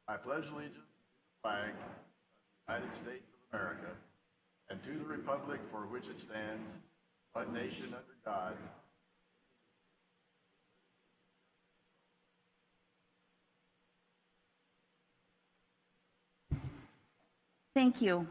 I pledge allegiance to the flag of the United States of America and to the republic for which it stands, one nation under God. Thank you.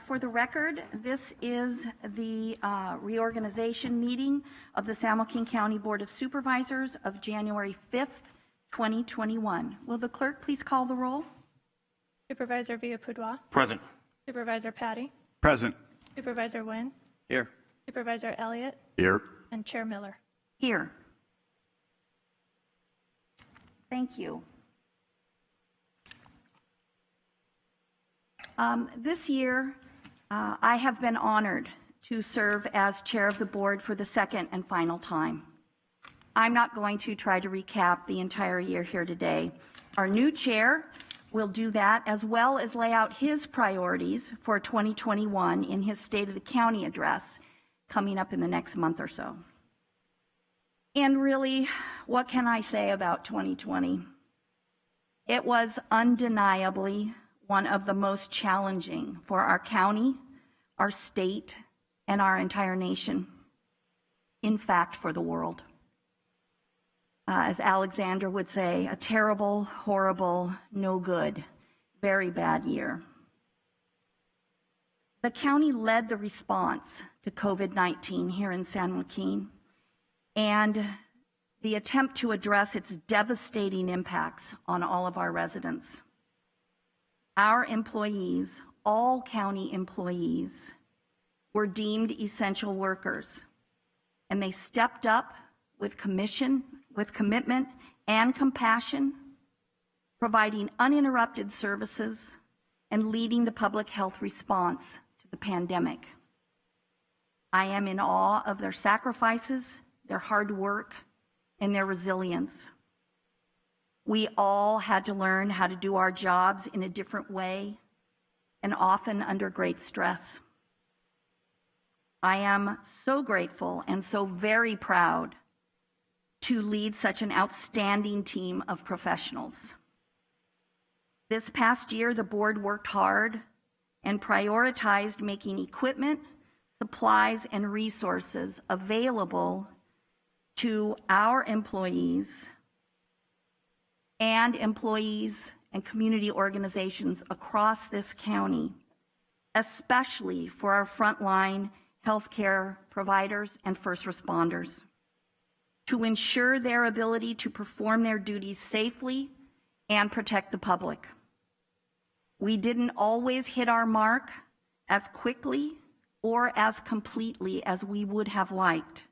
For the record, this is the reorganization meeting of the San Joaquin County Board of Supervisors of January 5th, 2021. Will the clerk please call the roll? Supervisor Villapudua. Present. Supervisor Patty. Present. Supervisor Nguyen. Here. Supervisor Elliott. Here. And Chair Miller. Here. Thank you. This year, I have been honored to serve as chair of the board for the second and final time. I'm not going to try to recap the entire year here today. Our new chair will do that, as well as lay out his priorities for 2021 in his State of the County address coming up in the next month or so. And really, what can I say about 2020? It was undeniably one of the most challenging for our county, our state, and our entire nation. In fact, for the world. As Alexander would say, a terrible, horrible, no good, very bad year. The county led the response to COVID-19 here in San Joaquin, and the attempt to address its devastating impacts on all of our residents. Our employees, all county employees, were deemed essential workers, and they stepped up with commitment and compassion, providing uninterrupted services and leading the public health response to the pandemic. I am in awe of their sacrifices, their hard work, and their resilience. We all had to learn how to do our jobs in a different way, and often under great stress. I am so grateful and so very proud to lead such an outstanding team of professionals. This past year, the board worked hard and prioritized making equipment, supplies, and resources available to our employees and employees and community organizations across this county, especially for our frontline healthcare providers and first responders, to ensure their ability to perform their duties safely and protect the public. We didn't always hit our mark as quickly or as completely as we would have liked.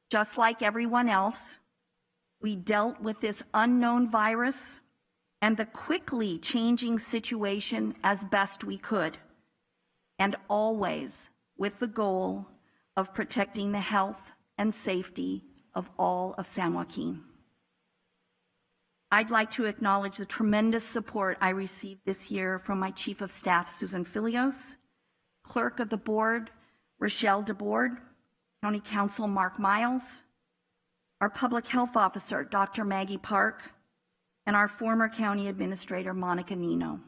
Just like everyone else, we dealt with this unknown virus and the quickly changing situation as best we could, and always with the goal of protecting the health and safety of all of San Joaquin. I'd like to acknowledge the tremendous support I received this year from my Chief of Staff, Susan Filios, Clerk of the Board, Rochelle DeBoard, County Counsel, Mark Miles, our Public Health Officer, Dr. Maggie Park, and our former County Administrator, Monica Nino.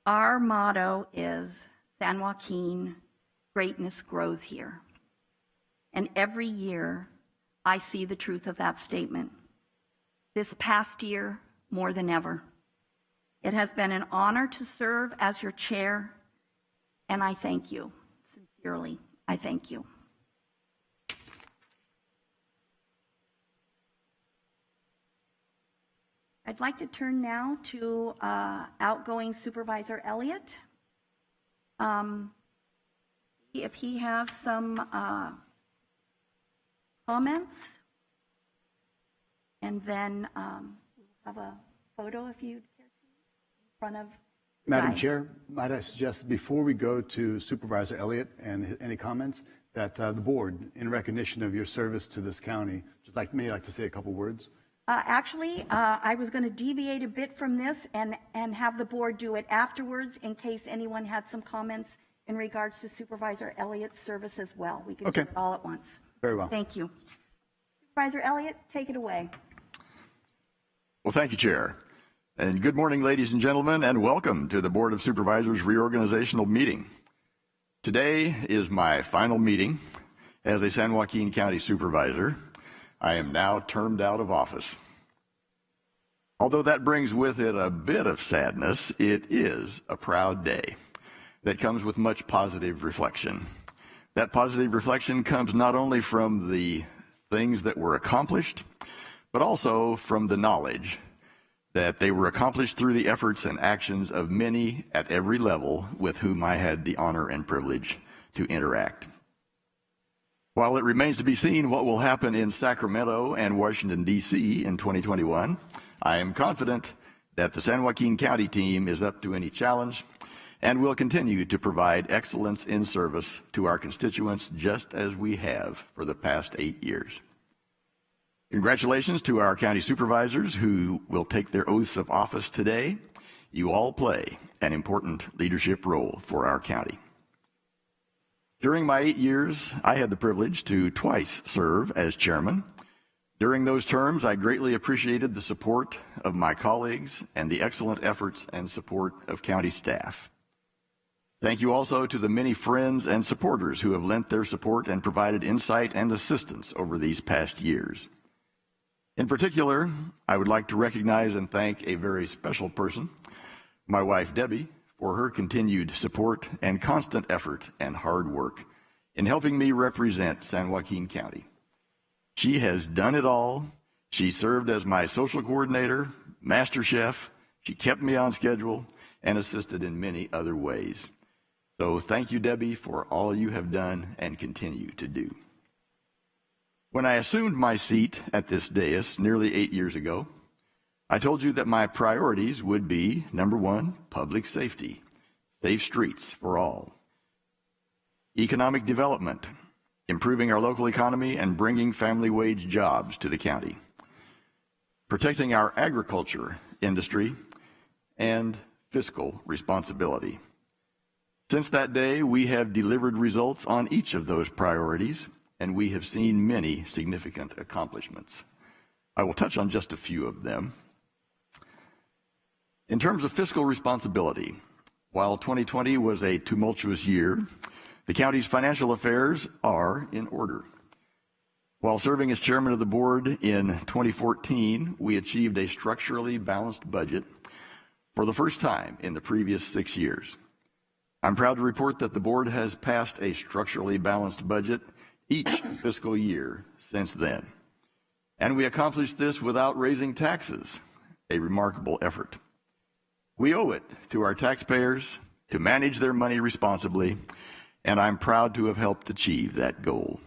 Our motto is San Joaquin, greatness grows here. And every year, I see the truth of that statement. This past year, more than ever. It has been an honor to serve as your chair, and I thank you. Sincerely, I thank you. I'd like to turn now to outgoing Supervisor Elliott. See if he has some comments. And then we'll have a photo if you'd care to in front of Madam Chair, might I suggest before we go to Supervisor Elliott and any comments that the board, in recognition of your service to this county, may like to say a couple words? Actually, I was going to deviate a bit from this and have the board do it afterwards in case anyone had some comments in regards to Supervisor Elliott's service as well. We can do it all at once. Very well. Thank you. Supervisor Elliott, take it away. Well, thank you, Chair. And good morning, ladies and gentlemen, and welcome to the Board of Supervisors reorganizational meeting. Today is my final meeting as a San Joaquin County Supervisor. I am now termed out of office. Although that brings with it a bit of sadness, it is a proud day that comes with much positive reflection. That positive reflection comes not only from the things that were accomplished, but also from the knowledge that they were accomplished through the efforts and actions of many at every level with whom I had the honor and privilege to interact. While it remains to be seen what will happen in Sacramento and Washington, D.C. in 2021, I am confident that the San Joaquin County team is up to any challenge and will continue to provide excellence in service to our constituents just as we have for the past 8 years. Congratulations to our county supervisors who will take their oaths of office today. You all play an important leadership role for our county. During my 8 years, I had the privilege to twice serve as chairman. During those terms, I greatly appreciated the support of my colleagues and the excellent efforts and support of county staff. Thank you also to the many friends and supporters who have lent their support and provided insight and assistance over these past years. In particular, I would like to recognize and thank a very special person, my wife Debbie, for her continued support and constant effort and hard work in helping me represent San Joaquin County. She has done it all. She served as my social coordinator, master chef. She kept me on schedule and assisted in many other ways. So thank you, Debbie, for all you have done and continue to do. When I assumed my seat at this dais nearly 8 years ago, I told you that my priorities would be, number one, public safety, safe streets for all, economic development, improving our local economy and bringing family wage jobs to the county, protecting our agriculture industry, and fiscal responsibility. Since that day, we have delivered results on each of those priorities, and we have seen many significant accomplishments. I will touch on just a few of them. In terms of fiscal responsibility, while 2020 was a tumultuous year, the county's financial affairs are in order. While serving as chairman of the board in 2014, we achieved a structurally balanced budget for the first time in the previous 6 years. I'm proud to report that the board has passed a structurally balanced budget each fiscal year since then. And we accomplished this without raising taxes, a remarkable effort. We owe it to our taxpayers to manage their money responsibly, and I'm proud to have helped achieve that goal.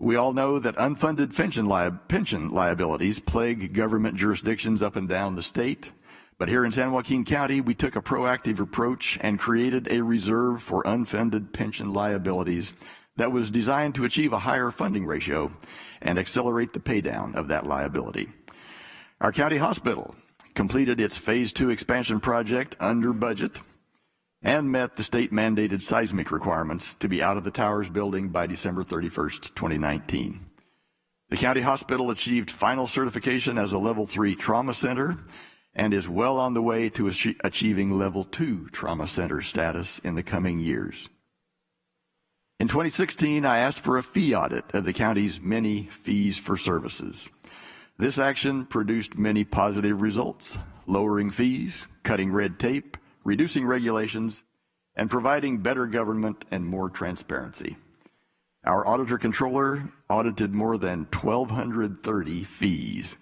We all know that unfunded pension liabilities plague government jurisdictions up and down the state, but here in San Joaquin County, we took a proactive approach and created a reserve for unfunded pension liabilities that was designed to achieve a higher funding ratio and accelerate the paydown of that liability. Our county hospital completed its Phase 2 expansion project under budget and met the state-mandated seismic requirements to be out of the Towers building by December 31st, 2019. The county hospital achieved final certification as a Level 3 trauma center and is well on the way to achieving Level 2 trauma center status in the coming years. In 2016, I asked for a fee audit of the county's many fees for services. This action produced many positive results, lowering fees, cutting red tape, reducing regulations, and providing better government and more transparency. Our auditor-controller audited more than 1,230 fees.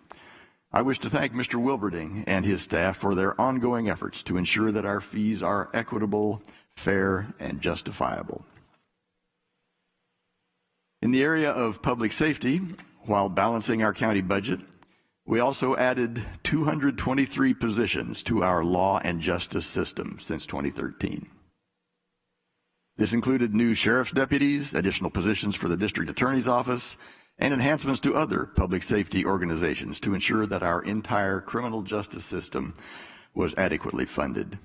I wish to thank Mr. Wilberding and his staff for their ongoing efforts to ensure that our fees are equitable, fair, and justifiable. In the area of public safety, while balancing our county budget, we also added 223 positions to our law and justice system since 2013. This included new sheriff's deputies, additional positions for the district attorney's office, and enhancements to other public safety organizations to ensure that our entire criminal justice system was adequately funded.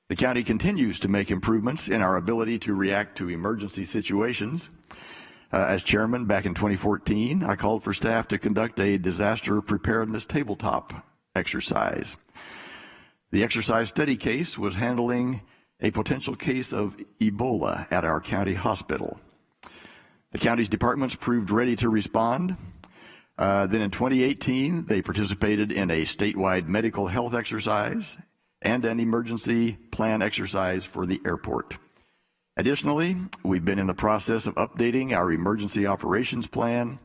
The county continues to make improvements in our ability to react to emergency situations. As chairman back in 2014, I called for staff to conduct a disaster preparedness tabletop exercise. The exercise study case was handling a potential case of Ebola at our county hospital. The county's departments proved ready to respond. Then in 2018, they participated in a statewide medical health exercise and an emergency plan exercise for the airport. Additionally, we've been in the process of updating our emergency operations plan,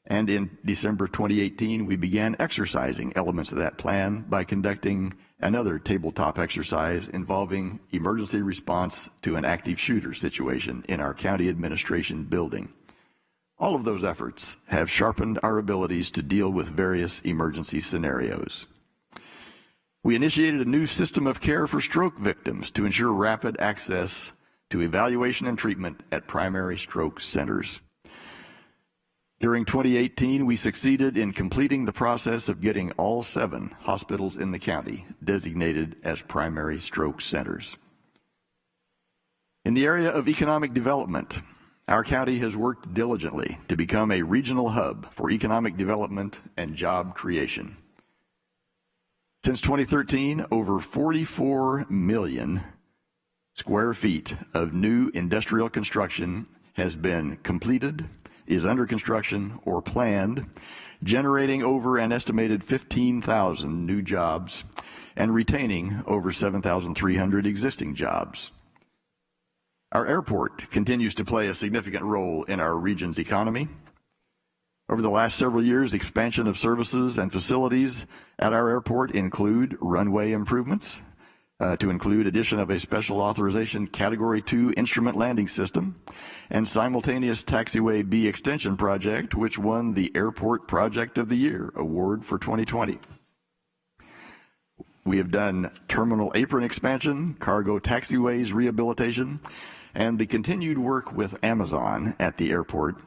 and in December 2018, we began exercising elements of that plan by conducting another tabletop exercise involving emergency response to an active shooter situation in our county administration building. All of those efforts have sharpened our abilities to deal with various emergency scenarios. We initiated a new system of care for stroke victims to ensure rapid access to evaluation and treatment at primary stroke centers. During 2018, we succeeded in completing the process of getting all 7 hospitals in the county designated as primary stroke centers. In the area of economic development, our county has worked diligently to become a regional hub for economic development and job creation. Since 2013, over 44 million square feet of new industrial construction has been completed, is under construction, or planned, generating over an estimated 15,000 new jobs and retaining over 7,300 existing jobs. Our airport continues to play a significant role in our region's economy. Over the last several years, expansion of services and facilities at our airport include runway improvements, to include addition of a special authorization Category 2 instrument landing system and simultaneous taxiway B extension project, which won the Airport Project of the Year award for 2020. We have done terminal apron expansion, cargo taxiways rehabilitation, and the continued work with Amazon at the airport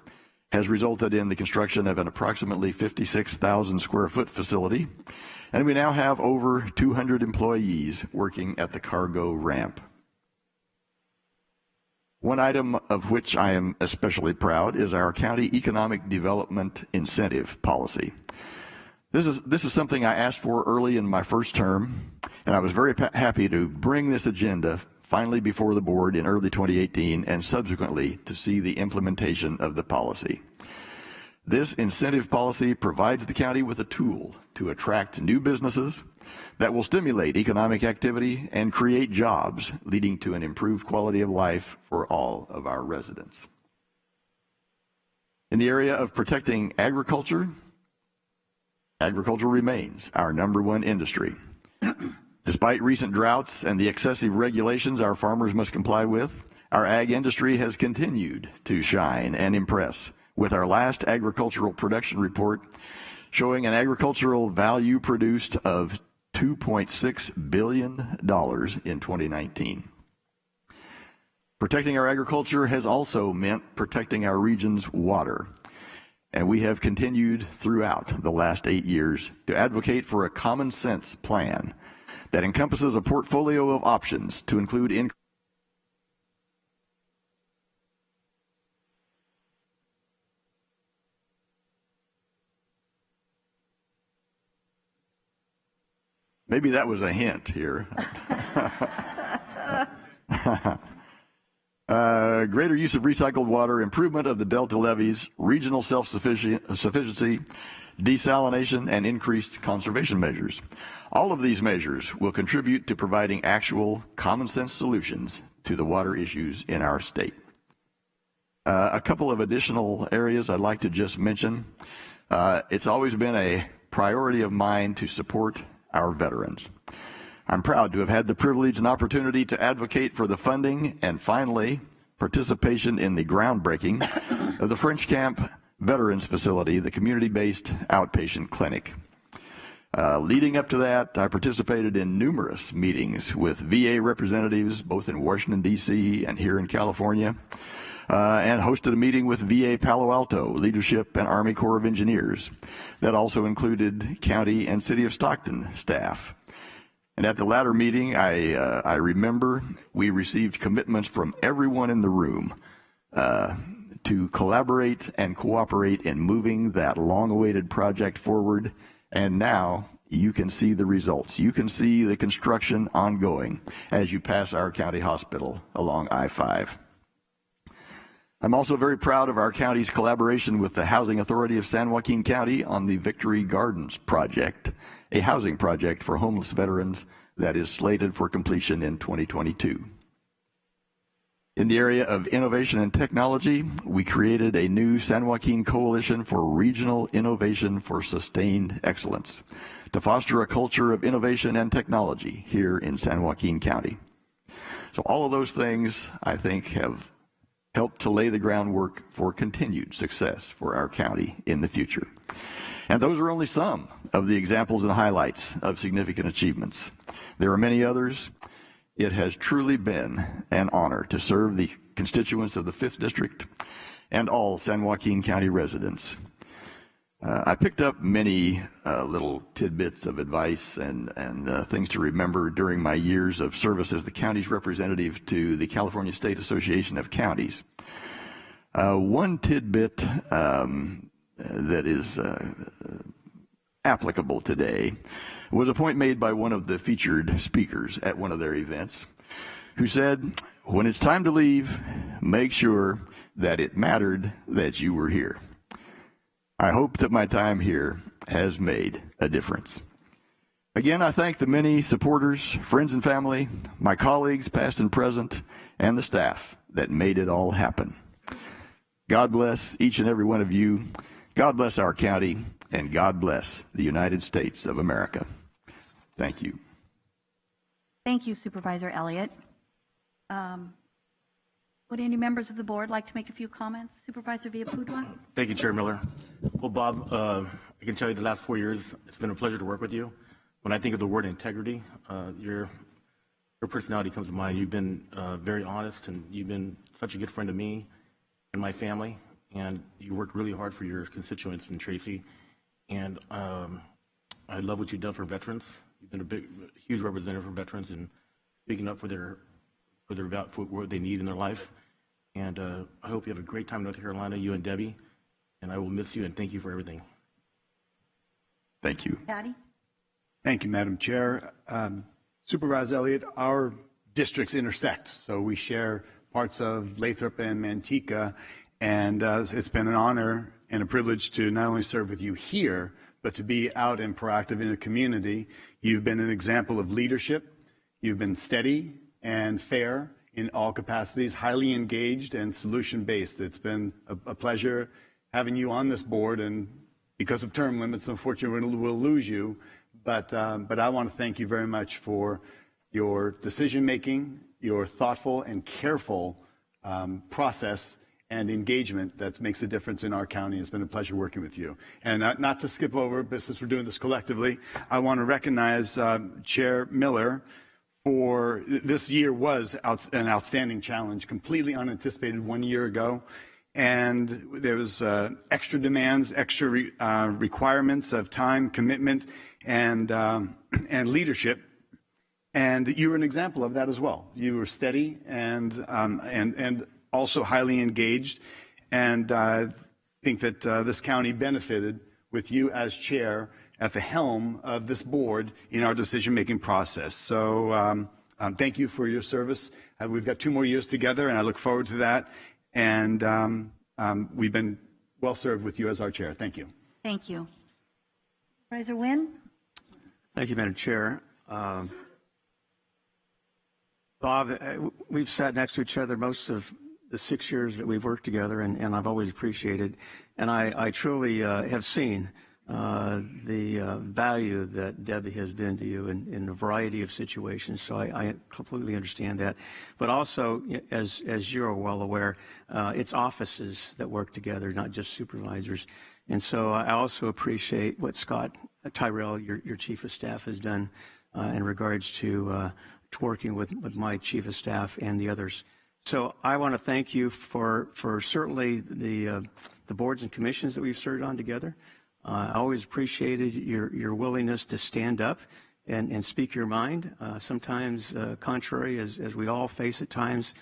has resulted in the construction of an approximately 56,000 square foot facility, and we now have over 200 employees working at the cargo ramp. One item of which I am especially proud is our county economic development incentive policy. This is something I asked for early in my first term, and I was very happy to bring this agenda finally before the board in early 2018 and subsequently to see the implementation of the policy. This incentive policy provides the county with a tool to attract new businesses that will stimulate economic activity and create jobs, leading to an improved quality of life for all of our residents. In the area of protecting agriculture, agriculture remains our #1 industry. Despite recent droughts and the excessive regulations our farmers must comply with, our ag industry has continued to shine and impress, with our last agricultural production report showing an agricultural value produced of $2.6 billion in 2019. Protecting our agriculture has also meant protecting our region's water, and we have continued throughout the last 8 years to advocate for a common sense plan that encompasses a portfolio of options to include maybe that was a hint here. Greater use of recycled water, improvement of the delta levees, regional self-sufficiency, desalination, and increased conservation measures. All of these measures will contribute to providing actual common sense solutions to the water issues in our state. A couple of additional areas I'd like to just mention. It's always been a priority of mine to support our veterans. I'm proud to have had the privilege and opportunity to advocate for the funding and finally participation in the groundbreaking of the French Camp Veterans Facility, the community-based outpatient clinic. Leading up to that, I participated in numerous meetings with VA representatives, both in Washington, D.C. and here in California, and hosted a meeting with VA Palo Alto leadership and Army Corps of Engineers that also included county and city of Stockton staff. And at the latter meeting, I remember we received commitments from everyone in the room to collaborate and cooperate in moving that long-awaited project forward, and now you can see the results. You can see the construction ongoing as you pass our county hospital along I-5. I'm also very proud of our county's collaboration with the Housing Authority of San Joaquin County on the Victory Gardens project, a housing project for homeless veterans that is slated for completion in 2022. In the area of innovation and technology, we created a new San Joaquin Coalition for Regional Innovation for Sustained Excellence to foster a culture of innovation and technology here in San Joaquin County. So all of those things, I think, have helped to lay the groundwork for continued success for our county in the future. And those are only some of the examples and highlights of significant achievements. There are many others. It has truly been an honor to serve the constituents of the 5th District and all San Joaquin County residents. I picked up many little tidbits of advice and things to remember during my years of service as the county's representative to the California State Association of Counties. One tidbit that is applicable today was a point made by one of the featured speakers at one of their events, who said, when it's time to leave, make sure that it mattered that you were here. I hope that my time here has made a difference. Again, I thank the many supporters, friends and family, my colleagues, past and present, and the staff that made it all happen. God bless each and every one of you. God bless our county, and God bless the United States of America. Thank you. Thank you, Supervisor Elliott. Would any members of the board like to make a few comments? Supervisor Villapudua? Thank you, Chair Miller. Well, Bob, I can tell you the last 4 years, it's been a pleasure to work with you. When I think of the word integrity, your personality comes to mind. You've been very honest, and you've been such a good friend to me and my family, and you worked really hard for your constituents in Tracy. And I love what you've done for veterans. You've been a huge representative for veterans and speaking up for what they need in their life. And I hope you have a great time in North Carolina, you and Debbie. And I will miss you, and thank you for everything. Thank you. Patty? Thank you, Madam Chair. Supervisor Elliott, our districts intersect, so we share parts of Lathrop and Manteca, and it's been an honor and a privilege to not only serve with you here, but to be out and proactive in the community. You've been an example of leadership. You've been steady and fair in all capacities, highly engaged and solution-based. It's been a pleasure having you on this board, and because of term limits, unfortunately, we'll lose you. But I want to thank you very much for your decision-making, your thoughtful and careful process and engagement that makes a difference in our county. It's been a pleasure working with you. And not to skip over, since we're doing this collectively, I want to recognize Chair Miller for this year was an outstanding challenge, completely unanticipated 1 year ago. And there was extra demands, extra requirements of time, commitment, and leadership. And you were an example of that as well. You were steady and also highly engaged. And I think that this county benefited with you as chair at the helm of this board in our decision-making process. So thank you for your service. We've got 2 more years together, and I look forward to that. And we've been well served with you as our chair. Thank you. Thank you. Supervisor Wynn? Thank you, Madam Chair. Bob, we've sat next to each other most of the 6 years that we've worked together, and I've always appreciated, and I truly have seen the value that Debbie has been to you in a variety of situations. So I completely understand that. But also, as you're well aware, it's offices that work together, not just supervisors. And so I also appreciate what Scott Tyrell, your chief of staff, has done in regards to working with my chief of staff and the others. So I want to thank you for certainly the boards and commissions that we've served on together. I always appreciated your willingness to stand up and speak your mind. Sometimes contrary, as we all face at times,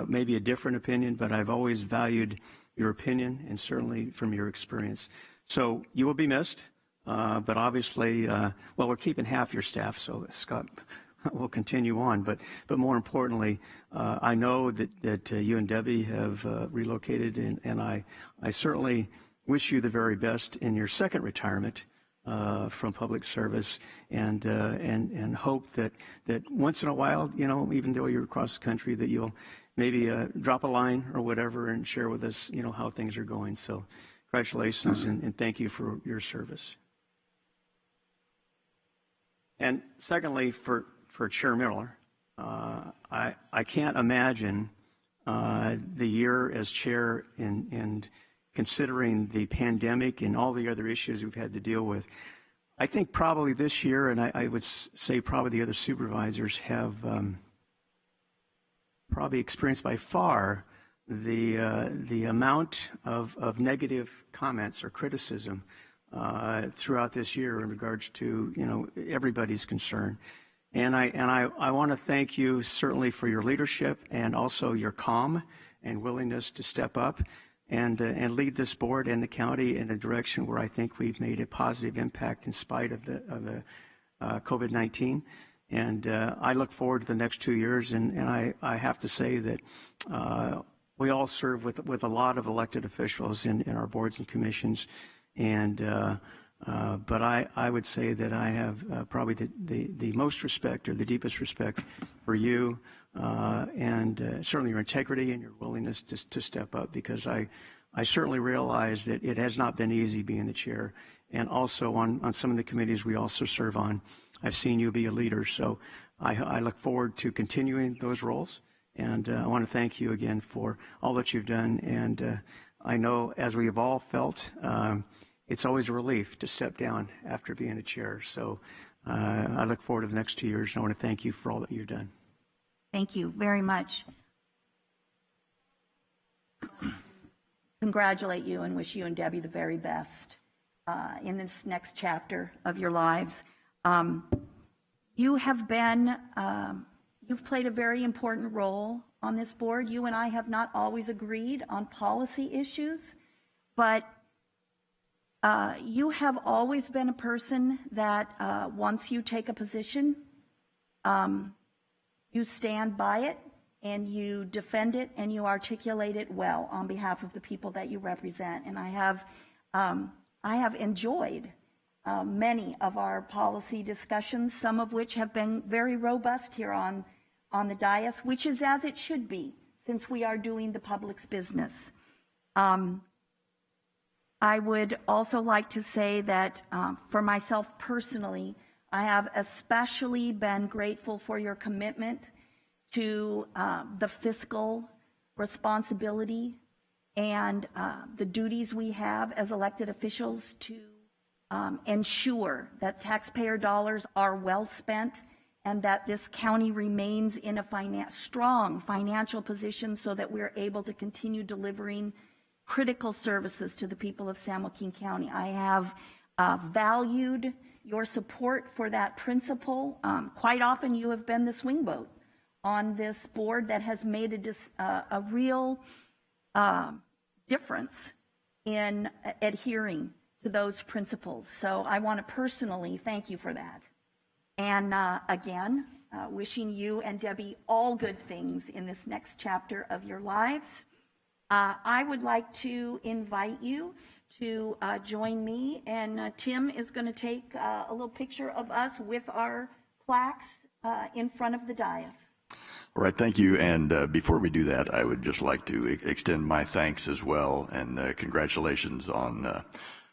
maybe a different opinion, but I've always valued your opinion and certainly from your experience. So you will be missed, but obviously, well, we're keeping half your staff, so Scott will continue on. But more importantly, I know that you and Debbie have relocated, and I certainly wish you the very best in your second retirement from public service, and hope that once in a while, even though you're across the country, that you'll maybe drop a line or whatever and share with us, how things are going. So congratulations and thank you for your service. And secondly, for Chair Miller, I can't imagine the year as chair and considering the pandemic and all the other issues we've had to deal with. I think probably this year, and I would say probably the other supervisors have probably experienced by far the amount of negative comments or criticism throughout this year in regards to everybody's concern. And I want to thank you certainly for your leadership and also your calm and willingness to step up and lead this board and the county in a direction where I think we've made a positive impact in spite of the COVID-19. And I look forward to the next 2 years. And I have to say that we all serve with a lot of elected officials in our boards and commissions. And but I would say that I have probably the most respect or the deepest respect for you and certainly your integrity and your willingness to step up, because I certainly realize that it has not been easy being the chair. And also on some of the committees we also serve on, I've seen you be a leader. So I look forward to continuing those roles. And I want to thank you again for all that you've done. And I know, as we have all felt, it's always a relief to step down after being a chair. So I look forward to the next 2 years, and I want to thank you for all that you've done. Thank you very much. Congratulate you and wish you and Debbie the very best in this next chapter of your lives. You have been, you've played a very important role on this board. You and I have not always agreed on policy issues, but you have always been a person that once you take a position, you stand by it and you defend it and you articulate it well on behalf of the people that you represent. And I have enjoyed many of our policy discussions, some of which have been very robust here on the dais, which is as it should be, since we are doing the public's business. I would also like to say that for myself personally, I have especially been grateful for your commitment to the fiscal responsibility and the duties we have as elected officials to ensure that taxpayer dollars are well spent and that this county remains in a strong financial position so that we're able to continue delivering critical services to the people of San Joaquin County. I have valued your support for that principle. Quite often you have been the swing vote on this board that has made a real difference in adhering to those principles. So I want to personally thank you for that. And again, wishing you and Debbie all good things in this next chapter of your lives. I would like to invite you to join me, and Tim is going to take a little picture of us with our plaques in front of the dais. All right, thank you. And before we do that, I would just like to extend my thanks as well, and congratulations on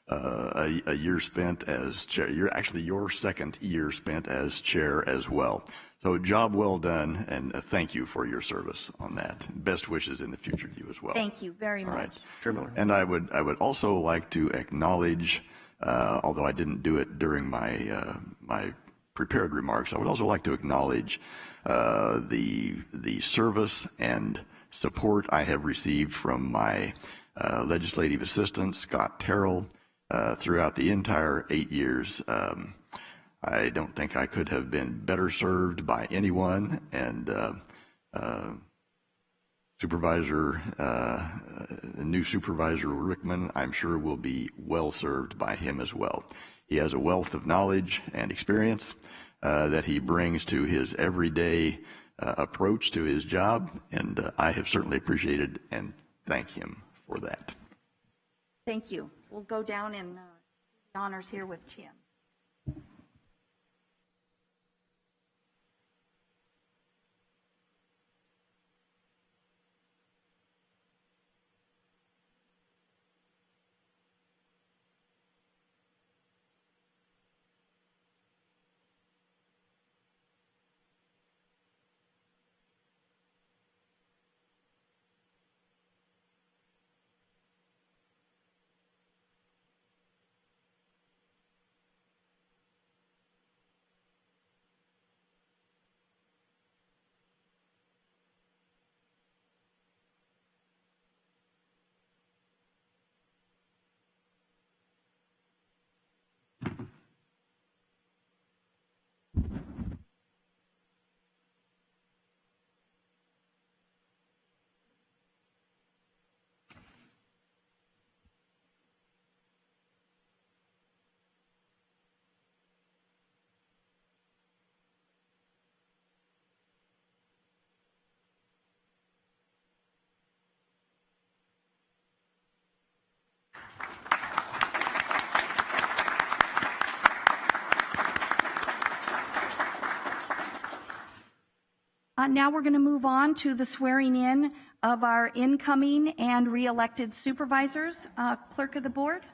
a year spent as chair. Actually your second year spent as chair as well. So job well done, and thank you for your service on that. Best wishes in the future to you as well. Thank you very much. Right. Chair Miller. And I would also like to acknowledge, although I didn't do it during my my prepared remarks, I would also like to acknowledge the service and support I have received from my legislative assistant, Scott Terrell, throughout the entire 8 years. I don't think I could have been better served by anyone, and New Supervisor Rickman, I'm sure, will be well served by him as well. He has a wealth of knowledge and experience that he brings to his everyday approach to his job, and I have certainly appreciated and thank him for that. Thank you. We'll go down and the honors here with Tim. Now we're going to move on to the swearing in of our incoming and re-elected supervisors. Clerk of the board.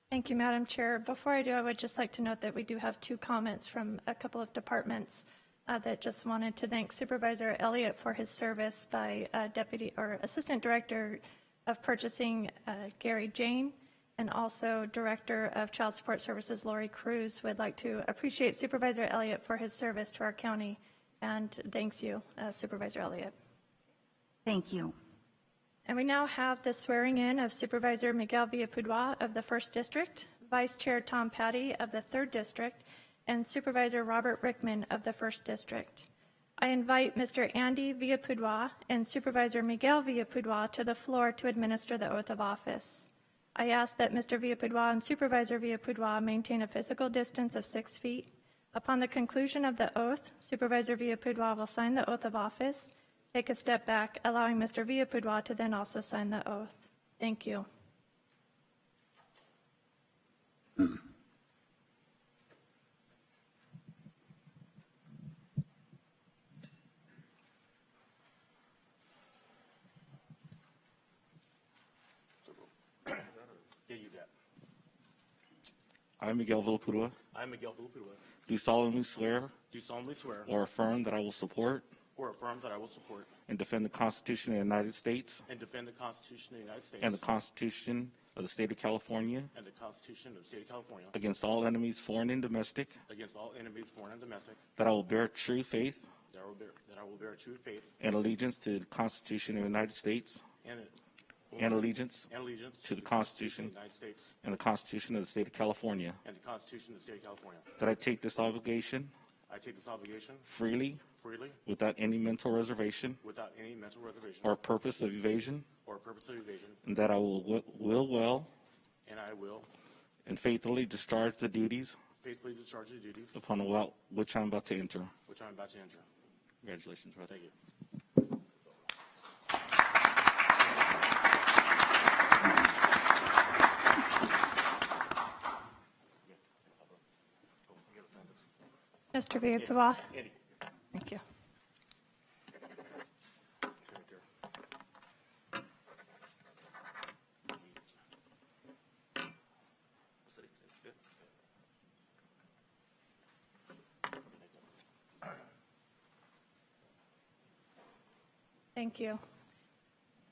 Thank you, Madam Chair. Before I do, I would just like to note that we do have 2 comments from a couple of departments that just wanted to thank Supervisor Elliott for his service by Deputy or Assistant Director of Purchasing Gary Jane, and also Director of Child Support Services Lori Cruz. Would like to appreciate Supervisor Elliott for his service to our county, and thanks you, Supervisor Elliott. Thank you. And we now have the swearing in of Supervisor Miguel Villapudois of the 1st District, Vice Chair Tom Patty of the 3rd District, and Supervisor Robert Rickman of the 1st District. I invite Mr. Andy Villapudois and Supervisor Miguel Villapudois to the floor to administer the oath of office. I ask that Mr. Villapudois and Supervisor Villapudois maintain a physical distance of 6 feet. Upon the conclusion of the oath, Supervisor Villapudois will sign the oath of office, take a step back, allowing Mr. Villapudois to then also sign the oath. Thank you. I, Miguel Villapudois, I, Miguel Villapudois, do solemnly swear do solemnly swear or affirm that I will support or affirm that I will support and defend the Constitution of the United States and defend the Constitution of the United States and the Constitution of the State of California and the Constitution of the State of California against all enemies, foreign and domestic, against all enemies, foreign and domestic, that I will bear true faith that I will bear true faith and allegiance to the Constitution of the United States and allegiance allegiance to the of Constitution the United States and the Constitution of the State of California, and the Constitution of the State of California. that I take this obligation I take this obligation freely freely without any mental reservation without any mental reservation or purpose of evasion, or purpose of evasion, and that I will well and I will and faithfully discharge the duties faithfully discharge the duties upon which I'm about to enter. which I am about to enter. Congratulations, brother. Thank you. Mr. Villapudois. Thank you. Thank you.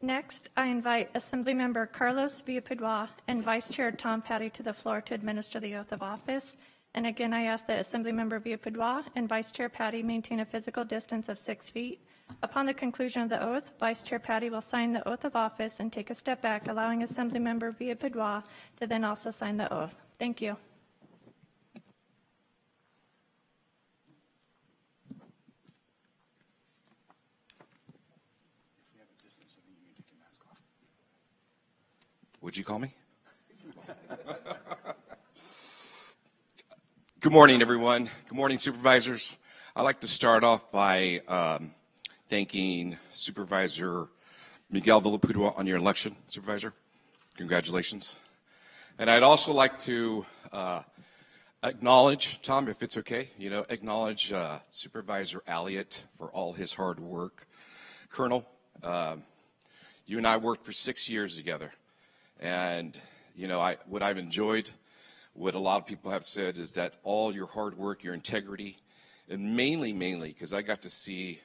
Next, I invite Assemblymember Carlos Villapudois and Vice Chair Tom Patty to the floor to administer the oath of office. And again, I ask that Assemblymember Villapudois and Vice Chair Patty maintain a physical distance of 6 feet. Upon the conclusion of the oath, Vice Chair Patty will sign the oath of office and take a step back, allowing Assemblymember Villapudois to then also sign the oath. Thank you. would you call me? Good morning, everyone. Good morning, supervisors. I'd like to start off by thanking Supervisor Miguel Villapudua on your election, Supervisor. Congratulations. And I'd also like to acknowledge, Tom, if it's okay, acknowledge Supervisor Elliott for all his hard work. Colonel, you and I worked for 6 years together. And, what I've enjoyed, what a lot of people have said is that all your hard work, your integrity, and mainly, because I got to see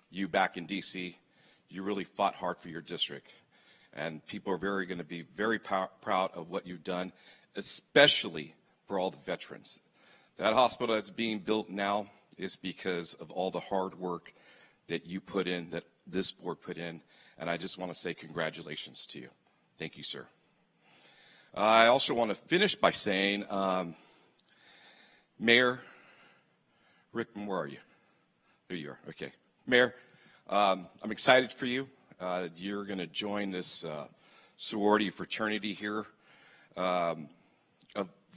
you back in D.C., you really fought hard for your district. And people are going to be very proud of what you've done, especially for all the veterans. That hospital that's being built now is because of all the hard work that you put in, that this board put in, and I just want to say congratulations to you. Thank you, sir. I also want to finish by saying, Mayor Rickman, where are you? There you are. Okay. Mayor, I'm excited for you. You're going to join this sorority fraternity here of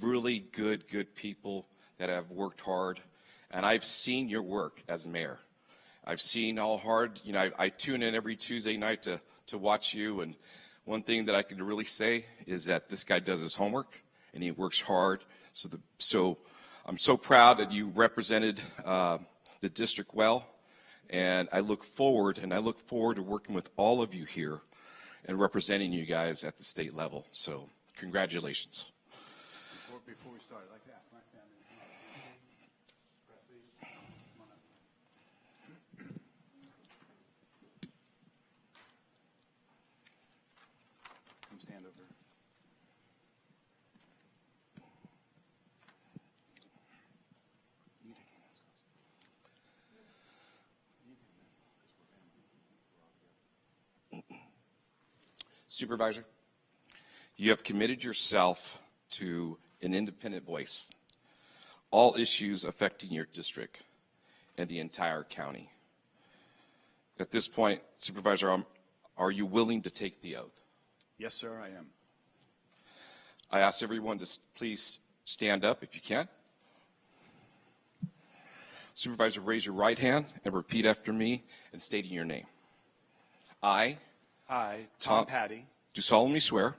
really good people that have worked hard. And I've seen your work as mayor. I've seen how hard, I tune in every Tuesday night to watch you. And one thing that I can really say is that this guy does his homework and he works hard. So I'm so proud that you represented the district well. And I look forward to working with all of you here and representing you guys at the state level. So congratulations. Before we start, I'd like to ask my family. Presley, come on up. Come stand over. Supervisor, you have committed yourself to an independent voice, all issues affecting your district and the entire county. At this point, Supervisor, are you willing to take the oath? Yes, sir, I am. I ask everyone to please stand up if you can. Supervisor, raise your right hand and repeat after me and stating your name. I, Tom Patty, do solemnly swear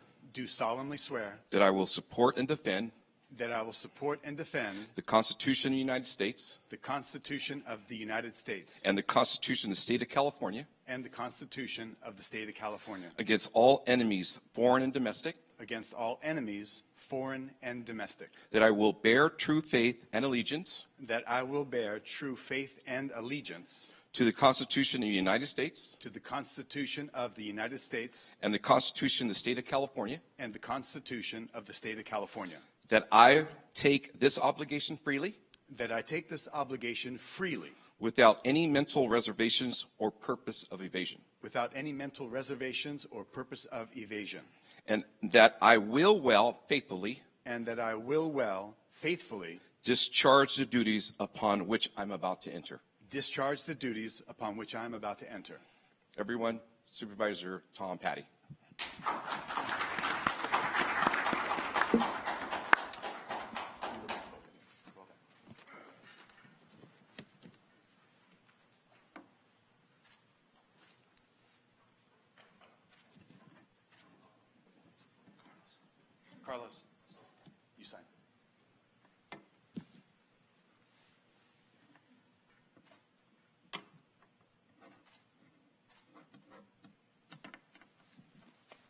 that I will support and defend the Constitution of the United States the Constitution of the United States and the Constitution of the State of California and the Constitution of the State of California against all enemies, foreign and domestic, against all enemies, foreign and domestic, that I will bear true faith and allegiance that I will bear true faith and allegiance to the Constitution of the United States to the Constitution of the United States and the Constitution of the State of California, and the Constitution of the State of California, that I take this obligation freely that I take this obligation freely without any mental reservations or purpose of evasion, without any mental reservations or purpose of evasion, and that I will faithfully discharge the duties upon which I'm about to enter. Everyone, Supervisor Tom Patty. Carlos, you sign.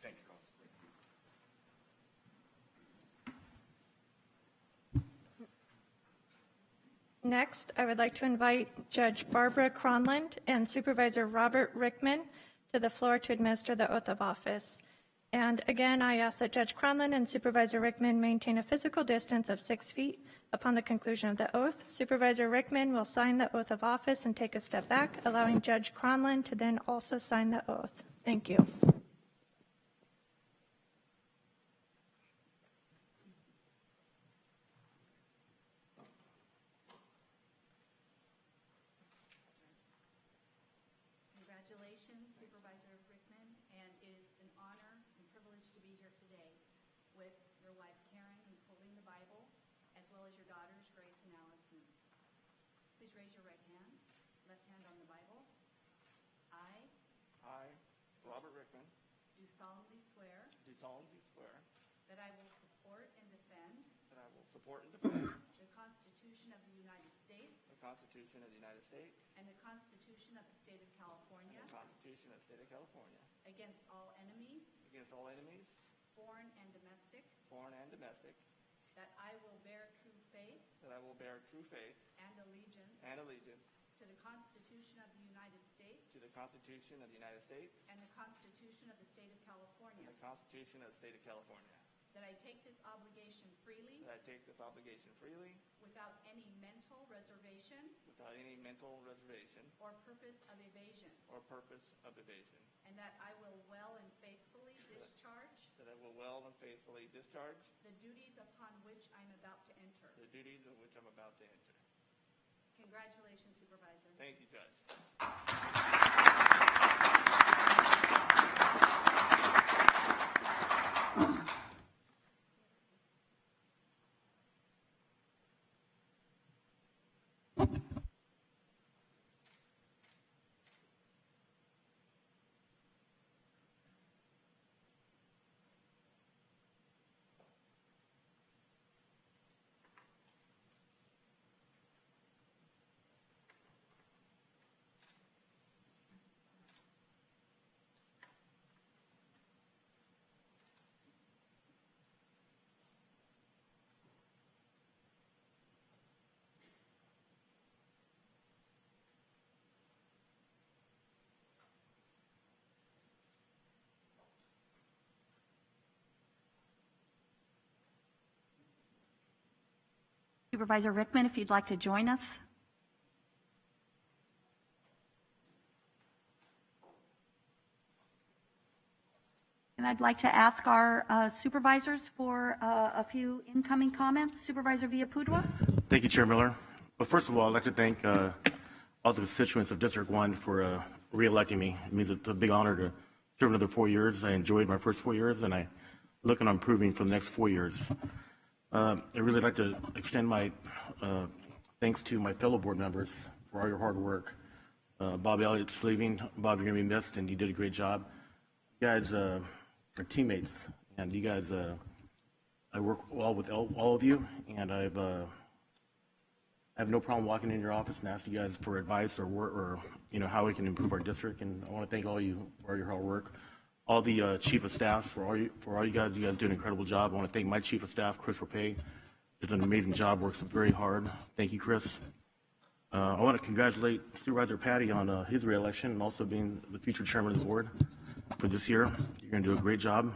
Thank you, Carlos. Next, I would like to invite Judge Barbara Cronland and Supervisor Robert Rickman to the floor to administer the oath of office. And again, I ask that Judge Cronland and Supervisor Rickman maintain a physical distance of 6 feet. Upon the conclusion of the oath, Supervisor Rickman will sign the oath of office and take a step back, allowing Judge Cronland to then also sign the oath. Thank you. Congratulations, Supervisor Rickman, and it is an honor and privilege Please raise your right hand, left hand on the Bible. I, Robert Rickman, Do solemnly swear do solemnly swear that I will support and defend that I will support and defend the Constitution of the United States the Constitution of the United States and the Constitution of the State of California and the Constitution of the State of California against all enemies, against all enemies, foreign and domestic, foreign and domestic, that I will bear true faith that I will bear true faith and allegiance and allegiance to the Constitution of the United States to the Constitution of the United States and the Constitution of the State of and California, the Constitution of the State of California, that I take this obligation freely that I take this obligation freely without any mental reservation without any mental reservation or purpose of evasion, or purpose of evasion, and that I will well and faithfully discharge that I will well and faithfully discharge the duties upon which I'm about to enter. the duties of which I'm about to enter. Congratulations, Supervisor. Thank you, Judge. Supervisor Rickman, if you'd like to join us. And I'd like to ask our supervisors for a few incoming comments. Supervisor Villapudua? Thank you, Chair Miller. But first of all, I'd like to thank all the constituents of District 1 for re-electing me. It means it's a big honor to serve another 4 years. I enjoyed my first 4 years, and I look on improving for the next 4 years. I'd really like to extend my thanks to my fellow board members for all your hard work. Bob Elliott's leaving. Bob, you're going to be missed, and you did a great job. You guys are teammates, and you guys, I work well with all of you, and I have no problem walking in your office and asking you guys for advice or work, or how we can improve our district. And I want to thank all you for your hard work. All the chief of staffs, for all you guys do an incredible job. I want to thank my chief of staff, Chris Rapay. Does an amazing job, works very hard. Thank you, Chris. I want to congratulate Supervisor Patty on his re-election and also being the future chairman of the board for this year. You're going to do a great job.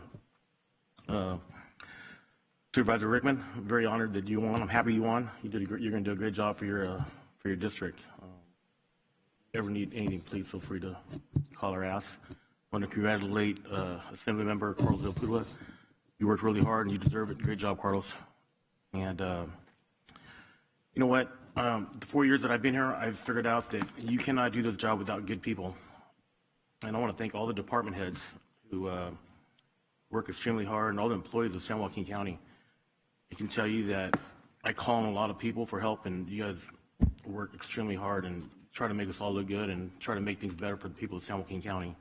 Supervisor Rickman, I'm very honored that you won. I'm happy you won. You're going to do a great job for your district. If you ever need anything, please feel free to call or ask. I want to congratulate Assembly Member Carlos Villapudua. You worked really hard and you deserve it. Great job, Carlos. And you know what? The 4 years that I've been here, I've figured out that you cannot do this job without good people. And I want to thank all the department heads who work extremely hard and all the employees of San Joaquin County. I can tell you that I call on a lot of people for help, and you guys work extremely hard and try to make us all look good and try to make things better for the people of San Joaquin County.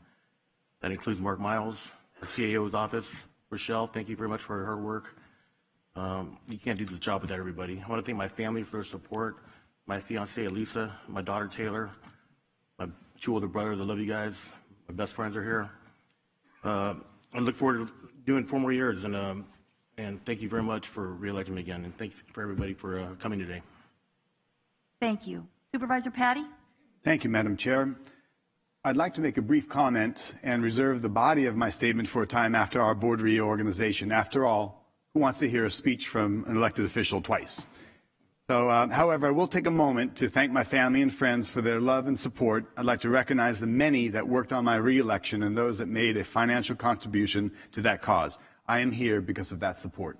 That includes Mark Miles, our CAO's office. Rochelle, thank you very much for her work. You can't do this job without everybody. I want to thank my family for their support, my fiancée, Elisa, my daughter, Taylor, my 2 older brothers. I love you guys. My best friends are here. I look forward to doing 4 more years, and thank you very much for re-electing me again, and thank you for everybody for coming today. Thank you. Supervisor Patty? Thank you, Madam Chair. I'd like to make a brief comment and reserve the body of my statement for a time after our board reorganization. After all, who wants to hear a speech from an elected official twice? So, however, I will take a moment to thank my family and friends for their love and support. I'd like to recognize the many that worked on my re-election and those that made a financial contribution to that cause. I am here because of that support.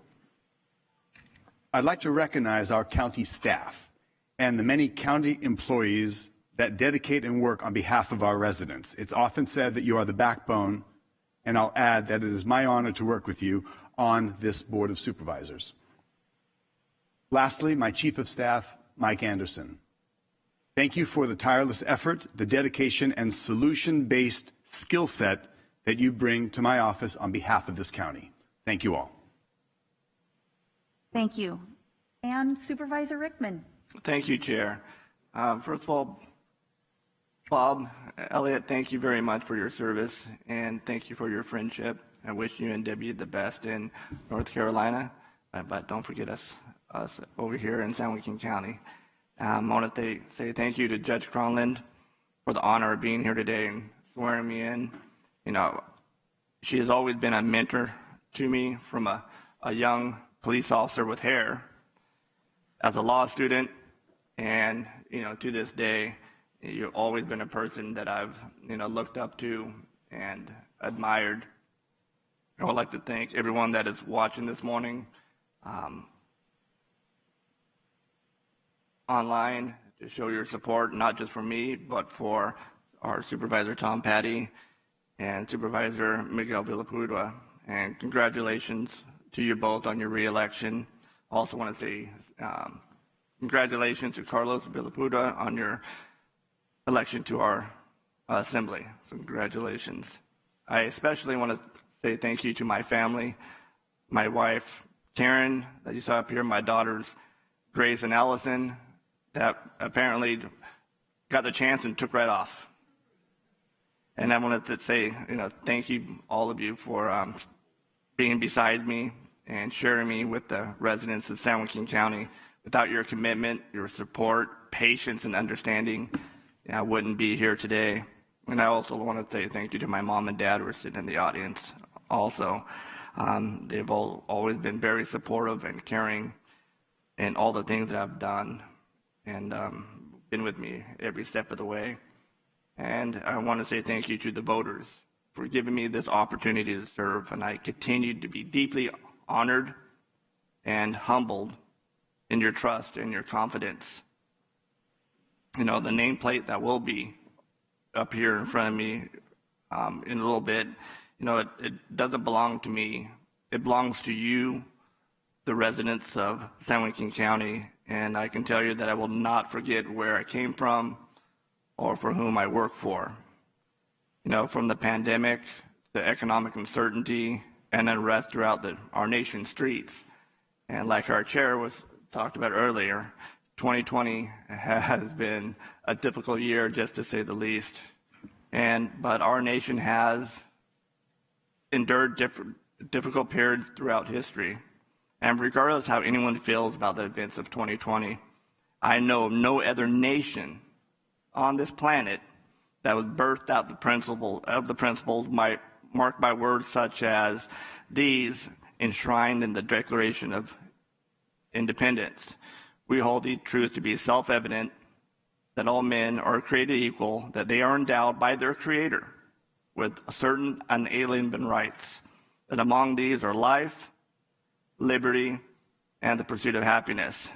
I'd like to recognize our county staff and the many county employees that dedicate and work on behalf of our residents. It's often said that you are the backbone, and I'll add that it is my honor to work with you on this Board of Supervisors. Lastly, my Chief of Staff, Mike Anderson. Thank you for the tireless effort, the dedication, and solution-based skill set that you bring to my office on behalf of this county. Thank you all. Thank you. And Supervisor Rickman. Thank you, Chair. First of all, Bob, Elliot, thank you very much for your service, and thank you for your friendship. I wish you and Debbie the best in North Carolina, but don't forget us over here in San Joaquin County. I want to say thank you to Judge Cronland for the honor of being here today and swearing me in. You know, she has always been a mentor to me from a young police officer with hair, as a law student, and, you know, to this day, you've always been a person that I've, you know, looked up to and admired. I would like to thank everyone that is watching this morning online to show your support, not just for me, but for our Supervisor Tom Patty and Supervisor Miguel Villapudua. And congratulations to you both on your re-election. Also want to say congratulations to Carlos Villapudua on your election to our assembly. So congratulations. I especially want to say thank you to my family, my wife, Karen, that you saw up here, my daughters, Grace and Allison, that apparently got the chance and took right off. And I wanted to say, you know, thank you, all of you, for being beside me and sharing me with the residents of San Joaquin County. Without your commitment, your support, patience, and understanding, I wouldn't be here today. And I also want to say thank you to my mom and dad who are sitting in the audience also. They've always been very supportive and caring in all the things that I've done, and been with me every step of the way. And I want to say thank you to the voters for giving me this opportunity to serve, and I continue to be deeply honored and humbled in your trust and your confidence. You know, the nameplate that will be up here in front of me in a little bit, you know, it doesn't belong to me. It belongs to you, the residents of San Joaquin County, and I can tell you that I will not forget where I came from or for whom I work for. You know, from the pandemic, the economic uncertainty, and unrest throughout our nation's streets. And like our chair was talked about earlier, 2020 has been a difficult year, just to say the least. But our nation has endured difficult periods throughout history. And regardless how anyone feels about the events of 2020, I know of no other nation on this planet that was birthed out the principles marked by words such as these enshrined in the Declaration of Independence. We hold these truths to be self-evident, that all men are created equal, that they are endowed by their Creator with certain unalienable rights, that among these are life, liberty, and the pursuit of happiness.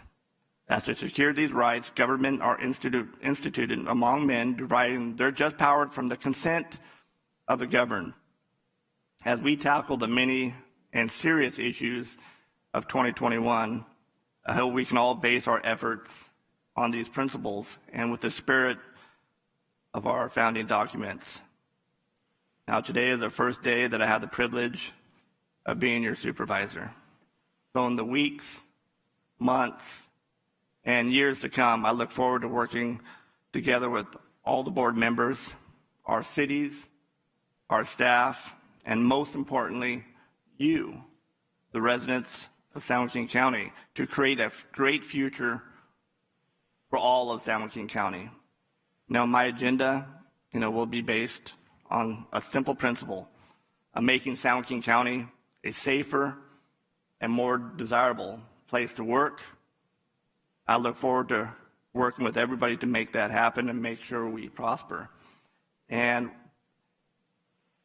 As to secure these rights, government are instituted among men, deriving their just power from the consent of the governed. As we tackle the many and serious issues of 2021, I hope we can all base our efforts on these principles and with the spirit of our founding documents. Now, today is the first day that I have the privilege of being your supervisor. So in the weeks, months, and years to come, I look forward to working together with all the board members, our cities, our staff, and most importantly, you, the residents of San Joaquin County, to create a great future for all of San Joaquin County. Now, my agenda, will be based on a simple principle of making San Joaquin County a safer and more desirable place to work. I look forward to working with everybody to make that happen and make sure we prosper. And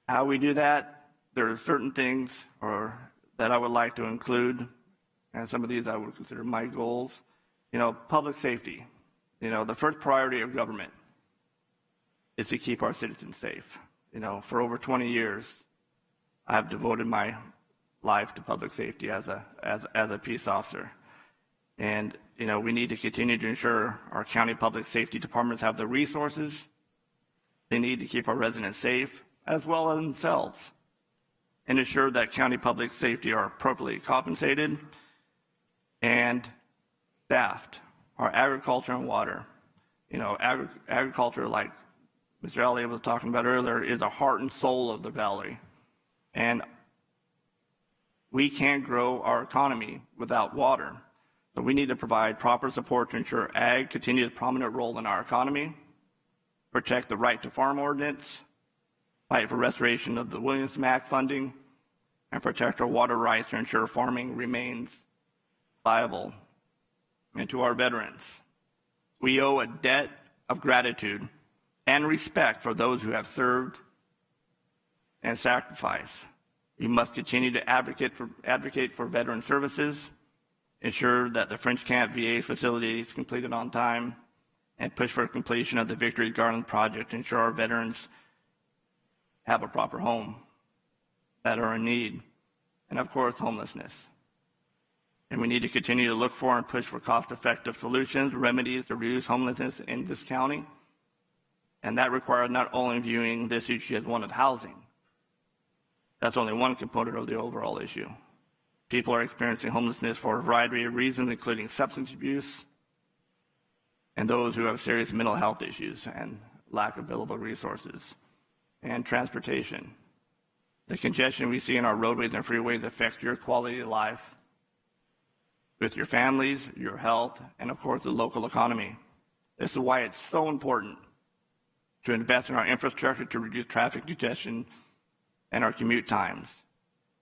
how we do that, there are certain things that I would like to include, and some of these I would consider my goals. Public safety. The first priority of government is to keep our citizens safe. For over 20 years, I've devoted my life to public safety as a peace officer. And, we need to continue to ensure our county public safety departments have the resources they need to keep our residents safe, as well as themselves, and ensure that county public safety are appropriately compensated and staffed. Our agriculture and water, agriculture, like Mr. Elliott was talking about earlier, is the heart and soul of the valley. And we can't grow our economy without water. So we need to provide proper support to ensure ag continues a prominent role in our economy, protect the right to farm ordinance, fight for restoration of the Williams Act funding, and protect our water rights to ensure farming remains viable. And to our veterans, we owe a debt of gratitude and respect for those who have served and sacrificed. We must continue to advocate for veteran services, ensure that the French Camp VA facility is completed on time, and push for completion of the Victory Garden project to ensure our veterans have a proper home that are in need, and of course, homelessness. And we need to continue to look for and push for cost-effective solutions, remedies to reduce homelessness in this county. And that requires not only viewing this issue as one of housing. That's only one component of the overall issue. People are experiencing homelessness for a variety of reasons, including substance abuse, and those who have serious mental health issues and lack of available resources, and transportation. The congestion we see in our roadways and freeways affects your quality of life with your families, your health, and of course the local economy. This is why it's so important to invest in our infrastructure to reduce traffic congestion and our commute times.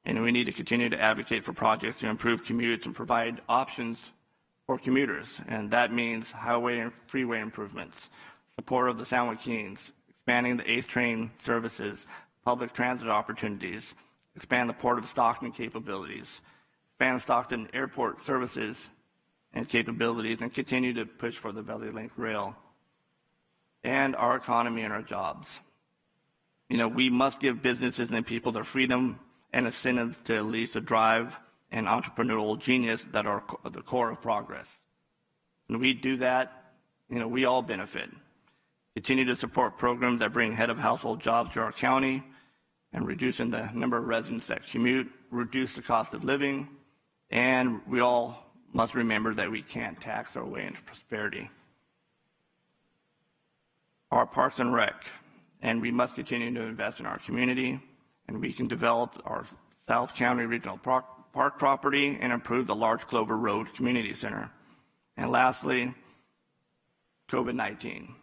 And we need to continue to advocate for projects to improve commutes and provide options for commuters. And that means highway and freeway improvements, support of the San Joaquins, expanding the 8th train services, public transit opportunities, expand the Port of Stockton capabilities, expand Stockton Airport services and capabilities, and continue to push for the Valley Link Rail, and our economy and our jobs. We must give businesses and people the freedom and incentives to unleash the drive and entrepreneurial genius that are the core of progress. When we do that, we all benefit. Continue to support programs that bring head of household jobs to our county and reducing the number of residents that commute, reduce the cost of living, and we all must remember that we can't tax our way into prosperity. Our Parks and Rec, and we must continue to invest in our community, and we can develop our South County Regional Park property and improve the Large Clover Road Community Center. And lastly, COVID-19.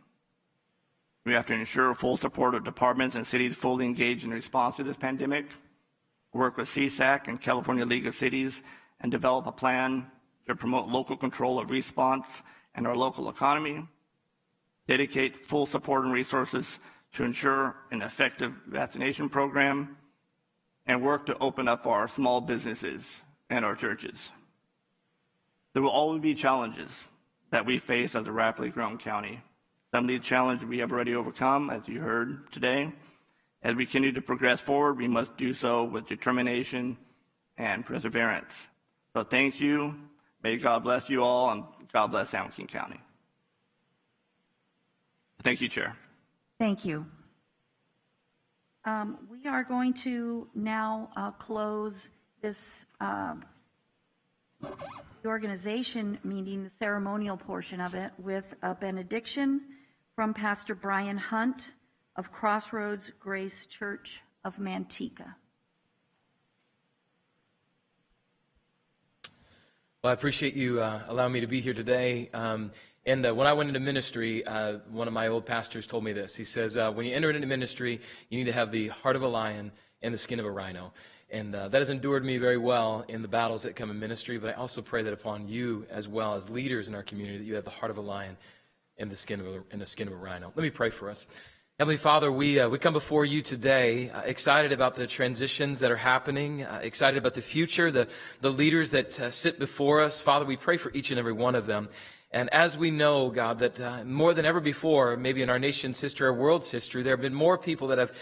We have to ensure full support of departments and cities fully engaged in response to this pandemic, work with CSAC and California League of Cities, and develop a plan to promote local control of response and our local economy, dedicate full support and resources to ensure an effective vaccination program, and work to open up our small businesses and our churches. There will always be challenges that we face as a rapidly growing county. Some of these challenges we have already overcome, as you heard today. As we continue to progress forward, we must do so with determination and perseverance. So thank you. May God bless you all, and God bless San Joaquin County. Thank you, Chair. Thank you. We are going to now close this organization meeting, the ceremonial portion of it, with a benediction from Pastor Brian Hunt of Crossroads Grace Church of Manteca. Well, I appreciate you allowing me to be here today. And when I went into ministry, one of my old pastors told me this. He says, when you enter into ministry, you need to have the heart of a lion and the skin of a rhino. And that has endured me very well in the battles that come in ministry. But I also pray that upon you, as well as leaders in our community, that you have the heart of a lion and the skin of a rhino. Let me pray for us. Heavenly Father, we come before you today excited about the transitions that are happening, excited about the future, the leaders that sit before us. Father, we pray for each and every one of them. And as we know, God, that more than ever before, maybe in our nation's history, our world's history, there have been more people that have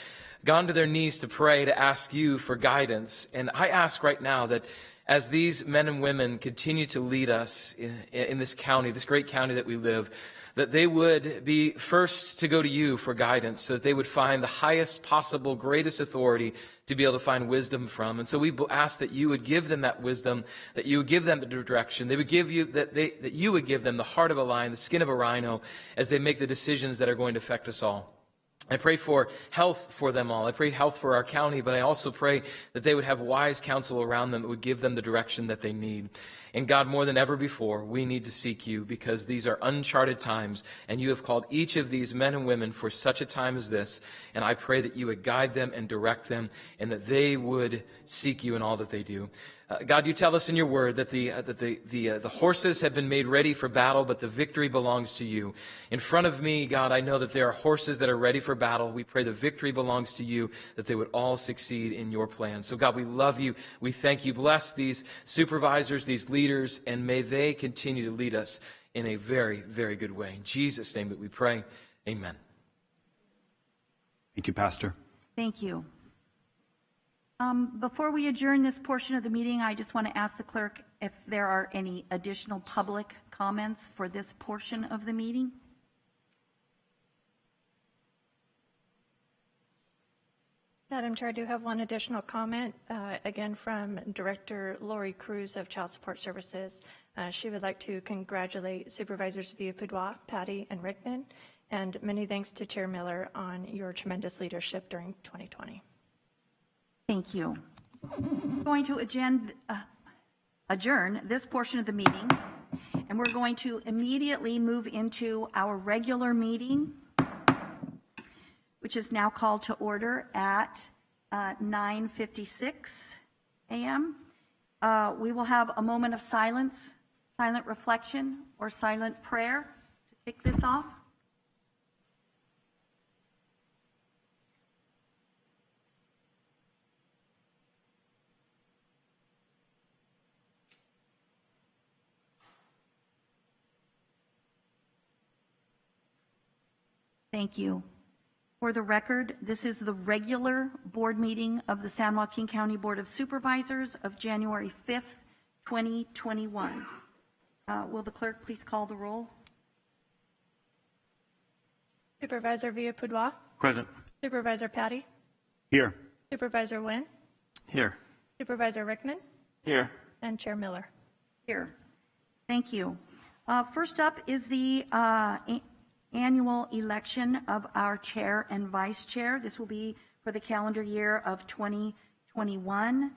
gone to their knees to pray, to ask you for guidance. And I ask right now that as these men and women continue to lead us in this county, this great county that we live, that they would be first to go to you for guidance, so that they would find the highest possible, greatest authority to be able to find wisdom from. And so we ask that you would give them that wisdom, that you would give them the direction, they would give you that you would give them the heart of a lion, the skin of a rhino, as they make the decisions that are going to affect us all. I pray for health for them all. I pray health for our county, but I also pray that they would have wise counsel around them that would give them the direction that they need. And God, more than ever before, we need to seek you, because these are uncharted times, and you have called each of these men and women for such a time as this. And I pray that you would guide them and direct them, and that they would seek you in all that they do. God, you tell us in your word that the horses have been made ready for battle, but the victory belongs to you. In front of me, God, I know that there are horses that are ready for battle. We pray the victory belongs to you, that they would all succeed in your plan. So God, we love you. We thank you. Bless these supervisors, these leaders, and may they continue to lead us in a very, very good way. In Jesus' name that we pray. Amen. Thank you, Pastor. Thank you. Before we adjourn this portion of the meeting, I just want to ask the clerk if there are any additional public comments for this portion of the meeting. Madam Chair, I do have one additional comment, again from Director Lori Cruz of Child Support Services. She would like to congratulate Supervisors Villapudois, Patty, and Rickman, and many thanks to Chair Miller on your tremendous leadership during 2020. Thank you. We're going to adjourn this portion of the meeting, and we're going to immediately move into our regular meeting, which is now called to order at 9:56 a.m. We will have a moment of silence, silent reflection, or silent prayer to kick this off. Thank you. For the record, this is the regular board meeting of the San Joaquin County Board of Supervisors of January 5th, 2021. Will the clerk please call the roll? Supervisor Villapudois. Present. Supervisor Patty. Here. Supervisor Nguyen. Here. Supervisor Rickman. Here. And Chair Miller. Here. Thank you. First up is the annual election of our chair and vice chair. This will be for the calendar year of 2021.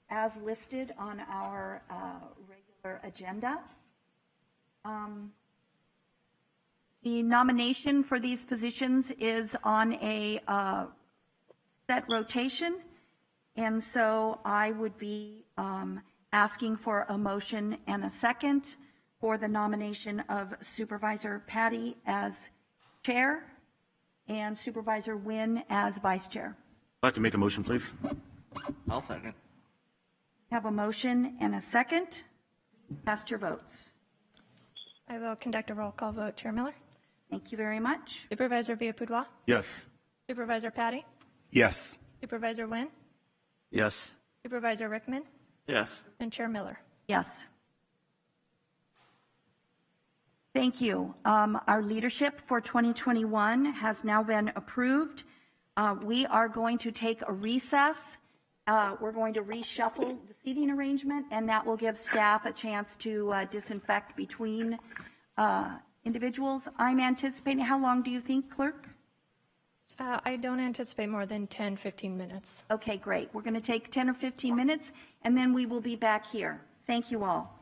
As listed on our regular agenda. The nomination for these positions is on a set rotation, and so I would be asking for a motion and a second for the nomination of Supervisor Patty as chair and Supervisor Nguyen as vice chair. I'd like to make a motion, please. I'll second. Have a motion and a second. Cast your votes. I will conduct a roll call vote. Chair Miller. Thank you very much. Supervisor Villapudois. Yes. Supervisor Patty. Yes. Supervisor Nguyen. Yes. Supervisor Rickman. Yes. And Chair Miller. Yes. Thank you. Our leadership for 2021 has now been approved. We are going to take a recess. We're going to reshuffle the seating arrangement, and that will give staff a chance to disinfect between individuals. I'm anticipating, how long do you think, clerk? I don't anticipate more than 10, 15 minutes. Okay, great. We're going to take 10 or 15 minutes, and then we will be back here. Thank you all.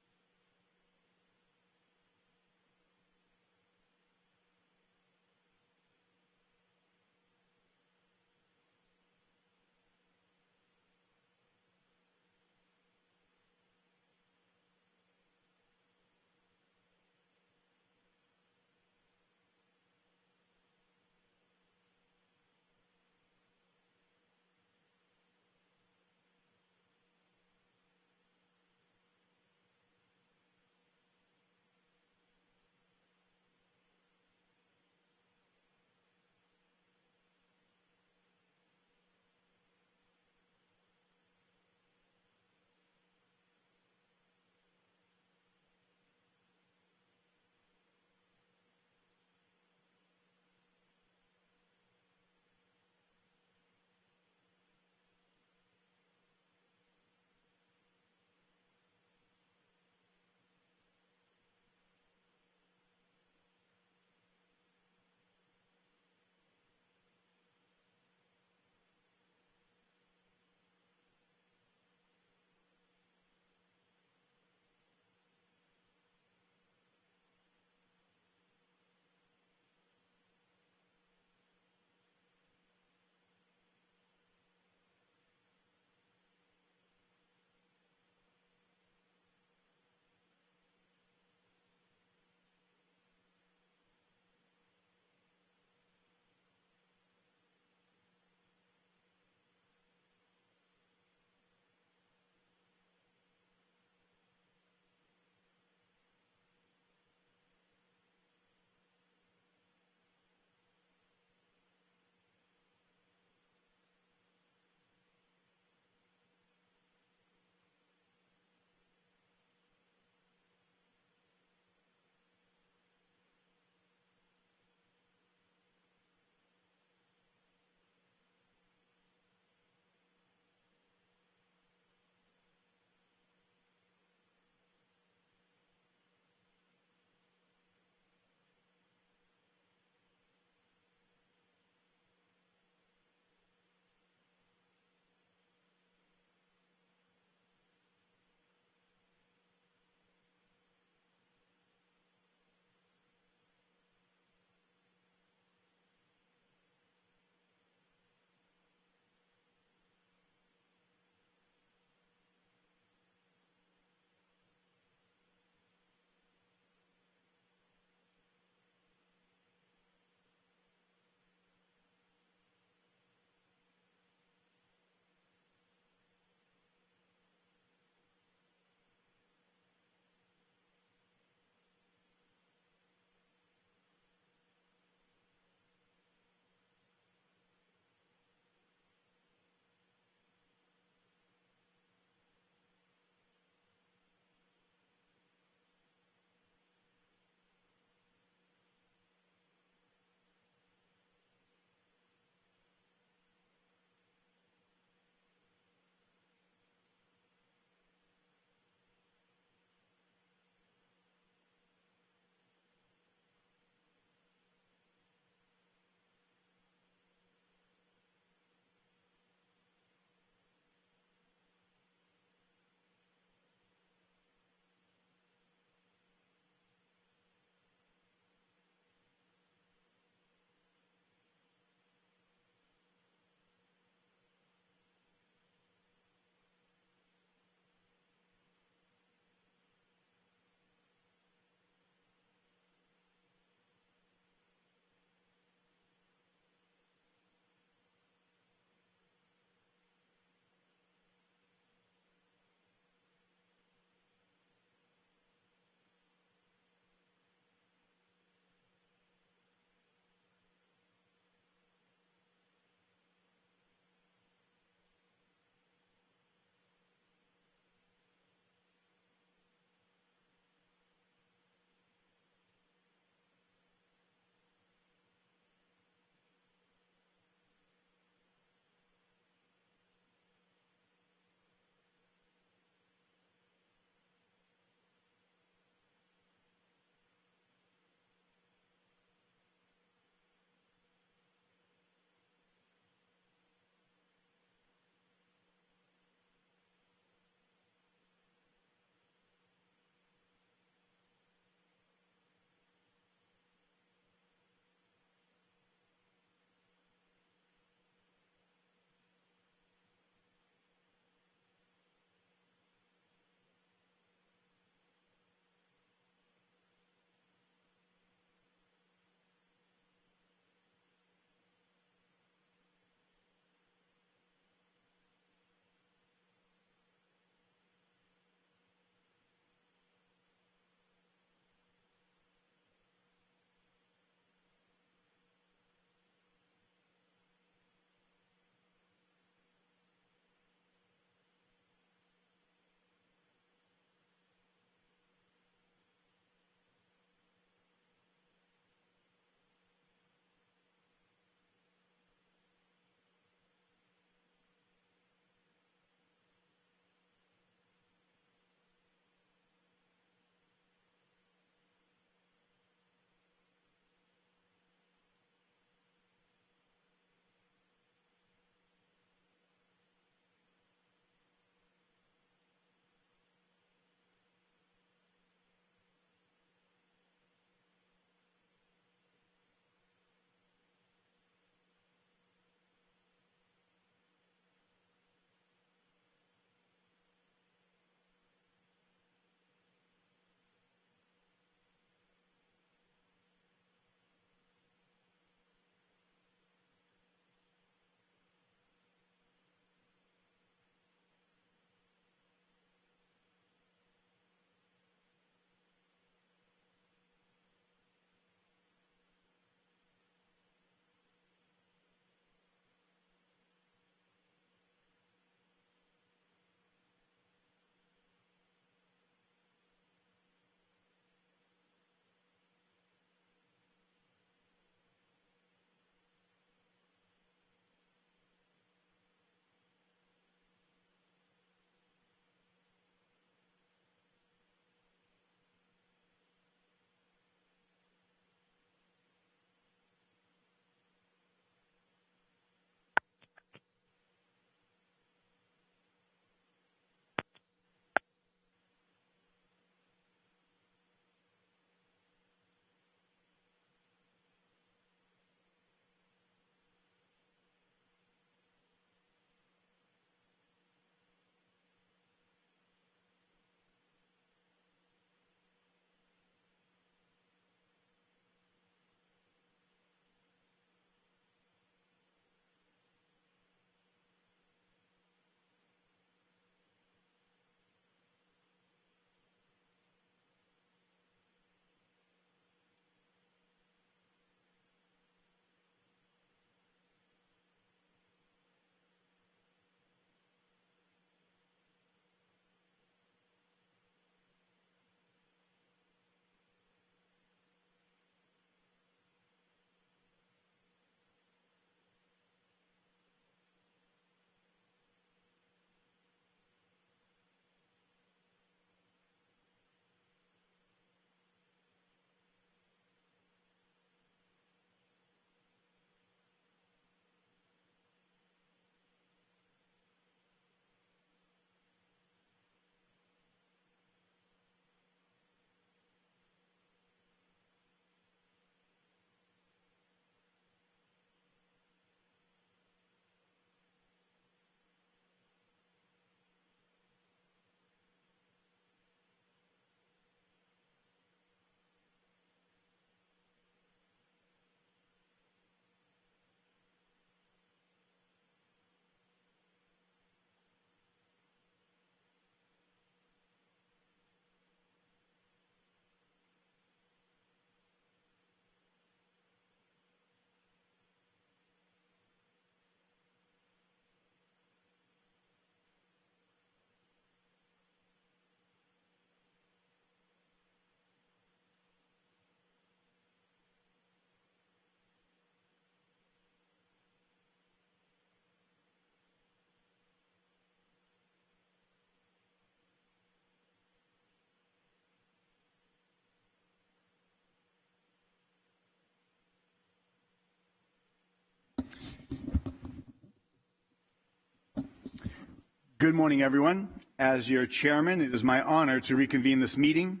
Good morning, everyone. As your chairman, it is my honor to reconvene this meeting.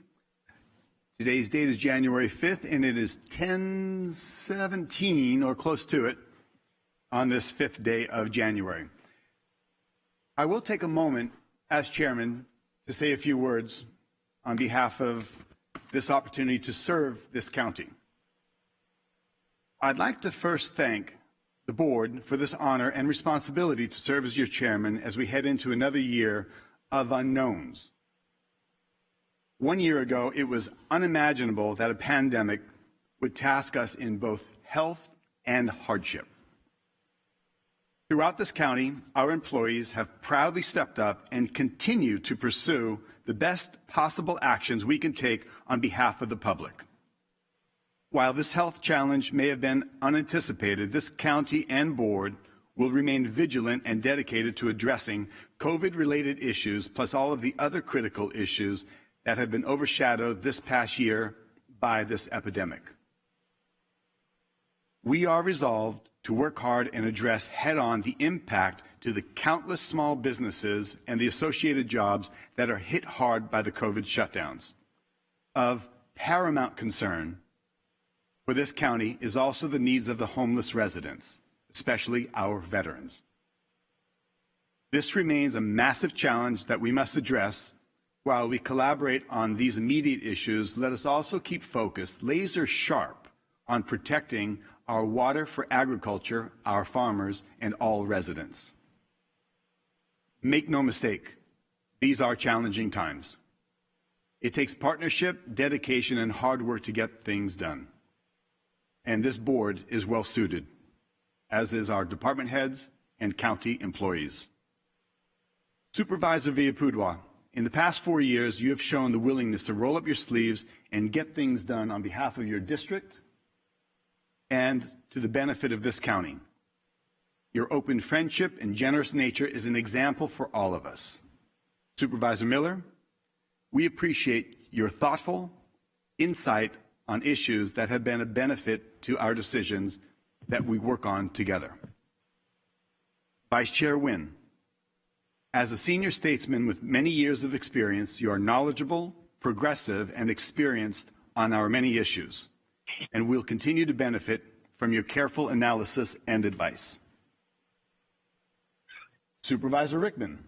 Today's date is January 5th, and it is 10:17 or close to it on this 5th day of January. I will take a moment as chairman to say a few words on behalf of this opportunity to serve this county. I'd like to first thank the board for this honor and responsibility to serve as your chairman as we head into another year of unknowns. 1 year ago, it was unimaginable that a pandemic would task us in both health and hardship. Throughout this county, our employees have proudly stepped up and continue to pursue the best possible actions we can take on behalf of the public. While this health challenge may have been unanticipated, this county and board will remain vigilant and dedicated to addressing COVID-related issues, plus all of the other critical issues that have been overshadowed this past year by this epidemic. We are resolved to work hard and address head-on the impact to the countless small businesses and the associated jobs that are hit hard by the COVID shutdowns. Of paramount concern for this county is also the needs of the homeless residents, especially our veterans. This remains a massive challenge that we must address. While we collaborate on these immediate issues, let us also keep focused, laser sharp, on protecting our water for agriculture, our farmers, and all residents. Make no mistake, these are challenging times. It takes partnership, dedication, and hard work to get things done. And this board is well suited, as is our department heads and county employees. Supervisor Villapudua, in the past 4 years, you have shown the willingness to roll up your sleeves and get things done on behalf of your district and to the benefit of this county. Your open friendship and generous nature is an example for all of us. Supervisor Miller, we appreciate your thoughtful insight on issues that have been a benefit to our decisions that we work on together. Vice Chair Wynn, as a senior statesman with many years of experience, you are knowledgeable, progressive, and experienced on our many issues, and we'll continue to benefit from your careful analysis and advice. Supervisor Rickman,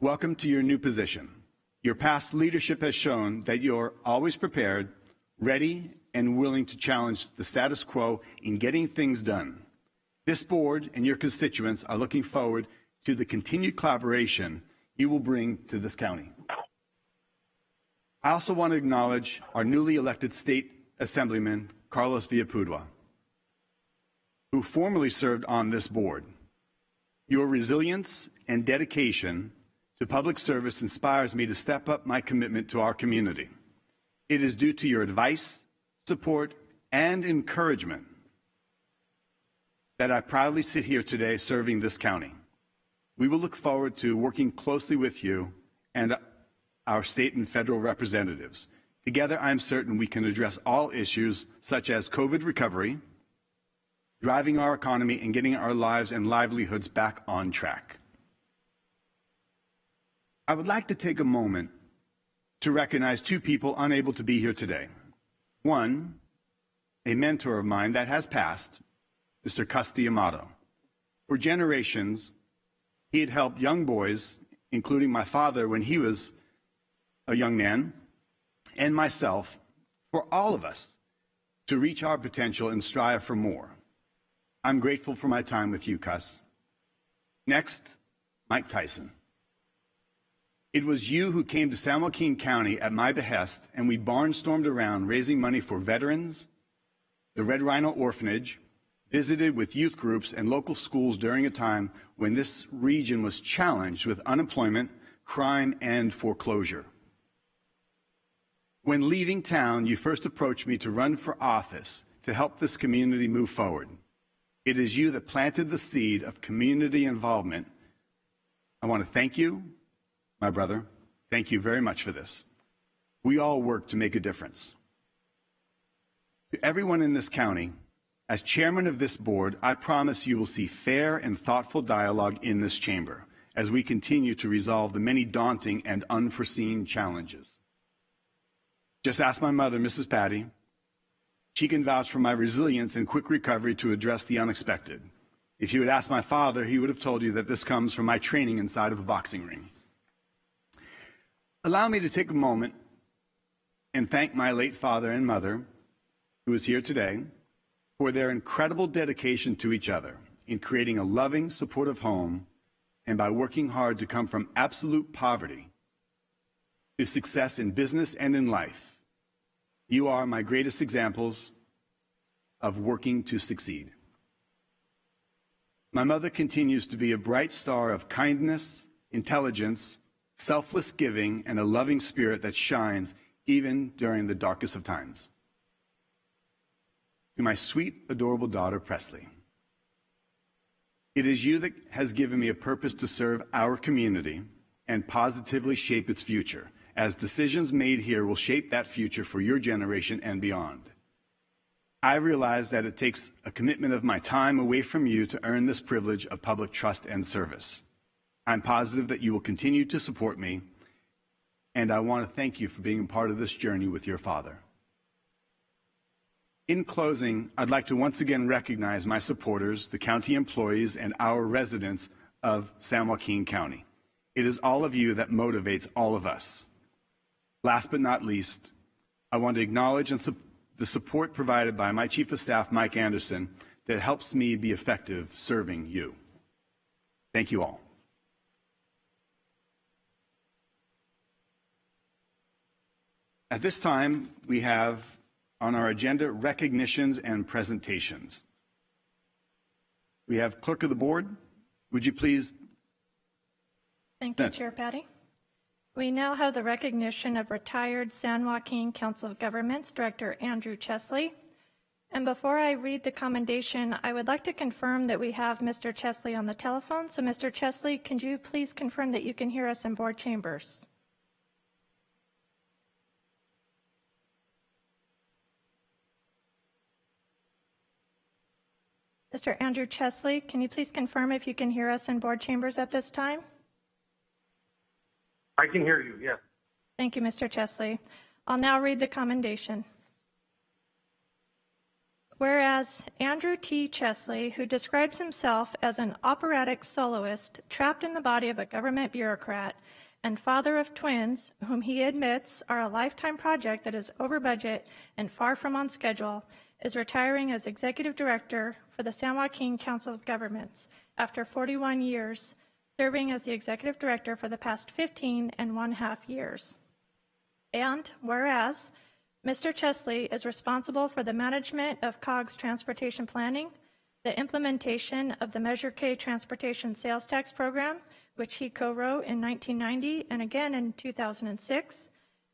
welcome to your new position. Your past leadership has shown that you're always prepared, ready, and willing to challenge the status quo in getting things done. This board and your constituents are looking forward to the continued collaboration you will bring to this county. I also want to acknowledge our newly elected State Assemblyman, Carlos Villapudua, who formerly served on this board. Your resilience and dedication to public service inspires me to step up my commitment to our community. It is due to your advice, support, and encouragement that I proudly sit here today serving this county. We will look forward to working closely with you and our state and federal representatives. Together, I'm certain we can address all issues such as COVID recovery, driving our economy, and getting our lives and livelihoods back on track. I would like to take a moment to recognize two people unable to be here today. One, a mentor of mine that has passed, Mr. Casti Amato. For generations, he had helped young boys, including my father when he was a young man, and myself, for all of us, to reach our potential and strive for more. I'm grateful for my time with you, Cus. Next, Mike Tyson. It was you who came to San Joaquin County at my behest, and we barnstormed around raising money for veterans, the Red Rhino Orphanage, visited with youth groups and local schools during a time when this region was challenged with unemployment, crime, and foreclosure. When leaving town, you first approached me to run for office to help this community move forward. It is you that planted the seed of community involvement. I want to thank you, my brother. Thank you very much for this. We all work to make a difference. To everyone in this county, as chairman of this board, I promise you will see fair and thoughtful dialogue in this chamber. as we continue to resolve the many daunting and unforeseen challenges. Just ask my mother, Mrs. Patty. She can vouch for my resilience and quick recovery to address the unexpected. If you had asked my father, he would have told you that this comes from my training inside of a boxing ring. Allow me to take a moment and thank my late father and mother, who is here today, for their incredible dedication to each other in creating a loving, supportive home and by working hard to come from absolute poverty to success in business and in life. You are my greatest examples of working to succeed. My mother continues to be a bright star of kindness, intelligence, selfless giving, and a loving spirit that shines even during the darkest of times. To my sweet, adorable daughter, Presley, it is you that has given me a purpose to serve our community and positively shape its future, as decisions made here will shape that future for your generation and beyond. I realize that it takes a commitment of my time away from you to earn this privilege of public trust and service. I'm positive that you will continue to support me, and I want to thank you for being a part of this journey with your father. In closing, I'd like to once again recognize my supporters, the county employees, and our residents of San Joaquin County. It is all of you that motivates all of us. Last but not least, I want to acknowledge the support provided by my Chief of Staff, Mike Anderson, that helps me be effective serving you. Thank you all. At this time, we have on our agenda recognitions and presentations. We have Clerk of the Board. Would you please? Thank you, Chair Patty. We now have the recognition of retired San Joaquin Council of Governments Director Andrew Chesley. And before I read the commendation, I would like to confirm that we have Mr. Chesley on the telephone. So Mr. Chesley, can you please confirm that you can hear us in board chambers? Mr. Andrew Chesley, can you please confirm if you can hear us in board chambers at this time? I can hear you, yes. Thank you, Mr. Chesley. I'll now read the commendation. Whereas Andrew T. Chesley, who describes himself as an operatic soloist trapped in the body of a government bureaucrat and father of twins, whom he admits are a lifetime project that is over budget and far from on schedule, is retiring as Executive Director for the San Joaquin Council of Governments after 41 years, serving as the Executive Director for the past 15.5 years. And whereas Mr. Chesley is responsible for the management of COG's transportation planning, the implementation of the Measure K transportation sales tax program, which he co-wrote in 1990 and again in 2006,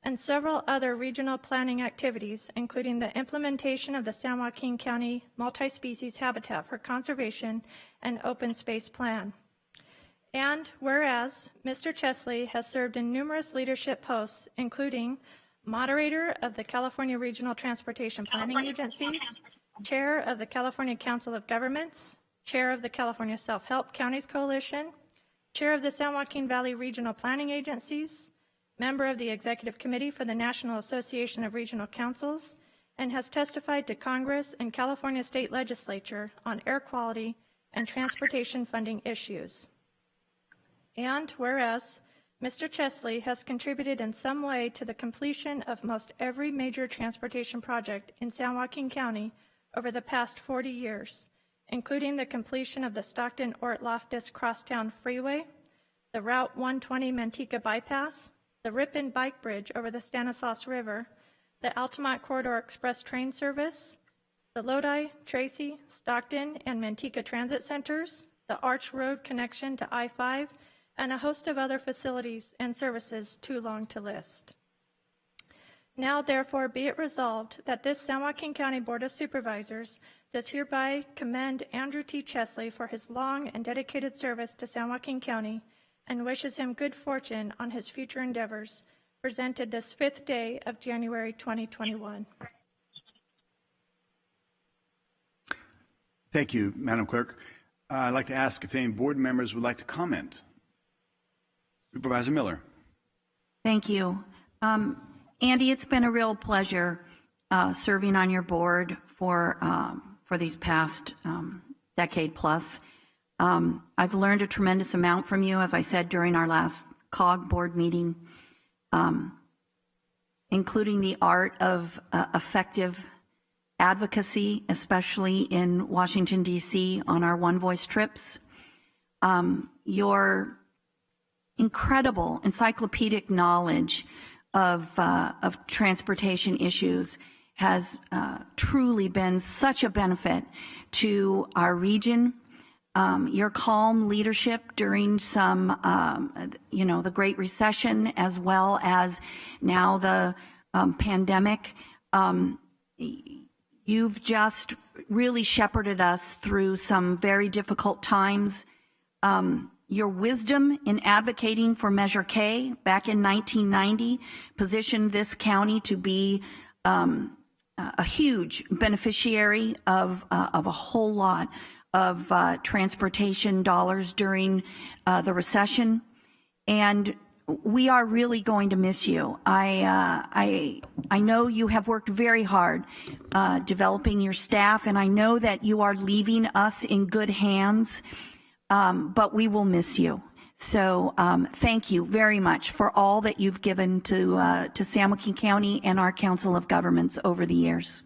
and several other regional planning activities, including the implementation of the San Joaquin County Multi-Species Habitat for Conservation and Open Space Plan. And whereas Mr. Chesley has served in numerous leadership posts, including moderator of the California Regional Transportation Planning Agencies, chair of the California Council of Governments, chair of the California Self-Help Counties Coalition, chair of the San Joaquin Valley Regional Planning Agencies, member of the Executive Committee for the National Association of Regional Councils, and has testified to Congress and California State Legislature on air quality and transportation funding issues. And whereas Mr. Chesley has contributed in some way to the completion of most every major transportation project in San Joaquin County over the past 40 years, including the completion of the Stockton-Ort-Loftus Crosstown Freeway, the Route 120 Manteca Bypass, the Ripon Bike Bridge over the Stanislaus River, the Altamont Corridor Express train service, the Lodi, Tracy, Stockton, and Manteca Transit Centers, the Arch Road connection to I-5, and a host of other facilities and services too long to list. Now, therefore, be it resolved that this San Joaquin County Board of Supervisors does hereby commend Andrew T. Chesley for his long and dedicated service to San Joaquin County and wishes him good fortune on his future endeavors, presented this 5th day of January 2021. Thank you, Madam Clerk. I'd like to ask if any board members would like to comment Supervisor Miller. Thank you. Andy, it's been a real pleasure serving on your board for these past decade plus. I've learned a tremendous amount from you, as I said during our last COG board meeting, including the art of effective advocacy, especially in Washington, D.C. on our One Voice trips. Your incredible encyclopedic knowledge of transportation issues has truly been such a benefit to our region. Your calm leadership during some, the Great Recession, as well as now the pandemic, you've just really shepherded us through some very difficult times. Your wisdom in advocating for Measure K back in 1990 positioned this county to be a huge beneficiary of a whole lot of transportation dollars during the recession, and we are really going to miss you. I know you have worked very hard developing your staff, and I know that you are leaving us in good hands. But we will miss you. So thank you very much for all that you've given to San Joaquin County and our Council of Governments over the years.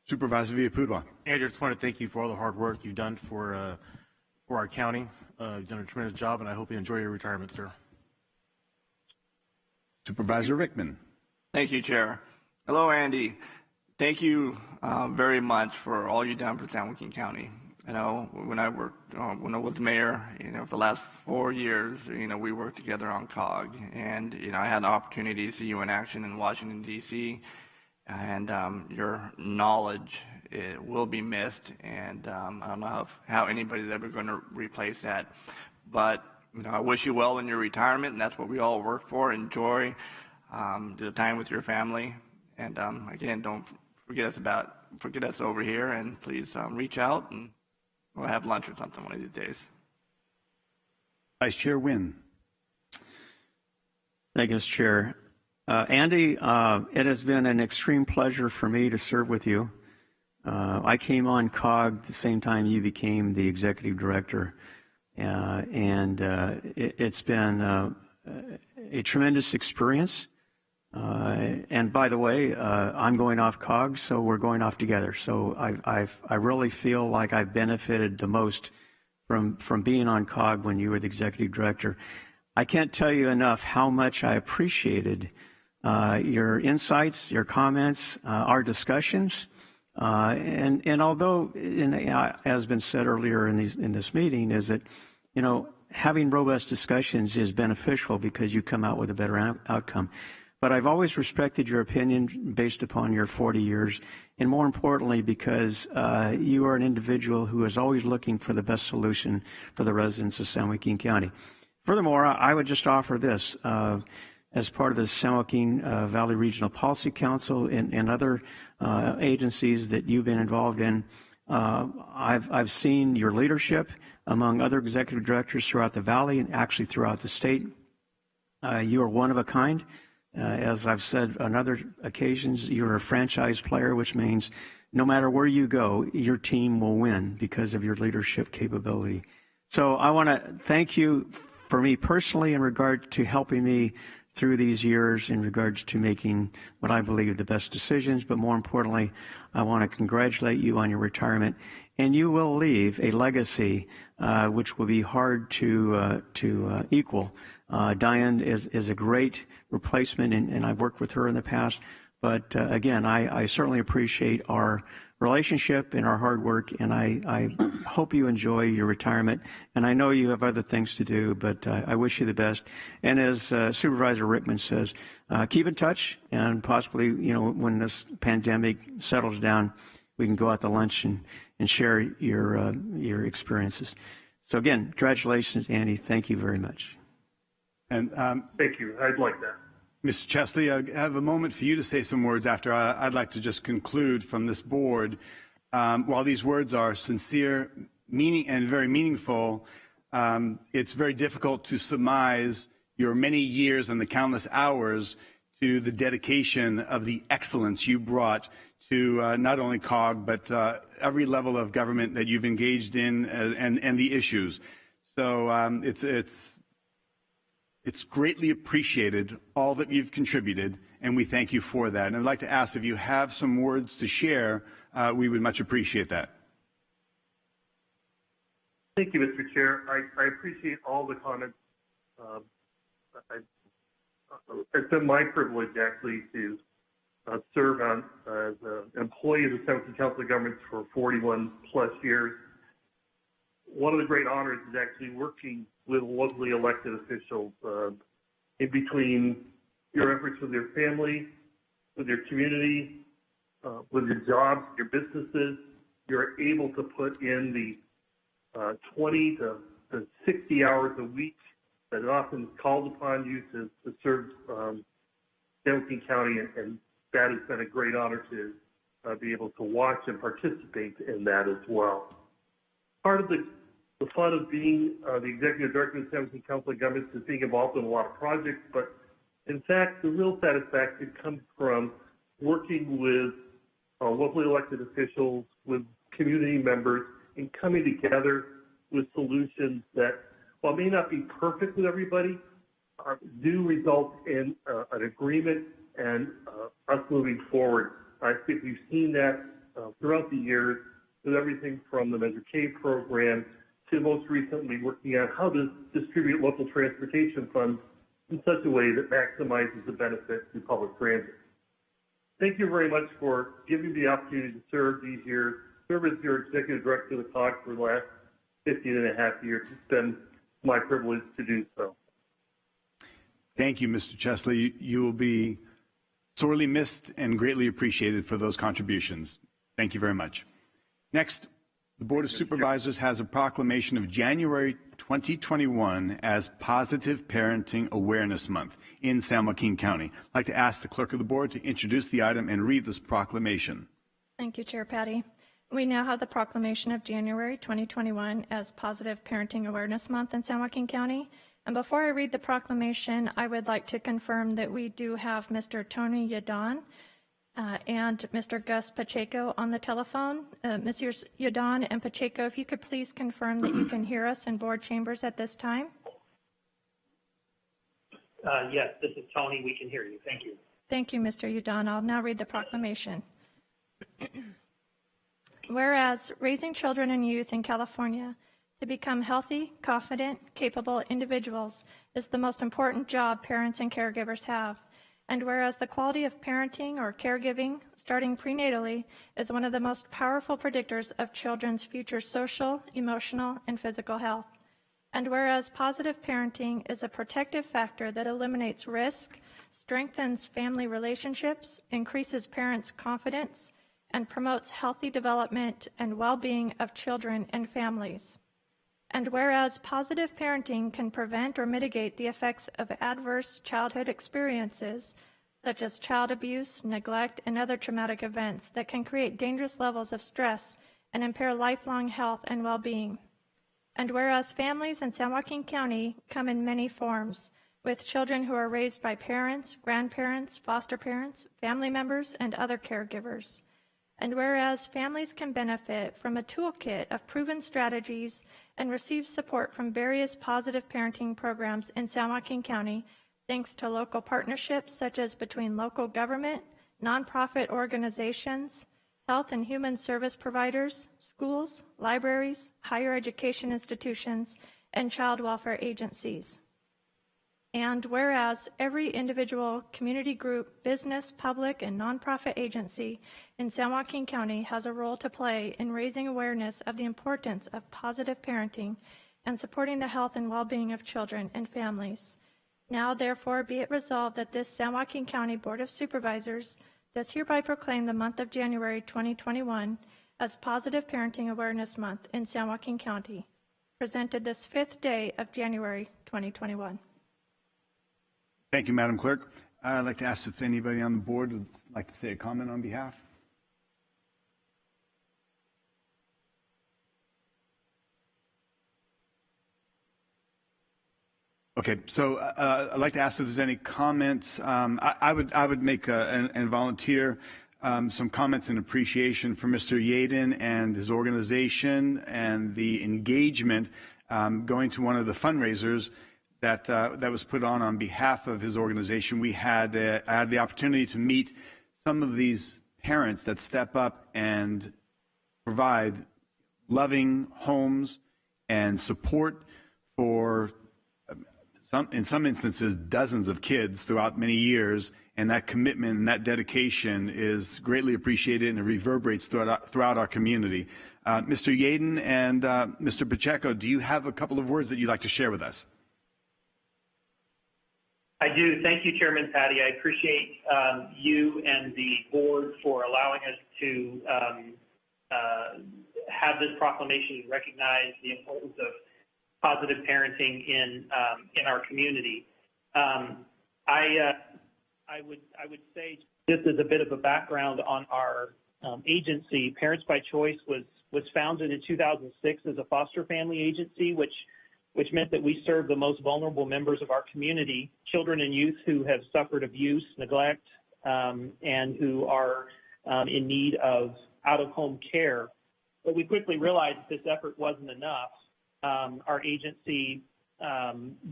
Supervisor Villapudua. Andrew, I just want to thank you for all the hard work you've done for our county. You've done a tremendous job, and I hope you enjoy your retirement, sir. Supervisor Rickman. Thank you, Chair. Hello, Andy. Thank you very much for all you've done for San Joaquin County. You know, when I was mayor, for the last 4 years, we worked together on COG, and I had the opportunity to see you in action in Washington, D.C., and your knowledge will be missed, and I don't know how anybody's ever going to replace that. But I wish you well in your retirement, and that's what we all work for. Enjoy the time with your family, and again, don't forget us over here, and please reach out, and we'll have lunch or something one of these days. Vice Chair Wynn. Thank you, Mr. Chair. Andy, it has been an extreme pleasure for me to serve with you. I came on COG the same time you became the executive director, and it's been a tremendous experience. And by the way, I'm going off COG, so we're going off together. So I really feel like I've benefited the most from being on COG when you were the executive director. I can't tell you enough how much I appreciated your insights, your comments, our discussions, and although, as has been said earlier in this meeting, is that having robust discussions is beneficial because you come out with a better outcome. But I've always respected your opinion based upon your 40 years, and more importantly, because you are an individual who is always looking for the best solution for the residents of San Joaquin County. Furthermore, I would just offer this. As part of the San Joaquin Valley Regional Policy Council and other agencies that you've been involved in, I've seen your leadership among other executive directors throughout the valley and actually throughout the state. You are one of a kind. As I've said on other occasions, you're a franchise player, which means no matter where you go, your team will win because of your leadership capability. So I want to thank you for me personally in regard to helping me through these years in regards to making what I believe the best decisions, but more importantly, I want to congratulate you on your retirement, and you will leave a legacy which will be hard to equal. Diane is a great replacement, and I've worked with her in the past, but again, I certainly appreciate our relationship and our hard work, and I hope you enjoy your retirement. And I know you have other things to do, but I wish you the best. And as Supervisor Rickman says, keep in touch, and possibly, when this pandemic settles down, we can go out to lunch and share your experiences. So again, congratulations, Andy. Thank you very much. And thank you. I'd like that. Mr. Chesley, I have a moment for you to say some words after I'd like to just conclude from this board. While these words are sincere, very meaningful. It's very difficult to surmise your many years and the countless hours to the dedication of the excellence you brought to not only COG, but every level of government that you've engaged in and the issues. So it's greatly appreciated, all that you've contributed, and we thank you for that. And I'd like to ask if you have some words to share, we would much appreciate that. Thank you, Mr. Chair. I appreciate all the comments. It's been my privilege, actually, to serve as an employee of the San Joaquin Council of Governments for 41 plus years. One of the great honors is actually working with locally elected officials in between your efforts with your family, with your community, with your jobs, your businesses. You're able to put in the 20 to 60 hours a week that often calls upon you to serve San Joaquin County, and that has been a great honor to be able to watch and participate in that as well. Part of the fun of being the executive director of the San Joaquin Council of Governments is being involved in a lot of projects, but in fact, the real satisfaction comes from working with locally elected officials, with community members, and coming together with solutions that, while may not be perfect with everybody, do result in an agreement and us moving forward. I think we've seen that throughout the years with everything from the Measure K program to most recently working on how to distribute local transportation funds in such a way that maximizes the benefit to public transit. Thank you very much for giving me the opportunity to serve these years, serve as your executive director of the COG for the last 15 and a half years. It's been my privilege to do so. Thank you, Mr. Chesley. You will be sorely missed and greatly appreciated for those contributions. Thank you very much. Next, the Board of Supervisors has a proclamation of January 2021 as Positive Parenting Awareness Month in San Joaquin County. I'd like to ask the clerk of the board to introduce the item and read this proclamation. Thank you, Chair Patty. We now have the proclamation of January 2021 as Positive Parenting Awareness Month in San Joaquin County. And before I read the proclamation, I would like to confirm that we do have Mr. Tony Yadon and Mr. Gus Pacheco on the telephone. Messrs. Yadon and Pacheco, if you could please confirm that you can hear us in board chambers at this time. Yes, this is Tony. We can hear you. Thank you. Thank you, Mr. Yadon. I'll now read the proclamation. Whereas raising children and youth in California to become healthy, confident, capable individuals is the most important job parents and caregivers have. And whereas the quality of parenting or caregiving, starting prenatally, is one of the most powerful predictors of children's future social, emotional, and physical health. And whereas positive parenting is a protective factor that eliminates risk, strengthens family relationships, increases parents' confidence, and promotes healthy development and well-being of children and families. And whereas positive parenting can prevent or mitigate the effects of adverse childhood experiences, such as child abuse, neglect, and other traumatic events that can create dangerous levels of stress and impair lifelong health and well-being. And whereas families in San Joaquin County come in many forms, with children who are raised by parents, grandparents, foster parents, family members, and other caregivers. And whereas families can benefit from a toolkit of proven strategies and receive support from various positive parenting programs in San Joaquin County, thanks to local partnerships such as between local government, nonprofit organizations, health and human service providers, schools, libraries, higher education institutions, and child welfare agencies. And whereas every individual, community group, business, public, and nonprofit agency in San Joaquin County has a role to play in raising awareness of the importance of positive parenting and supporting the health and well-being of children and families. Now, therefore, be it resolved that this San Joaquin County Board of Supervisors does hereby proclaim the month of January 2021 as Positive Parenting Awareness Month in San Joaquin County, presented this 5th day of January 2021. Thank you, Madam Clerk. I'd like to ask if anybody on the board would like to say a comment on behalf. Okay, so I'd like to ask if there's any comments. I would make and volunteer some comments in appreciation for Mr. Yaden and his organization and the engagement going to one of the fundraisers that was put on behalf of his organization. I had the opportunity to meet some of these parents that step up and provide loving homes and support for in some instances, dozens of kids throughout many years, and that commitment and that dedication is greatly appreciated and it reverberates throughout our community. Mr. Yaden and Mr. Pacheco, do you have a couple of words that you'd like to share with us? I do. Thank you, Chairman Patty. I appreciate you and the board for allowing us to have this proclamation recognize the importance of positive parenting in our community. I would say, just as a bit of a background on our agency, Parents by Choice was founded in 2006 as a foster family agency, which meant that we serve the most vulnerable members of our community, children and youth who have suffered abuse, neglect, and who are in need of out-of-home care. But we quickly realized this effort wasn't enough. Our agency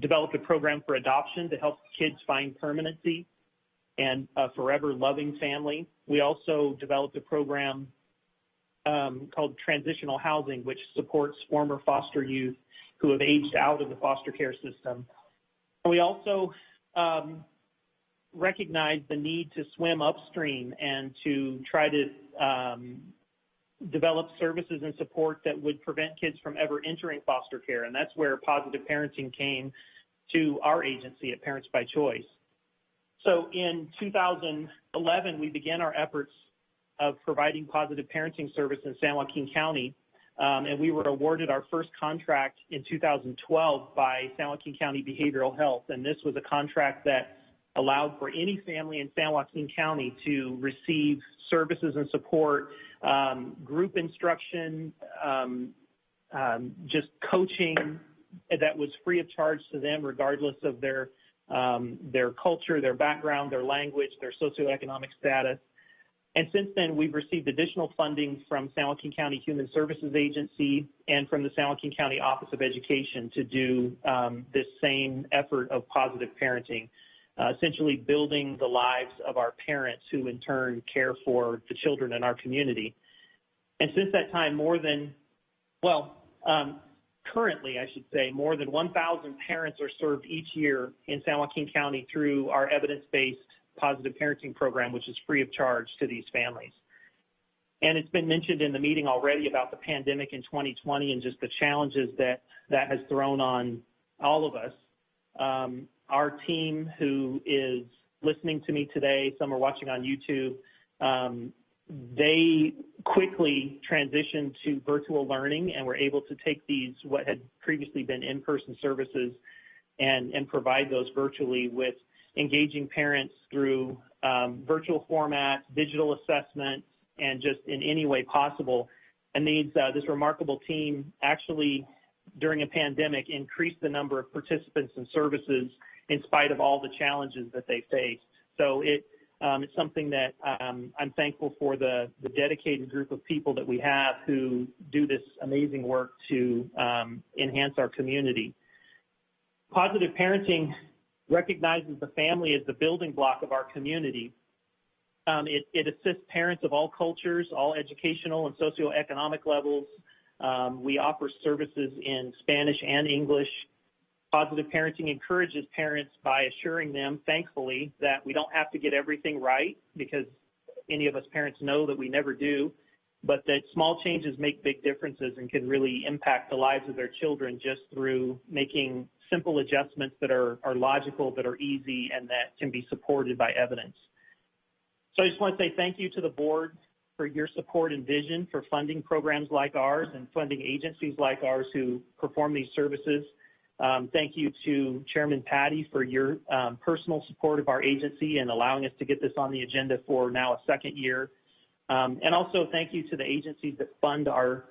developed a program for adoption to help kids find permanency and a forever loving family. We also developed a program called Transitional Housing, which supports former foster youth who have aged out of the foster care system. We also recognized the need to swim upstream and to try to develop services and support that would prevent kids from ever entering foster care. And that's where positive parenting came to our agency at Parents by Choice. So in 2011, we began our efforts of providing positive parenting service in San Joaquin County. And we were awarded our first contract in 2012 by San Joaquin County Behavioral Health. And this was a contract that allowed for any family in San Joaquin County to receive services and support, group instruction, just coaching that was free of charge to them, regardless of their culture, their background, their language, their socioeconomic status. And since then, we've received additional funding from San Joaquin County Human Services Agency and from the San Joaquin County Office of Education to do this same effort of positive parenting, essentially building the lives of our parents who in turn care for the children in our community. And since that time, currently, I should say, more than 1,000 parents are served each year in San Joaquin County through our evidence-based positive parenting program, which is free of charge to these families. And it's been mentioned in the meeting already about the pandemic in 2020 and just the challenges that has thrown on all of us. Our team who is listening to me today, some are watching on YouTube, they quickly transitioned to virtual learning and were able to take these, what had previously been in-person services, and provide those virtually with engaging parents through virtual formats, digital assessments, and just in any way possible. And this remarkable team actually, during a pandemic, increased the number of participants and services in spite of all the challenges that they faced. So it's something that I'm thankful for the dedicated group of people that we have who do this amazing work to enhance our community. Positive parenting recognizes the family as the building block of our community. It assists parents of all cultures, all educational and socioeconomic levels. We offer services in Spanish and English. Positive parenting encourages parents by assuring them, thankfully, that we don't have to get everything right, because any of us parents know that we never do, but that small changes make big differences and can really impact the lives of their children just through making simple adjustments that are logical, that are easy, and that can be supported by evidence. So I just want to say thank you to the board for your support and vision for funding programs like ours and funding agencies like ours who perform these services. Thank you to Chairman Patty for your personal support of our agency and allowing us to get this on the agenda for now a second year. And also thank you to the agencies that fund our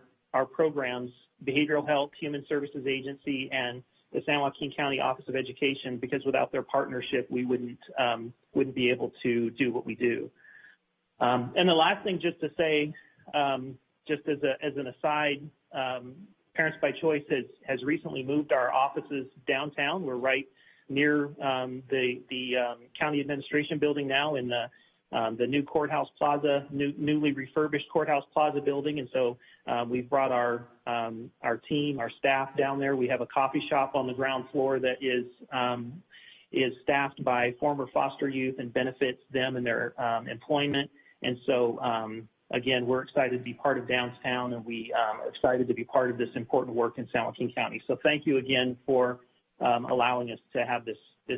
programs, Behavioral Health, Human Services Agency, and the San Joaquin County Office of Education, because without their partnership, we wouldn't be able to do what we do. And the last thing, just to say, just as an aside, Parents by Choice has recently moved our offices downtown. We're right near the county administration building now in the new courthouse plaza, newly refurbished courthouse plaza building. And so we've brought our team, our staff down there. We have a coffee shop on the ground floor that is staffed by former foster youth and benefits them and their employment. And so, again, we're excited to be part of downtown, and we are excited to be part of this important work in San Joaquin County. So thank you again for allowing us to have this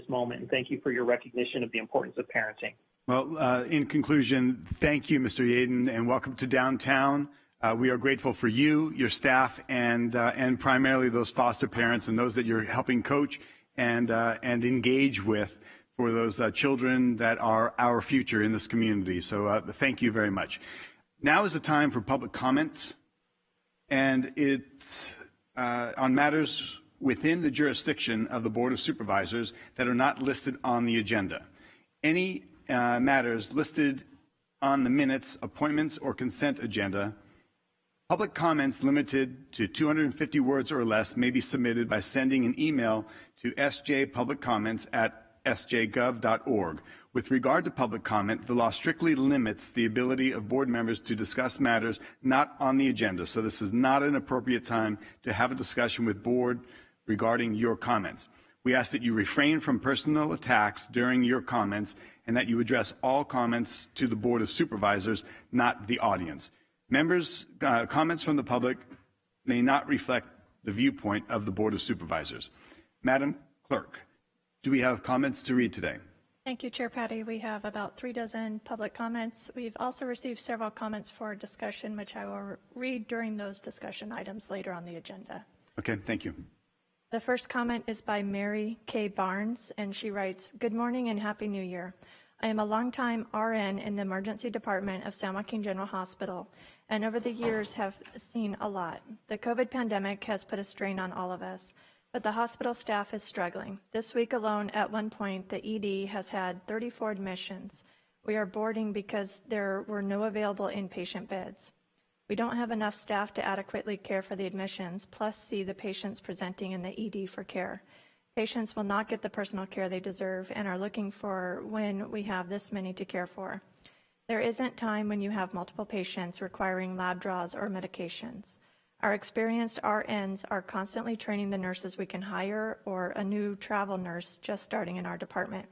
moment, and thank you for your recognition of the importance of parenting. Well, in conclusion, thank you, Mr. Yaden, and welcome to downtown. We are grateful for you, your staff, and primarily those foster parents and those that you're helping coach and engage with for those children that are our future in this community. So thank you very much. Now is the time for public comment, and it's on matters within the jurisdiction of the Board of Supervisors that are not listed on the agenda. Any matters listed on the minutes, appointments, or consent agenda, public comments limited to 250 words or less may be submitted by sending an email to sjpubliccomments@sjgov.org. With regard to public comment, the law strictly limits the ability of board members to discuss matters not on the agenda, so this is not an appropriate time to have a discussion with board regarding your comments. We ask that you refrain from personal attacks during your comments and that you address all comments to the Board of Supervisors, not the audience. Members' comments from the public may not reflect the viewpoint of the Board of Supervisors. Madam Clerk, do we have comments to read today? Thank you, Chair Patty. We have about 36 public comments. We've also received several comments for discussion, which I will read during those discussion items later on the agenda. Okay, thank you. The first comment is by Mary K. Barnes, and she writes, "Good morning and Happy New Year. I am a longtime RN in the emergency department of San Joaquin General Hospital, and over the years have seen a lot. The COVID pandemic has put a strain on all of us, but the hospital staff is struggling. This week alone, at one point, the ED has had 34 admissions. We are boarding because there were no available inpatient beds. We don't have enough staff to adequately care for the admissions, plus see the patients presenting in the ED for care. Patients will not get the personal care they deserve and are looking for when we have this many to care for. There isn't time when you have multiple patients requiring lab draws or medications. Our experienced RNs are constantly training the nurses we can hire or a new travel nurse just starting in our department.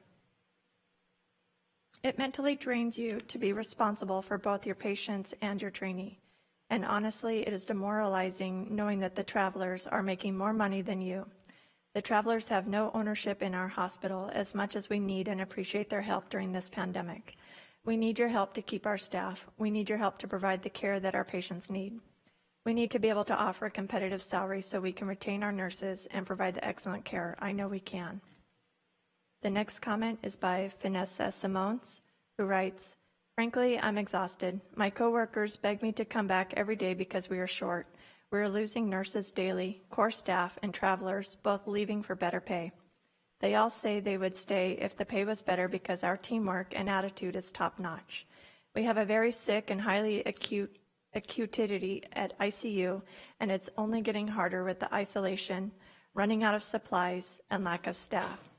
It mentally drains you to be responsible for both your patients and your trainee. And honestly, it is demoralizing knowing that the travelers are making more money than you. The travelers have no ownership in our hospital as much as we need and appreciate their help during this pandemic. We need your help to keep our staff. We need your help to provide the care that our patients need. We need to be able to offer a competitive salary so we can retain our nurses and provide the excellent care I know we can." The next comment is by Vanessa Simons, who writes, "Frankly, I'm exhausted. My coworkers beg me to come back every day because we are short. We are losing nurses daily, core staff, and travelers, both leaving for better pay. They all say they would stay if the pay was better because our teamwork and attitude is top-notch. We have a very sick and highly acutity at ICU, and it's only getting harder with the isolation, running out of supplies, and lack of staff.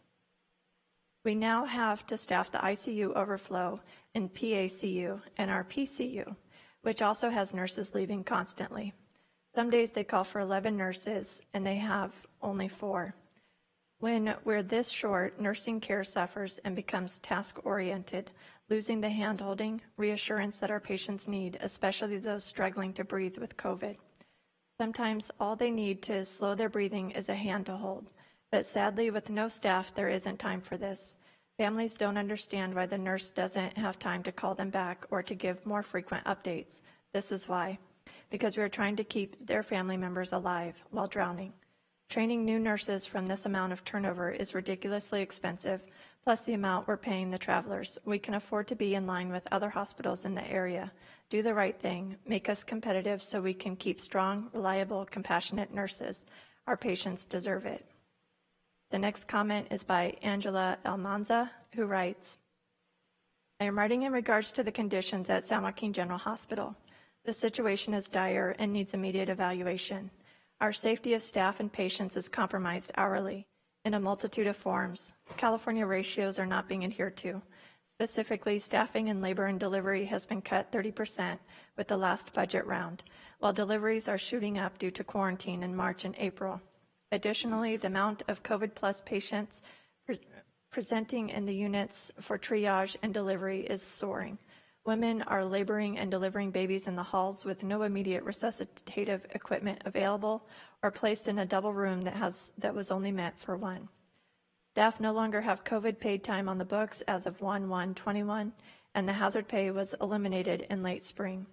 We now have to staff the ICU overflow in PACU and our PCU, which also has nurses leaving constantly. Some days they call for 11 nurses, and they have only 4. When we're this short, nursing care suffers and becomes task-oriented, losing the hand-holding, reassurance that our patients need, especially those struggling to breathe with COVID. Sometimes all they need to slow their breathing is a hand to hold, but sadly with no staff, there isn't time for this. Families don't understand why the nurse doesn't have time to call them back or to give more frequent updates. This is why. Because we are trying to keep their family members alive while drowning. Training new nurses from this amount of turnover is ridiculously expensive, plus the amount we're paying the travelers. We can afford to be in line with other hospitals in the area. Do the right thing. Make us competitive so we can keep strong, reliable, compassionate nurses. Our patients deserve it." The next comment is by Angela Almanza, who writes, I am writing in regards to the conditions at San Joaquin General Hospital. The situation is dire and needs immediate evaluation. Our safety of staff and patients is compromised hourly in a multitude of forms. California ratios are not being adhered to. Specifically, staffing in labor and delivery has been cut 30% with the last budget round, while deliveries are shooting up due to quarantine in March and April. Additionally, the amount of COVID plus patients presenting in the units for triage and delivery is soaring. Women are laboring and delivering babies in the halls with no immediate resuscitative equipment available or placed in a double room that was only meant for one. Staff no longer have COVID paid time on the books as of 1/1/21, and the hazard pay was eliminated in late spring.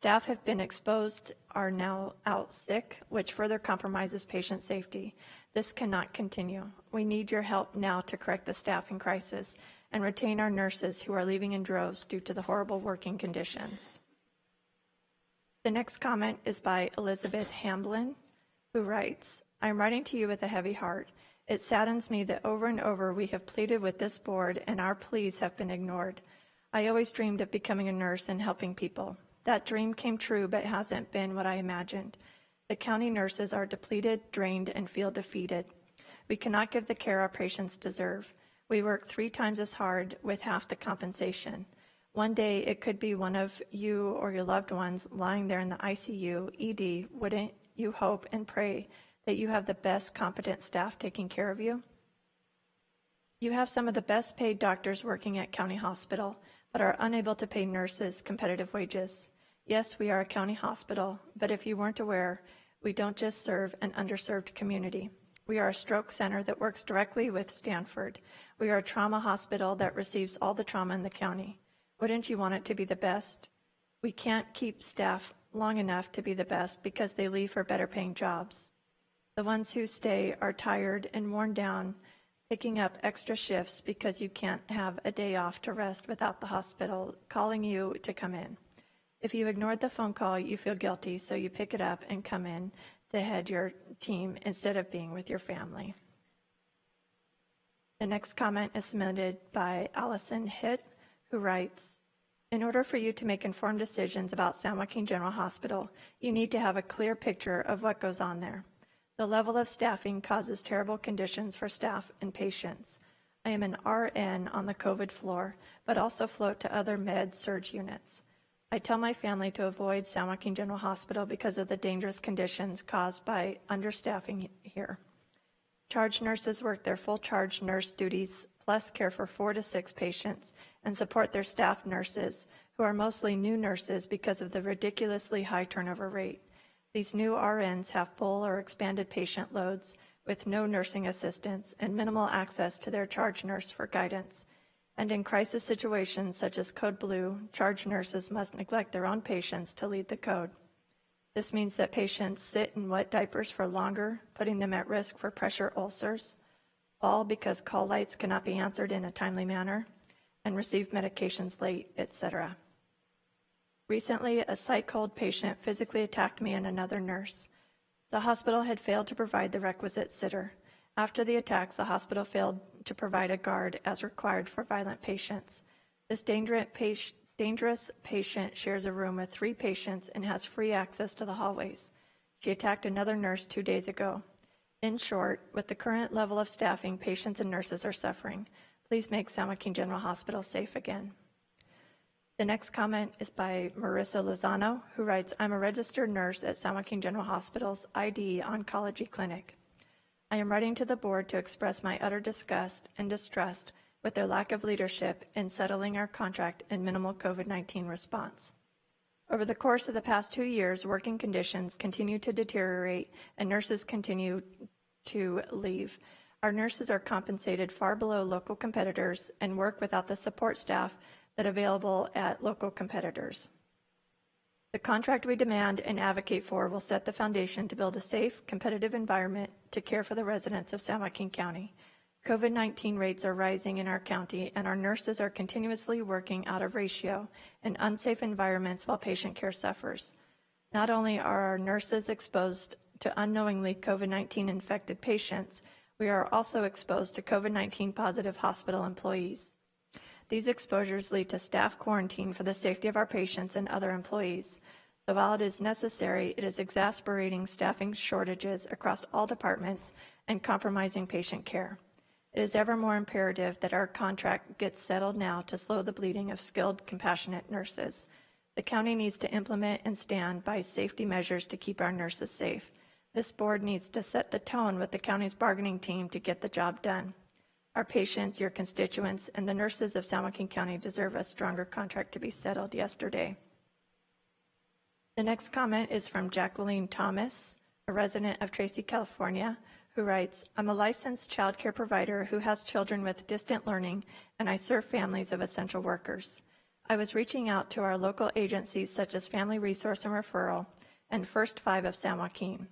Staff have been exposed, are now out sick, which further compromises patient safety. This cannot continue. We need your help now to correct the staffing crisis and retain our nurses who are leaving in droves due to the horrible working conditions. The next comment is by Elizabeth Hamblin, who writes, I'm writing to you with a heavy heart. It saddens me that over and over we have pleaded with this board and our pleas have been ignored. I always dreamed of becoming a nurse and helping people. That dream came true, but hasn't been what I imagined. The county nurses are depleted, drained, and feel defeated. We cannot give the care our patients deserve. We work 3 times as hard with half the compensation. One day it could be one of you or your loved ones lying there in the ICU, ED. Wouldn't you hope and pray that you have the best competent staff taking care of you? You have some of the best paid doctors working at county hospital, but are unable to pay nurses competitive wages. Yes, we are a county hospital, but if you weren't aware, we don't just serve an underserved community. We are a stroke center that works directly with Stanford. We are a trauma hospital that receives all the trauma in the county. Wouldn't you want it to be the best? We can't keep staff long enough to be the best because they leave for better paying jobs. The ones who stay are tired and worn down, picking up extra shifts because you can't have a day off to rest without the hospital calling you to come in. If you ignored the phone call, you feel guilty, so you pick it up and come in to head your team instead of being with your family. The next comment is submitted by Allison Hitt, who writes, in order for you to make informed decisions about San Joaquin General Hospital, you need to have a clear picture of what goes on there. The level of staffing causes terrible conditions for staff and patients. I am an RN on the COVID floor, but also float to other med-surg units. I tell my family to avoid San Joaquin General Hospital because of the dangerous conditions caused by understaffing here. Charge nurses work their full charge nurse duties, plus care for 4 to 6 patients, and support their staff nurses, who are mostly new nurses because of the ridiculously high turnover rate. These new RNs have full or expanded patient loads with no nursing assistants and minimal access to their charge nurse for guidance. And in crisis situations such as Code Blue, charge nurses must neglect their own patients to lead the code. This means that patients sit in wet diapers for longer, putting them at risk for pressure ulcers, all because call lights cannot be answered in a timely manner, and receive medications late, etc. Recently, a psych hold patient physically attacked me and another nurse. The hospital had failed to provide the requisite sitter. After the attacks, the hospital failed to provide a guard as required for violent patients. This dangerous patient shares a room with 3 patients and has free access to the hallways. She attacked another nurse 2 days ago. In short, with the current level of staffing, patients and nurses are suffering. Please make San Joaquin General Hospital safe again. The next comment is by Marissa Lozano, who writes, I'm a registered nurse at San Joaquin General Hospital's ID Oncology Clinic. I am writing to the board to express my utter disgust and distrust with their lack of leadership in settling our contract and minimal COVID-19 response. Over the course of the past 2 years, working conditions continue to deteriorate and nurses continue to leave. Our nurses are compensated far below local competitors and work without the support staff that are available at local competitors. The contract we demand and advocate for will set the foundation to build a safe, competitive environment to care for the residents of San Joaquin County. COVID-19 rates are rising in our county, and our nurses are continuously working out of ratio in unsafe environments while patient care suffers. Not only are our nurses exposed to unknowingly COVID-19 infected patients, We are also exposed to COVID-19 positive hospital employees. These exposures lead to staff quarantine for the safety of our patients and other employees. So while it is necessary, it is exacerbating staffing shortages across all departments and compromising patient care. It is ever more imperative that our contract gets settled now to slow the bleeding of skilled, compassionate nurses. The county needs to implement and stand by safety measures to keep our nurses safe. This board needs to set the tone with the county's bargaining team to get the job done. Our patients, your constituents, and the nurses of San Joaquin County deserve a stronger contract to be settled yesterday. The next comment is from Jacqueline Thomas, a resident of Tracy, California, who writes, I'm a licensed child care provider who has children with distant learning, and I serve families of essential workers. I was reaching out to our local agencies such as Family Resource and Referral and First Five of San Joaquin.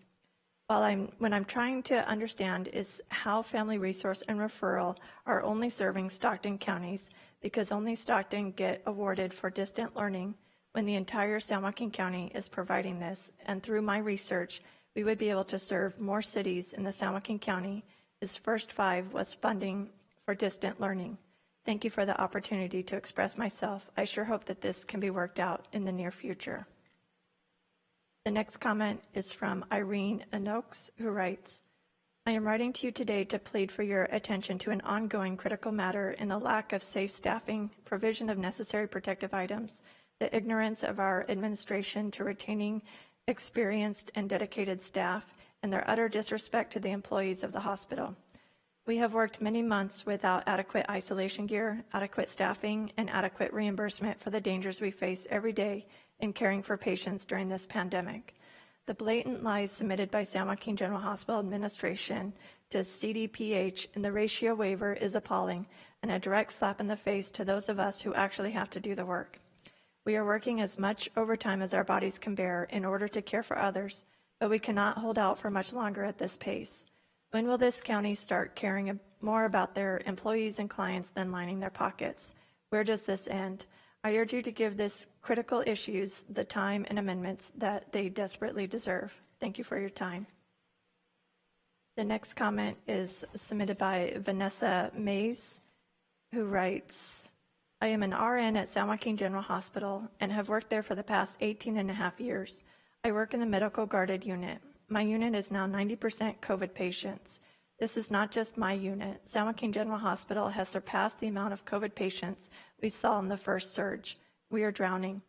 When I'm trying to understand is how Family Resource and Referral are only serving Stockton counties because only Stockton get awarded for distant learning when the entire San Joaquin County is providing this, and through my research, we would be able to serve more cities in the San Joaquin County as First Five was funding for distant learning. Thank you for the opportunity to express myself. I sure hope that this can be worked out in the near future. The next comment is from Irene Anoaks, who writes, I am writing to you today to plead for your attention to an ongoing critical matter in the lack of safe staffing, provision of necessary protective items, the ignorance of our administration to retaining experienced and dedicated staff, and their utter disrespect to the employees of the hospital. We have worked many months without adequate isolation gear, adequate staffing, and adequate reimbursement for the dangers we face every day in caring for patients during this pandemic. The blatant lies submitted by San Joaquin General Hospital Administration to CDPH in the ratio waiver is appalling and a direct slap in the face to those of us who actually have to do the work. We are working as much overtime as our bodies can bear in order to care for others, but we cannot hold out for much longer at this pace. When will this county start caring more about their employees and clients than lining their pockets? Where does this end? I urge you to give this critical issues the time and amendments that they desperately deserve. Thank you for your time. The next comment is submitted by Vanessa Mays, who writes, I am an RN at San Joaquin General Hospital and have worked there for the past 18 and a half years. I work in the medical guarded unit. My unit is now 90% COVID patients. This is not just my unit. San Joaquin General Hospital has surpassed the amount of COVID patients we saw in the first surge. We are drowning.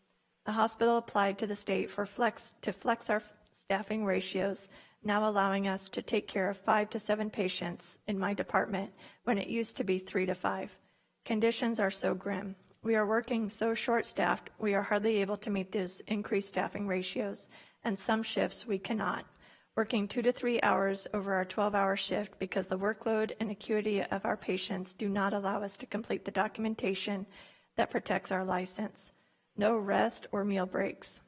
The hospital applied to the state to flex our staffing ratios, now allowing us to take care of 5 to 7 patients in my department when it used to be 3 to 5. Conditions are so grim. We are working so short-staffed, we are hardly able to meet those increased staffing ratios, and some shifts we cannot. Working 2 to 3 hours over our 12-hour shift because the workload and acuity of our patients do not allow us to complete the documentation that protects our license. No rest or meal breaks.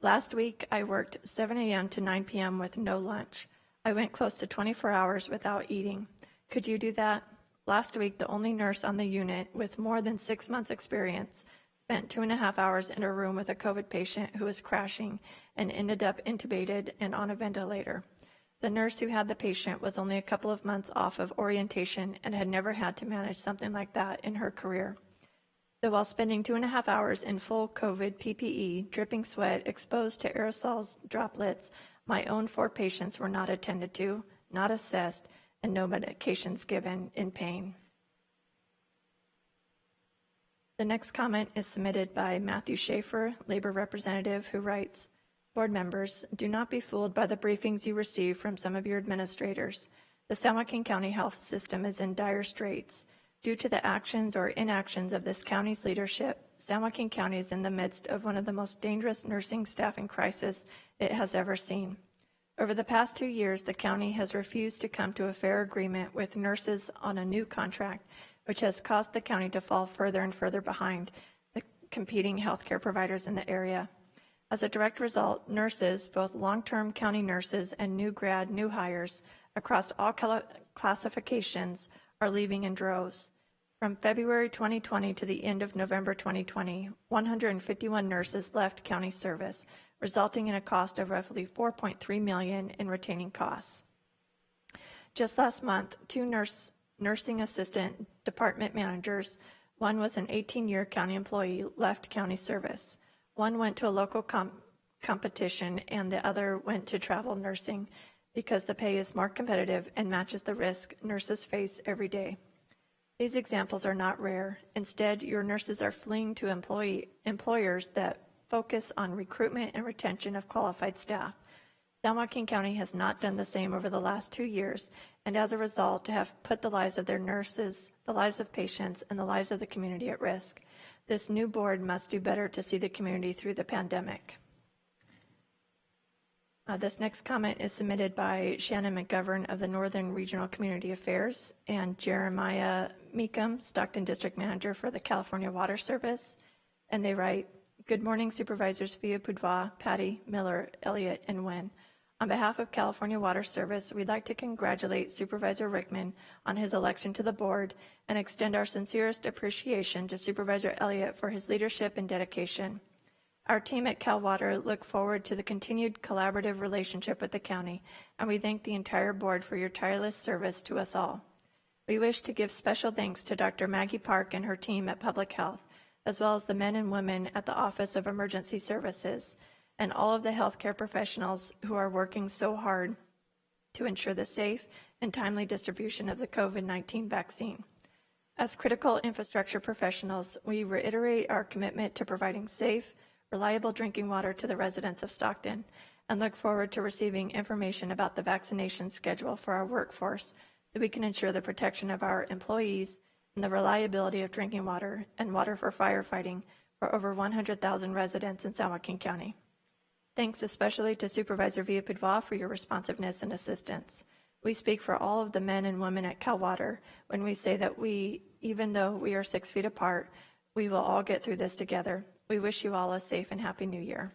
Last week, I worked 7 a.m. to 9 p.m. with no lunch. I went close to 24 hours without eating. Could you do that? Last week, the only nurse on the unit with more than 6 months experience spent 2.5 hours in a room with a COVID patient who was crashing and ended up intubated and on a ventilator. The nurse who had the patient was only a couple of months off of orientation and had never had to manage something like that in her career. So while spending 2.5 hours in full COVID PPE, dripping sweat, exposed to aerosols droplets, my own 4 patients were not attended to, not assessed, and no medications given in pain. The next comment is submitted by Matthew Schaefer, labor representative, who writes, Board members, do not be fooled by the briefings you receive from some of your administrators. The San Joaquin County health system is in dire straits. Due to the actions or inactions of this county's leadership, San Joaquin County is in the midst of one of the most dangerous nursing staffing crises it has ever seen. Over the past 2 years, the county has refused to come to a fair agreement with nurses on a new contract, which has caused the county to fall further and further behind the competing healthcare providers in the area. As a direct result, nurses, both long-term county nurses and new hires across all classifications, are leaving in droves. From February 2020 to the end of November 2020, 151 nurses left county service, resulting in a cost of roughly $4.3 million in retaining costs. Just last month, two nursing assistant department managers, one was an 18-year county employee, left county service. One went to a local competition and the other went to travel nursing because the pay is more competitive and matches the risk nurses face every day. These examples are not rare. Instead, your nurses are fleeing to employers that focus on recruitment and retention of qualified staff. San Joaquin County has not done the same over the last 2 years, and as a result, have put the lives of their nurses, the lives of patients, and the lives of the community at risk. This new board must do better to see the community through the pandemic. This next comment is submitted by Shannon McGovern of the Northern Regional Community Affairs and Jeremiah Meekum, Stockton District Manager for the California Water Service. And they write, "Good morning, Supervisors Villa-Pudua, Patty, Miller, Elliott, and Nguyen. On behalf of California Water Service, we'd like to congratulate Supervisor Rickman on his election to the board and extend our sincerest appreciation to Supervisor Elliott for his leadership and dedication. Our team at Cal Water look forward to the continued collaborative relationship with the county, and we thank the entire board for your tireless service to us all. We wish to give special thanks to Dr. Maggie Park and her team at Public Health, as well as the men and women at the Office of Emergency Services, and all of the healthcare professionals who are working so hard to ensure the safe and timely distribution of the COVID-19 vaccine. As critical infrastructure professionals, we reiterate our commitment to providing safe, reliable drinking water to the residents of Stockton and look forward to receiving information about the vaccination schedule for our workforce so we can ensure the protection of our employees and the reliability of drinking water and water for firefighting for over 100,000 residents in San Joaquin County. Thanks especially to Supervisor Villa-Pudua for your responsiveness and assistance. We speak for all of the men and women at Cal Water when we say that even though we are 6 feet apart, we will all get through this together. We wish you all a safe and happy new year."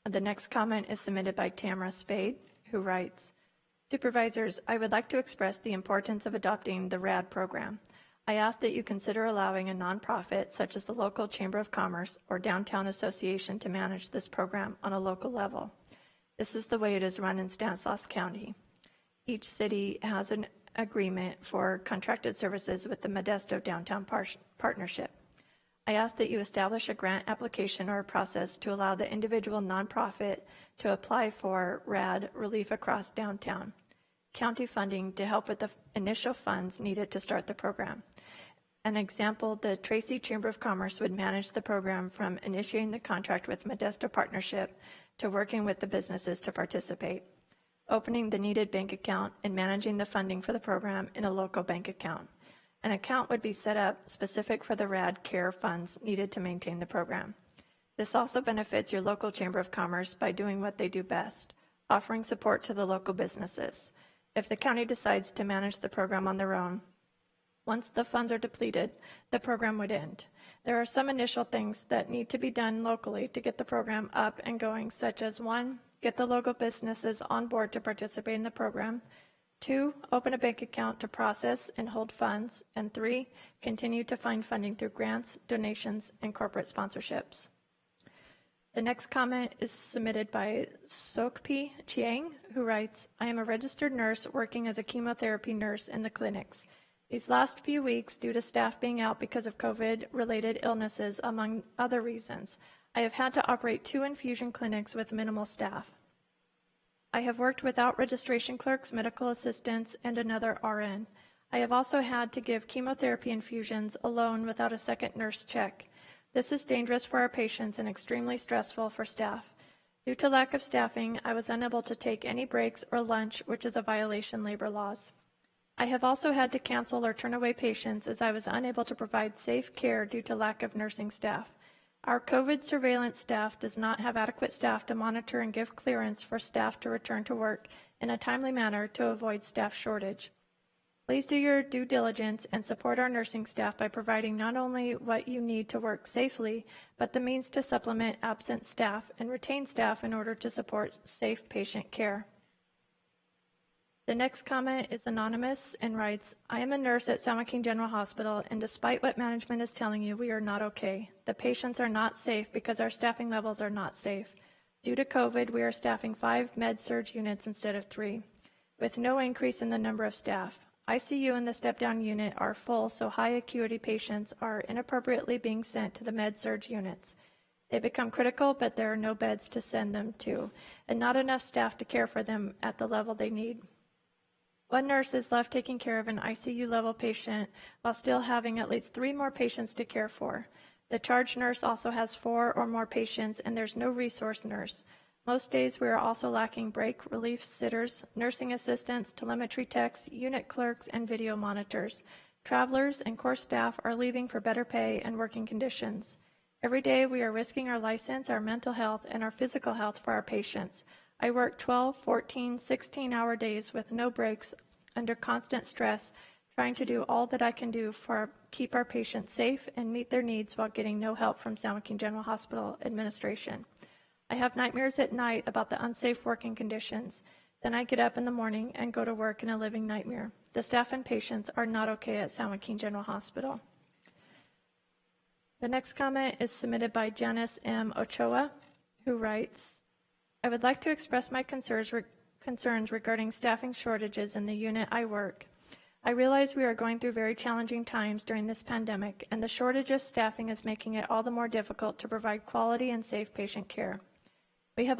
The next comment is submitted by Tamara Spade, who writes, "Supervisors, I would like to express the importance of adopting the RAD program. I ask that you consider allowing a nonprofit such as the local Chamber of Commerce or Downtown Association to manage this program on a local level. This is the way it is run in Stanislaus County. Each city has an agreement for contracted services with the Modesto Downtown Partnership. I ask that you establish a grant application or a process to allow the individual nonprofit to apply for RAD relief across downtown county funding to help with the initial funds needed to start the program. An example, the Tracy Chamber of Commerce would manage the program from initiating the contract with Modesto Partnership to working with the businesses to participate, opening the needed bank account, and managing the funding for the program in a local bank account. An account would be set up specific for the RAD care funds needed to maintain the program. This also benefits your local Chamber of Commerce by doing what they do best, offering support to the local businesses. If the county decides to manage the program on their own, once the funds are depleted, the program would end. There are some initial things that need to be done locally to get the program up and going, such as 1, get the local businesses on board to participate in the program, 2, open a bank account to process and hold funds, and 3, continue to find funding through grants, donations, and corporate sponsorships. The next comment is submitted by Sokpi Chiang, who writes, I am a registered nurse working as a chemotherapy nurse in the clinics. These last few weeks, due to staff being out because of COVID-related illnesses, among other reasons, I have had to operate 2 infusion clinics with minimal staff. I have worked without registration clerks, medical assistants, and another RN. I have also had to give chemotherapy infusions alone without a second nurse check. This is dangerous for our patients and extremely stressful for staff. Due to lack of staffing, I was unable to take any breaks or lunch, which is a violation of labor laws. I have also had to cancel or turn away patients as I was unable to provide safe care due to lack of nursing staff. Our COVID surveillance staff does not have adequate staff to monitor and give clearance for staff to return to work in a timely manner to avoid staff shortage. Please do your due diligence and support our nursing staff by providing not only what you need to work safely, but the means to supplement absent staff and retain staff in order to support safe patient care. The next comment is anonymous and writes, I am a nurse at San Joaquin General Hospital, and despite what management is telling you, we are not okay. The patients are not safe because our staffing levels are not safe. Due to COVID, we are staffing 5 med-surg units instead of 3. with no increase in the number of staff. ICU and the step-down unit are full, so high acuity patients are inappropriately being sent to the med-surg units. They become critical, but there are no beds to send them to, and not enough staff to care for them at the level they need. One nurse is left taking care of an ICU-level patient while still having at least 3 more patients to care for. The charge nurse also has 4 or more patients, and there's no resource nurse. Most days we are also lacking break relief sitters, nursing assistants, telemetry techs, unit clerks, and video monitors. Travelers and core staff are leaving for better pay and working conditions. Every day we are risking our license, our mental health, and our physical health for our patients. I work 12, 14, 16-hour days with no breaks, under constant stress, trying to do all that I can do for keep our patients safe and meet their needs while getting no help from San Joaquin General Hospital administration. I have nightmares at night about the unsafe working conditions. Then I get up in the morning and go to work in a living nightmare. The staff and patients are not okay at San Joaquin General Hospital. The next comment is submitted by Janice M. Ochoa, who writes, I would like to express my concerns regarding staffing shortages in the unit I work. I realize we are going through very challenging times during this pandemic, and the shortage of staffing is making it all the more difficult to provide quality and safe patient care. We have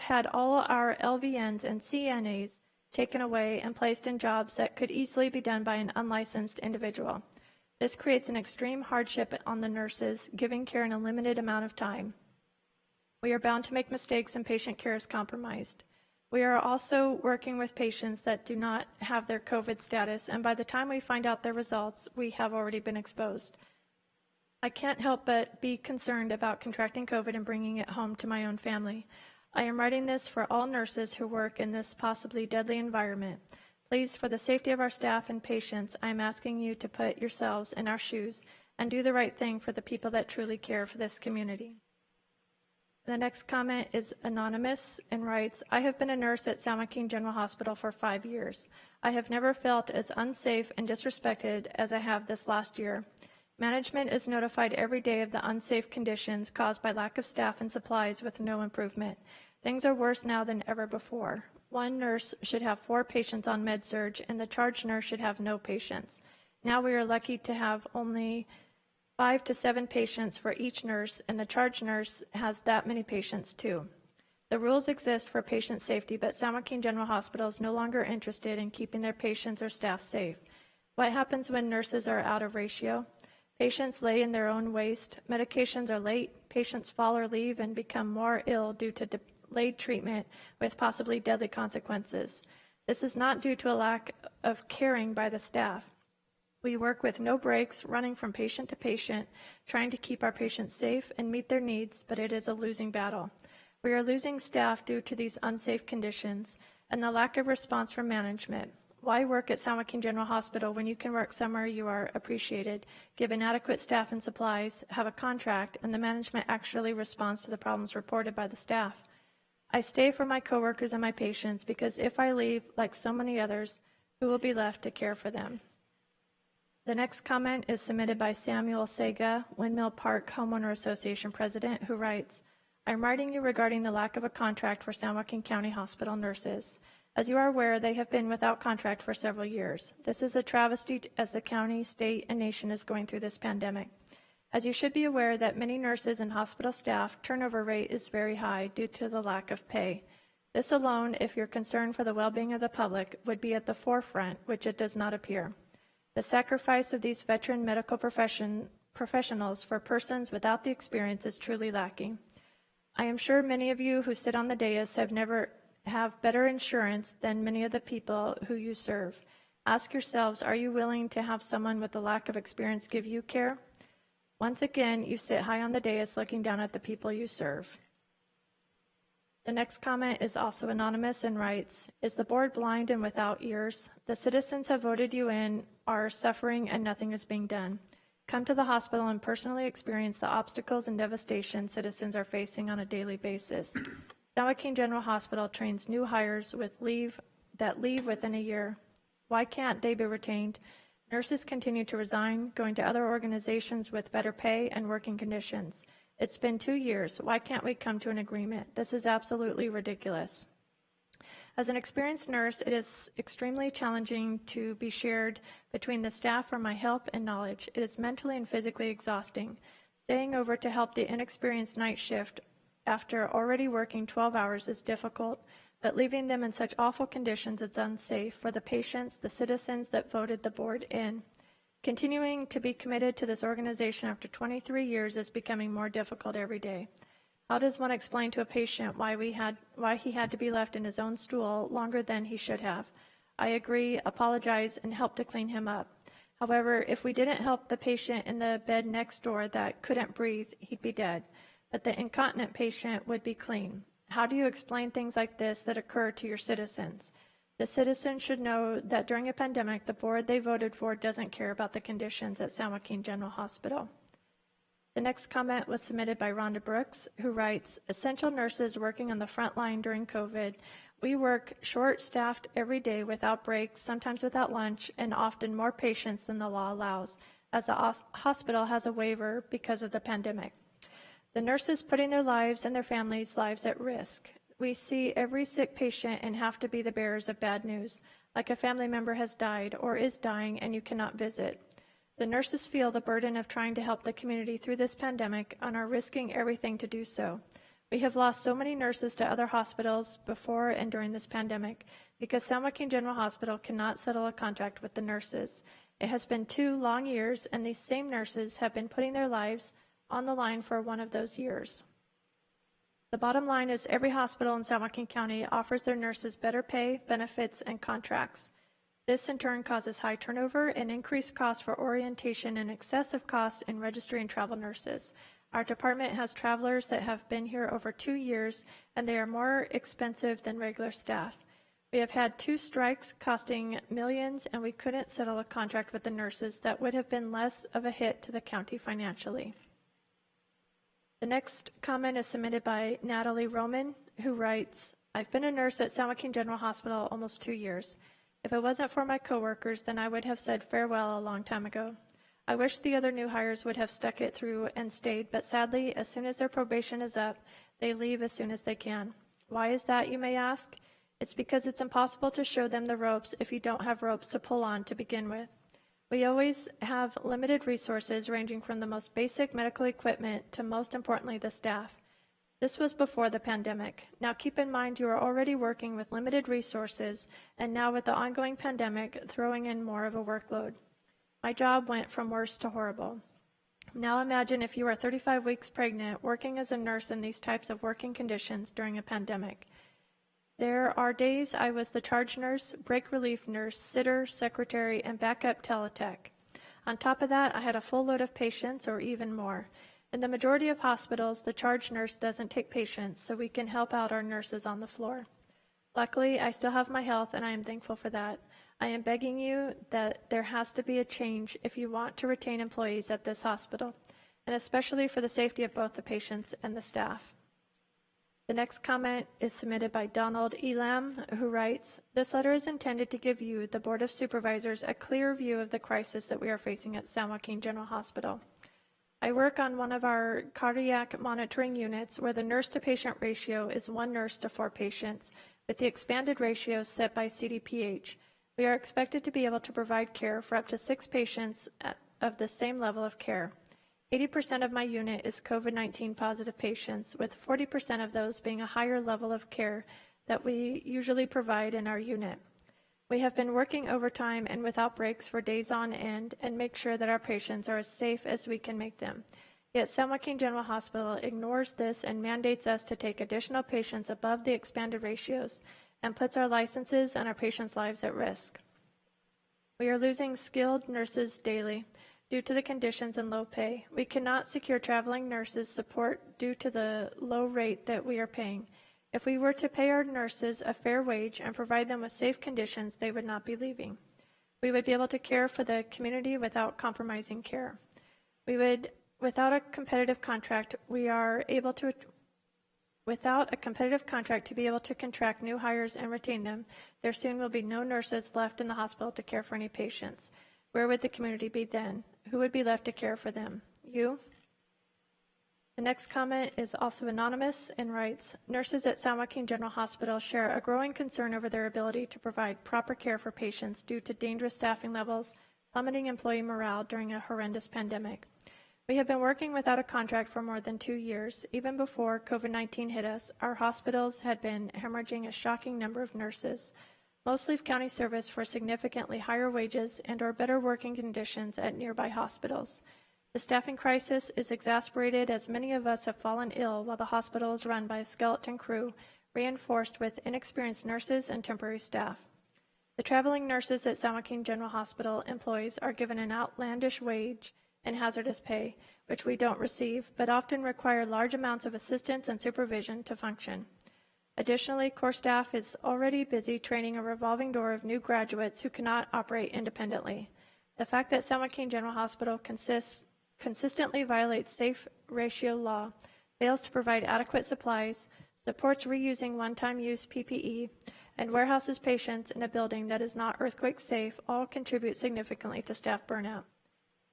had all our LVNs and CNAs taken away and placed in jobs that could easily be done by an unlicensed individual. This creates an extreme hardship on the nurses, giving care in a limited amount of time. We are bound to make mistakes and patient care is compromised. We are also working with patients that do not have their COVID status, and by the time we find out their results, we have already been exposed. I can't help but be concerned about contracting COVID and bringing it home to my own family. I am writing this for all nurses who work in this possibly deadly environment. Please, for the safety of our staff and patients, I am asking you to put yourselves in our shoes and do the right thing for the people that truly care for this community. The next comment is anonymous and writes, I have been a nurse at San Joaquin General Hospital for 5 years. I have never felt as unsafe and disrespected as I have this last year. Management is notified every day of the unsafe conditions caused by lack of staff and supplies with no improvement. Things are worse now than ever before. One nurse should have 4 patients on med-surg, and the charge nurse should have no patients. Now we are lucky to have only 5 to 7 patients for each nurse, and the charge nurse has that many patients too. The rules exist for patient safety, but San Joaquin General Hospital is no longer interested in keeping their patients or staff safe. What happens when nurses are out of ratio? Patients lay in their own waste, medications are late, patients fall or leave and become more ill due to delayed treatment with possibly deadly consequences. This is not due to a lack of caring by the staff. We work with no breaks, running from patient to patient, trying to keep our patients safe and meet their needs, but it is a losing battle. We are losing staff due to these unsafe conditions and the lack of response from management. Why work at San Joaquin General Hospital when you can work somewhere you are appreciated, given adequate staff and supplies, have a contract, and the management actually responds to the problems reported by the staff? I stay for my coworkers and my patients because if I leave, like so many others, who will be left to care for them? The next comment is submitted by Samuel Sega, Windmill Park Homeowner Association President, who writes, I'm writing you regarding the lack of a contract for San Joaquin County Hospital nurses. As you are aware, they have been without contract for several years. This is a travesty as the county, state, and nation is going through this pandemic. As you should be aware that many nurses and hospital staff turnover rate is very high due to the lack of pay. This alone, if you're concerned for the well-being of the public, would be at the forefront, which it does not appear. The sacrifice of these veteran medical professionals for persons without the experience is truly lacking. I am sure many of you who sit on the dais have better insurance than many of the people who you serve. Ask yourselves, are you willing to have someone with a lack of experience give you care? Once again, you sit high on the dais looking down at the people you serve. The next comment is also anonymous and writes, is the board blind and without ears? The citizens have voted you in, are suffering, and nothing is being done. Come to the hospital and personally experience the obstacles and devastation citizens are facing on a daily basis. San Joaquin General Hospital trains new hires that leave within a year. Why can't they be retained? Nurses continue to resign, going to other organizations with better pay and working conditions. It's been 2 years. Why can't we come to an agreement? This is absolutely ridiculous. As an experienced nurse, it is extremely challenging to be shared between the staff for my help and knowledge. It is mentally and physically exhausting. Staying over to help the inexperienced night shift after already working 12 hours is difficult, but leaving them in such awful conditions is unsafe for the patients, the citizens that voted the board in. Continuing to be committed to this organization after 23 years is becoming more difficult every day. How does one explain to a patient why he had to be left in his own stool longer than he should have? I agree, apologize, and help to clean him up. However, if we didn't help the patient in the bed next door that couldn't breathe, he'd be dead. But the incontinent patient would be clean. How do you explain things like this that occur to your citizens? The citizens should know that during a pandemic, the board they voted for doesn't care about the conditions at San Joaquin General Hospital. The next comment was submitted by Rhonda Brooks, who writes, essential nurses working on the front line during COVID. We work short-staffed every day without breaks, sometimes without lunch, and often more patients than the law allows, as the hospital has a waiver because of the pandemic. The nurses putting their lives and their families' lives at risk. We see every sick patient and have to be the bearers of bad news, like a family member has died or is dying and you cannot visit. The nurses feel the burden of trying to help the community through this pandemic and are risking everything to do so. We have lost so many nurses to other hospitals before and during this pandemic because San Joaquin General Hospital cannot settle a contract with the nurses. It has been 2 long years, and these same nurses have been putting their lives on the line for one of those years. The bottom line is every hospital in San Joaquin County offers their nurses better pay, benefits, and contracts. This in turn causes high turnover and increased costs for orientation and excessive costs in registry and travel nurses. Our department has travelers that have been here over 2 years, and they are more expensive than regular staff. We have had 2 strikes costing millions, and we couldn't settle a contract with the nurses that would have been less of a hit to the county financially. The next comment is submitted by Natalie Roman, who writes, I've been a nurse at San Joaquin General Hospital almost 2 years. If it wasn't for my coworkers, then I would have said farewell a long time ago. I wish the other new hires would have stuck it through and stayed, but sadly, as soon as their probation is up, they leave as soon as they can. Why is that, you may ask? It's because it's impossible to show them the ropes if you don't have ropes to pull on to begin with. We always have limited resources ranging from the most basic medical equipment to, most importantly, the staff. This was before the pandemic. Now keep in mind you are already working with limited resources, and now with the ongoing pandemic, throwing in more of a workload. My job went from worse to horrible. Now imagine if you are 35 weeks pregnant, working as a nurse in these types of working conditions during a pandemic. There are days I was the charge nurse, break relief nurse, sitter, secretary, and backup teletech. On top of that, I had a full load of patients or even more. In the majority of hospitals, the charge nurse doesn't take patients, so we can help out our nurses on the floor. Luckily, I still have my health, and I am thankful for that. I am begging you that there has to be a change if you want to retain employees at this hospital, and especially for the safety of both the patients and the staff. The next comment is submitted by Donald Elam, who writes, this letter is intended to give you, the Board of Supervisors, a clear view of the crisis that we are facing at San Joaquin General Hospital. I work on one of our cardiac monitoring units where the nurse-to-patient ratio is 1 nurse to 4 patients, with the expanded ratios set by CDPH. We are expected to be able to provide care for up to 6 patients of the same level of care. 80% of my unit is COVID-19 positive patients, with 40% of those being a higher level of care that we usually provide in our unit. We have been working overtime and without breaks for days on end and make sure that our patients are as safe as we can make them. Yet San Joaquin General Hospital ignores this and mandates us to take additional patients above the expanded ratios and puts our licenses and our patients' lives at risk. We are losing skilled nurses daily due to the conditions and low pay. We cannot secure traveling nurses support due to the low rate that we are paying. If we were to pay our nurses a fair wage and provide them with safe conditions, they would not be leaving. We would be able to care for the community without compromising care. Without a competitive contract to be able to contract new hires and retain them, there soon will be no nurses left in the hospital to care for any patients. Where would the community be then? Who would be left to care for them? You? The next comment is also anonymous and writes, nurses at San Joaquin General Hospital share a growing concern over their ability to provide proper care for patients due to dangerous staffing levels, plummeting employee morale during a horrendous pandemic. We have been working without a contract for more than 2 years. Even before COVID-19 hit us, our hospitals had been hemorrhaging a shocking number of nurses. Most leave county service for significantly higher wages and or better working conditions at nearby hospitals. The staffing crisis is exacerbated as many of us have fallen ill while the hospital is run by a skeleton crew, reinforced with inexperienced nurses and temporary staff. The traveling nurses that San Joaquin General Hospital employs are given an outlandish wage and hazardous pay, which we don't receive, but often require large amounts of assistance and supervision to function. Additionally, core staff is already busy training a revolving door of new graduates who cannot operate independently. The fact that San Joaquin General Hospital consistently violates safe ratio law, fails to provide adequate supplies, supports reusing one-time use PPE, and warehouses patients in a building that is not earthquake safe all contribute significantly to staff burnout.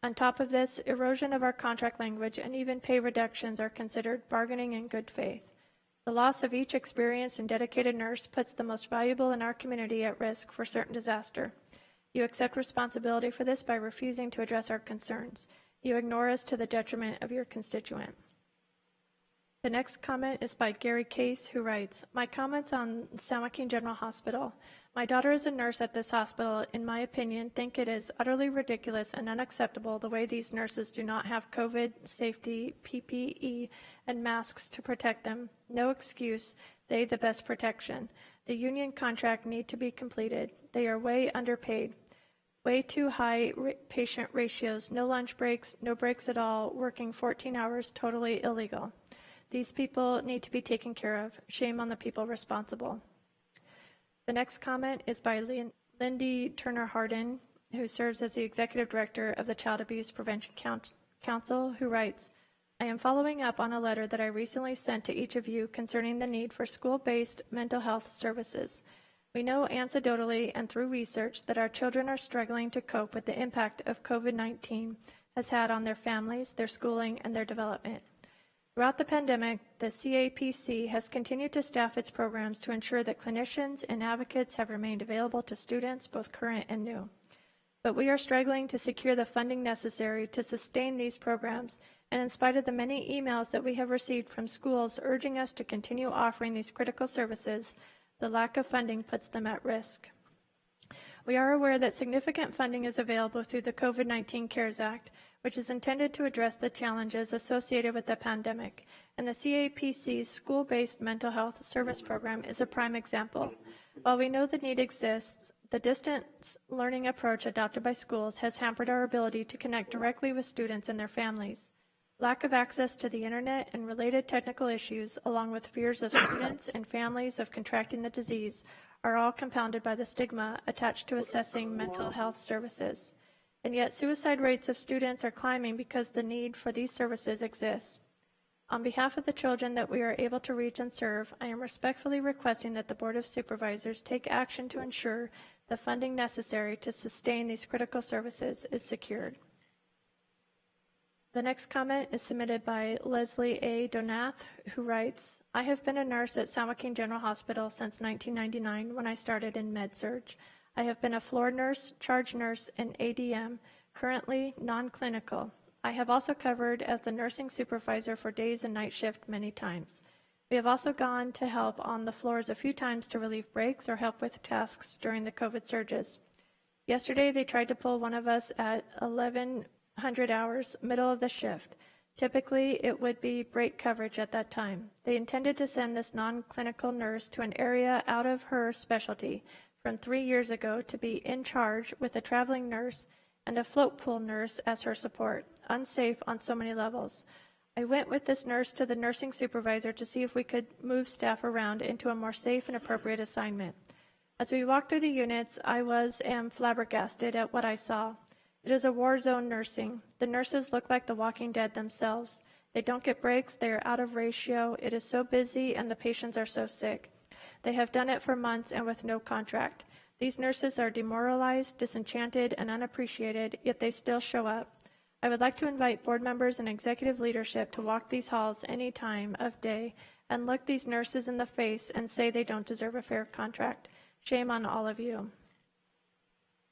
On top of this, erosion of our contract language and even pay reductions are considered bargaining in good faith. The loss of each experienced and dedicated nurse puts the most valuable in our community at risk for certain disaster. You accept responsibility for this by refusing to address our concerns. You ignore us to the detriment of your constituent. The next comment is by Gary Case, who writes, my comments on San Joaquin General Hospital. My daughter is a nurse at this hospital. In my opinion, think it is utterly ridiculous and unacceptable the way these nurses do not have COVID safety, PPE, and masks to protect them. No excuse. They the best protection. The union contract need to be completed. They are way underpaid. Way too high patient ratios, no lunch breaks, no breaks at all, working 14 hours, totally illegal. These people need to be taken care of. Shame on the people responsible. The next comment is by Lindy Turner Hardin, who serves as the Executive Director of the Child Abuse Prevention Council, who writes, I am following up on a letter that I recently sent to each of you concerning the need for school-based mental health services. We know anecdotally and through research that our children are struggling to cope with the impact of COVID-19 has had on their families, their schooling, and their development. Throughout the pandemic, the CAPC has continued to staff its programs to ensure that clinicians and advocates have remained available to students, both current and new. But we are struggling to secure the funding necessary to sustain these programs, and in spite of the many emails that we have received from schools urging us to continue offering these critical services, the lack of funding puts them at risk. We are aware that significant funding is available through the COVID-19 CARES Act, which is intended to address the challenges associated with the pandemic, and the CAPC's school-based mental health service program is a prime example. While we know the need exists, the distance learning approach adopted by schools has hampered our ability to connect directly with students and their families. Lack of access to the internet and related technical issues, along with fears of students and families of contracting the disease, are all compounded by the stigma attached to assessing mental health services. And yet suicide rates of students are climbing because the need for these services exists. On behalf of the children that we are able to reach and serve, I am respectfully requesting that the Board of Supervisors take action to ensure the funding necessary to sustain these critical services is secured. The next comment is submitted by Leslie A. Donath, who writes, I have been a nurse at San Joaquin General Hospital since 1999 when I started in med-surg. I have been a floor nurse, charge nurse, and ADM, currently non-clinical. I have also covered as the nursing supervisor for days and night shift many times. We have also gone to help on the floors a few times to relieve breaks or help with tasks during the COVID surges. Yesterday, they tried to pull one of us at 1100 hours, middle of the shift. Typically, it would be break coverage at that time. They intended to send this non-clinical nurse to an area out of her specialty from 3 years ago to be in charge with a traveling nurse and a float pool nurse as her support, unsafe on so many levels. I went with this nurse to the nursing supervisor to see if we could move staff around into a more safe and appropriate assignment. As we walked through the units, I am flabbergasted at what I saw. It is a war zone nursing. The nurses look like the Walking Dead themselves. They don't get breaks, they are out of ratio, it is so busy, and the patients are so sick. They have done it for months and with no contract. These nurses are demoralized, disenchanted, and unappreciated, yet they still show up. I would like to invite board members and executive leadership to walk these halls any time of day and look these nurses in the face and say they don't deserve a fair contract. Shame on all of you.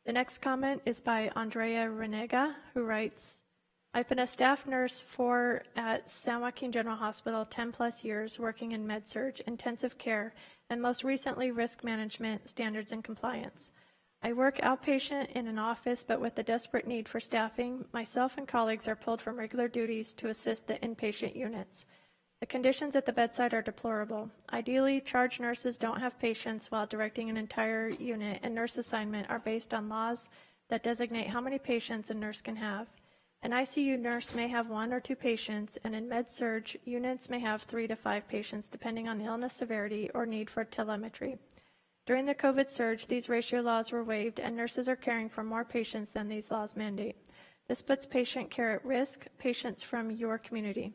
The next comment is by Andrea Renega, who writes, I've been a staff nurse at San Joaquin General Hospital 10 plus years, working in med-surg, intensive care, and most recently risk management, standards, and compliance. I work outpatient in an office, but with the desperate need for staffing, myself and colleagues are pulled from regular duties to assist the inpatient units. The conditions at the bedside are deplorable. Ideally, charge nurses don't have patients while directing an entire unit, and nurse assignment are based on laws that designate how many patients a nurse can have. An ICU nurse may have 1 or 2 patients, and in med-surg, units may have 3 to 5 patients, depending on illness severity or need for telemetry. During the COVID surge, these ratio laws were waived, and nurses are caring for more patients than these laws mandate. This puts patient care at risk, patients from your community.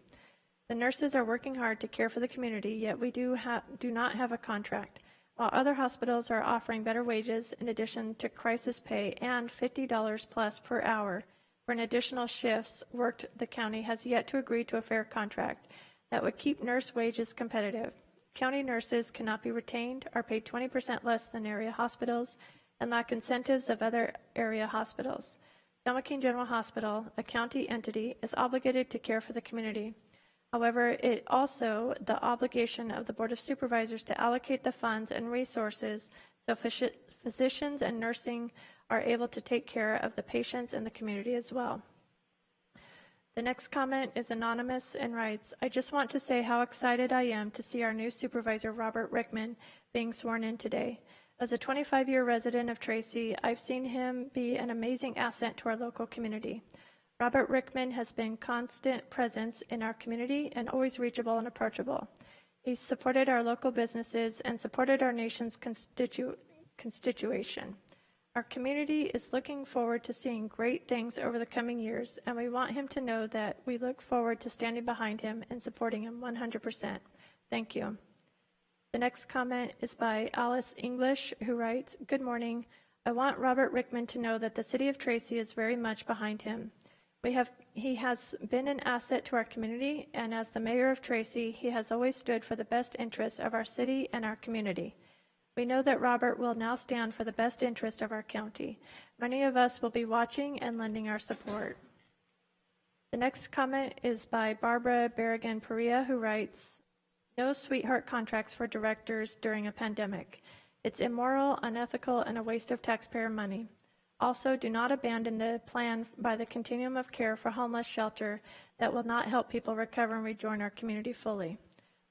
The nurses are working hard to care for the community, yet we do not have a contract. While other hospitals are offering better wages in addition to crisis pay and $50 plus per hour for an additional shifts worked, the county has yet to agree to a fair contract that would keep nurse wages competitive. County nurses cannot be retained, are paid 20% less than area hospitals, and lack incentives of other area hospitals. San Joaquin General Hospital, a county entity, is obligated to care for the community. However, it also the obligation of the Board of Supervisors to allocate the funds and resources so physicians and nursing are able to take care of the patients and the community as well. The next comment is anonymous and writes, I just want to say how excited I am to see our new supervisor, Robert Rickman, being sworn in today. As a 25-year resident of Tracy, I've seen him be an amazing asset to our local community. Robert Rickman has been constant presence in our community and always reachable and approachable. He's supported our local businesses and supported our nation's constitution. Our community is looking forward to seeing great things over the coming years, and we want him to know that we look forward to standing behind him and supporting him 100%. Thank you. The next comment is by Alice English, who writes, Good morning. I want Robert Rickman to know that the City of Tracy is very much behind him. He has been an asset to our community, and as the mayor of Tracy, he has always stood for the best interests of our city and our community. We know that Robert will now stand for the best interest of our county. Many of us will be watching and lending our support. The next comment is by Barbara Berrigan-Perea, who writes, No sweetheart contracts for directors during a pandemic. It's immoral, unethical, and a waste of taxpayer money. Also, do not abandon the plan by the continuum of care for homeless shelter that will not help people recover and rejoin our community fully.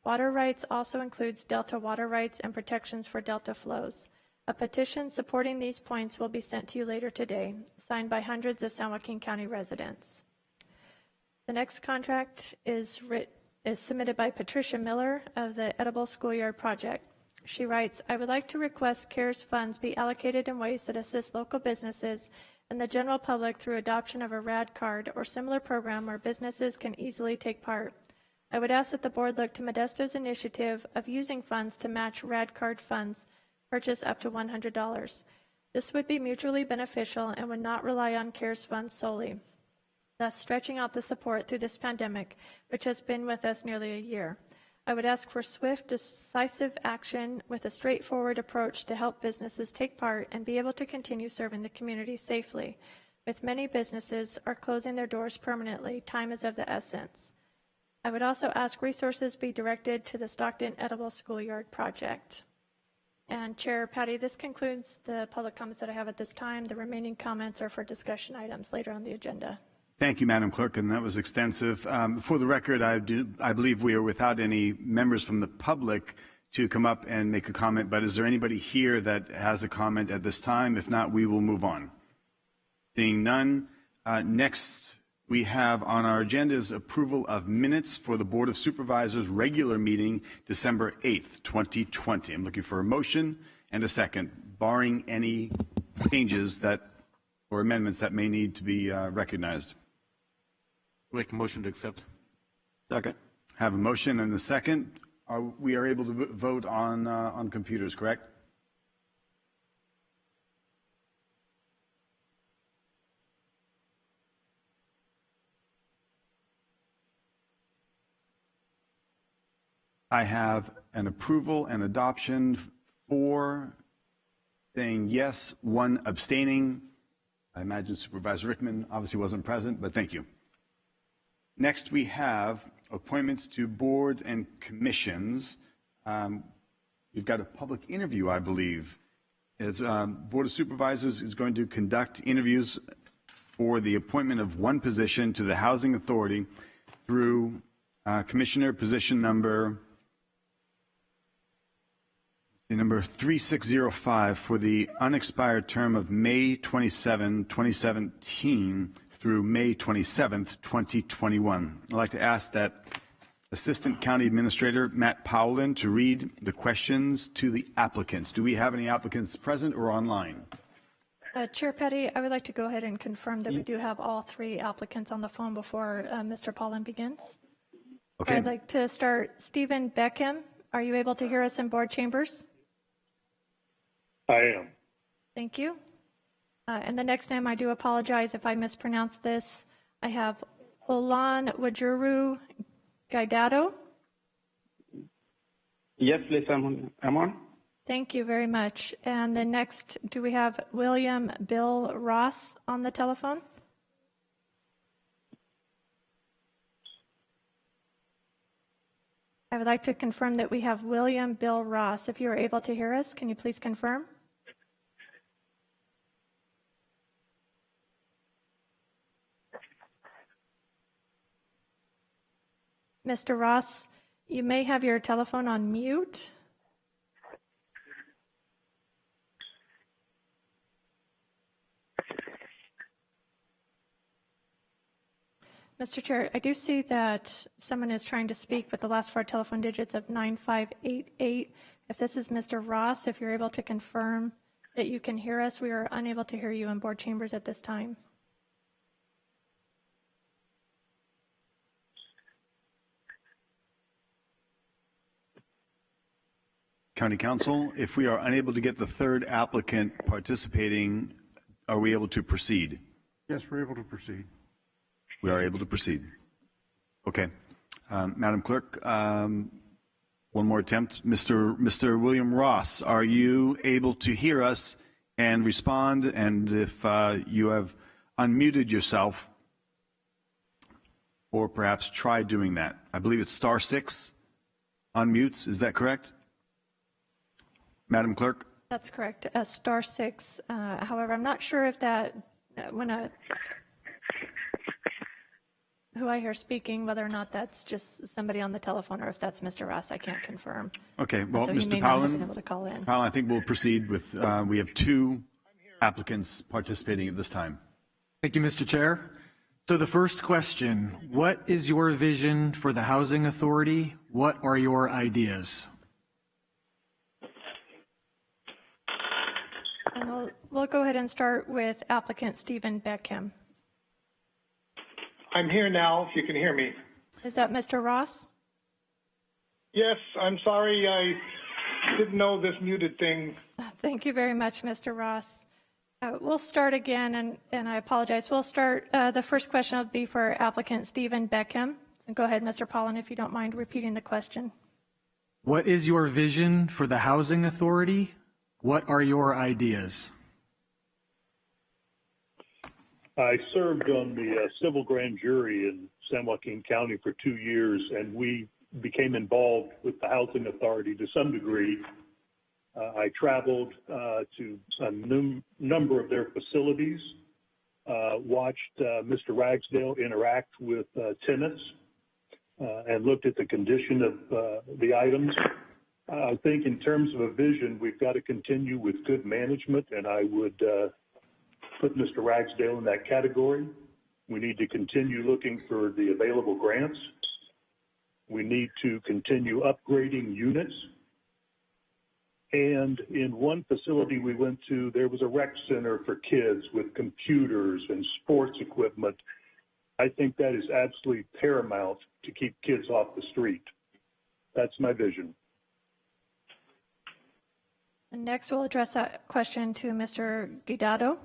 Water rights also includes Delta water rights and protections for Delta flows. A petition supporting these points will be sent to you later today, signed by hundreds of San Joaquin County residents. The next contract is submitted by Patricia Miller of the Edible Schoolyard Project. She writes, I would like to request CARES funds be allocated in ways that assist local businesses and the general public through adoption of a RAD card or similar program where businesses can easily take part. I would ask that the board look to Modesto's initiative of using funds to match RAD card funds purchase up to $100. This would be mutually beneficial and would not rely on CARES funds solely, thus stretching out the support through this pandemic, which has been with us nearly a year. I would ask for swift, decisive action with a straightforward approach to help businesses take part and be able to continue serving the community safely. With many businesses are closing their doors permanently, time is of the essence. I would also ask resources be directed to the Stockton Edible Schoolyard Project. And Chair Patty, this concludes the public comments that I have at this time. The remaining comments are for discussion items later on the agenda. Thank you, Madam Clerk, and that was extensive. For the record, I believe we are without any members from the public to come up and make a comment, but is there anybody here that has a comment at this time? If not, we will move on. Seeing none, next we have on our agenda is approval of minutes for the Board of Supervisors regular meeting December 8th, 2020. I'm looking for a motion and a second, barring any changes that or amendments that may need to be recognized. Make a motion to accept. Second. Have a motion and a second. We are able to vote on computers, correct? I have an approval and adoption, 4 saying yes, 1 abstaining. I imagine Supervisor Rickman obviously wasn't present, but thank you. Next, we have appointments to boards and commissions. We've got a public interview, I believe. As Board of Supervisors is going to conduct interviews for the appointment of 1 position to the Housing Authority through Commissioner position number 3605 for the unexpired term of May 27, 2017 through May 27, 2021. I'd like to ask that Assistant County Administrator Matt Powlin to read the questions to the applicants. Do we have any applicants present or online? Chair Petty, I would like to go ahead and confirm that we do have all 3 applicants on the phone before Mr. Paulin begins. Okay. I'd like to start. Stephen Beckham, are you able to hear us in board chambers? I am. Thank you. And the next name, I do apologize if I mispronounce this. I have Olan Wajuru Gaidado. Yes, please, I'm on. Thank you very much. And then next, do we have William Bill Ross on the telephone? I would like to confirm that we have William Bill Ross. If you are able to hear us, can you please confirm? Mr. Ross, you may have your telephone on mute. Mr. Chair, I do see that someone is trying to speak with the last 4 telephone digits of 9588. If this is Mr. Ross, if you're able to confirm that you can hear us, we are unable to hear you in board chambers at this time. County Council, if we are unable to get the 3rd applicant participating, are we able to proceed? Yes, we're able to proceed. We are able to proceed. Okay. Madam Clerk, one more attempt. Mr. William Ross, are you able to hear us and respond? And if you have unmuted yourself, or perhaps try doing that. I believe it's *6 unmutes. Is that correct? Madam Clerk? That's correct, *6. However, I'm not sure if that, who I hear speaking, whether or not that's just somebody on the telephone or if that's Mr. Ross, I can't confirm. Okay, well, so Mr. Powlin, I think we'll proceed with, we have 2 applicants participating at this time. Thank you, Mr. Chair. So the first question, what is your vision for the Housing Authority? What are your ideas? And we'll go ahead and start with applicant Stephen Beckham. I'm here now, if you can hear me. Is that Mr. Ross? Yes, I'm sorry, I didn't know this muted thing. Thank you very much, Mr. Ross. We'll start again, and I apologize. We'll start, the first question will be for applicant Stephen Beckham. So go ahead, Mr. Paulin, if you don't mind repeating the question. What is your vision for the Housing Authority? What are your ideas? I served on the civil grand jury in San Joaquin County for 2 years, and we became involved with the Housing Authority to some degree. I traveled to a number of their facilities, watched Mr. Ragsdale interact with tenants, and looked at the condition of the items. I think in terms of a vision, we've got to continue with good management, and I would put Mr. Ragsdale in that category. We need to continue looking for the available grants. We need to continue upgrading units. And in one facility we went to, there was a rec center for kids with computers and sports equipment. I think that is absolutely paramount to keep kids off the street. That's my vision. And next, we'll address that question to Mr. Guidado.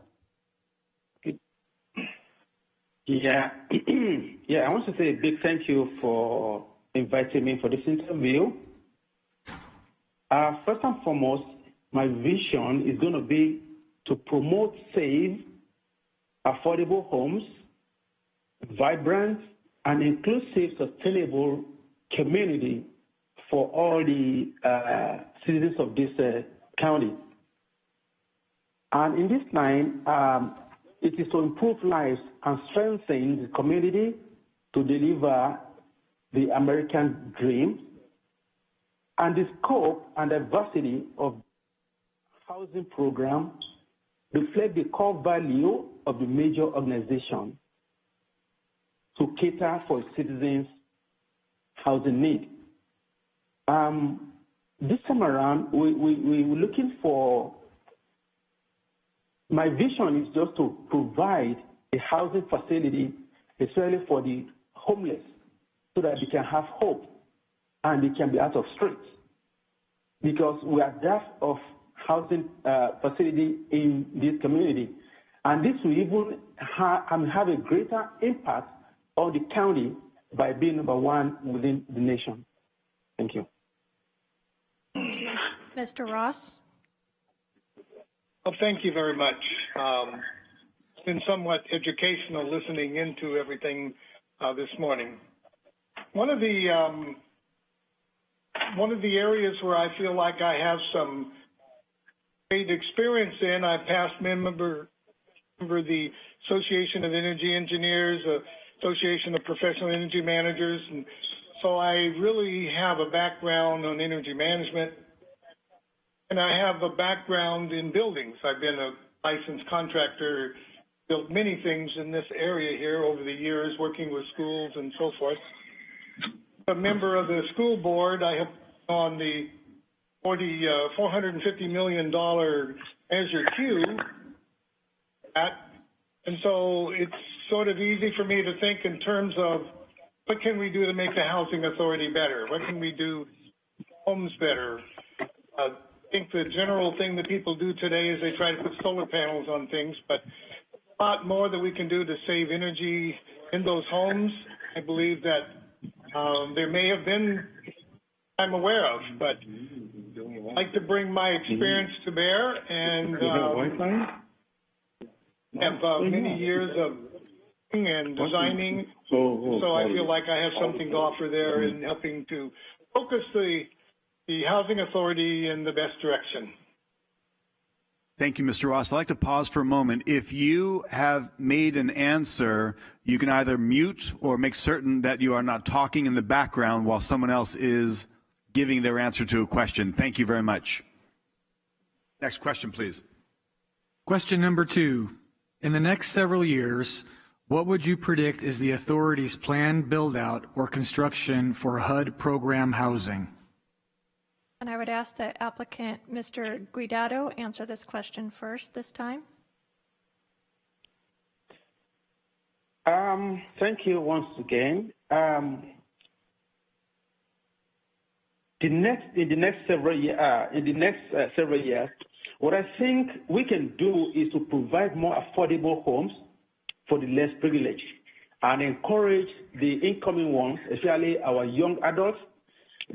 Yeah, I want to say a big thank you for inviting me for this interview. First and foremost, my vision is going to be to promote safe, affordable homes, vibrant and inclusive, sustainable community for all the citizens of this county. And in this line, it is to improve lives and strengthen the community to deliver the American dream. And the scope and diversity of housing program reflect the core value of the major organization to cater for citizens' housing need. This time around, we're looking for, my vision is just to provide a housing facility, especially for the homeless, so that they can have hope and they can be out of streets. Because we are deaf of housing facility in this community. And this will even have a greater impact on the county by being number one within the nation. Thank you. Mr. Ross? Well, thank you very much. It's been somewhat educational listening into everything this morning. One of the areas where I feel like I have some great experience in, I'm past member of the Association of Energy Engineers, Association of Professional Energy Managers, and so I really have a background on energy management, and I have a background in buildings. I've been a licensed contractor, built many things in this area here over the years, working with schools and so forth. A member of the school board, I have on the $450 million Measure Q, and so it's sort of easy for me to think in terms of what can we do to make the housing authority better? What can we do homes better? I think the general thing that people do today is they try to put solar panels on things, but a lot more that we can do to save energy in those homes. I believe that there may have been I'm aware of, but I'd like to bring my experience to bear and have many years of and designing, so I feel like I have something to offer there in helping to focus the housing authority in the best direction. Thank you, Mr. Ross. I'd like to pause for a moment. If you have made an answer, you can either mute or make certain that you are not talking in the background while someone else is giving their answer to a question. Thank you very much. Next question, please. Question number 2. In the next several years, what would you predict is the authority's planned build-out or construction for HUD program housing? And I would ask the applicant, Mr. Guidado, answer this question first this time. Thank you once again. In the next several years, what I think we can do is to provide more affordable homes for the less privileged and encourage the incoming ones, especially our young adults,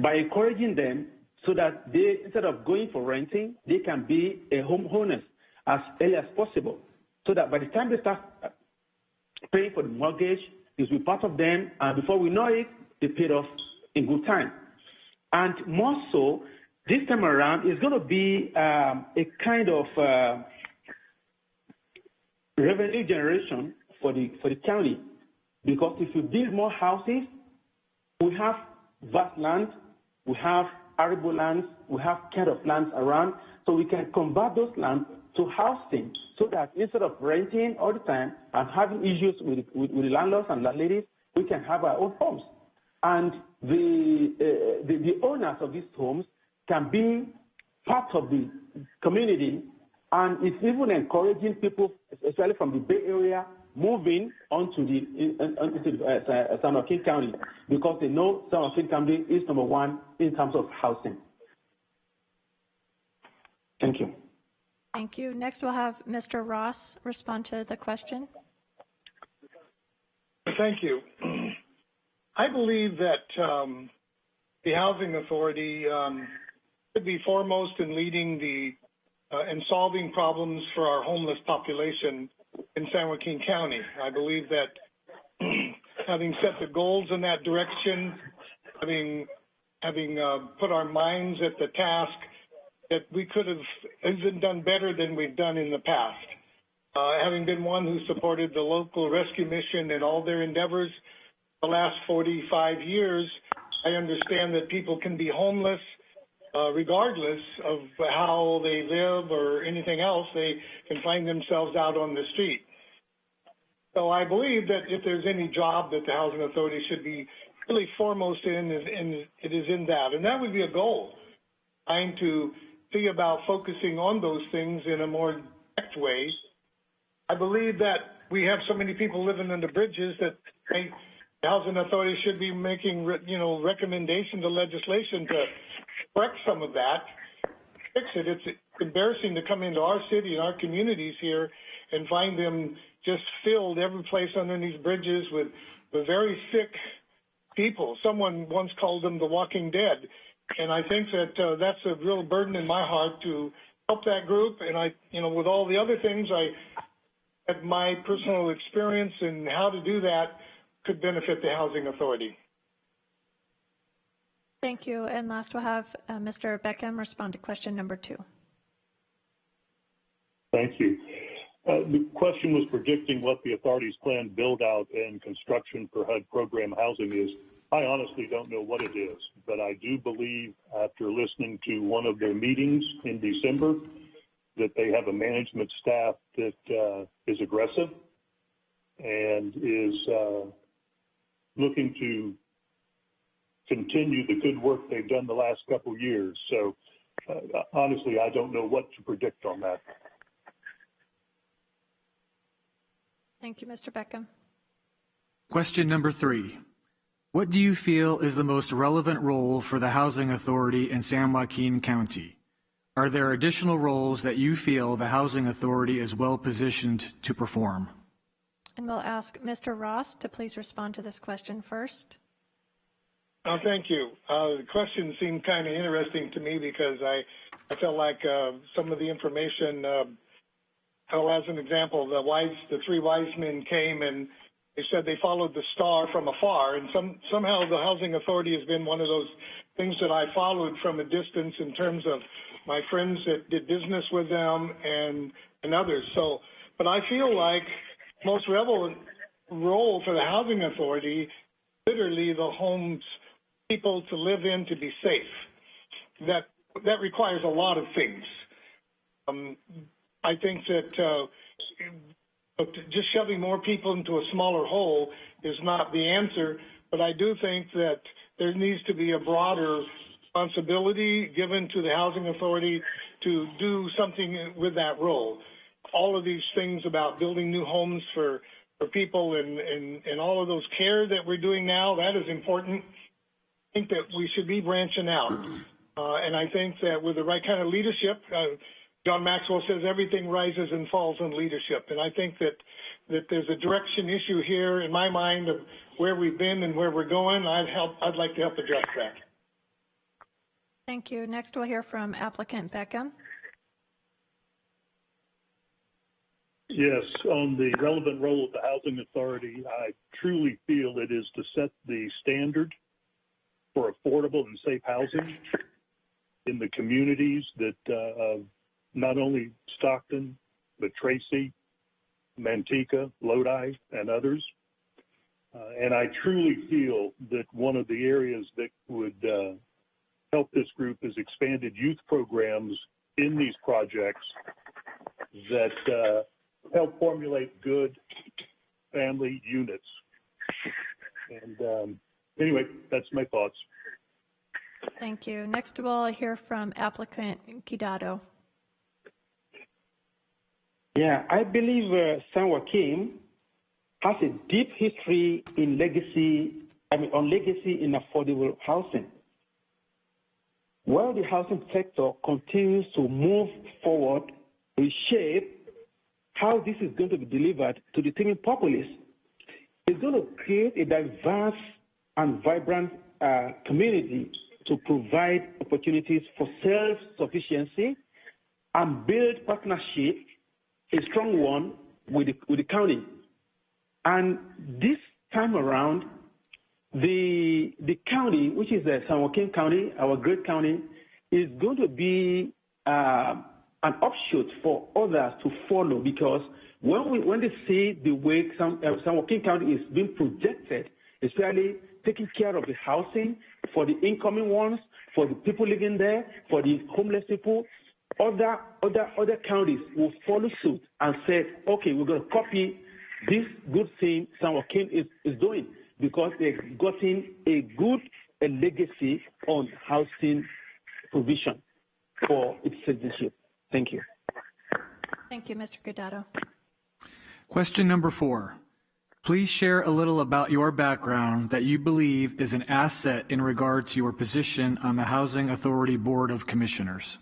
by encouraging them so that they, instead of going for renting, they can be a homeowner as early as possible, so that by the time they start paying for the mortgage, it will be part of them, and before we know it, they paid off in good time. And more so, this time around, it's going to be a kind of revenue generation for the county, because if we build more houses, we have vast land, we have arable lands, we have kind of lands around, so we can convert those lands to housing, so that instead of renting all the time and having issues with the landlords and landladies, we can have our own homes. And the owners of these homes can be part of the community, and it's even encouraging people, especially from the Bay Area, moving onto San Joaquin County, because they know San Joaquin County is number one in terms of housing. Thank you. Thank you. Next, we'll have Mr. Ross respond to the question. Thank you. I believe that the Housing Authority should be foremost in leading and solving problems for our homeless population in San Joaquin County. I believe that having set the goals in that direction, having put our minds at the task, that we could have even done better than we've done in the past. Having been one who supported the local rescue mission in all their endeavors the last 45 years, I understand that people can be homeless regardless of how they live or anything else. They can find themselves out on the street. So I believe that if there's any job that the Housing Authority should be really foremost in, it is in that. And that would be a goal, trying to see about focusing on those things in a more direct way. I believe that we have so many people living under bridges that the Housing Authority should be making, recommendations to legislation to correct some of that, fix it. It's embarrassing to come into our city and our communities here and find them just filled every place underneath bridges with very sick people. Someone once called them the walking dead. And I think that that's a real burden in my heart to help that group. And with all the other things, my personal experience in how to do that could benefit the Housing Authority. Thank you. And last, we'll have Mr. Beckham respond to question number 2. Thank you. The question was predicting what the authority's planned build-out and construction for HUD program housing is. I honestly don't know what it is, but I do believe after listening to one of their meetings in December that they have a management staff that is aggressive and is looking to continue the good work they've done the last couple of years. So honestly, I don't know what to predict on that. Thank you, Mr. Beckham. Question number 3. What do you feel is the most relevant role for the Housing Authority in San Joaquin County? Are there additional roles that you feel the Housing Authority is well positioned to perform? And we'll ask Mr. Ross to please respond to this question first. Thank you. The question seemed kind of interesting to me because I felt like some of the information, as an example, the 3 wise men came and they said they followed the star from afar, and somehow the Housing Authority has been one of those things that I followed from a distance in terms of my friends that did business with them and others. So, but I feel like most relevant role for the Housing Authority, literally the homes people to live in to be safe. That requires a lot of things. I think that just shoving more people into a smaller hole is not the answer, but I do think that there needs to be a broader responsibility given to the Housing Authority to do something with that role. All of these things about building new homes for people and all of those care that we're doing now, that is important. I think that we should be branching out. And I think that with the right kind of leadership, John Maxwell says everything rises and falls on leadership. And I think that there's a direction issue here in my mind of where we've been and where we're going. I'd like to help address that. Thank you. Next, we'll hear from applicant Beckham. Yes, on the relevant role of the Housing Authority, I truly feel it is to set the standard for affordable and safe housing in the communities that not only Stockton, but Tracy, Manteca, Lodi, and others. And I truly feel that one of the areas that would help this group is expanded youth programs in these projects that help formulate good family units. And anyway, that's my thoughts. Thank you. Next, we'll hear from applicant Guidado. Yeah, I believe San Joaquin has a deep history in legacy in affordable housing. While the housing sector continues to move forward, reshape how this is going to be delivered to the teeming populace, it's going to create a diverse and vibrant community to provide opportunities for self-sufficiency and build partnership, a strong one, with the county. And this time around, the county, which is the San Joaquin County, our great county, is going to be an offshoot for others to follow, because when they see the way San Joaquin County is being projected, especially taking care of the housing for the incoming ones, for the people living there, for the homeless people, other counties will follow suit and say, okay, we're going to copy this good thing San Joaquin is doing, because they've gotten a good legacy on housing provision for its citizenship. Thank you. Thank you, Mr. Guardado. Question number 4. Please share a little about your background that you believe is an asset in regard to your position on the Housing Authority Board of Commissioners.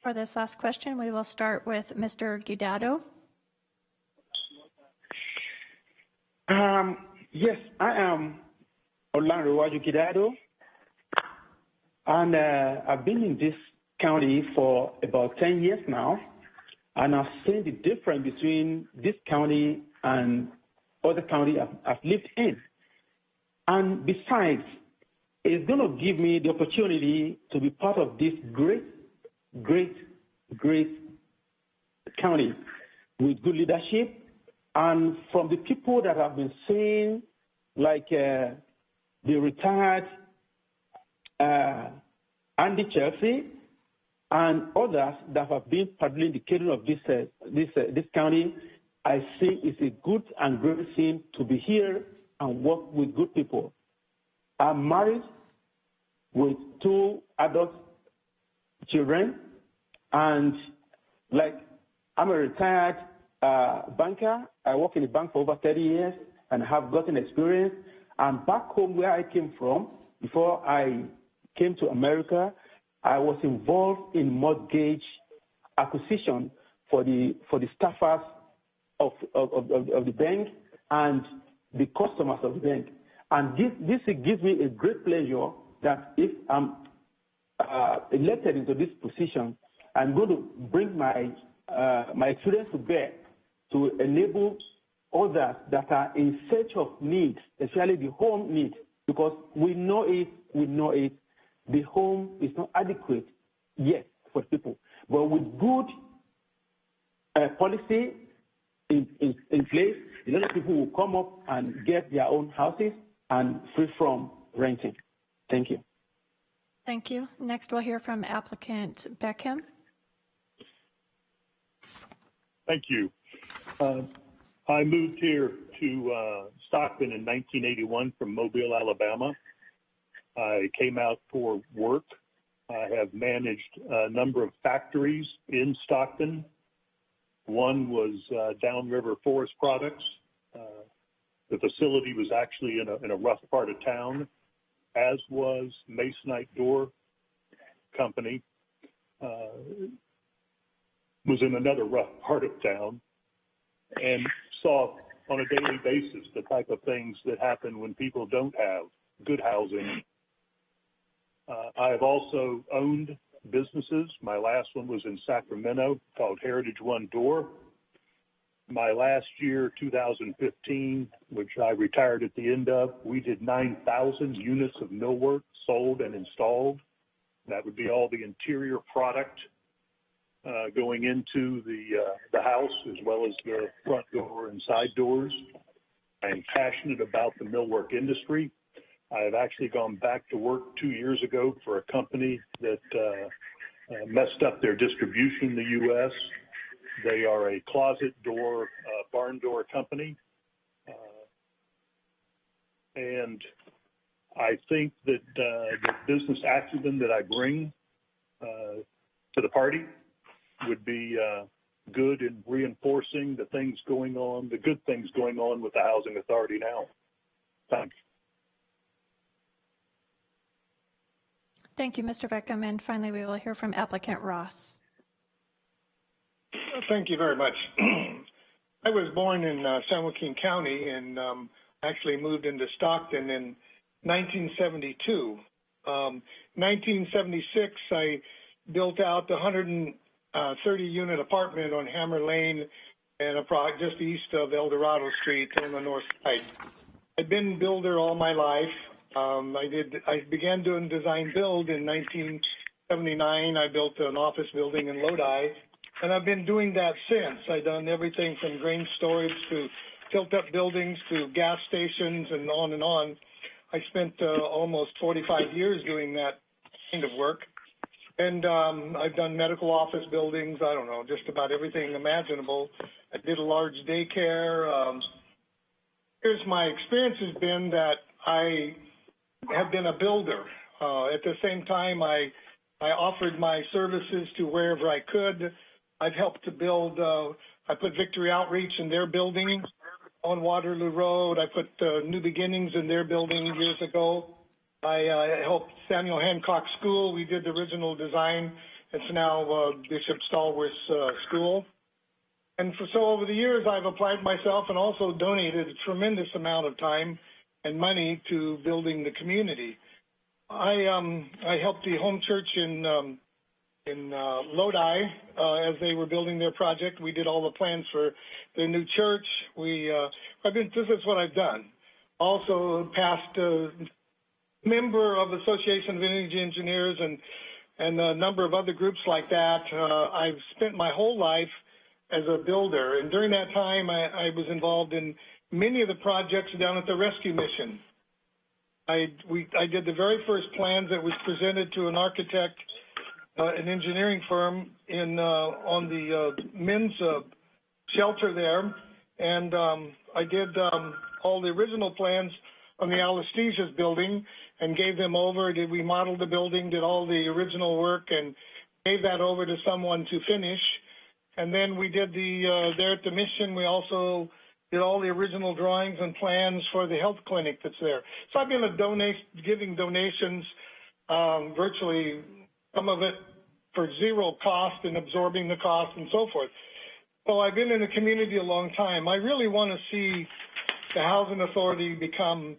For this last question, we will start with Mr. Guardado. Yes, I am Orlando Guardado, and I've been in this county for about 10 years now, and I've seen the difference between this county and other county I've lived in. And besides, it's going to give me the opportunity to be part of this great county with good leadership. And from the people that I've been seeing, like the retired Andy Chelsea and others that have been paddling the canoe of this county, I think it's a good and great thing to be here and work with good people. I'm married with 2 adult children, and like I'm a retired banker. I work in the bank for over 30 years and have gotten experience. And back home where I came from, before I came to America, I was involved in mortgage acquisition for the staffers of the bank and the customers of the bank. And this gives me a great pleasure that if I'm elected into this position, I'm going to bring my experience to bear to enable others that are in search of needs, especially the home need, because we know it, the home is not adequate yet for people. But with good policy in place, a lot of people will come up and get their own houses and free from renting. Thank you. Thank you. Next, we'll hear from applicant Beckham. Thank you. I moved here to Stockton in 1981 from Mobile, Alabama. I came out for work. I have managed a number of factories in Stockton. One was Downriver Forest Products. The facility was actually in a rough part of town, as was Masonite Door Company. Was in another rough part of town, and saw on a daily basis the type of things that happen when people don't have good housing. I have also owned businesses. My last one was in Sacramento called Heritage One Door. My last year, 2015, which I retired at the end of, we did 9,000 units of millwork sold and installed. That would be all the interior product going into the house, as well as the front door and side doors. I am passionate about the millwork industry. I have actually gone back to work 2 years ago for a company that messed up their distribution in the U.S. They are a closet door, barn door company. And I think that the business acumen that I bring to the party would be good in reinforcing the things going on, the good things going on with the Housing Authority now. Thanks. Thank you, Mr. Beckham. And finally, we will hear from applicant Ross. Thank you very much. I was born in San Joaquin County and actually moved into Stockton in 1972. 1976, I built out the 130-unit apartment on Hammer Lane and just east of El Dorado Street on the north side. I've been a builder all my life. I began doing design build in 1979. I built an office building in Lodi, and I've been doing that since. I've done everything from grain storage to tilt-up buildings to gas stations and on and on. I spent almost 45 years doing that kind of work. And I've done medical office buildings, I don't know, just about everything imaginable. I did a large daycare. Here's my experience has been that I have been a builder. At the same time, I offered my services to wherever I could. I've helped to build, I put Victory Outreach in their building on Waterloo Road. I put New Beginnings in their building years ago. I helped Samuel Hancock School. We did the original design. It's now Bishop Stallworth's school. And so over the years, I've applied myself and also donated a tremendous amount of time and money to building the community. I helped the home church in Lodi as they were building their project. We did all the plans for their new church. This is what I've done. Also, past member of the Association of Energy Engineers and a number of other groups like that. I've spent my whole life as a builder, and during that time, I was involved in many of the projects down at the rescue mission. I did the very first plans that was presented to an architect, an engineering firm on the men's shelter there, and I did all the original plans on the Alistesias building and gave them over. We modeled the building, did all the original work, and gave that over to someone to finish. And then we did there at the mission, we also did all the original drawings and plans for the health clinic that's there. So I've been giving donations, virtually some of it for zero cost and absorbing the cost and so forth. So I've been in the community a long time. I really want to see the Housing Authority become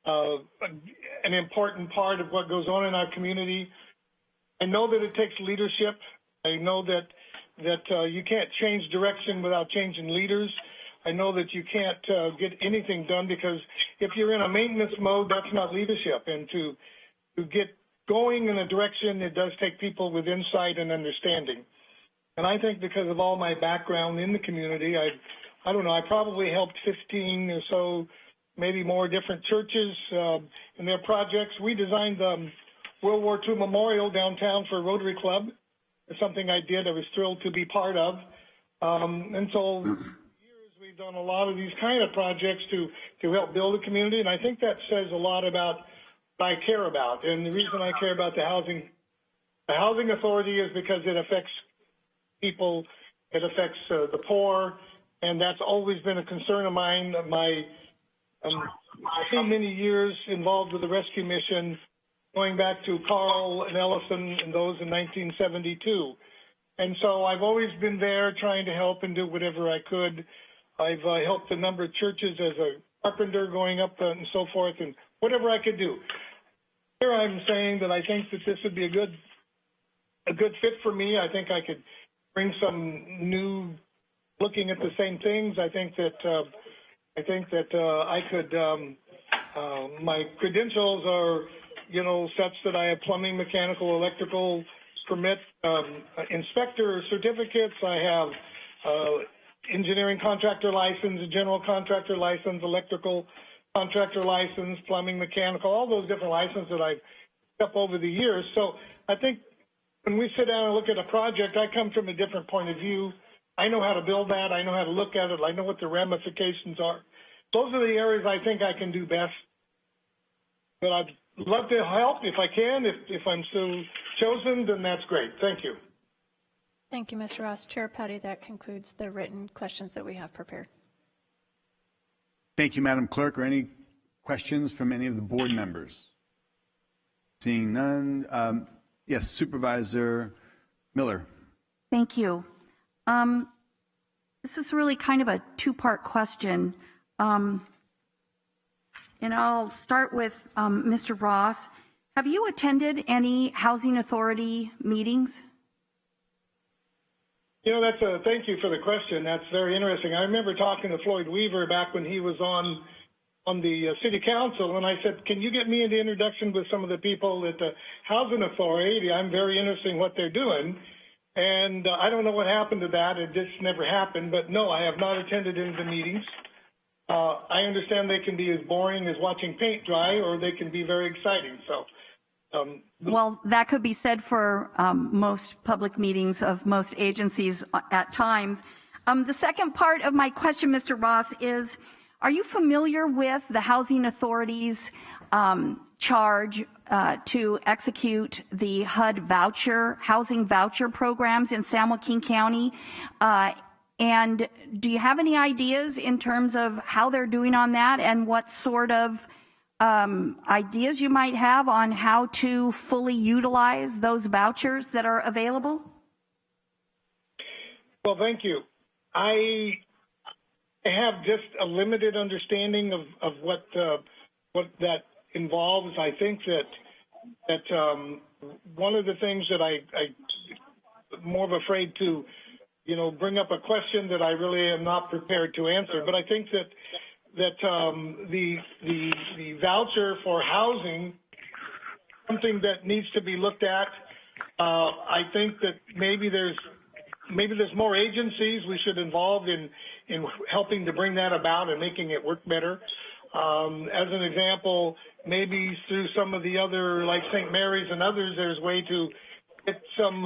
an important part of what goes on in our community. I know that it takes leadership. I know that you can't change direction without changing leaders. I know that you can't get anything done because if you're in a maintenance mode, that's not leadership. And to get going in a direction, it does take people with insight and understanding. And I think because of all my background in the community, I don't know, I probably helped 15 or so, maybe more different churches in their projects. We designed the World War II Memorial downtown for Rotary Club. It's something I did. I was thrilled to be part of. And so for years we've done a lot of these kind of projects to help build a community, and I think that says a lot about what I care about. And the reason I care about the Housing Authority is because it affects people, it affects the poor, and that's always been a concern of mine. So many years involved with the rescue mission, going back to Carl and Ellison and those in 1972. And so I've always been there trying to help and do whatever I could. I've helped a number of churches as a carpenter going up and so forth, and whatever I could do. Here I'm saying that I think that this would be a good fit for me. I think I could bring some new looking at the same things. I think that I could, my credentials are, such that I have plumbing, mechanical, electrical permit, inspector certificates. I have engineering contractor license, general contractor license, electrical contractor license, plumbing, mechanical, all those different licenses that I've picked up over the years. So I think when we sit down and look at a project, I come from a different point of view. I know how to build that. I know how to look at it. I know what the ramifications are. Those are the areas I think I can do best. But I'd love to help if I can. If I'm so chosen, then that's great. Thank you. Thank you, Mr. Ross. Chair Petty, that concludes the written questions that we have prepared. Thank you, Madam Clerk. Are any questions from any of the board members? Seeing none. Yes, Supervisor Miller. Thank you. This is really kind of a two-part question. And I'll start with Mr. Ross. Have you attended any housing authority meetings? You know, thank you for the question. That's very interesting. I remember talking to Floyd Weaver back when he was on the city council, and I said, can you get me an introduction with some of the people at the housing authority? I'm very interested in what they're doing. And I don't know what happened to that. It just never happened. But no, I have not attended any of the meetings. I understand they can be as boring as watching paint dry, or they can be very exciting. So, well, that could be said for most public meetings of most agencies at times. The second part of my question, Mr. Ross, is, are you familiar with the Housing Authority's charge to execute the HUD housing voucher programs in San Joaquin County? And do you have any ideas in terms of how they're doing on that, and what sort of ideas you might have on how to fully utilize those vouchers that are available? Well, thank you. I have just a limited understanding of what that involves. I think that one of the things that I'm more of afraid to, bring up a question that I really am not prepared to answer. But I think that the voucher for housing, something that needs to be looked at. I think that maybe there's more agencies we should involve in helping to bring that about and making it work better. As an example, maybe through some of the other, like St. Mary's and others, there's a way to get some,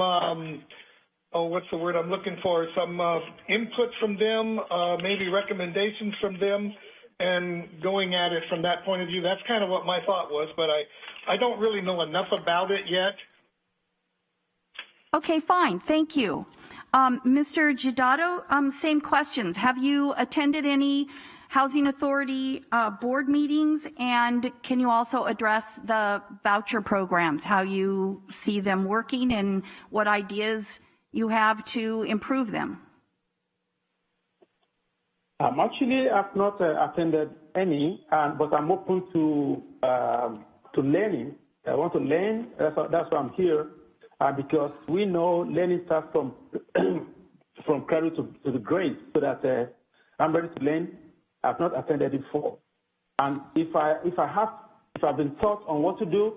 what's the word I'm looking for? Some input from them, maybe recommendations from them, and going at it from that point of view. That's kind of what my thought was, but I don't really know enough about it yet. Okay, fine. Thank you. Mr. Gidato, same questions. Have you attended any Housing Authority board meetings? And can you also address the voucher programs, how you see them working and what ideas you have to improve them? Actually, I've not attended any, but I'm open to learning. I want to learn. That's why I'm here, because we know learning starts from cradle to the grave. So that I'm ready to learn. I've not attended it before, and if I've been taught on what to do,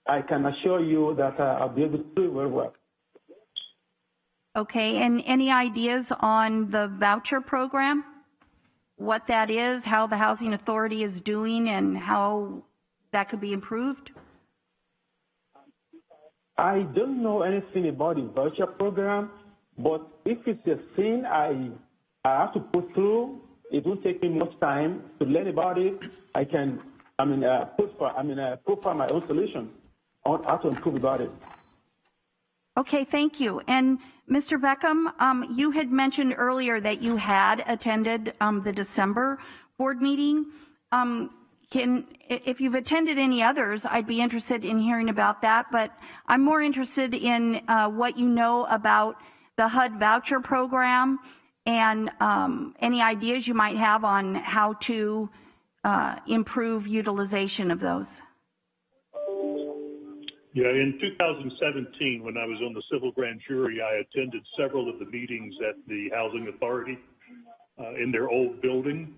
I can assure you that I'll be able to do it very well. Okay, and any ideas on the voucher program? What that is, how the Housing Authority is doing, and how that could be improved? I don't know anything about the voucher program, but if it's a thing I have to put through, it won't take me much time to learn about it. I can, profile my own solution on how to improve about it. Okay, thank you. And Mr. Beckham, you had mentioned earlier that you had attended the December board meeting. If you've attended any others, I'd be interested in hearing about that, but I'm more interested in what you know about the HUD voucher program and any ideas you might have on how to improve utilization of those. Yeah, in 2017, when I was on the civil grand jury, I attended several of the meetings at the Housing Authority in their old building.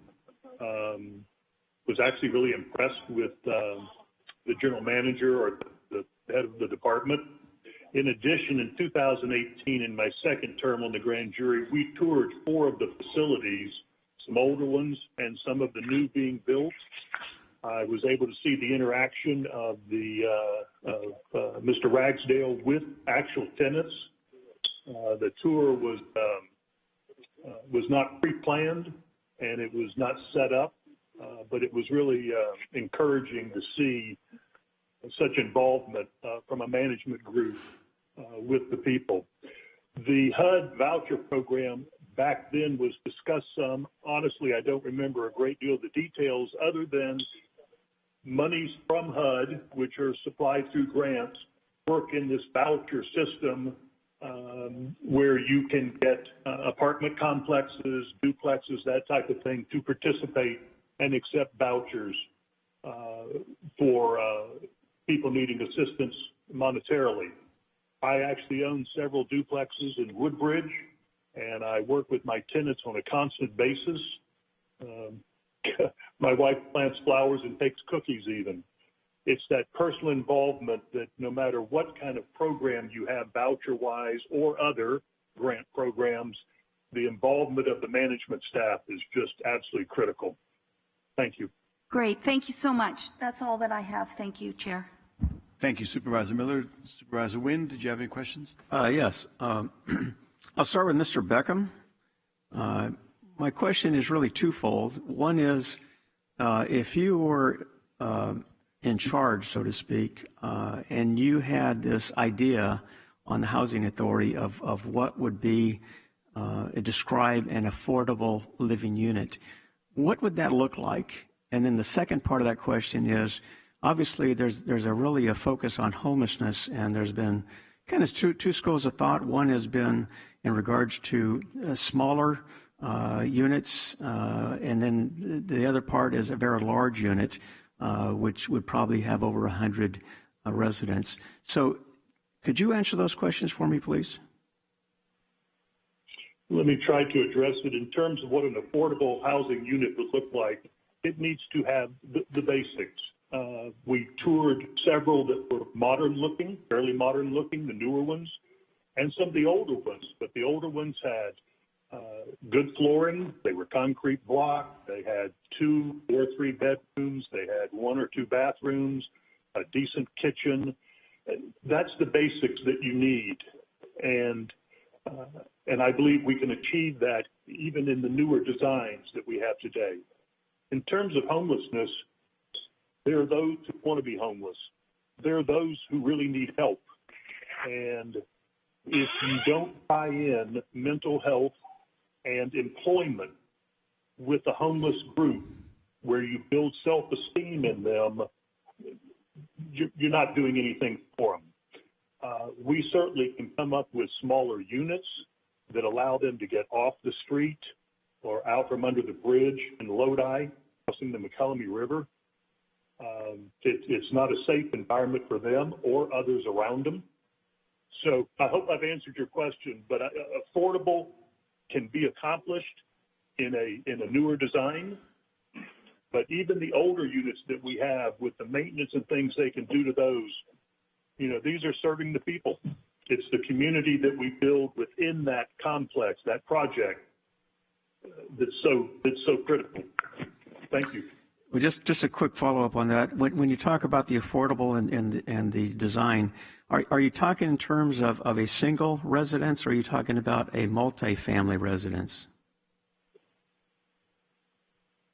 Was actually really impressed with the general manager or the head of the department. In addition, in 2018, in my second term on the grand jury, we toured 4 of the facilities, some older ones and some of the new being built. I was able to see the interaction of Mr. Ragsdale with actual tenants. The tour was not pre-planned and it was not set up, but it was really encouraging to see such involvement from a management group with the people. The HUD voucher program back then was discussed some. Honestly, I don't remember a great deal of the details other than monies from HUD, which are supplied through grants, work in this voucher system where you can get apartment complexes, duplexes, that type of thing, to participate and accept vouchers for people needing assistance monetarily. I actually own several duplexes in Woodbridge, and I work with my tenants on a constant basis. My wife plants flowers and bakes cookies even. It's that personal involvement that no matter what kind of program you have, voucher-wise or other grant programs, the involvement of the management staff is just absolutely critical. Thank you. Great. Thank you so much. That's all that I have. Thank you, Chair. Thank you, Supervisor Miller. Supervisor Wynn, did you have any questions? Yes. I'll start with Mr. Beckham. My question is really twofold. One is, if you were in charge, so to speak, and you had this idea on the Housing Authority of what would be describe an affordable living unit, what would that look like? And then the second part of that question is, obviously there's really a focus on homelessness, and there's been kind of two schools of thought. One has been in regards to smaller units, and then the other part is a very large unit, which would probably have over 100 residents. So could you answer those questions for me, please? Let me try to address it. In terms of what an affordable housing unit would look like, it needs to have the basics. We toured several that were modern looking, fairly modern looking, the newer ones, and some of the older ones. But the older ones had good flooring. They were concrete block. They had 2 or 3 bedrooms. They had 1 or 2 bathrooms, a decent kitchen. That's the basics that you need. And I believe we can achieve that even in the newer designs that we have today. In terms of homelessness, there are those who want to be homeless. There are those who really need help. And if you don't tie in mental health and employment with the homeless group, where you build self-esteem in them, you're not doing anything for them. We certainly can come up with smaller units that allow them to get off the street or out from under the bridge in Lodi, crossing the McCullum River. It's not a safe environment for them or others around them. So I hope I've answered your question, but affordable can be accomplished in a newer design. But even the older units that we have, with the maintenance and things they can do to those, these are serving the people. It's the community that we build within that complex, that project, that's so critical. Thank you. Well, just a quick follow-up on that. When you talk about the affordable and the design, are you talking in terms of a single residence, or are you talking about a multi-family residence?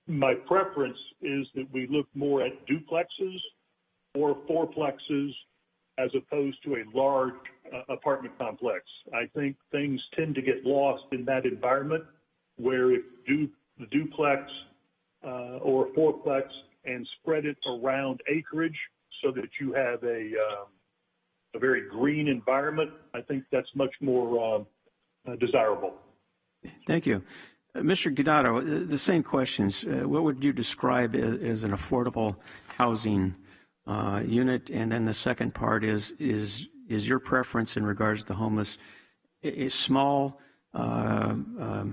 My preference is that we look more at duplexes or fourplexes as opposed to a large apartment complex. I think things tend to get lost in that environment, where if the duplex or a fourplex and spread it around acreage so that you have a very green environment, I think that's much more desirable. Thank you. Mr. Guidado, the same questions. What would you describe as an affordable housing unit? And then the second part is your preference in regards to the homeless, is small, I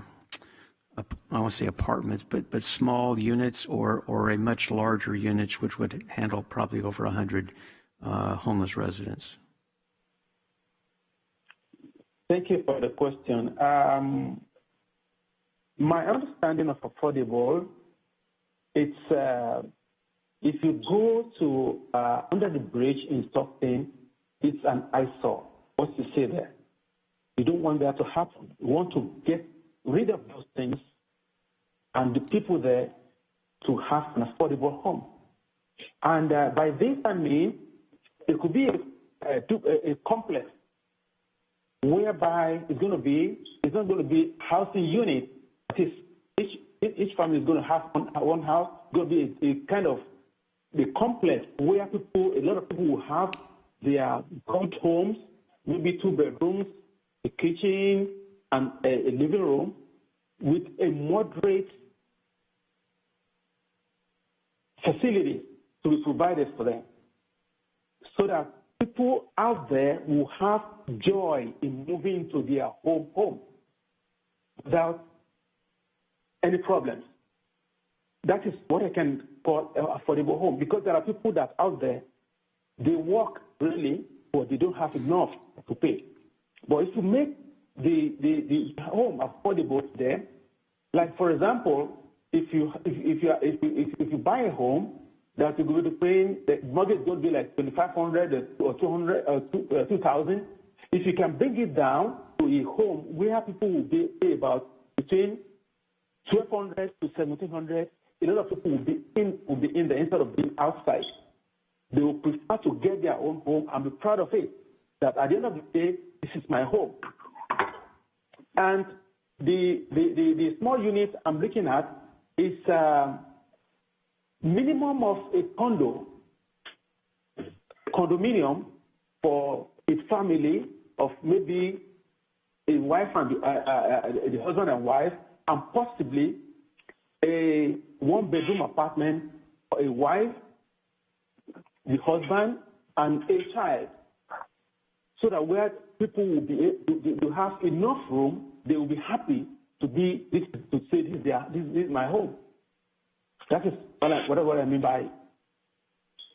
won't say apartments, but small units, or a much larger units which would handle probably over 100 homeless residents? Thank you for the question. My understanding of affordable, it's if you go to under the bridge in Stockton, it's an eyesore. What you say there? You don't want that to happen. You want to get rid of those things and the people there to have an affordable home. And by this I mean it could be a complex whereby it's not going to be housing unit. Each family is going to have one house. It's going to be a kind of the complex where a lot of people will have their good homes, maybe 2 bedrooms, a kitchen, and a living room, with a moderate facility to be provided for them. so that people out there will have joy in moving to their home without any problems. That is what I can call affordable home, because there are people that out there, they work really, but they don't have enough to pay. But if you make the home affordable to them, like for example, if you buy a home that you're going to pay, the mortgage is going to be like $2,500 or $2,000. If you can bring it down to a home where people will pay about between $1,200 to $1,700, a lot of people will be in there instead of being outside. They will prefer to get their own home and be proud of it. That at the end of the day, this is my home. And the small unit I'm looking at is minimum of a condominium for a family of maybe a wife and the husband and wife, and possibly a one-bedroom apartment for a wife, the husband, and a child, so that where people will be able to have enough room, they will be happy to say this is my home. That is what I mean by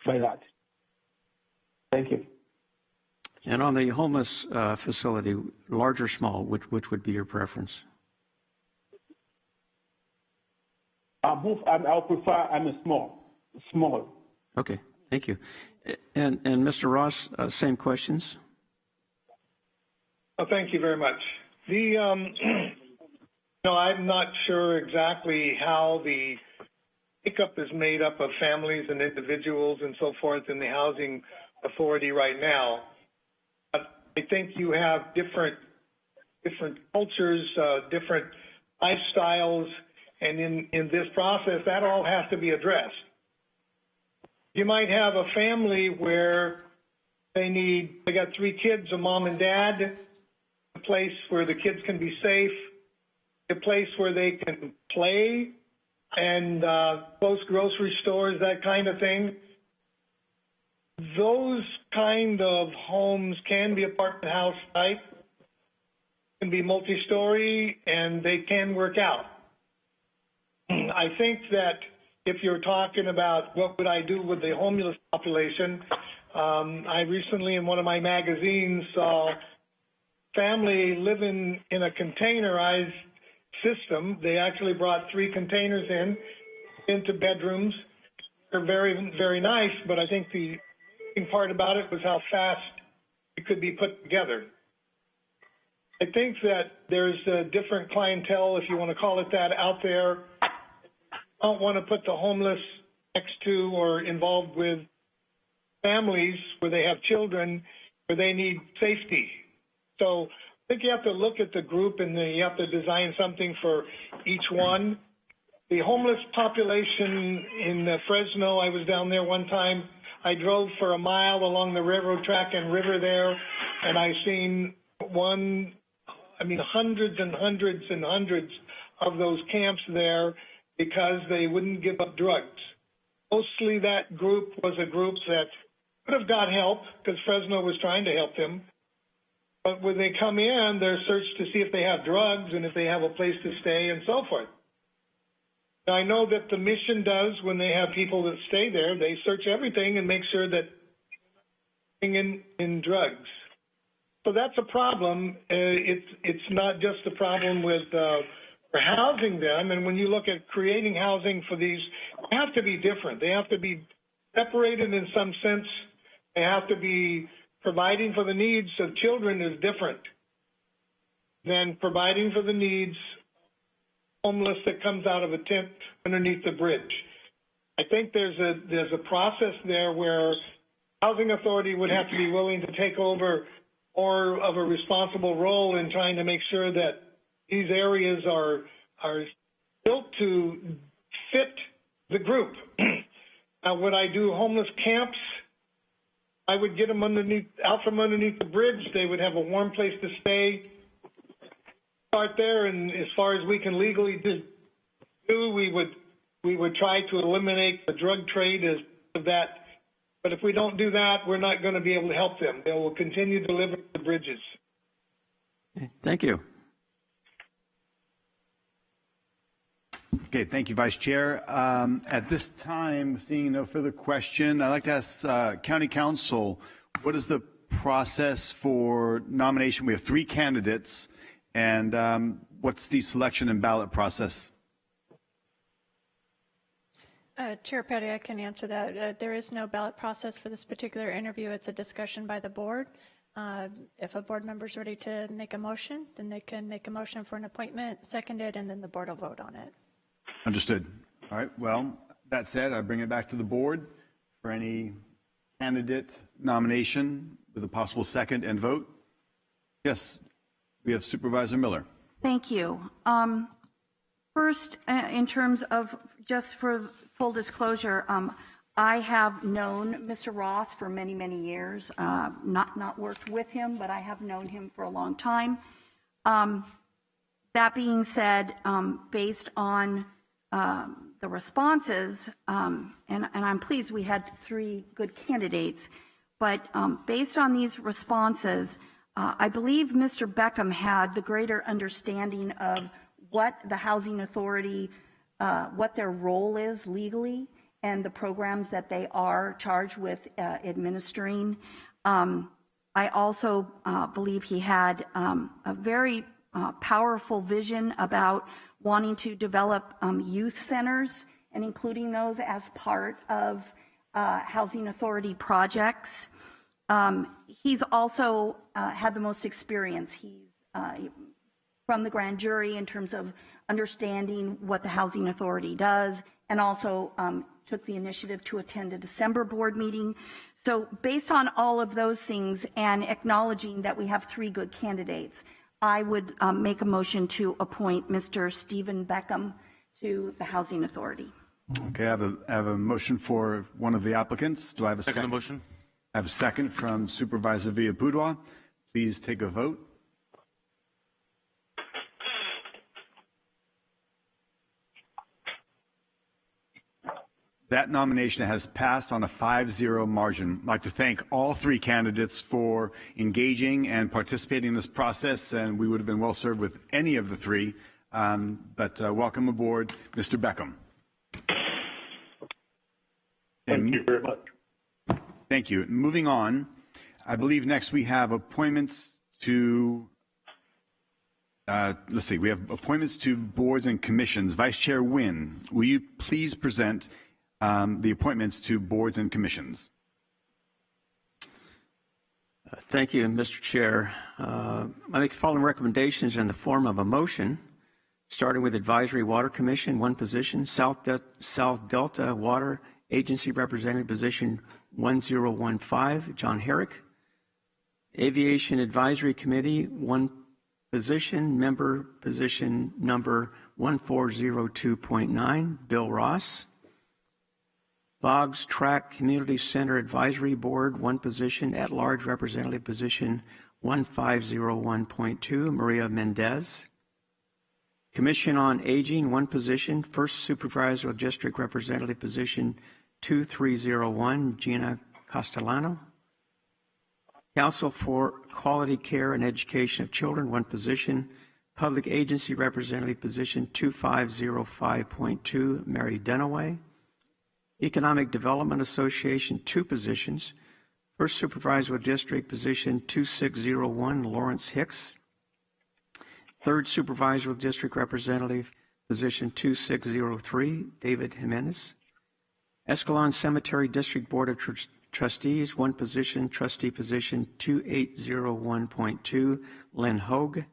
that. Thank you. And on the homeless facility, large or small, which would be your preference? I'll prefer a small. Okay, thank you. And Mr. Ross, same questions? Oh, thank you very much. I'm not sure exactly how the pickup is made up of families and individuals and so forth in the housing authority right now. But I think you have different cultures, different lifestyles, and in this process, that all has to be addressed. You might have a family where they got 3 kids, a mom and dad, a place where the kids can be safe, a place where they can play, and close grocery stores, that kind of thing. Those kind of homes can be apartment house type, can be multi-story, and they can work out. I think that if you're talking about what would I do with the homeless population, I recently in one of my magazines saw family living in a containerized system. They actually brought 3 containers into bedrooms. They're very, very nice, but I think the part about it was how fast it could be put together. I think that there's a different clientele, if you want to call it that, out there. I don't want to put the homeless next to or involved with families where they have children where they need safety. So I think you have to look at the group and you have to design something for each one. The homeless population in Fresno, I was down there one time. I drove for a mile along the railroad track and river there, and I seen hundreds and hundreds and hundreds of those camps there because they wouldn't give up drugs. Mostly that group was a group that could have got help because Fresno was trying to help them. But when they come in, they're searched to see if they have drugs and if they have a place to stay and so forth. Now, I know that the mission does when they have people that stay there, they search everything and make sure that in drugs. So that's a problem. It's not just a problem with for housing them. And when you look at creating housing for these, they have to be different. They have to be separated in some sense. They have to be providing for the needs of children is different than providing for the needs homeless that comes out of a tent underneath the bridge. I think there's a process there where housing authority would have to be willing to take over more of a responsible role in trying to make sure that these areas are built to fit the group. Now, would I do homeless camps? I would get them out from underneath the bridge. They would have a warm place to stay. Start there, and as far as we can legally do, we would try to eliminate the drug trade of that But if we don't do that, we're not going to be able to help them. They will continue delivering the bridges. Thank you. Okay, thank you, Vice Chair. At this time, seeing no further question, I'd like to ask County Council, what is the process for nomination? We have 3 candidates, and what's the selection and ballot process? Chair Petty, I can answer that. There is no ballot process for this particular interview. It's a discussion by the board. If a board member is ready to make a motion, then they can make a motion for an appointment, second it, and then the board will vote on it. Understood. All right, well, that said, I bring it back to the board for any candidate nomination with a possible second and vote. Yes, we have Supervisor Miller. Thank you. First, in terms of, just for full disclosure, I have known Mr. Roth for many, many years, not worked with him, but I have known him for a long time. That being said, based on the responses, and I'm pleased we had 3 good candidates, but based on these responses, I believe Mr. Beckham had the greater understanding of what the Housing Authority, what their role is legally, and the programs that they are charged with administering. I also believe he had a very powerful vision about wanting to develop youth centers and including those as part of Housing Authority projects. He's also had the most experience. He's from the grand jury in terms of understanding what the Housing Authority does, and also took the initiative to attend a December board meeting. So based on all of those things and acknowledging that we have 3 good candidates, I would make a motion to appoint Mr. Stephen Beckham to the Housing Authority. Okay, I have a motion for one of the applicants. Do I have a second? Second motion. I have a second from Supervisor Villapudua. Please take a vote. That nomination has passed on a 5-0 margin. I'd like to thank all 3 candidates for engaging and participating in this process, and we would have been well served with any of the 3. But welcome aboard, Mr. Beckham. Thank you very much. Thank you. Moving on, I believe next we have appointments to, we have appointments to boards and commissions. Vice Chair Wynn, will you please present the appointments to boards and commissions? Thank you, Mr. Chair. I make the following recommendations in the form of a motion, starting with Advisory Water Commission, 1 position, South Delta Water Agency Representative, position 1015, John Herrick. Aviation Advisory Committee, 1 position, member position number 1402.9, Bill Ross. Boggs Track Community Center Advisory Board, 1 position, at-large representative position 1501.2, Maria Mendez. Commission on Aging, 1 position, 1st Supervisor District Representative position 2301, Gina Castellano. Council for Quality Care and Education of Children, 1 position, Public Agency Representative position 2505.2, Mary Dunaway. Economic Development Association, 2 positions, 1st Supervisor District position 2601, Lawrence Hicks. 3rd Supervisor District Representative position 2603, David Jimenez. Escalon Cemetery District Board of Trustees, 1 position, trustee position 2801.2, Lynn Hogue.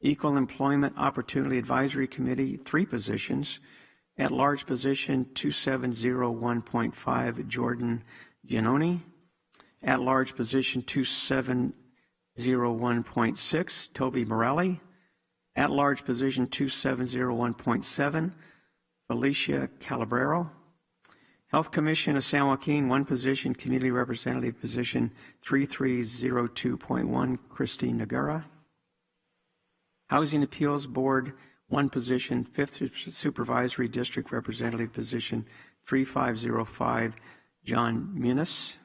Equal Employment Opportunity Advisory Committee, 3 positions, at-large position 2701.5, Jordan Giannoni. At-large position 2701.6, Toby Morelli. At-large position 2701.7, Felicia Calabrero. Health Commission of San Joaquin, 1 position, Community Representative position 3302.1, Christine Nagara. Housing Appeals Board, 1 position, 5th Supervisory District Representative position 3505, John Munis.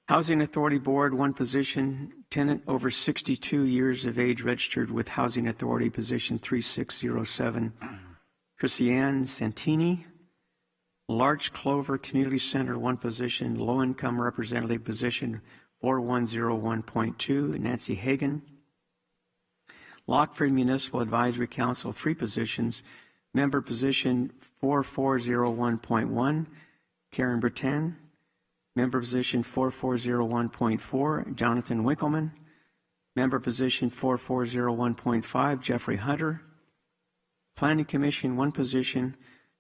Housing Authority Board, 1 position, tenant over 62 years of age registered with Housing Authority, position 3607, Christiane Santini. Larch Clover Community Center, 1 position, low income representative, position 4101.2, Nancy Hagan. Lockford Municipal Advisory Council, 3 positions, member position 4401.1, Karen Breton. Member position 4401.4, Jonathan Winkleman. Member position 4401.5, Jeffrey Hunter. Planning Commission, 1 position,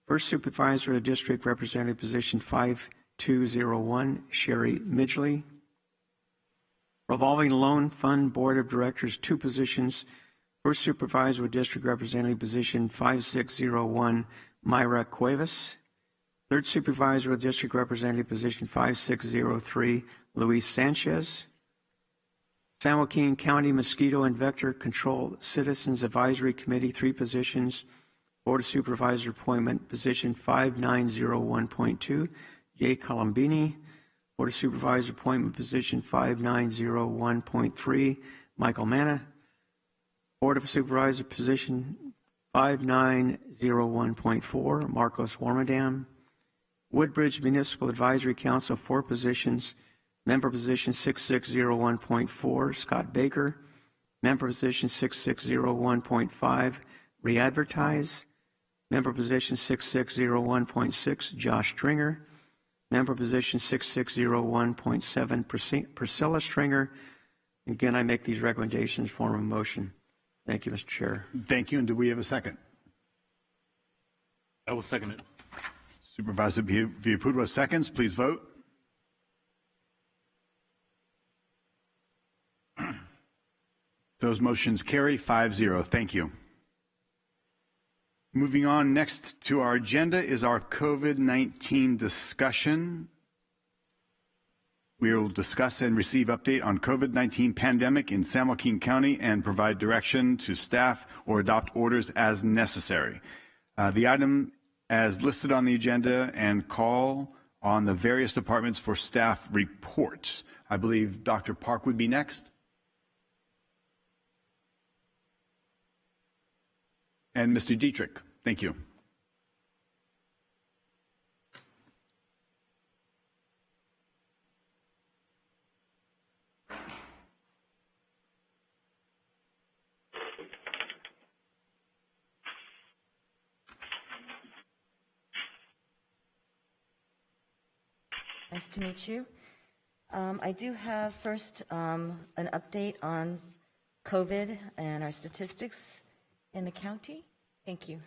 First Supervisor of District Representative, position 5201, Sherry Midgley. Revolving Loan Fund Board of Directors, 2 positions, First Supervisor of District Representative, position 5601, Myra Cuevas. Third Supervisor of District Representative, position 5603, Luis Sanchez. San Joaquin County Mosquito and Vector Control Citizens Advisory Committee, 3 positions. Board of Supervisor appointment, position 5901.2, Jay Colombini. Board of Supervisor appointment, position 5901.3, Michael Manna. Board of Supervisor position 5901.4, Marcos Warmadam. Woodbridge Municipal Advisory Council, 4 positions. Member position 6601.4, Scott Baker. Member position 6601.5, re-advertise. Member position 6601.6, Josh Stringer. Member position 6601.7, Priscilla Stringer. Again, I make these recommendations form a motion. Thank you, Mr. Chair. Thank you. And do we have a second? I will second it. Supervisor Villapudua seconds. Please vote. Those motions carry 5-0. Thank you. Moving on, next to our agenda is our COVID-19 discussion. We will discuss and receive update on COVID-19 pandemic in San Joaquin County and provide direction to staff or adopt orders as necessary. The item as listed on the agenda and call on the various departments for staff reports. I believe Dr. Park would be next. And Mr. Dietrich, thank you. Nice to meet you. I do have first an update on COVID and our statistics in the county. Thank you.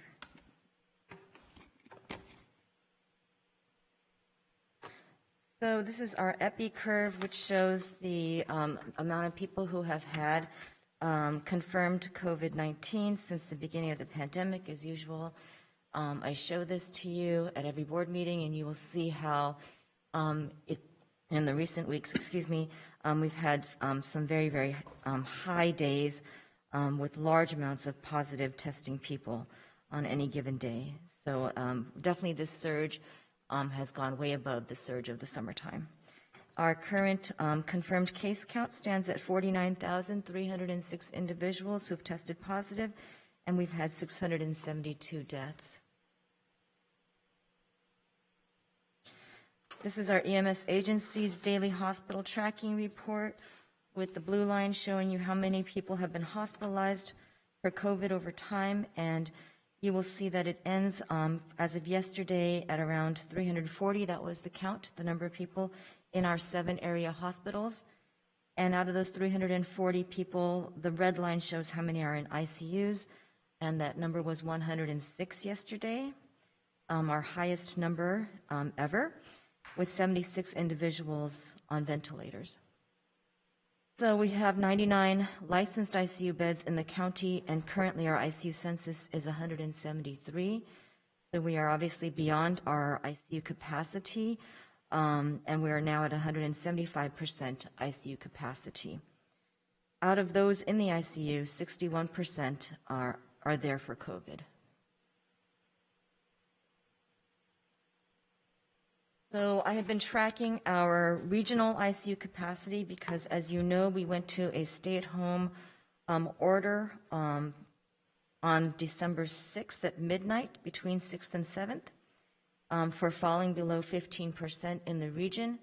So this is our EPI curve, which shows the amount of people who have had confirmed COVID-19 since the beginning of the pandemic. As usual, I show this to you at every board meeting, and you will see how in the recent weeks, we've had some very, very high days with large amounts of positive testing people on any given day. So definitely this surge has gone way above the surge of the summertime. Our current confirmed case count stands at 49,306 individuals who have tested positive, and we've had 672 deaths. This is our EMS agency's daily hospital tracking report, with the blue line showing you how many people have been hospitalized for COVID over time, and you will see that it ends as of yesterday at around 340. That was the count, the number of people in our 7 area hospitals. And out of those 340 people, the red line shows how many are in ICUs, and that number was 106 yesterday, our highest number ever, with 76 individuals on ventilators. So we have 99 licensed ICU beds in the county, and currently our ICU census is 173. So we are obviously beyond our ICU capacity, and we are now at 175% ICU capacity. Out of those in the ICU, 61% are there for COVID. So I have been tracking our regional ICU capacity because, as you know, we went to a stay-at-home order on December 6th at midnight, between 6th and 7th, for falling below 15% in the region.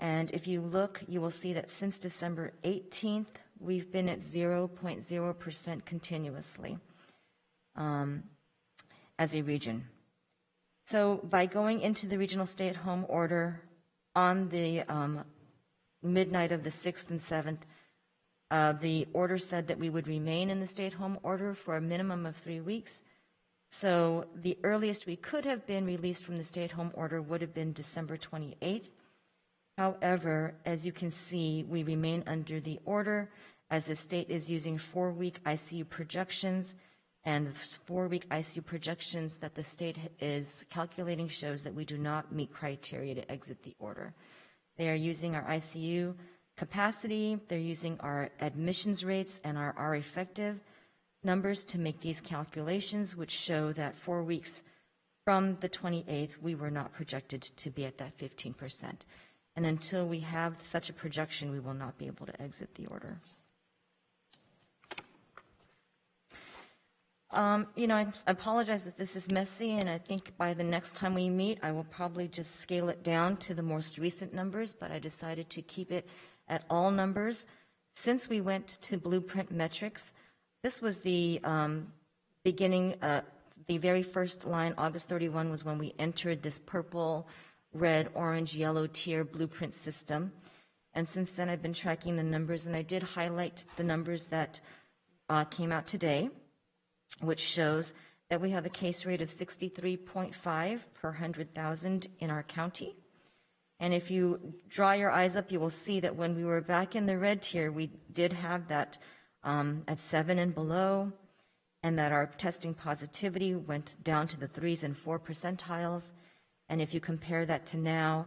And if you look, you will see that since December 18th, we've been at 0.0% continuously as a region. So by going into the regional stay-at-home order on the midnight of the 6th and 7th, the order said that we would remain in the stay-at-home order for a minimum of 3 weeks. So the earliest we could have been released from the stay-at-home order would have been December 28th. However, as you can see, we remain under the order as the state is using 4-week ICU projections, and the 4-week ICU projections that the state is calculating shows that we do not meet criteria to exit the order. They are using our ICU capacity, they're using our admissions rates and our effective numbers to make these calculations, which show that 4 weeks from the 28th, we were not projected to be at that 15%. And until we have such a projection, we will not be able to exit the order. I apologize if this is messy, and I think by the next time we meet, I will probably just scale it down to the most recent numbers, but I decided to keep it at all numbers. Since we went to blueprint metrics, this was the beginning, the very first line, August 31, was when we entered this purple, red, orange, yellow tier blueprint system. And since then, I've been tracking the numbers, and I did highlight the numbers that came out today, which shows that we have a case rate of 63.5 per 100,000 in our county. And if you draw your eyes up, you will see that when we were back in the red tier, we did have that at 7 and below, and that our testing positivity went down to the 3s and 4 percentiles. And if you compare that to now,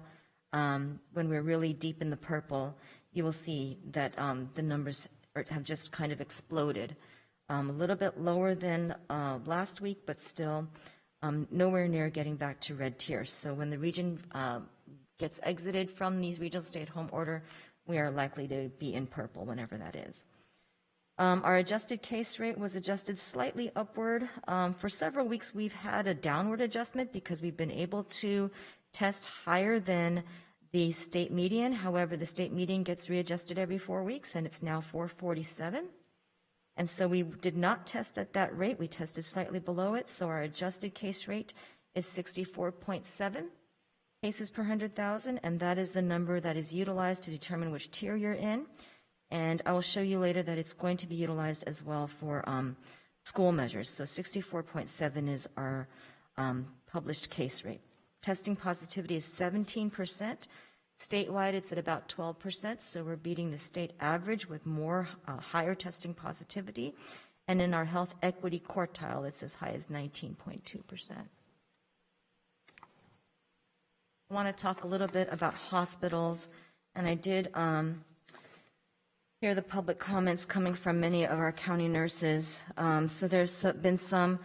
when we're really deep in the purple, you will see that the numbers have just kind of exploded. A little bit lower than last week, but still nowhere near getting back to red tier. So when the region gets exited from the regional stay-at-home order, we are likely to be in purple whenever that is. Our adjusted case rate was adjusted slightly upward. For several weeks, we've had a downward adjustment because we've been able to test higher than the state median. However, the state median gets readjusted every 4 weeks, and it's now 447. And so we did not test at that rate. We tested slightly below it. So our adjusted case rate is 64.7 cases per 100,000. And that is the number that is utilized to determine which tier you're in. And I will show you later that it's going to be utilized as well for school measures. So 64.7 is our published case rate. Testing positivity is 17%. Statewide, it's at about 12%, so we're beating the state average with more higher testing positivity. And in our health equity quartile, it's as high as 19.2%. I want to talk a little bit about hospitals, and I did hear the public comments coming from many of our county nurses. So there's been some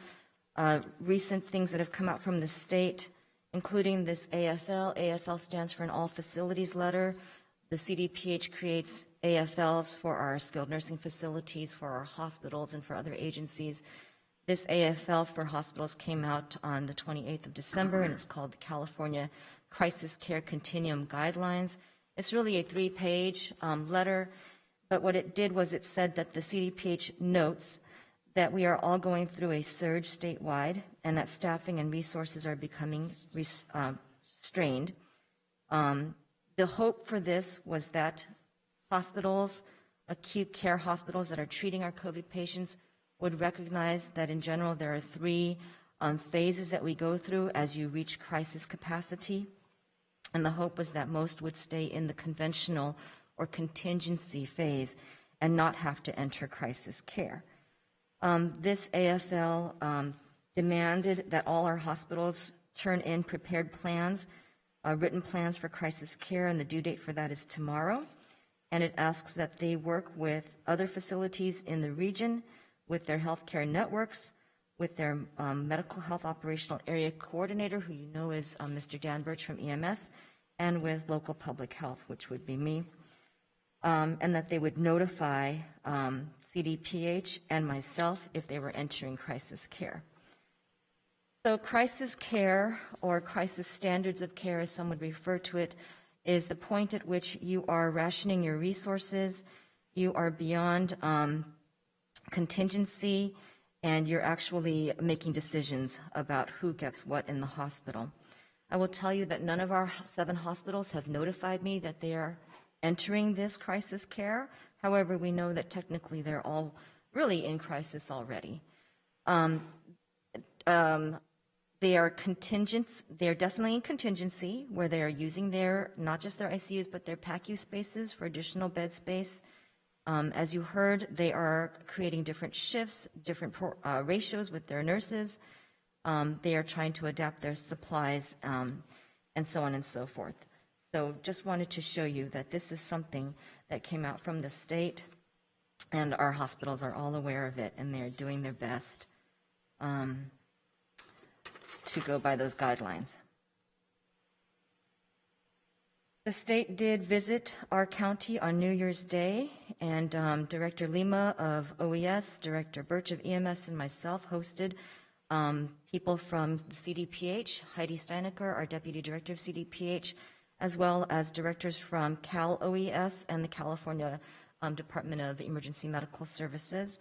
recent things that have come out from the state, including this AFL. AFL stands for an All Facilities Letter. The CDPH creates AFLs for our skilled nursing facilities, for our hospitals, and for other agencies. This AFL for hospitals came out on the 28th of December, and it's called the California Crisis Care Continuum Guidelines. It's really a 3-page letter, but what it did was it said that the CDPH notes that we are all going through a surge statewide, and that staffing and resources are becoming strained. The hope for this was that hospitals, acute care hospitals that are treating our COVID patients, would recognize that in general there are 3 phases that we go through as you reach crisis capacity. And the hope was that most would stay in the conventional or contingency phase and not have to enter crisis care. This AFL demanded that all our hospitals turn in prepared plans, written plans for crisis care, and the due date for that is tomorrow. And it asks that they work with other facilities in the region, with their healthcare networks, with their medical health operational area coordinator, who you know is Mr. Dan Birch from EMS, and with local public health, which would be me, and that they would notify CDPH and myself if they were entering crisis care. So crisis care, or crisis standards of care as some would refer to it, is the point at which you are rationing your resources, you are beyond contingency, and you're actually making decisions about who gets what in the hospital. I will tell you that none of our 7 hospitals have notified me that they are entering this crisis care. However, we know that technically they're all really in crisis already. They are contingent. They're definitely in contingency, where they are using their, not just their ICUs, but their PACU spaces for additional bed space. As you heard, they are creating different shifts, different ratios with their nurses. They are trying to adapt their supplies, and so on and so forth. So just wanted to show you that this is something that came out from the state, and our hospitals are all aware of it, and they're doing their best to go by those guidelines. The state did visit our county on New Year's Day, and Director Lima of OES, Director Birch of EMS, and myself hosted people from the CDPH, Heidi Steinecker, our Deputy Director of CDPH, as well as directors from Cal OES and the California Department of Emergency Medical Services.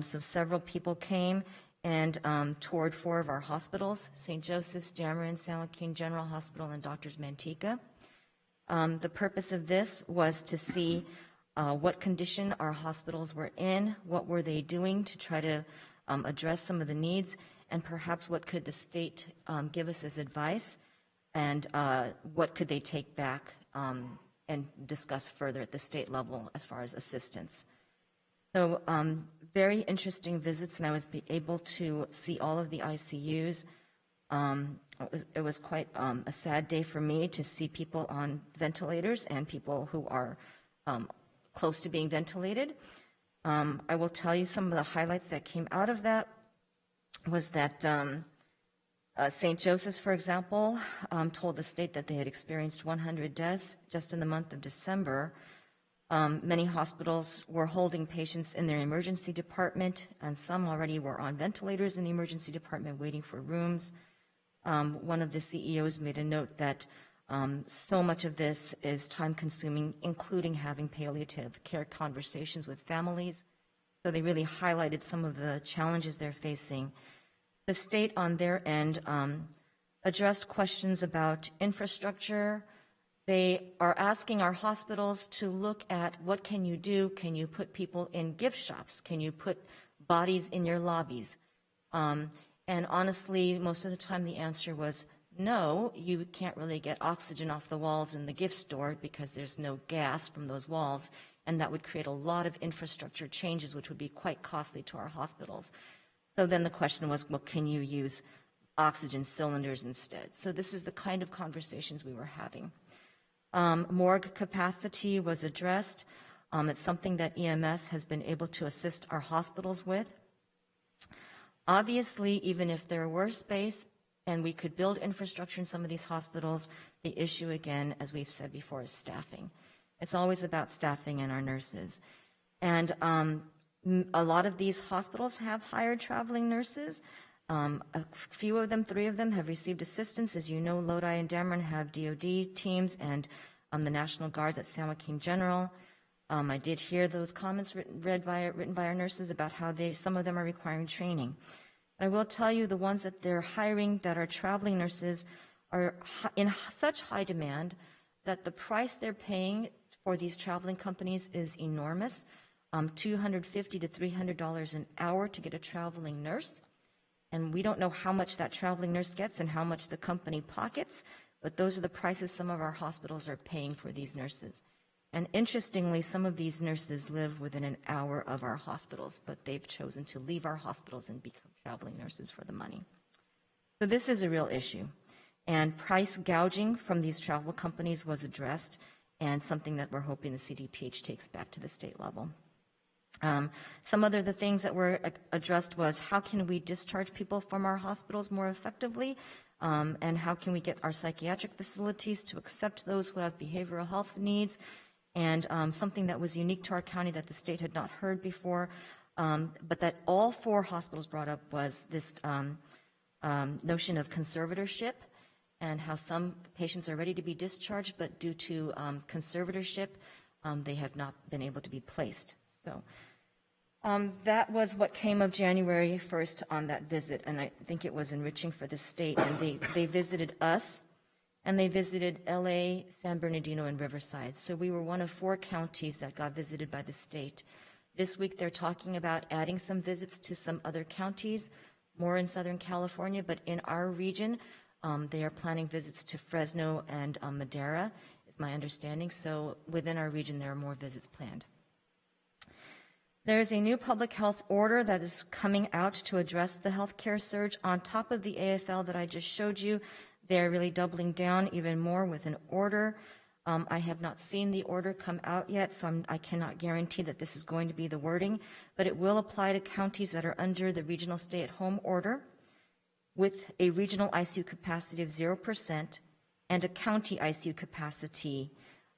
So several people came and toured 4 of our hospitals: St. Joseph's, Dameron, San Joaquin General Hospital, and Doctors Manteca. The purpose of this was to see what condition our hospitals were in, what were they doing to try to address some of the needs, and perhaps what could the state give us as advice, and what could they take back and discuss further at the state level as far as assistance. So very interesting visits, and I was able to see all of the ICUs. It was quite a sad day for me to see people on ventilators and people who are close to being ventilated. I will tell you some of the highlights that came out of that was that St. Joseph's, for example, told the state that they had experienced 100 deaths just in the month of December. Many hospitals were holding patients in their emergency department, and some already were on ventilators in the emergency department waiting for rooms. One of the CEOs made a note that so much of this is time-consuming, including having palliative care conversations with families. So they really highlighted some of the challenges they're facing. The state, on their end, addressed questions about infrastructure. They are asking our hospitals to look at what can you do. Can you put people in gift shops? Can you put bodies in your lobbies? And honestly, most of the time the answer was no, you can't really get oxygen off the walls in the gift store because there's no gas from those walls, and that would create a lot of infrastructure changes, which would be quite costly to our hospitals. So then the question was, well, can you use oxygen cylinders instead? So this is the kind of conversations we were having. Morgue capacity was addressed. It's something that EMS has been able to assist our hospitals with. Obviously, even if there were space and we could build infrastructure in some of these hospitals, the issue, again, as we've said before, is staffing. It's always about staffing and our nurses. And a lot of these hospitals have hired traveling nurses. A few of them, 3 of them, have received assistance. As you know, Lodi and Dameron have DOD teams, and the National Guards at San Joaquin General. I did hear those comments written by our nurses about how some of them are requiring training. I will tell you, the ones that they're hiring that are traveling nurses are in such high demand that the price they're paying for these traveling companies is enormous. $250 to $300 an hour to get a traveling nurse. And we don't know how much that traveling nurse gets and how much the company pockets, but those are the prices some of our hospitals are paying for these nurses. And interestingly, some of these nurses live within an hour of our hospitals, but they've chosen to leave our hospitals and become traveling nurses for the money. So this is a real issue. And price gouging from these travel companies was addressed, and something that we're hoping the CDPH takes back to the state level. Some other the things that were addressed was how can we discharge people from our hospitals more effectively, and how can we get our psychiatric facilities to accept those who have behavioral health needs, and something that was unique to our county that the state had not heard before, but that all 4 hospitals brought up was this notion of conservatorship, and how some patients are ready to be discharged, but due to conservatorship, they have not been able to be placed. So that was what came of January 1st on that visit, and I think it was enriching for the state. And they visited us, and they visited LA, San Bernardino, and Riverside. So we were one of 4 counties that got visited by the state. This week they're talking about adding some visits to some other counties, more in Southern California, but in our region, they are planning visits to Fresno and Madera, is my understanding. So within our region, there are more visits planned. There's a new public health order that is coming out to address the healthcare surge. On top of the AFL that I just showed you, they're really doubling down even more with an order. I have not seen the order come out yet, so I cannot guarantee that this is going to be the wording, but it will apply to counties that are under the regional stay-at-home order with a regional ICU capacity of 0% and a county ICU capacity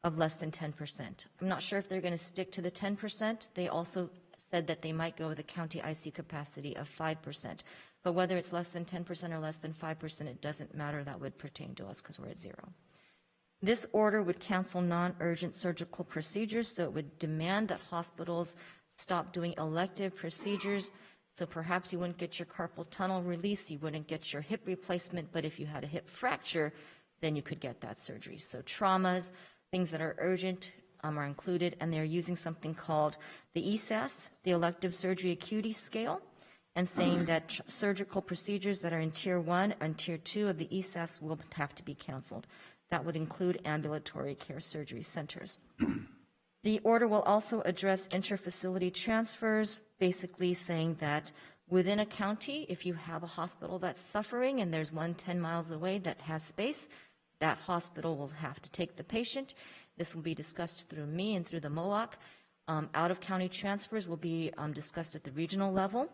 of less than 10%. I'm not sure if they're going to stick to the 10%. They also said that they might go with a county ICU capacity of 5%. But whether it's less than 10% or less than 5%, it doesn't matter. That would pertain to us because we're at 0. This order would cancel non-urgent surgical procedures, so it would demand that hospitals stop doing elective procedures. So perhaps you wouldn't get your carpal tunnel release, you wouldn't get your hip replacement, but if you had a hip fracture, then you could get that surgery. So traumas, things that are urgent are included, and they're using something called the ESAS, the Elective Surgery Acuity Scale, and saying that surgical procedures that are in Tier 1 and Tier 2 of the ESAS will have to be canceled. That would include ambulatory care surgery centers. The order will also address interfacility transfers, basically saying that within a county, if you have a hospital that's suffering and there's one 10 miles away that has space, that hospital will have to take the patient. This will be discussed through me and through the MOAC. Out-of-county transfers will be discussed at the regional level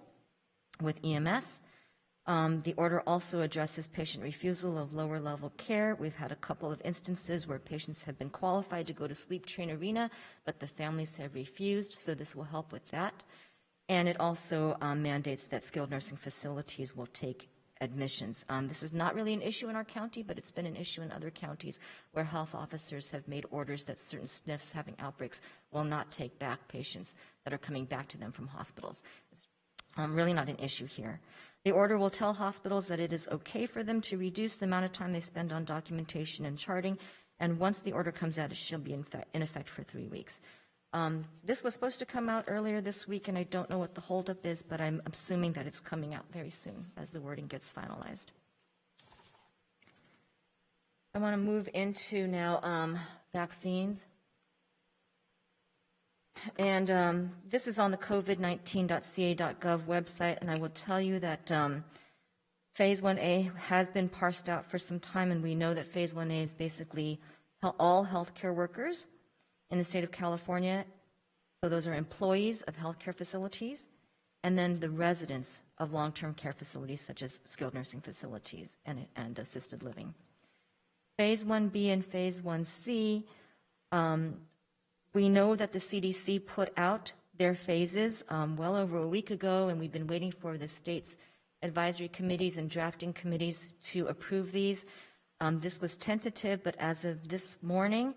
with EMS. The order also addresses patient refusal of lower-level care. We've had a couple of instances where patients have been qualified to go to Sleep Train Arena, but the families have refused, so this will help with that. And it also mandates that skilled nursing facilities will take admissions. This is not really an issue in our county, but it's been an issue in other counties where health officers have made orders that certain SNFs having outbreaks will not take back patients that are coming back to them from hospitals. It's really not an issue here. The order will tell hospitals that it is okay for them to reduce the amount of time they spend on documentation and charting, and once the order comes out, it shall be in effect for 3 weeks. This was supposed to come out earlier this week, and I don't know what the holdup is, but I'm assuming that it's coming out very soon as the wording gets finalized. I want to move into now vaccines. And this is on the covid19.ca.gov website, and I will tell you that Phase 1A has been parsed out for some time, and we know that Phase 1A is basically all healthcare workers in the state of California. So those are employees of healthcare facilities, and then the residents of long-term care facilities such as skilled nursing facilities and assisted living. Phase 1B and Phase 1C, we know that the CDC put out their phases well over a week ago, and we've been waiting for the state's advisory committees and drafting committees to approve these. This was tentative, but as of this morning,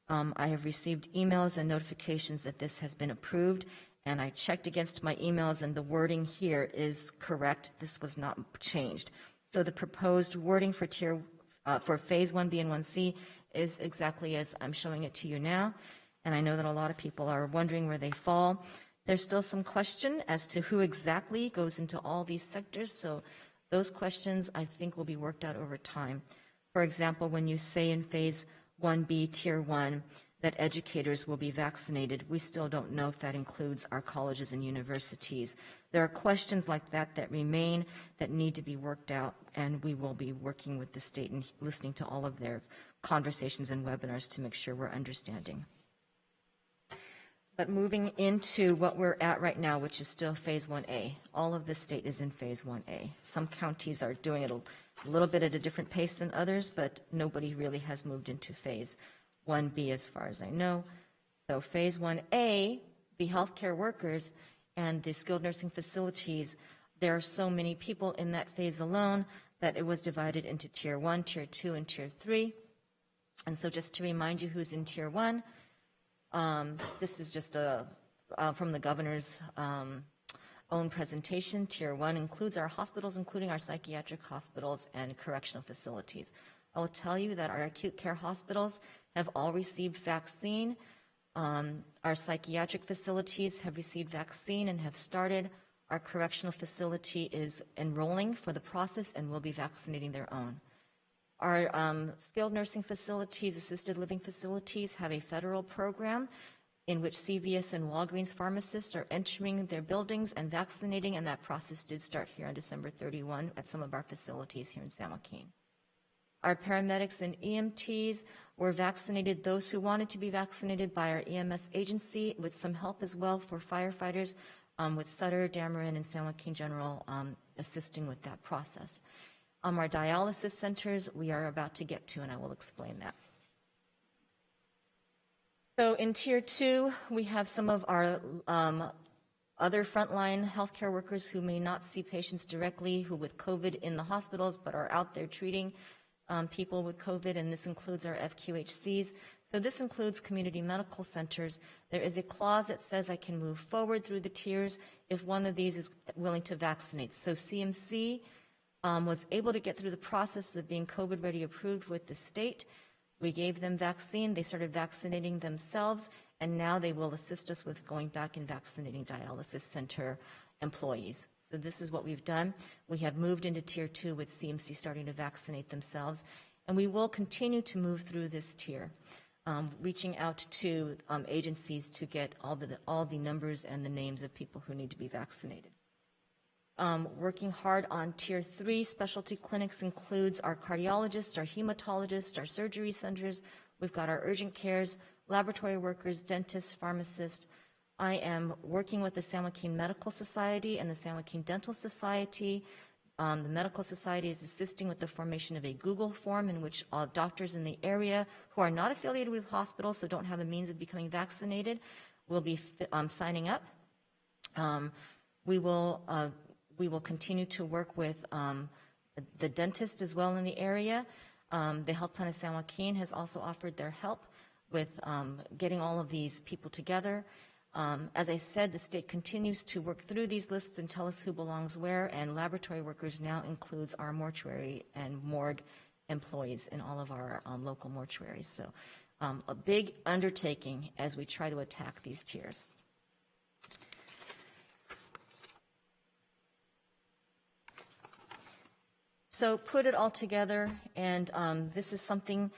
I have received emails and notifications that this has been approved, and I checked against my emails, and the wording here is correct. This was not changed. So the proposed wording for Phase 1B and 1C is exactly as I'm showing it to you now. And I know that a lot of people are wondering where they fall. There's still some question as to who exactly goes into all these sectors, so those questions I think will be worked out over time. For example, when you say in Phase 1B, Tier 1, that educators will be vaccinated, we still don't know if that includes our colleges and universities. There are questions like that that remain that need to be worked out, and we will be working with the state and listening to all of their conversations and webinars to make sure we're understanding. But moving into what we're at right now, which is still phase 1A. All of the state is in phase 1A. Some counties are doing it a little bit at a different pace than others, but nobody really has moved into phase 1B as far as I know. So phase 1A, the healthcare workers and the skilled nursing facilities, there are so many people in that phase alone that it was divided into Tier 1, Tier 2, and Tier 3. And so just to remind you who's in Tier 1, this is just from the governor's own presentation. Tier 1 includes our hospitals, including our psychiatric hospitals and correctional facilities. I will tell you that our acute care hospitals have all received vaccine. Our psychiatric facilities have received vaccine and have started. Our correctional facility is enrolling for the process and will be vaccinating their own. Our skilled nursing facilities, assisted living facilities have a federal program in which CVS and Walgreens pharmacists are entering their buildings and vaccinating, and that process did start here on December 31 at some of our facilities here in San Joaquin. Our paramedics and EMTs were vaccinated, those who wanted to be vaccinated by our EMS agency, with some help as well for firefighters, with Sutter, Dameron, and San Joaquin General assisting with that process. Our dialysis centers we are about to get to, and I will explain that. So in Tier 2, we have some of our other frontline healthcare workers who may not see patients directly who with COVID in the hospitals, but are out there treating people with COVID, and this includes our FQHCs. So this includes community medical centers. There is a clause that says I can move forward through the tiers if one of these is willing to vaccinate. So CMC was able to get through the process of being COVID ready approved with the state. We gave them vaccine, they started vaccinating themselves, and now they will assist us with going back and vaccinating dialysis center employees. So this is what we've done. We have moved into Tier 2 with CMC starting to vaccinate themselves, and we will continue to move through this tier, reaching out to agencies to get all the numbers and the names of people who need to be vaccinated. Working hard on Tier 3 specialty clinics includes our cardiologists, our hematologists, our surgery centers. We've got our urgent cares, laboratory workers, dentists, pharmacists. I am working with the San Joaquin Medical Society and the San Joaquin Dental Society. The Medical Society is assisting with the formation of a Google form in which all doctors in the area who are not affiliated with hospitals, so don't have a means of becoming vaccinated, will be signing up. We will continue to work with the dentist as well in the area. The Health Plan of San Joaquin has also offered their help with getting all of these people together. As I said, the state continues to work through these lists and tell us who belongs where, and laboratory workers now includes our mortuary and morgue employees in all of our local mortuaries. So a big undertaking as we try to attack these tiers. So put it all together, and this is something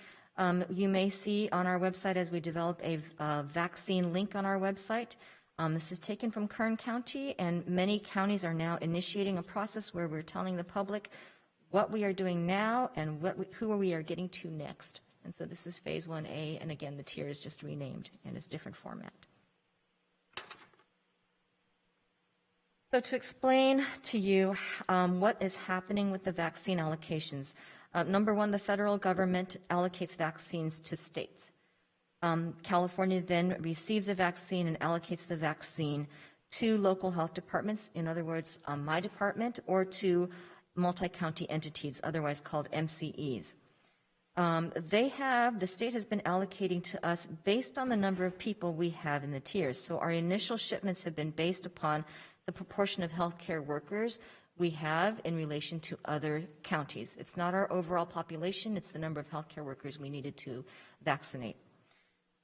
you may see on our website as we develop a vaccine link on our website. This is taken from Kern County, and many counties are now initiating a process where we're telling the public what we are doing now and who we are getting to next. And so this is phase 1A, and again, the tier is just renamed and it's different format. So to explain to you what is happening with the vaccine allocations, number one, the federal government allocates vaccines to states. California then receives the vaccine and allocates the vaccine to local health departments, in other words, my department, or to multi-county entities, otherwise called MCEs. The state has been allocating to us based on the number of people we have in the tiers. So our initial shipments have been based upon the proportion of healthcare workers we have in relation to other counties. It's not our overall population, it's the number of healthcare workers we needed to vaccinate.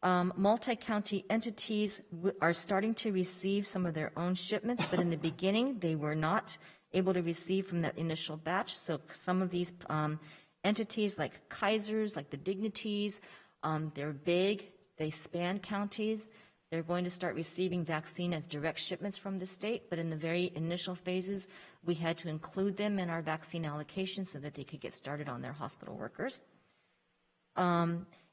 Multi-county entities are starting to receive some of their own shipments, but in the beginning they were not able to receive from that initial batch. So some of these entities like Kaiser's, like the Dignities, they're big, they span counties. They're going to start receiving vaccine as direct shipments from the state, but in the very initial phases, we had to include them in our vaccine allocation so that they could get started on their hospital workers.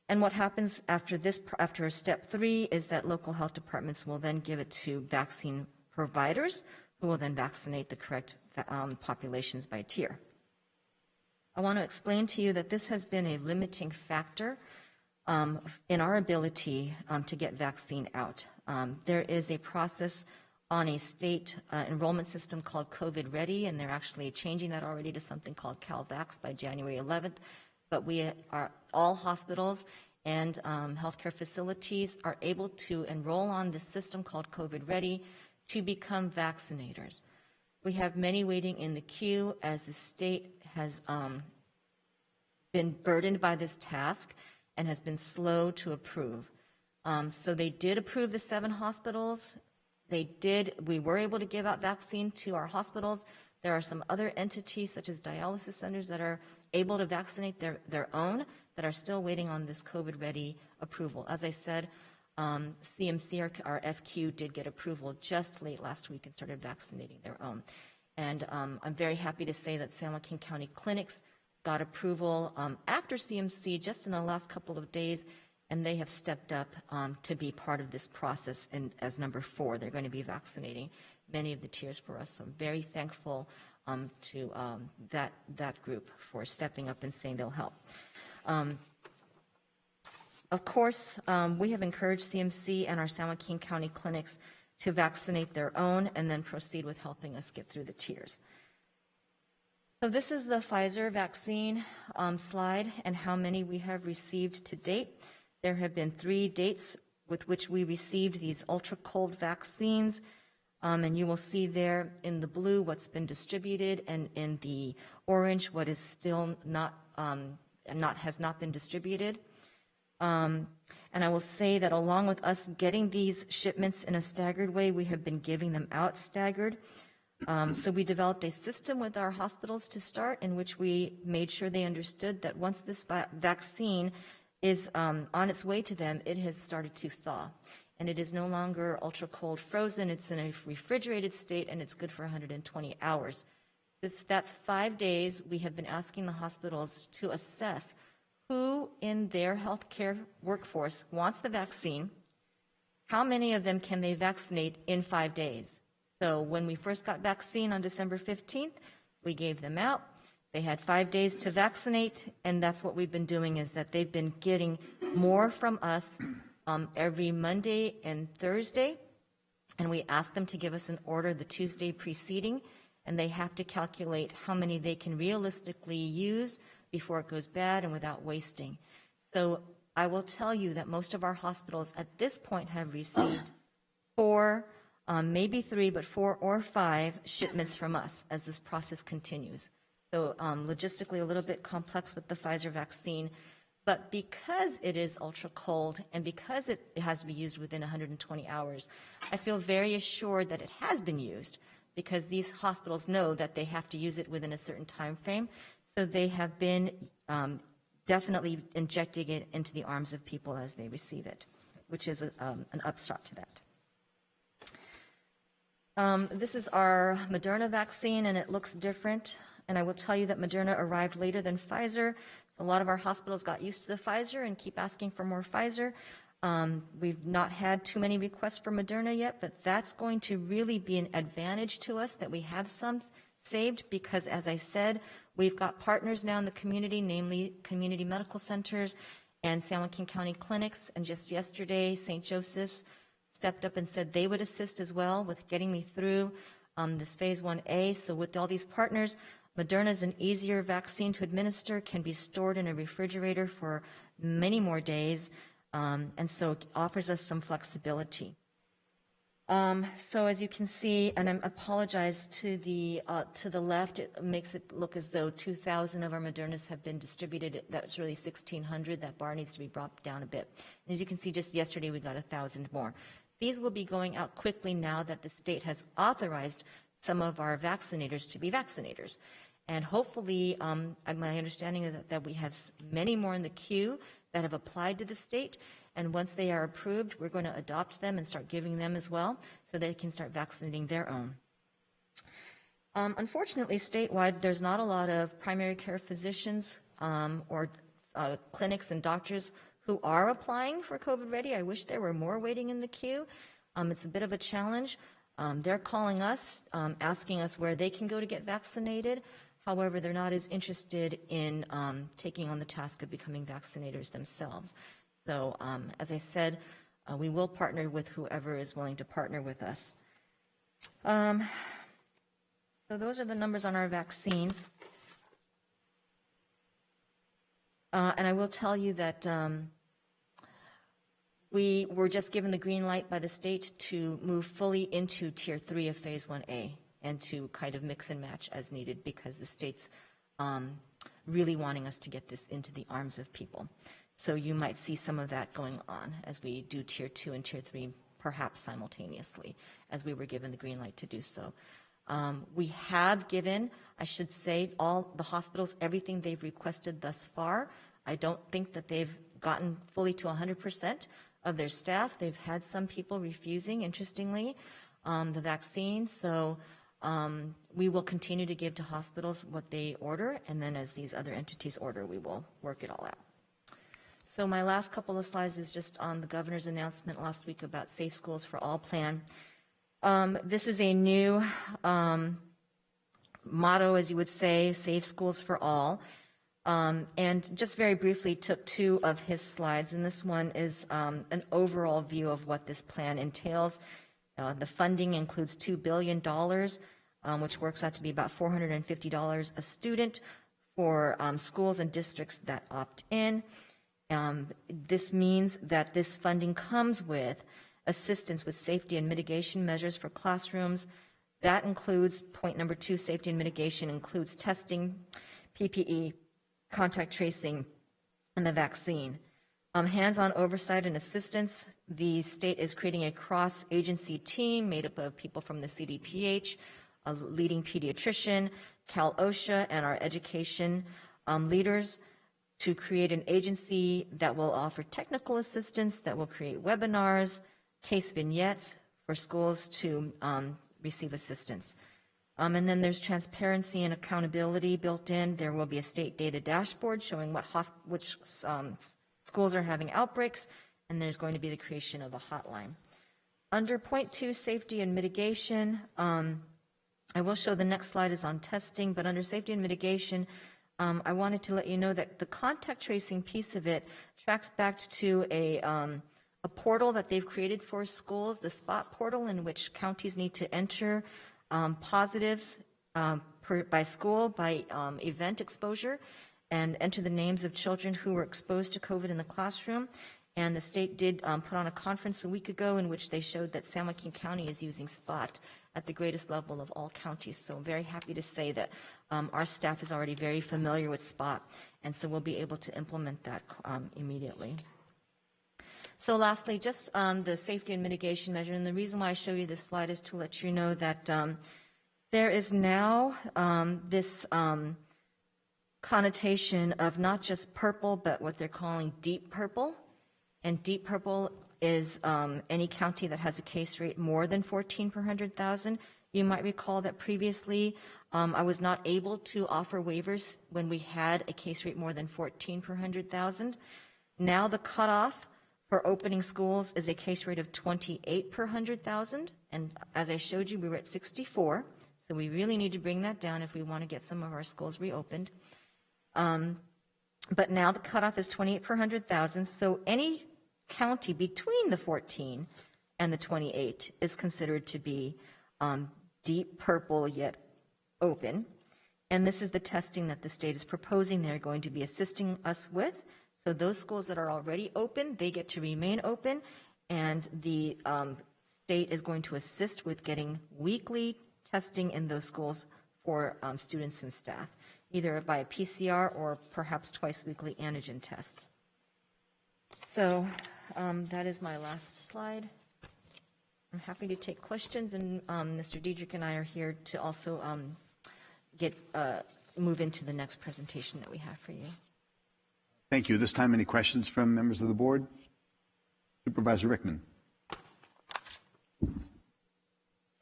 And what happens after this, after step 3, is that local health departments will then give it to vaccine providers, who will then vaccinate the correct populations by tier. I want to explain to you that this has been a limiting factor in our ability to get vaccine out. There is a process on a state enrollment system called COVID Ready, and they're actually changing that already to something called CalVax by January 11th. But we are, all hospitals and healthcare facilities are able to enroll on this system called COVID Ready to become vaccinators. We have many waiting in the queue as the state has been burdened by this task and has been slow to approve. So they did approve the 7 hospitals. We were able to give out vaccine to our hospitals. There are some other entities, such as dialysis centers, that are able to vaccinate their own, that are still waiting on this COVID Ready approval. As I said, CMC, our FQ, did get approval just late last week and started vaccinating their own. And I'm very happy to say that San Joaquin County Clinics got approval after CMC just in the last couple of days, and they have stepped up to be part of this process. And as number 4, they're going to be vaccinating many of the tiers for us. So I'm very thankful to that group for stepping up and saying they'll help. Of course, we have encouraged CMC and our San Joaquin County Clinics to vaccinate their own and then proceed with helping us get through the tiers. So this is the Pfizer vaccine slide and how many we have received to date. There have been 3 dates with which we received these ultra-cold vaccines, and you will see there in the blue what's been distributed, and in the orange what is still has not been distributed. And I will say that along with us getting these shipments in a staggered way, we have been giving them out staggered. So we developed a system with our hospitals to start, in which we made sure they understood that once this vaccine is on its way to them, it has started to thaw. And it is no longer ultra cold frozen, it's in a refrigerated state, and it's good for 120 hours. That's 5 days. We have been asking the hospitals to assess who in their healthcare workforce wants the vaccine, how many of them can they vaccinate in 5 days. So when we first got vaccine on December 15th, we gave them out. They had 5 days to vaccinate, and that's what we've been doing, is that they've been getting more from us every Monday and Thursday, and we ask them to give us an order the Tuesday preceding, and they have to calculate how many they can realistically use before it goes bad and without wasting. So I will tell you that most of our hospitals at this point have received 4, maybe 3, but 4 or 5 shipments from us as this process continues. So logistically a little bit complex with the Pfizer vaccine, but because it is ultra cold and because it has to be used within 120 hours, I feel very assured that it has been used, because these hospitals know that they have to use it within a certain time frame. So they have been definitely injecting it into the arms of people as they receive it, which is an upshot to that. This is our Moderna vaccine, and it looks different. And I will tell you that Moderna arrived later than Pfizer. So a lot of our hospitals got used to the Pfizer and keep asking for more Pfizer. We've not had too many requests for Moderna yet, but that's going to really be an advantage to us that we have some saved, because, as I said, we've got partners now in the community, namely community medical centers and San Joaquin County Clinics. And just yesterday, St. Joseph's stepped up and said they would assist as well with getting me through this phase 1A. So with all these partners, Moderna is an easier vaccine to administer, can be stored in a refrigerator for many more days, and so it offers us some flexibility. So as you can see, and I apologize to the left, it makes it look as though 2,000 of our Modernas have been distributed. That's really 1,600. That bar needs to be brought down a bit. And as you can see, just yesterday we got 1,000 more. These will be going out quickly now that the state has authorized some of our vaccinators to be vaccinators. And hopefully, my understanding is that we have many more in the queue that have applied to the state. And once they are approved, we're going to adopt them and start giving them as well, so they can start vaccinating their own. Unfortunately, statewide, there's not a lot of primary care physicians or clinics and doctors who are applying for COVID ready. I wish there were more waiting in the queue. It's a bit of a challenge. They're calling us, asking us where they can go to get vaccinated. However, they're not as interested in taking on the task of becoming vaccinators themselves. So, as I said, we will partner with whoever is willing to partner with us. So those are the numbers on our vaccines. And I will tell you that we were just given the green light by the state to move fully into Tier 3 of Phase 1A and to kind of mix and match as needed because the state's really wanting us to get this into the arms of people. So you might see some of that going on as we do Tier 2 and Tier 3 perhaps simultaneously as we were given the green light to do so. We have given, I should say, all the hospitals everything they've requested thus far. I don't think that they've gotten fully to 100% of their staff. They've had some people refusing, interestingly, the vaccine. So we will continue to give to hospitals what they order, and then as these other entities order, we will work it all out. So my last couple of slides is just on the governor's announcement last week about Safe Schools for All plan. This is a new motto, as you would say, Safe Schools for All. And just very briefly took two of his slides, and this one is an overall view of what this plan entails. The funding includes $2 billion, which works out to be about $450 a student for schools and districts that opt in. This means that this funding comes with assistance with safety and mitigation measures for classrooms. That includes, point number 2, safety and mitigation includes testing, PPE, contact tracing, and the vaccine. Hands-on oversight and assistance. The state is creating a cross-agency team made up of people from the CDPH, a leading pediatrician, Cal OSHA, and our education leaders to create an agency that will offer technical assistance, that will create webinars, case vignettes for schools to receive assistance. And then there's transparency and accountability built in. There will be a state data dashboard showing which schools are having outbreaks, and there's going to be the creation of a hotline. Under point 2, safety and mitigation, I will show the next slide is on testing, but under safety and mitigation, I wanted to let you know that the contact tracing piece of it tracks back to a portal that they've created for schools, the SPOT portal, in which counties need to enter positives by school, by event exposure, and enter the names of children who were exposed to COVID in the classroom. And the state did put on a conference a week ago in which they showed that San Joaquin County is using SPOT at the greatest level of all counties. So I'm very happy to say that our staff is already very familiar with SPOT, and so we'll be able to implement that immediately. So lastly, just the safety and mitigation measure, and the reason why I show you this slide is to let you know that there is now this connotation of not just purple, but what they're calling deep purple. And deep purple is any county that has a case rate more than 14 per 100,000. You might recall that previously I was not able to offer waivers when we had a case rate more than 14 per 100,000. Now the cutoff for opening schools is a case rate of 28 per 100,000. And as I showed you, we were at 64. So we really need to bring that down if we want to get some of our schools reopened. But now the cutoff is 28 per 100,000. So any county between the 14 and the 28 is considered to be deep purple yet open. And this is the testing that the state is proposing they're going to be assisting us with. So those schools that are already open, they get to remain open, and the state is going to assist with getting weekly testing in those schools for students and staff, either by a PCR or perhaps twice weekly antigen tests. So that is my last slide. I'm happy to take questions, and Mr. Diedrich and I are here to also move into the next presentation that we have for you. Thank you. This time, any questions from members of the board? Supervisor Rickman.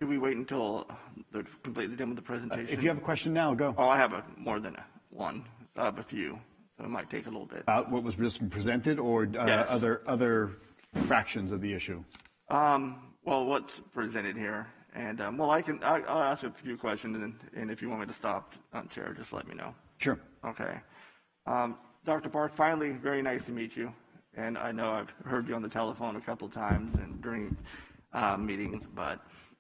Should we wait until they're completely done with the presentation? If you have a question now, go. Oh, I have more than one. I have a few. so it might take a little bit. About what was just presented, or Yes. other fractions of the issue? Well, what's presented here, and I'll ask a few questions, and if you want me to stop, Chair, just let me know. Sure. Okay. Dr. Park, finally, very nice to meet you. And I know I've heard you on the telephone a couple of times and during meetings,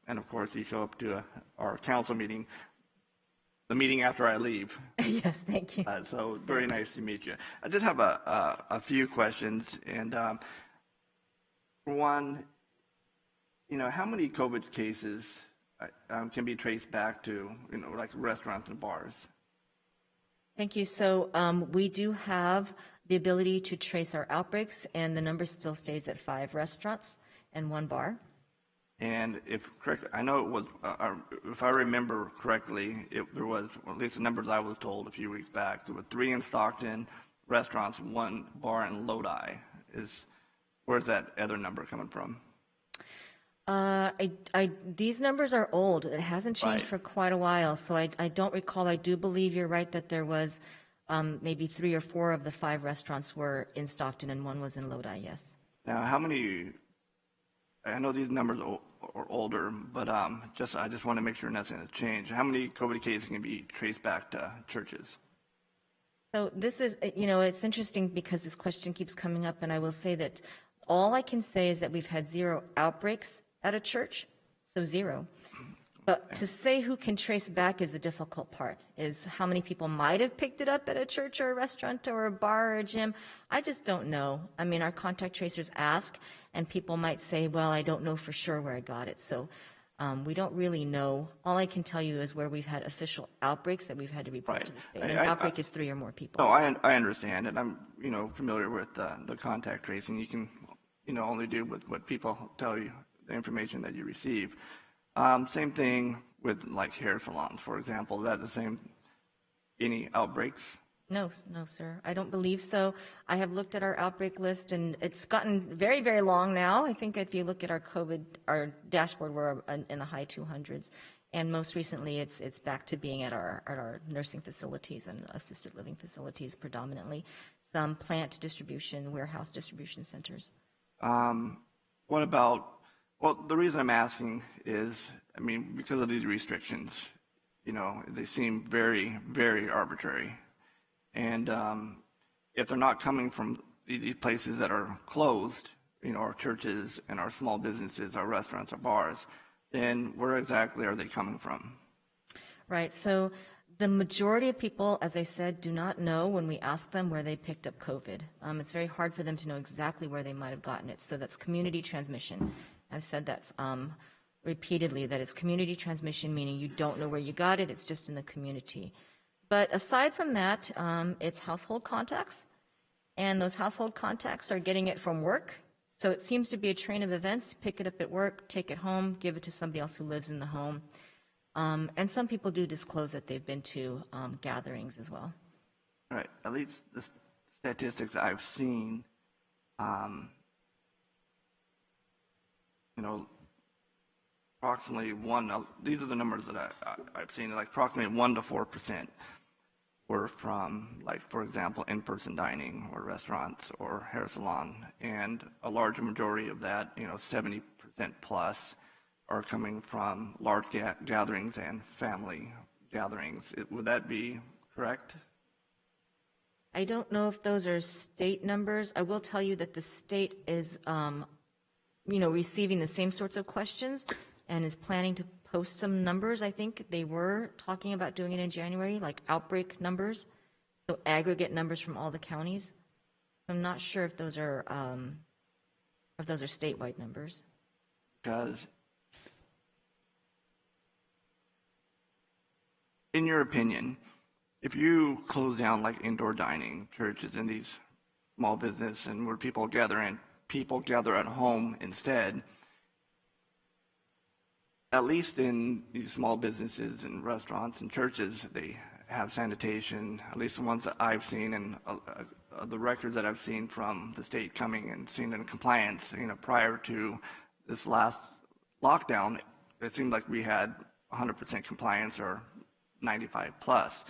and of course you show up to our council meeting, the meeting after I leave. Yes, thank you. So very nice to meet you. I just have a few questions, and for one, how many COVID cases can be traced back to, like restaurants and bars? Thank you. So we do have the ability to trace our outbreaks, and the number still stays at 5 restaurants and 1 bar. And if correct, I know it was, if I remember correctly, there was, at least the numbers I was told a few weeks back, there were 3 in Stockton restaurants, 1 bar in Lodi. Where's that other number coming from? These numbers are old. It hasn't changed Right. for quite a while, so I don't recall. I do believe you're right that there was maybe 3 or 4 of the 5 restaurants were in Stockton and 1 was in Lodi, yes. Now, how many, I know these numbers are older, but I just want to make sure nothing has changed. How many COVID cases can be traced back to churches? So this is, it's interesting because this question keeps coming up, and I will say that all I can say is that we've had 0 outbreaks at a church, so 0. But to say who can trace back is the difficult part, is how many people might have picked it up at a church or a restaurant or a bar or a gym. I just don't know. I mean, our contact tracers ask, and people might say, well, I don't know for sure where I got it. So we don't really know. All I can tell you is where we've had official outbreaks that we've had to report to the state. An outbreak is 3 or more people. No, I understand, and I'm familiar with the contact tracing. You can only do with what people tell you, the information that you receive. Same thing with like hair salons, for example. Is that the same? Any outbreaks? No, sir. I don't believe so. I have looked at our outbreak list, and it's gotten very, very long now. I think if you look at our dashboard, we're in the high 200s. And most recently, it's back to being at our nursing facilities and assisted living facilities predominantly. Some plant distribution, warehouse distribution centers. What about, well, the reason I'm asking is, because of these restrictions, they seem very, very arbitrary. And if they're not coming from these places that are closed, our churches and our small businesses, our restaurants, our bars, then where exactly are they coming from? Right. So the majority of people, as I said, do not know when we ask them where they picked up COVID. It's very hard for them to know exactly where they might have gotten it. So that's community transmission. I've said that repeatedly, that it's community transmission, meaning you don't know where you got it. It's just in the community. But aside from that, it's household contacts. And those household contacts are getting it from work. So it seems to be a train of events. Pick it up at work, take it home, give it to somebody else who lives in the home. And some people do disclose that they've been to gatherings as well. All right. At least the statistics I've seen, approximately these are the numbers that I've seen, like approximately 1 to 4% were from, like, for example, in-person dining or restaurants or hair salon. And a large majority of that, 70% plus, are coming from large gatherings and family gatherings. Would that be correct? I don't know if those are state numbers. I will tell you that the state is, receiving the same sorts of questions and is planning to post some numbers. I think they were talking about doing it in January, like outbreak numbers, so aggregate numbers from all the counties. I'm not sure if those are statewide numbers. Because, in your opinion, if you close down like indoor dining, churches, and these small business, and where people gather at home instead, at least in these small businesses and restaurants and churches, they have sanitation, at least the ones that I've seen, and the records that I've seen from the state coming and seen in compliance, prior to this last lockdown, it seemed like we had 100% compliance or 95 plus.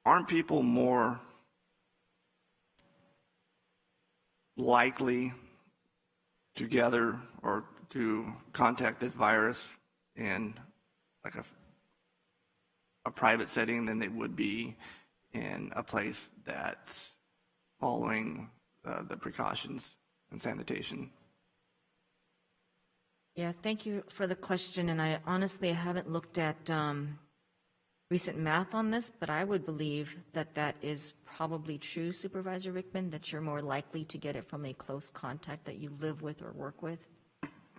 aren't people more likely to gather or to contact this virus in like a private setting than they would be in a place that's following the precautions and sanitation? Yeah, thank you for the question. And I honestly haven't looked at recent math on this, but I would believe that that is probably true, Supervisor Rickman, that you're more likely to get it from a close contact that you live with or work with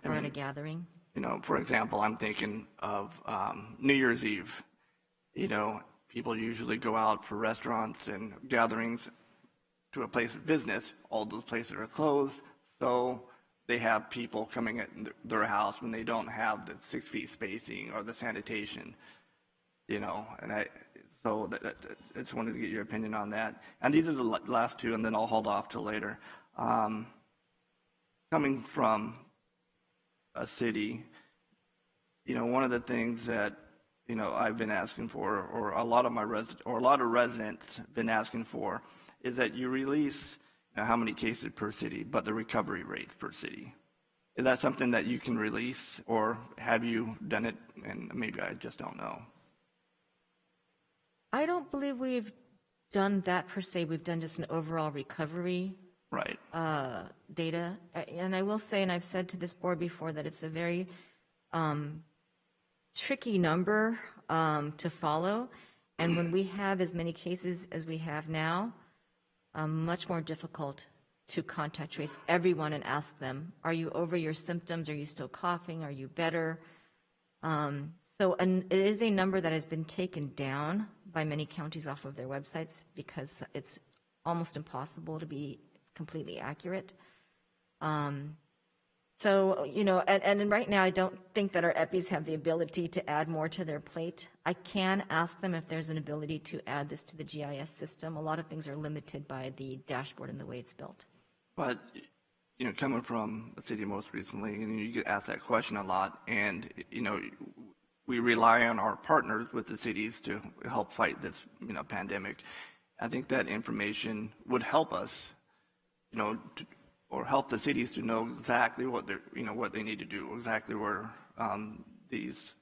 or at a gathering. You know, for example, I'm thinking of New Year's Eve. You know, people usually go out for restaurants and gatherings to a place of business. All those places are closed, so they have people coming at their house when they don't have the 6 feet spacing or the sanitation. You know, and I just wanted to get your opinion on that. And these are the last two, and then I'll hold off till later. Coming from a city, you know, one of the things that, you know, I've been asking for, or a lot of residents have been asking for, is that you release, you know, how many cases per city, but the recovery rates per city. Is that something that you can release, or have you done it and maybe I just don't know? I don't believe we've done that per se. We've done just an overall recovery data. And I will say, and I've said to this board before, that it's a very tricky number to follow. And when we have as many cases as we have now, much more difficult to contact trace everyone and ask them, are you over your symptoms? Are you still coughing? Are you better? So it is a number that has been taken down by many counties off of their websites because it's almost impossible to be completely accurate. So, you know, and right now I don't think that our EPIs have the ability to add more to their plate. I can ask them if there's an ability to add this to the GIS system. A lot of things are limited by the dashboard and the way it's built. But, you know, coming from the city most recently, and you get asked that question a lot, and, you know, we rely on our partners with the cities to help fight this, you know, pandemic. I think that information would help us, you know, or help the cities to know exactly what they're, you know, what they need to do, exactly where these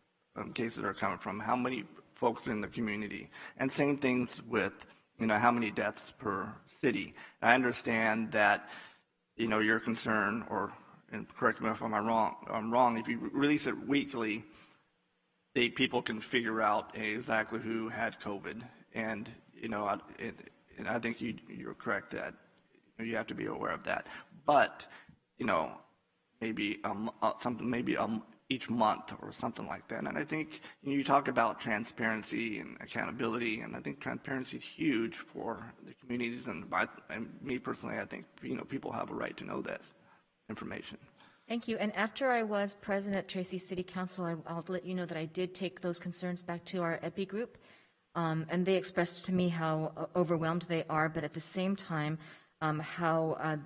cases are coming from, how many folks in the community, and same things with, you know, how many deaths per city. I understand that, you know, your concern, or, and correct me if I'm wrong, if you release it weekly, people can figure out exactly who had COVID, and, you know, and I think you're correct that you have to be aware of that. But, you know, maybe each month or something like that. And I think, you know, you talk about transparency and accountability, and I think transparency is huge for the communities. And me personally, I think, you know, people have a right to know this information. Thank you. And after I was president at Tracy City Council, I'll let you know that I did take those concerns back to our EPI group, and they expressed to me how overwhelmed they are, but at the same time, how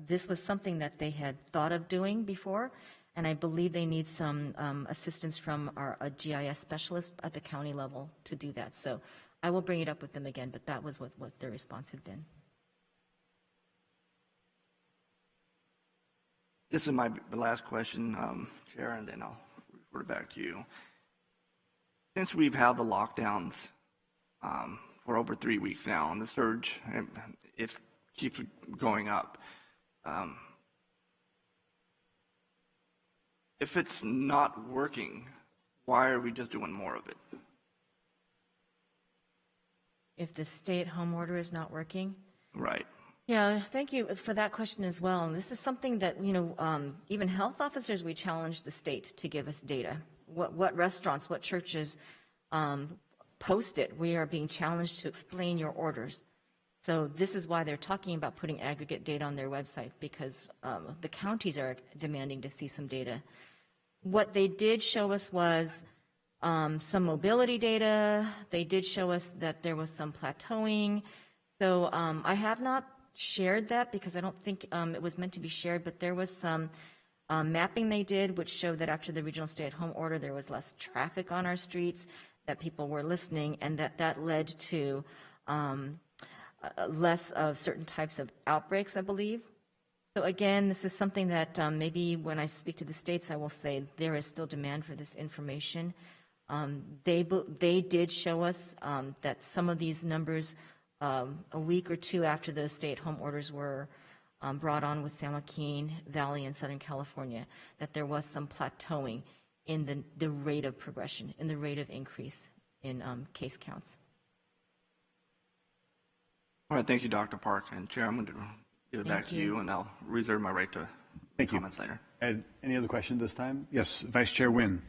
this was something that they had thought of doing before, and I believe they need some assistance from a GIS specialist at the county level to do that. So I will bring it up with them again, but that was what their response had been. This is my last question, Chair, and then I'll refer it back to you. Since we've had the lockdowns for over 3 weeks now, and the surge, it keeps going up. If it's not working, why are we just doing more of it? If the stay-at-home order is not working? Right. Yeah, thank you for that question as well. And this is something that, you know, even health officers, we challenge the state to give us data. What restaurants, what churches post it? We are being challenged to explain your orders. So this is why they're talking about putting aggregate data on their website, because the counties are demanding to see some data. What they did show us was some mobility data. They did show us that there was some plateauing. So I have not shared that because I don't think it was meant to be shared, but there was some mapping they did which showed that after the regional stay-at-home order there was less traffic on our streets. that people were listening, and that led to less of certain types of outbreaks, I believe. So again, this is something that maybe when I speak to the states, I will say there is still demand for this information. They did show us that some of these numbers a week or two after those stay-at-home orders were brought on with San Joaquin Valley and Southern California, that there was some plateauing in the rate of progression, in the rate of increase in case counts. All right, thank you, Dr. Park. And Chair, I'm going to give it back to you, and I'll reserve my right to comments later. Ed, any other question this time? Yes, Vice Chair Wynn.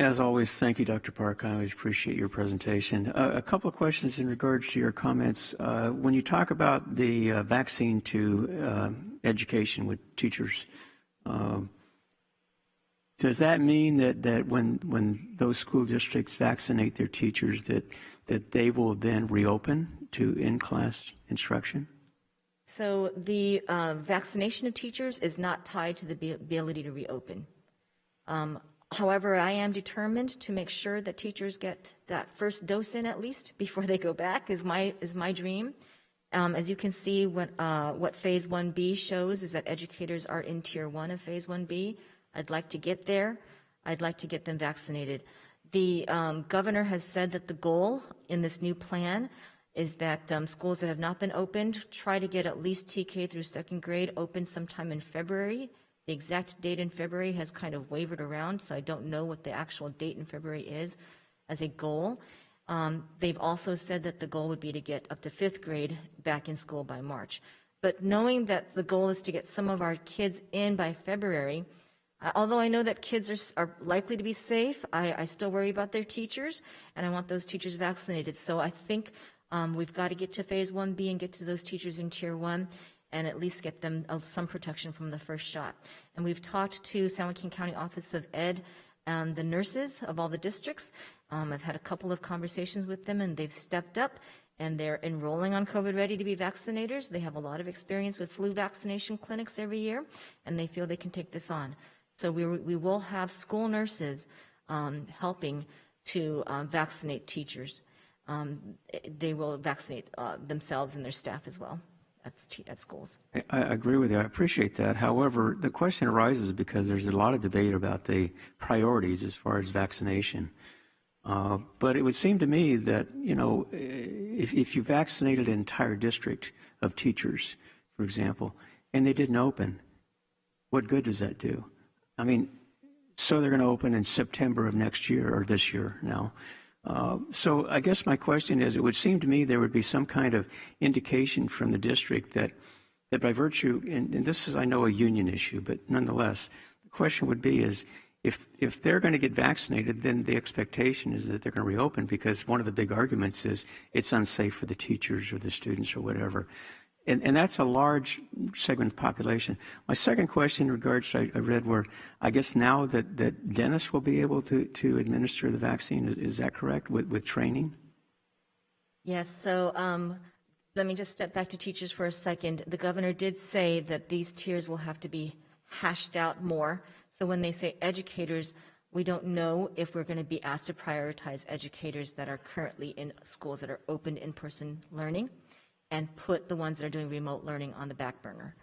As always, thank you, Dr. Park. I always appreciate your presentation. A couple of questions in regards to your comments. When you talk about the vaccine to education with teachers, does that mean that when those school districts vaccinate their teachers that they will then reopen to in-class instruction? So the vaccination of teachers is not tied to the ability to reopen. However, I am determined to make sure that teachers get that first dose in at least before they go back is my dream. As you can see, what Phase 1B shows is that educators are in Tier 1 of Phase 1B. I'd like to get there. I'd like to get them vaccinated. The governor has said that the goal in this new plan is that schools that have not been opened try to get at least TK through second grade open sometime in February. The exact date in February has kind of wavered around, so I don't know what the actual date in February is as a goal. They've also said that the goal would be to get up to fifth grade back in school by March. But knowing that the goal is to get some of our kids in by February, although I know that kids are likely to be safe, I still worry about their teachers, and I want those teachers vaccinated. So I think we've got to get to Phase 1B and get to those teachers in Tier 1 and at least get them some protection from the first shot. And we've talked to San Joaquin County Office of Ed and the nurses of all the districts. I've had a couple of conversations with them, and they've stepped up, and they're enrolling on COVID Ready to be vaccinators. They have a lot of experience with flu vaccination clinics every year, and they feel they can take this on. So we will have school nurses helping to vaccinate teachers. They will vaccinate themselves and their staff as well at schools. I agree with you. I appreciate that. However, the question arises because there's a lot of debate about the priorities as far as vaccination. But it would seem to me that, you know, if you vaccinated an entire district of teachers, for example, and they didn't open, what good does that do? I mean, so they're going to open in September of next year or this year now. So I guess my question is, it would seem to me there would be some kind of indication from the district that by virtue, and this is, I know, a union issue, but nonetheless, the question would be is, if they're going to get vaccinated, then the expectation is that they're going to reopen, because one of the big arguments is it's unsafe for the teachers or the students or whatever. And that's a large segment of the population. My second question in regards to, I read where, I guess now that dentists will be able to administer the vaccine. Is that correct, with training? Yes, so let me just step back to teachers for a second. The governor did say that these tiers will have to be hashed out more. So when they say educators, we don't know if we're going to be asked to prioritize educators that are currently in schools that are open in-person learning and put the ones that are doing remote learning on the back burner.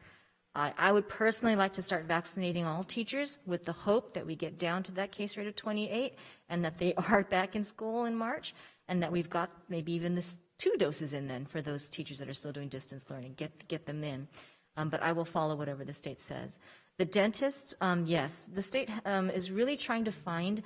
I would personally like to start vaccinating all teachers with the hope that we get down to that case rate of 28 and that they are back in school in March, and that we've got maybe even this 2 doses in then for those teachers that are still doing distance learning, get them in. But I will follow whatever the state says. The dentists, yes, the state is really trying to find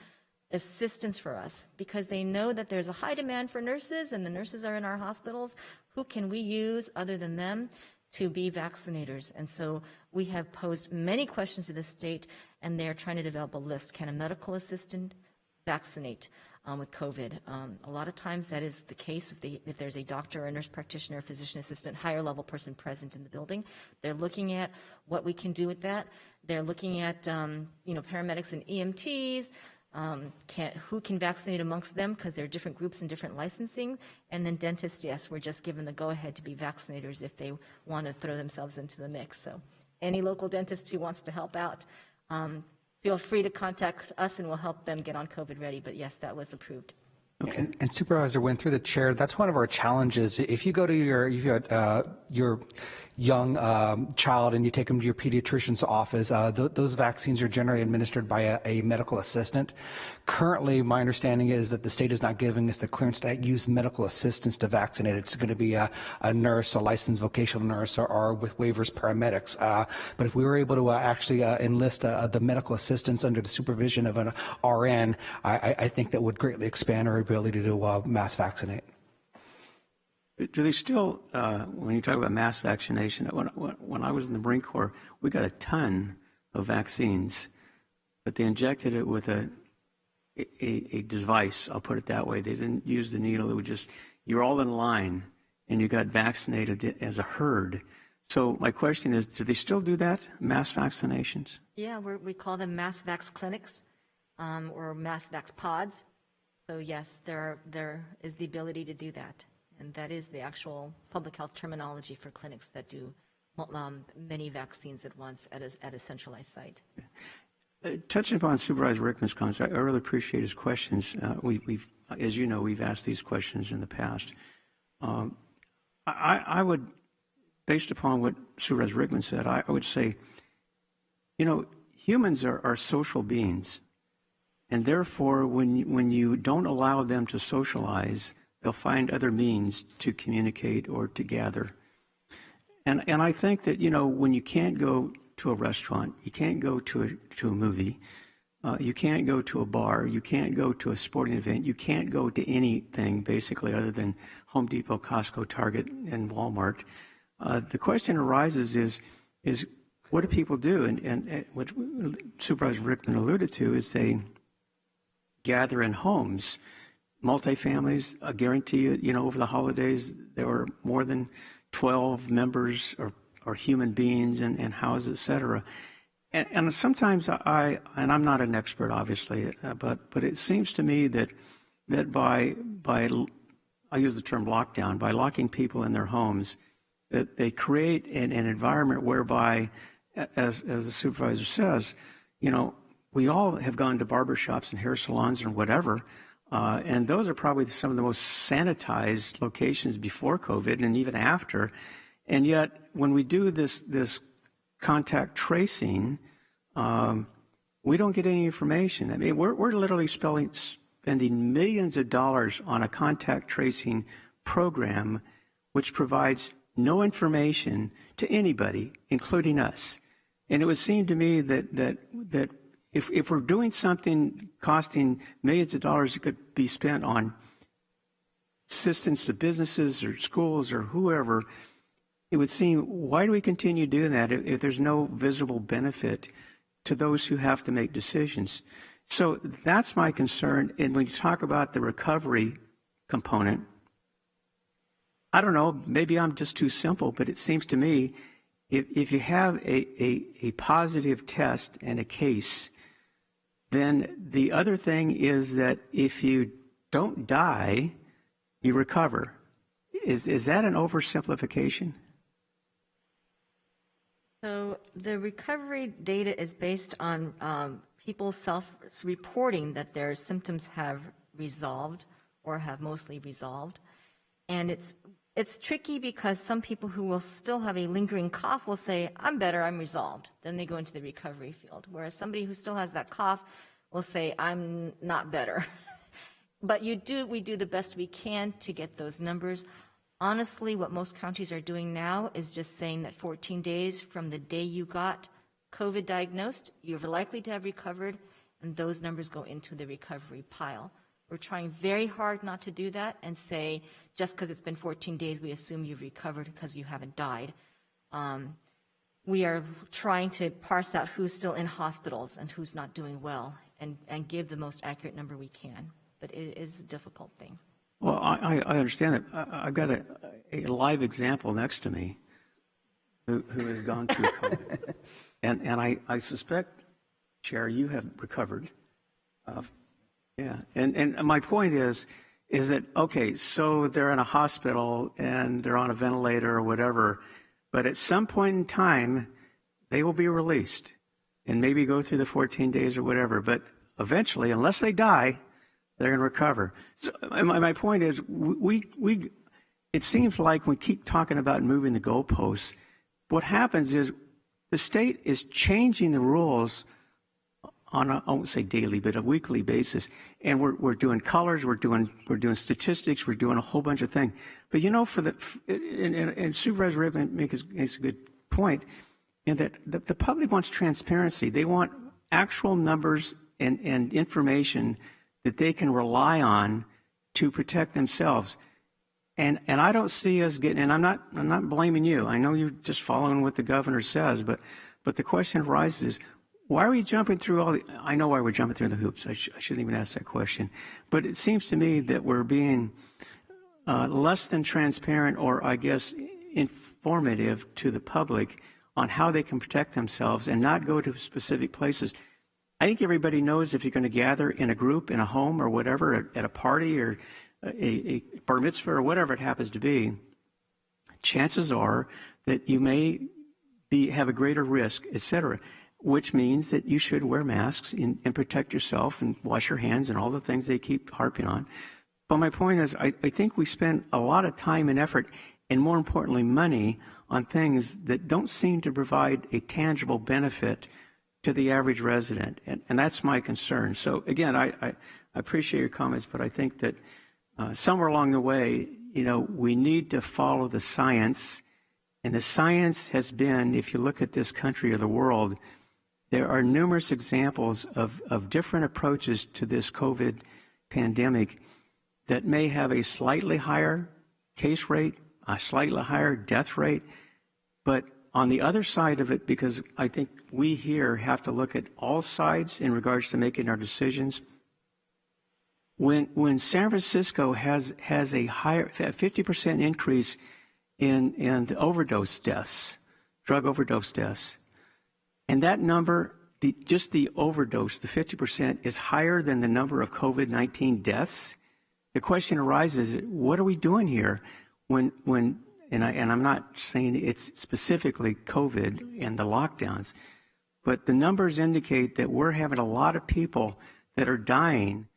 assistance for us because they know that there's a high demand for nurses and the nurses are in our hospitals. Who can we use other than them to be vaccinators? And so we have posed many questions to the state, and they're trying to develop a list. Can a medical assistant vaccinate with COVID? A lot of times that is the case if there's a doctor or a nurse practitioner, a physician assistant, higher level person present in the building. They're looking at what we can do with that. They're looking at paramedics and EMTs, who can vaccinate amongst them, because there are different groups and different licensing. And then dentists, yes, we're just given the go-ahead to be vaccinators if they want to throw themselves into the mix. So any local dentist who wants to help out, feel free to contact us and we'll help them get on COVID ready. But yes, that was approved. Okay. And Supervisor Wynn, through the chair, that's one of our challenges. If you go to your young child and you take them to your pediatrician's office, those vaccines are generally administered by a medical assistant. Currently, my understanding is that the state is not giving us the clearance to use medical assistants to vaccinate. It's going to be a nurse, a licensed vocational nurse, or with waivers, paramedics. But if we were able to actually enlist the medical assistants under the supervision of an RN, I think that would greatly expand our ability to mass vaccinate. Do they still, when you talk about mass vaccination, when I was in the Marine Corps, we got a ton of vaccines, but they injected it with a device, I'll put it that way. They didn't use the needle. It would just, you're all in line and you got vaccinated as a herd. So my question is, do they still do that, mass vaccinations? Yeah, we call them mass vax clinics or mass vax pods. So yes, there is the ability to do that. And that is the actual public health terminology for clinics that do many vaccines at once at a centralized site. Touching upon Supervisor Rickman's comments, I really appreciate his questions. We've, as you know, we've asked these questions in the past. I would, based upon what Supervisor Rickman said, I would say, you know, humans are social beings, and therefore, when you don't allow them to socialize, they'll find other means to communicate or to gather. And I think that, you know, when you can't go to a restaurant, you can't go to a movie, you can't go to a bar, you can't go to a sporting event, you can't go to anything basically other than Home Depot, Costco, Target, and Walmart. The question arises is what do people do? And what Supervisor Rickman alluded to is they gather in homes. Multifamilies, I guarantee you, you know, over the holidays, there were more than 12 members or human beings in houses, et cetera. And sometimes and I'm not an expert, obviously, but it seems to me that by I use the term lockdown, by locking people in their homes, that they create an environment whereby, as the supervisor says, you know, we all have gone to barbershops and hair salons and whatever, and those are probably some of the most sanitized locations before COVID and even after. And yet, when we do this contact tracing, we don't get any information. I mean, we're literally spending millions of dollars on a contact tracing program, which provides no information to anybody, including us. And it would seem to me that if we're doing something costing millions of dollars that could be spent on assistance to businesses or schools or whoever, it would seem, why do we continue doing that if there's no visible benefit to those who have to make decisions? So that's my concern. And when you talk about the recovery component, I don't know, maybe I'm just too simple, but it seems to me if you have a positive test and a case, then the other thing is that if you don't die, you recover. Is that an oversimplification? So the recovery data is based on people self-reporting that their symptoms have resolved or have mostly resolved. And it's tricky because some people who will still have a lingering cough will say, I'm better, I'm resolved. Then they go into the recovery field. Whereas somebody who still has that cough will say, I'm not better. But we do the best we can to get those numbers. Honestly, what most counties are doing now is just saying that 14 days from the day you got COVID diagnosed, you're likely to have recovered, and those numbers go into the recovery pile. We're trying very hard not to do that and say, just because it's been 14 days, we assume you've recovered because you haven't died. We are trying to parse out who's still in hospitals and who's not doing well and give the most accurate number we can. But it is a difficult thing. Well, I understand that. I've got a live example next to me who has gone through COVID. and I suspect, Chair, you have recovered. Yeah. And my point is that, okay, so they're in a hospital and they're on a ventilator or whatever, but at some point in time, they will be released. and maybe go through the 14 days or whatever. But eventually, unless they die, they're going to recover. So my point is, it seems like we keep talking about moving the goalposts. What happens is the state is changing the rules on I won't say daily, but a weekly basis. And we're doing colors, we're doing statistics, we're doing a whole bunch of things. But and Supervisor Rickman makes a good point in that the public wants transparency. They want actual numbers and information that they can rely on to protect themselves. And I don't see us getting, and I'm not blaming you. I know you're just following what the governor says, but the question arises, why are we jumping through I know why we're jumping through the hoops. I shouldn't even ask that question. But it seems to me that we're being less than transparent, or I guess informative to the public on how they can protect themselves and not go to specific places. I think everybody knows if you're going to gather in a group, in a home or whatever, at a party or a bar mitzvah or whatever it happens to be, chances are that you may have a greater risk, etc., which means that you should wear masks and protect yourself and wash your hands and all the things they keep harping on. But my point is, I think we spend a lot of time and effort, and more importantly, money, on things that don't seem to provide a tangible benefit to the average resident. And that's my concern. So again, I appreciate your comments, but I think that somewhere along the way, we need to follow the science. And the science has been, if you look at this country or the world, there are numerous examples of different approaches to this COVID pandemic that may have a slightly higher case rate, a slightly higher death rate. But on the other side of it, because I think we here have to look at all sides in regards to making our decisions, when San Francisco has a higher 50% increase in overdose deaths, drug overdose deaths, and that number, just the overdose, the 50%, is higher than the number of COVID-19 deaths, the question arises, what are we doing here when and I'm not saying it's specifically COVID and the lockdowns, but the numbers indicate that we're having a lot of people that are dying,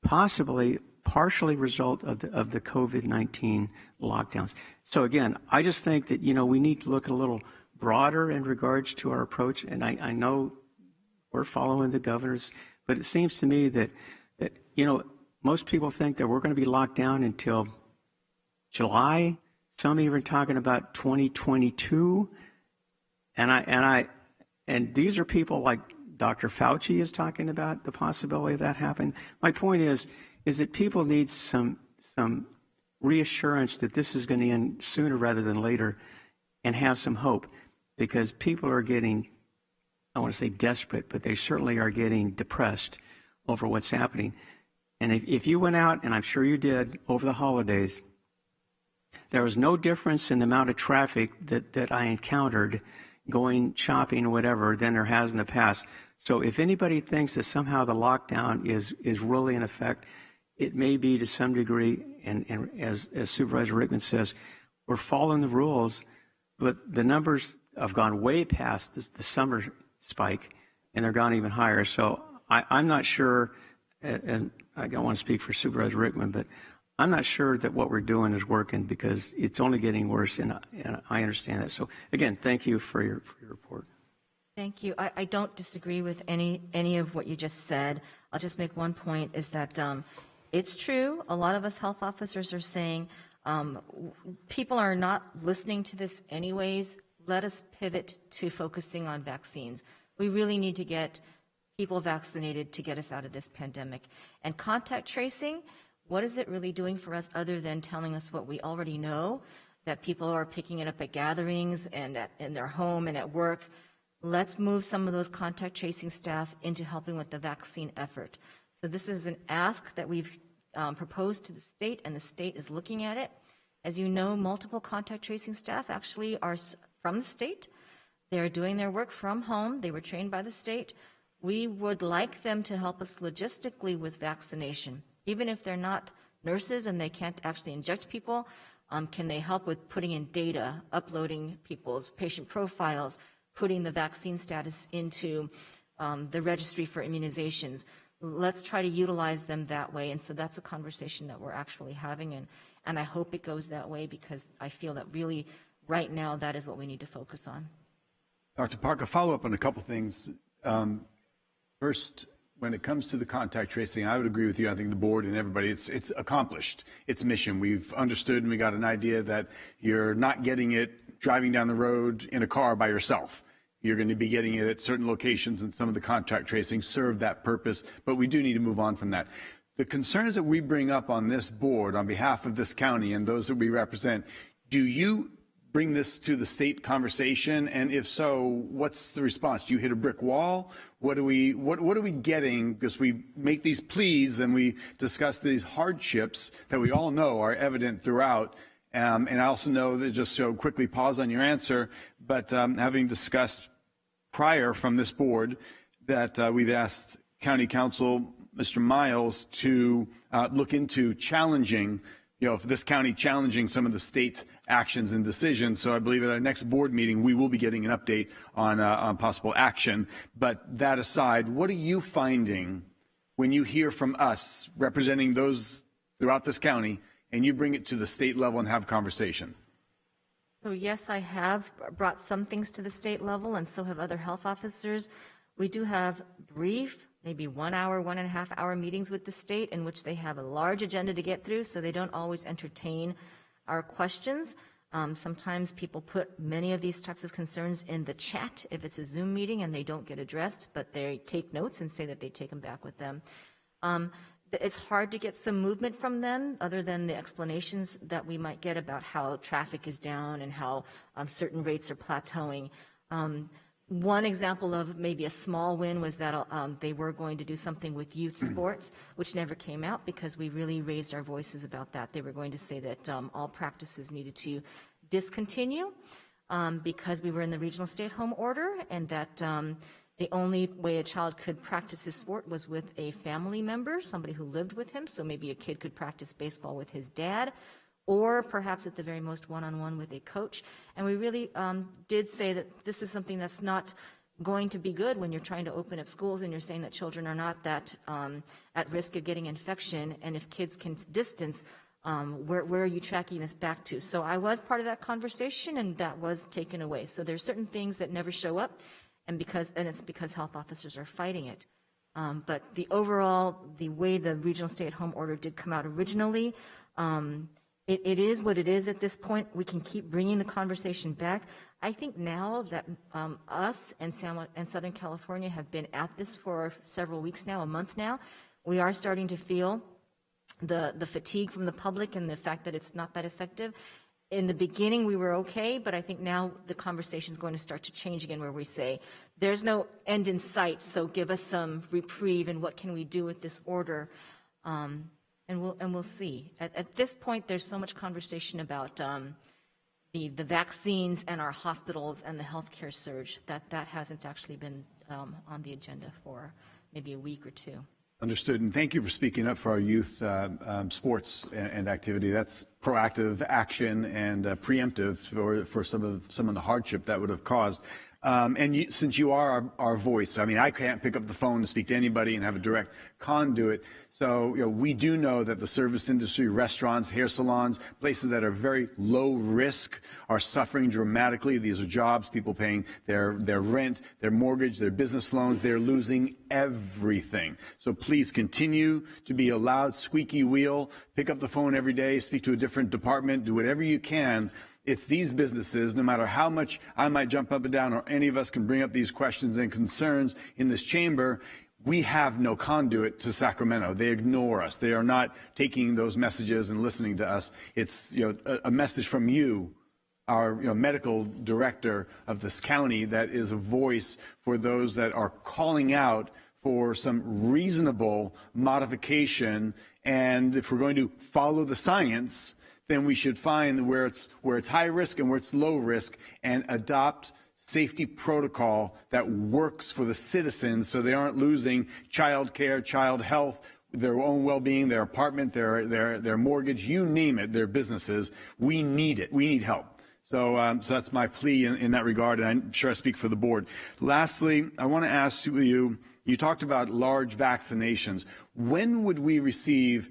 possibly partially result of the COVID-19 lockdowns. So again, I just think that, we need to look a little broader in regards to our approach. And I know we're following the governors, but it seems to me that most people think that we're going to be locked down until July. Some even talking about 2022. And these are people like Dr. Fauci is talking about the possibility of that happening. My point is that people need some reassurance that this is going to end sooner rather than later, and have some hope, because people are getting, I want to say desperate, but they certainly are getting depressed over what's happening. And if you went out, and I'm sure you did, over the holidays, there was no difference in the amount of traffic that I encountered going shopping or whatever than there has in the past. So if anybody thinks that somehow the lockdown is really in effect, it may be to some degree, and as Supervisor Rickman says, we're following the rules, but the numbers have gone way past the summer spike, and they're gone even higher. So I'm not sure, and I don't want to speak for Supervisor Rickman, but I'm not sure that what we're doing is working, because it's only getting worse, and I understand that. So again, thank you for your report. Thank you. I don't disagree with any of what you just said. I'll just make one point, is that it's true. A lot of us health officers are saying people are not listening to this anyways. Let us pivot to focusing on vaccines. We really need to get people vaccinated to get us out of this pandemic. And contact tracing, what is it really doing for us other than telling us what we already know, that people are picking it up at gatherings and in their home and at work? Let's move some of those contact tracing staff into helping with the vaccine effort. So this is an ask that we've proposed to the state, and the state is looking at it. As you know, multiple contact tracing staff actually are from the state. They're doing their work from home. They were trained by the state. We would like them to help us logistically with vaccination. Even if they're not nurses and they can't actually inject people, can they help with putting in data, uploading people's patient profiles, putting the vaccine status into the registry for immunizations. Let's try to utilize them that way. And so that's a conversation that we're actually having, and I hope it goes that way, because I feel that really right now that is what we need to focus on. Dr. Parker, follow up on a couple things. First, when it comes to the contact tracing, I would agree with you. I think the board and everybody, it's accomplished its mission. We've understood and we got an idea that you're not getting it driving down the road in a car by yourself. You're going to be getting it at certain locations, and some of the contact tracing serve that purpose, but we do need to move on from that. The concerns that we bring up on this board on behalf of this county and those that we represent, do you bring this to the state conversation? And if so, what's the response? Do you hit a brick wall? What are we getting? Because we make these pleas and we discuss these hardships that we all know are evident throughout. And I also know that, just so quickly pause on your answer, but having discussed prior from this board that we've asked County Council Mr. Miles to look into challenging, if this county challenging some of the state's actions and decisions. So I believe at our next board meeting, we will be getting an update on possible action. But that aside, what are you finding when you hear from us representing those throughout this county and you bring it to the state level and have conversation? So yes, I have brought some things to the state level, and so have other health officers. We do have brief, maybe 1 hour, 1.5 hour meetings with the state in which they have a large agenda to get through, so they don't always entertain our questions. Sometimes people put many of these types of concerns in the chat if it's a Zoom meeting and they don't get addressed, but they take notes and say that they take them back with them. It's hard to get some movement from them other than the explanations that we might get about how traffic is down and how certain rates are plateauing. One example of maybe a small win was that they were going to do something with youth sports, which never came out because we really raised our voices about that. They were going to say that all practices needed to discontinue because we were in the regional stay-at-home order, and that the only way a child could practice his sport was with a family member, somebody who lived with him. So maybe a kid could practice baseball with his dad, or perhaps at the very most one-on-one with a coach. And we really did say that this is something that's not going to be good when you're trying to open up schools and you're saying that children are not that at risk of getting infection. And if kids can distance, where are you tracking this back to? So I was part of that conversation, and that was taken away. So there's certain things that never show up, and it's because health officers are fighting it. But the way the regional stay-at-home order did come out originally, it is what it is at this point. We can keep bringing the conversation back. I think now that us and Southern California have been at this for several weeks now, a month now, we are starting to feel the fatigue from the public and the fact that it's not that effective. In the beginning, we were okay, but I think now the conversation is going to start to change again, where we say, there's no end in sight, so give us some reprieve, and what can we do with this order? And we'll see. At this point, there's so much conversation about the vaccines and our hospitals and the healthcare surge that hasn't actually been on the agenda for maybe a week or two. Understood, and thank you for speaking up for our youth sports and activity. That's proactive action and preemptive for some of the hardship that would have caused. Since you are our voice, I mean, I can't pick up the phone to speak to anybody and have a direct conduit. So, we do know that the service industry, restaurants, hair salons, places that are very low risk are suffering dramatically. These are jobs, people paying their rent, their mortgage, their business loans. They're losing everything. So please continue to be a loud, squeaky wheel. Pick up the phone every day, speak to a different department, do whatever you can. It's these businesses, no matter how much I might jump up and down or any of us can bring up these questions and concerns in this chamber, we have no conduit to Sacramento. They ignore us. They are not taking those messages and listening to us. It's a message from you, our medical director of this county, that is a voice for those that are calling out for some reasonable modification. And if we're going to follow the science, then we should find where it's high risk and where it's low risk and adopt safety protocol that works for the citizens so they aren't losing child care, child health, their own well-being, their apartment, their mortgage, you name it, their businesses. We need it. We need help. So that's my plea in that regard, and I'm sure I speak for the board. Lastly, I want to ask you, you talked about large vaccinations. When would we receive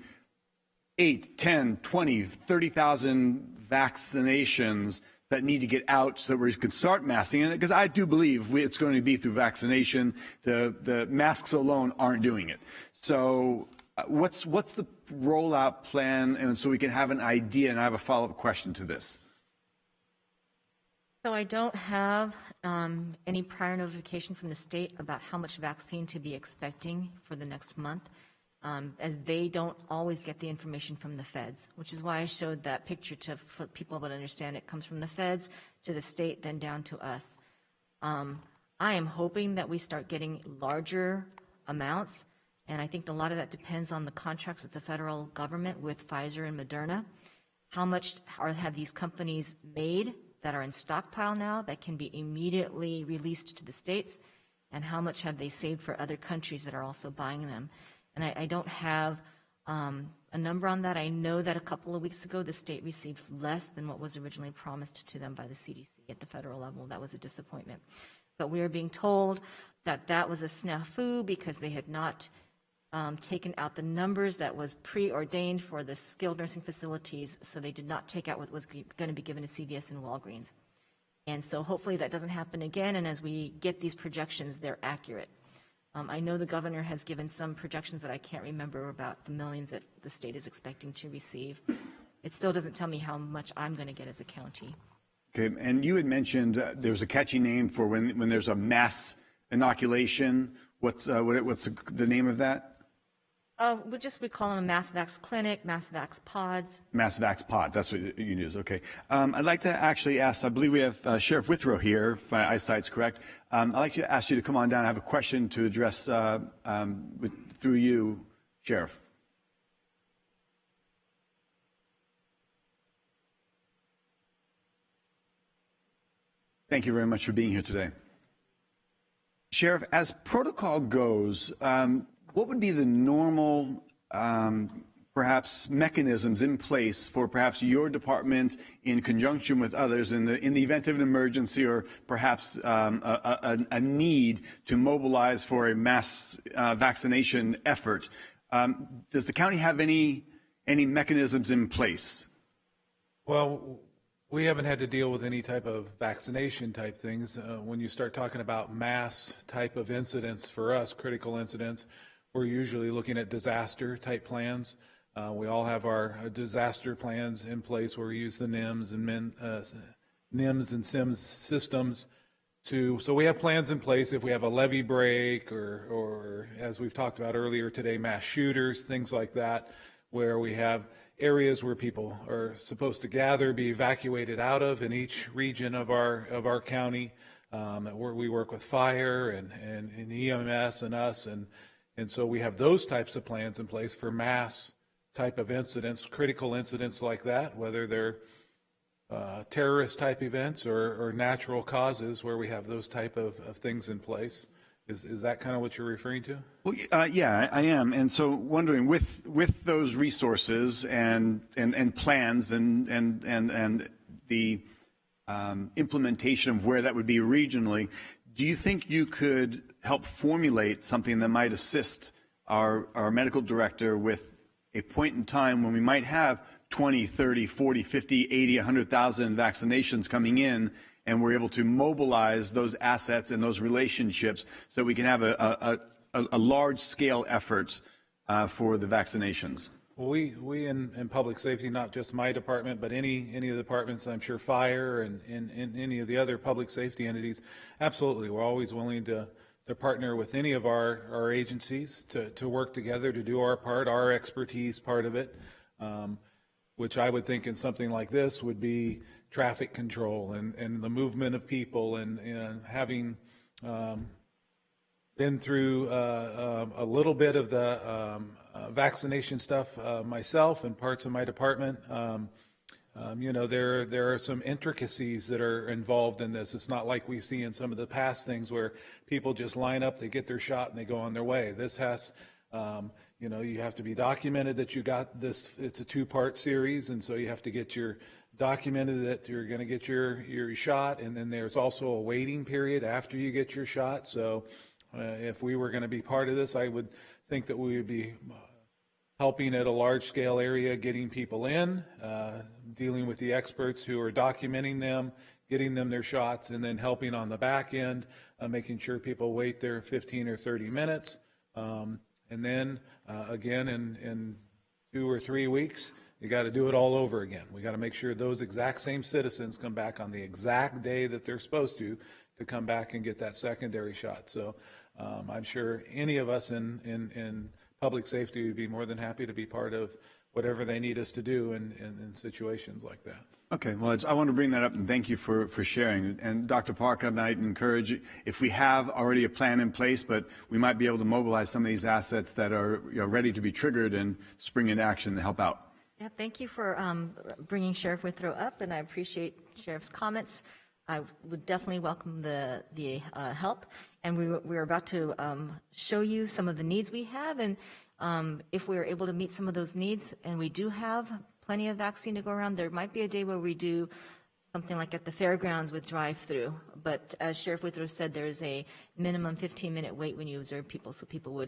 8, 10, 20, 30,000 vaccinations that need to get out so that we can start masking it? Because I do believe it's going to be through vaccination. The masks alone aren't doing it. So what's the rollout plan, and so we can have an idea? And I have a follow-up question to this. So I don't have any prior notification from the state about how much vaccine to be expecting for the next month, as they don't always get the information from the feds, which is why I showed that picture for people to understand it comes from the feds to the state, then down to us. I am hoping that we start getting larger amounts, and I think a lot of that depends on the contracts with the federal government with Pfizer and Moderna. How much have these companies made that are in stockpile now that can be immediately released to the states, and how much have they saved for other countries that are also buying them? And I don't have a number on that. I know that a couple of weeks ago the state received less than what was originally promised to them by the CDC at the federal level. That was a disappointment. But we are being told that that was a snafu because they had not taken out the numbers that was preordained for the skilled nursing facilities, so they did not take out what was going to be given to CVS and Walgreens. And so hopefully that doesn't happen again, and as we get these projections, they're accurate. I know the governor has given some projections, but I can't remember about the millions that the state is expecting to receive. It still doesn't tell me how much I'm going to get as a county. Okay, and you had mentioned there's a catchy name for when there's a mass inoculation. What's the name of that? We call them a mass vax clinic, mass vax pods. Mass vax pod, that's what you use, okay. I'd like to actually ask, I believe we have Sheriff Withrow here, if my eyesight's correct. I'd like to ask you to come on down. I have a question to address through you, Sheriff. Thank you very much for being here today. Sheriff, as protocol goes, what would be the normal, perhaps, mechanisms in place for perhaps your department in conjunction with others in the event of an emergency or perhaps a need to mobilize for a mass vaccination effort? Does the county have any mechanisms in place? Well, we haven't had to deal with any type of vaccination type things. When you start talking about mass type of incidents for us, critical incidents, we're usually looking at disaster type plans. We all have our disaster plans in place where we use the NIMS and SIMS systems so we have plans in place if we have a levee break or as we've talked about earlier today, mass shooters, things like that, where we have areas where people are supposed to gather, be evacuated out of in each region of our county, where we work with fire and EMS and us, and so we have those types of plans in place for mass type of incidents, critical incidents like that, whether they're terrorist type events or natural causes where we have those type of things in place. Is that kind of what you're referring to? Well, yeah, I am. And so wondering, with those resources and plans and the implementation of where that would be regionally, do you think you could help formulate something that might assist our medical director with a point in time when we might have 20, 30, 40, 50, 80, 100,000 vaccinations coming in, and we're able to mobilize those assets and those relationships so we can have a large-scale effort for the vaccinations? Well, we in public safety, not just my department, but any of the departments, I'm sure fire and any of the other public safety entities, absolutely, we're always willing to partner with any of our agencies to work together to do our part, our expertise part of it, which I would think in something like this would be traffic control and the movement of people and having been through a little bit of the vaccination stuff myself and parts of my department. There are some intricacies that are involved in this. It's not like we see in some of the past things where people just line up, they get their shot, and they go on their way. This has, you have to be documented that you got this. It's a two-part series, and so you have to get your documented that you're going to get your shot, and then there's also a waiting period after you get your shot. So if we were going to be part of this, I would think that we would be helping at a large-scale area, getting people in, dealing with the experts who are documenting them, getting them their shots, and then helping on the back end, making sure people wait their 15 or 30 minutes. And then, again, in 2 or 3 weeks, you got to do it all over again. We got to make sure those exact same citizens come back on the exact day that they're supposed to come back and get that secondary shot. So I'm sure any of us in public safety would be more than happy to be part of whatever they need us to do in situations like that. Okay, well, I want to bring that up, and thank you for sharing. And Dr. Park, I might encourage, if we have already a plan in place, but we might be able to mobilize some of these assets that are ready to be triggered and spring into action to help out. Yeah, thank you for bringing Sheriff Withrow up, and I appreciate Sheriff's comments. I would definitely welcome the help, and we're about to show you some of the needs we have, and if we're able to meet some of those needs, and we do have plenty of vaccine to go around, there might be a day where we do something like at the fairgrounds with drive-through, but as Sheriff Withrow said, there is a minimum 15-minute wait when you observe people, so people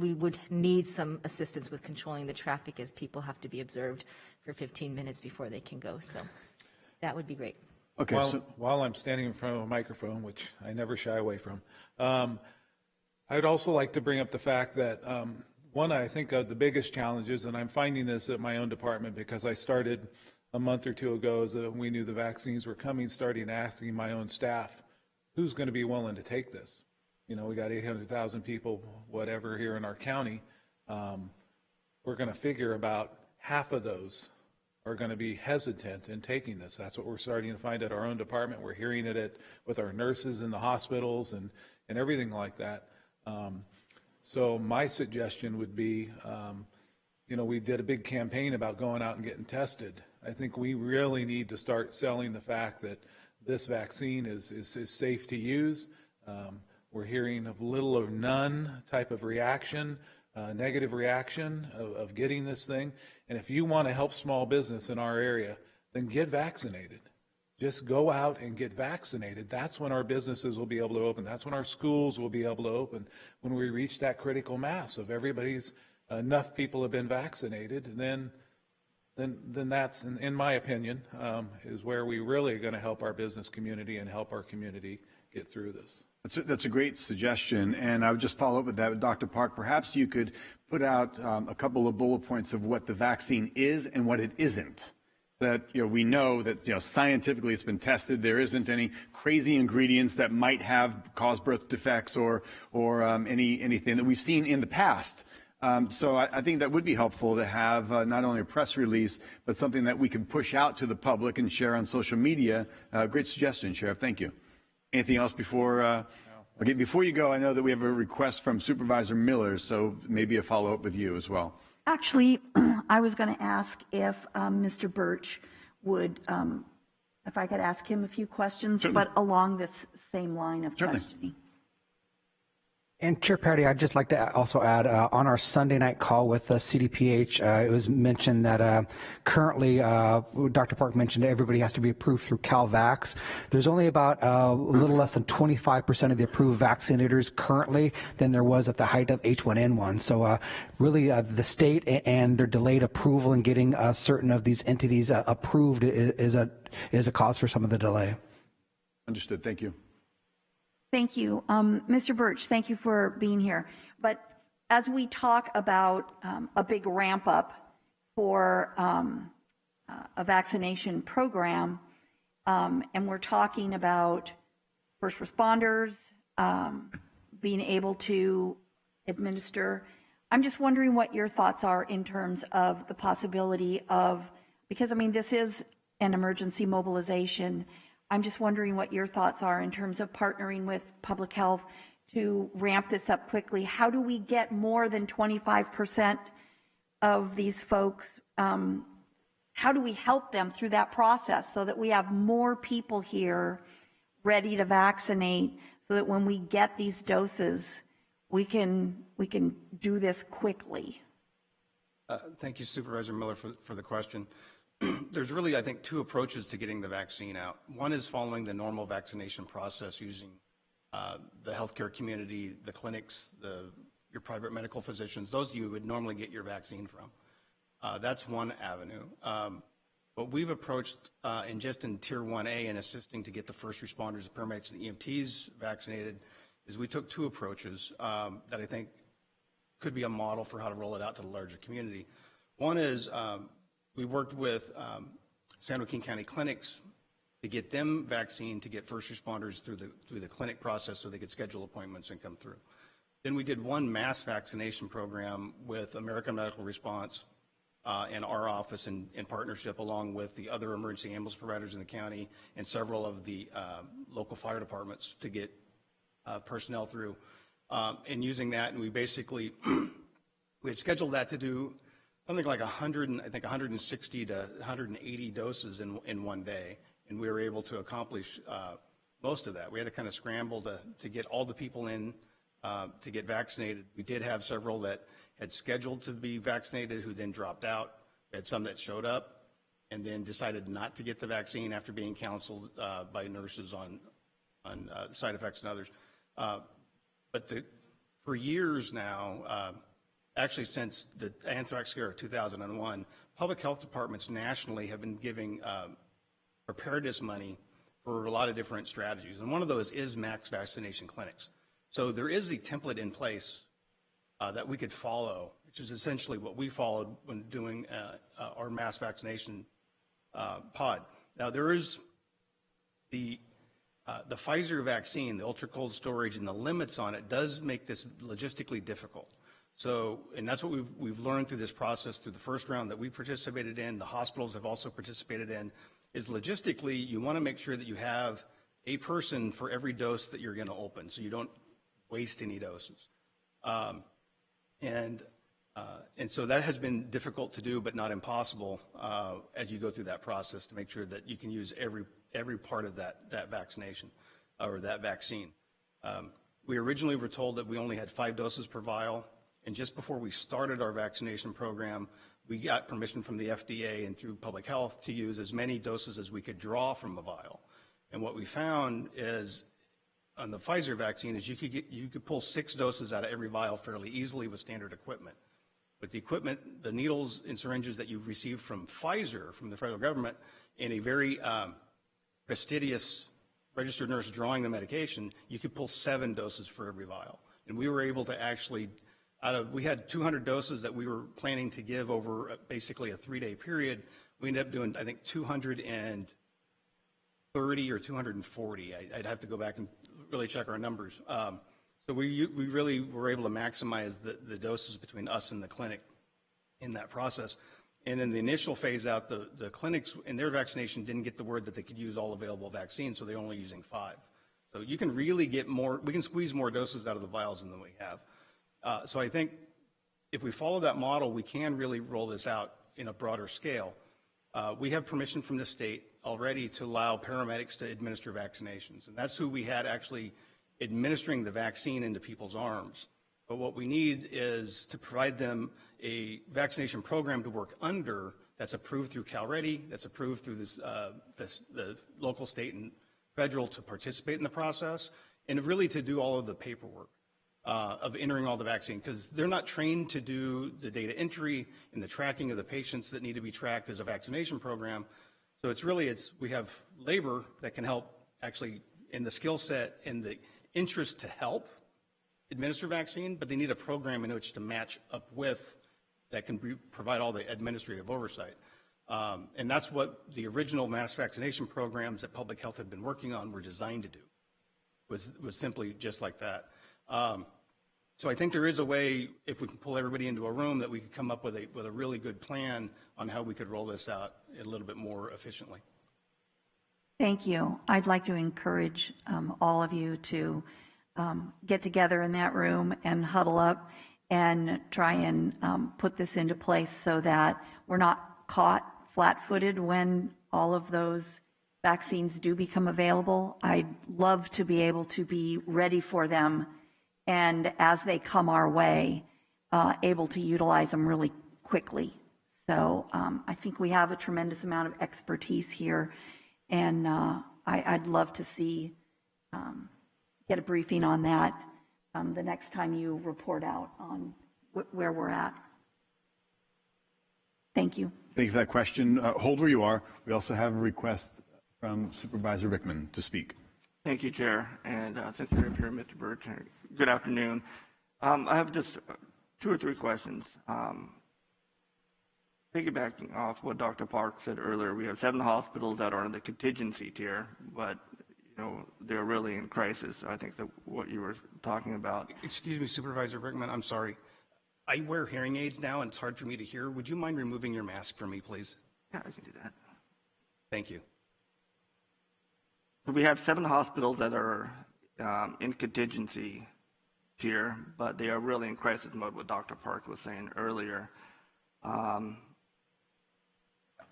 we would need some assistance with controlling the traffic as people have to be observed for 15 minutes before they can go. So that would be great. Okay. While I'm standing in front of a microphone, which I never shy away from, I'd also like to bring up the fact that one, I think of the biggest challenges, and I'm finding this at my own department because I started a month or two ago as we knew the vaccines were coming, starting asking my own staff, who's going to be willing to take this? You know, we got 800,000 people, whatever, here in our county. We're going to figure about half of those are going to be hesitant in taking this. That's what we're starting to find at our own department. We're hearing it with our nurses in the hospitals and everything like that. So my suggestion would be, we did a big campaign about going out and getting tested. I think we really need to start selling the fact that this vaccine is safe to use. We're hearing of little or none type of reaction, negative reaction of getting this thing. And if you want to help small business in our area, then get vaccinated. Just go out and get vaccinated. That's when our businesses will be able to open. That's when our schools will be able to open. When we reach that critical mass of enough people have been vaccinated, then that's, in my opinion, is where we really are going to help our business community and help our community get through this. That's a great suggestion, and I would just follow up with that with Dr. Park. Perhaps you could put out a couple of bullet points of what the vaccine is and what it isn't. That we know that scientifically it's been tested. There isn't any crazy ingredients that might have caused birth defects or anything that we've seen in the past. So I think that would be helpful to have not only a press release, but something that we can push out to the public and share on social media. Great suggestion, Sheriff. Thank you. Anything else before? Okay, before you go, I know that we have a request from Supervisor Miller, so maybe a follow-up with you as well. Actually, I was going to ask if Mr. Birch would, if I could ask him a few questions, Certainly. but along this same line of questioning. And Chair Patty, I'd just like to also add, on our Sunday night call with CDPH, it was mentioned that currently, Dr. Park mentioned everybody has to be approved through CalVax. There's only about a little less than 25% of the approved vaccinators currently than there was at the height of H1N1. So really the state and their delayed approval in getting certain of these entities approved is a cause for some of the delay. Understood. Thank you. Thank you. Mr. Birch, thank you for being here. But as we talk about a big ramp up for a vaccination program, and we're talking about first responders being able to administer, I'm just wondering what your thoughts are in terms of the possibility of, because I mean, this is an emergency mobilization. I'm just wondering what your thoughts are in terms of partnering with public health to ramp this up quickly. How do we get more than 25% of these folks? How do we help them through that process so that we have more people here ready to vaccinate so that when we get these doses, we can do this quickly? Thank you, Supervisor Miller, for the question. there's really, I think, two approaches to getting the vaccine out. One is following the normal vaccination process using the healthcare community, the clinics, your private medical physicians, those you would normally get your vaccine from. That's one avenue. What we've approached in Tier 1A and assisting to get the first responders, the paramedics, and EMTs vaccinated is we took two approaches that I think could be a model for how to roll it out to the larger community. One is we worked with San Joaquin County clinics to get them vaccine to get first responders through the clinic process so they could schedule appointments and come through. Then we did one mass vaccination program with American Medical Response and our office in partnership along with the other emergency ambulance providers in the county and several of the local fire departments to get personnel through. And using that, and we basically, we had scheduled that to do something like 160 to 180 doses in one day, and we were able to accomplish most of that. We had to kind of scramble to get all the people in to get vaccinated. We did have several that had scheduled to be vaccinated who then dropped out. We had some that showed up and then decided not to get the vaccine after being counseled by nurses on side effects and others. But for years now, actually since the anthrax scare of 2001, public health departments nationally have been giving preparedness money for a lot of different strategies. And one of those is mass vaccination clinics. So there is a template in place that we could follow, which is essentially what we followed when doing our mass vaccination pod. Now there is the Pfizer vaccine, the ultra cold storage, and the limits on it does make this logistically difficult. So, and that's what we've learned through this process, through the first round that we participated in, the hospitals have also participated in, is logistically you want to make sure that you have a person for every dose that you're going to open, so you don't waste any doses. And so that has been difficult to do, but not impossible as you go through that process to make sure that you can use every part of that vaccination or that vaccine. We originally were told that we only had 5 doses per vial, and just before we started our vaccination program, we got permission from the FDA and through public health to use as many doses as we could draw from a vial. And what we found is on the Pfizer vaccine is you could pull 6 doses out of every vial fairly easily with standard equipment. But the equipment, the needles and syringes that you've received from Pfizer, from the federal government, in a very fastidious registered nurse drawing the medication, you could pull 7 doses for every vial. And we were able to actually, we had 200 doses that we were planning to give over basically a 3-day period. We ended up doing, I think, 230 or 240. I'd have to go back and really check our numbers. So we really were able to maximize the doses between us and the clinic in that process. And in the initial phase out, the clinics in their vaccination didn't get the word that they could use all available vaccines, so they're only using 5. So you can really get more, we can squeeze more doses out of the vials than we have. So I think if we follow that model, we can really roll this out in a broader scale. We have permission from the state already to allow paramedics to administer vaccinations, and that's who we had actually administering the vaccine into people's arms. But what we need is to provide them a vaccination program to work under that's approved through CalReady, that's approved through the local, state, and federal to participate in the process, and really to do all of the paperwork of entering all the vaccine, because they're not trained to do the data entry and the tracking of the patients that need to be tracked as a vaccination program. So we have labor that can help actually in the skill set and the interest to help administer vaccine, but they need a program in which to match up with that can provide all the administrative oversight. And that's what the original mass vaccination programs that public health had been working on were designed to do, was simply just like that. So I think there is a way, if we can pull everybody into a room, that we could come up with a really good plan on how we could roll this out a little bit more efficiently. Thank you. I'd like to encourage all of you to get together in that room and huddle up and try and put this into place so that we're not caught flat-footed when all of those vaccines do become available. I'd love to be able to be ready for them, and as they come our way, able to utilize them really quickly. So I think we have a tremendous amount of expertise here, and I'd love to see, get a briefing on that the next time you report out on where we're at. Thank you. Thank you for that question. Hold where you are. We also have a request from Supervisor Rickman to speak. Thank you, Chair, and since you're here, Mr. Birch, good afternoon. I have just 2 or 3 questions. Piggybacking off what Dr. Park said earlier, we have 7 hospitals that are in the contingency tier, but they're really in crisis. I think that what you were talking about. Excuse me, Supervisor Rickman, I'm sorry. I wear hearing aids now, and it's hard for me to hear. Would you mind removing your mask for me, please? Yeah, I can do that. Thank you. We have 7 hospitals that are in contingency tier, but they are really in crisis mode, what Dr. Park was saying earlier.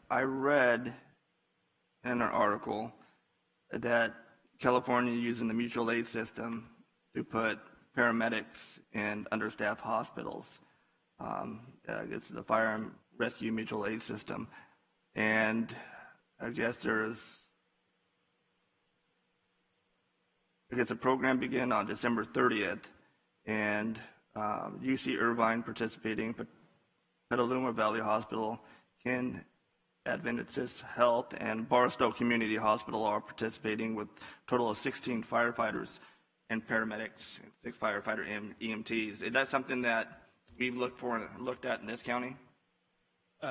I read in an article that California is using the mutual aid system to put paramedics in understaffed hospitals. It's the fire and rescue mutual aid system. And I guess a program began on December 30th, and UC Irvine participating, Petaluma Valley Hospital, Ken Adventist Health, and Barstow Community Hospital are participating with a total of 16 firefighters and paramedics, 6 firefighter EMTs. Is that something that we've looked at in this county?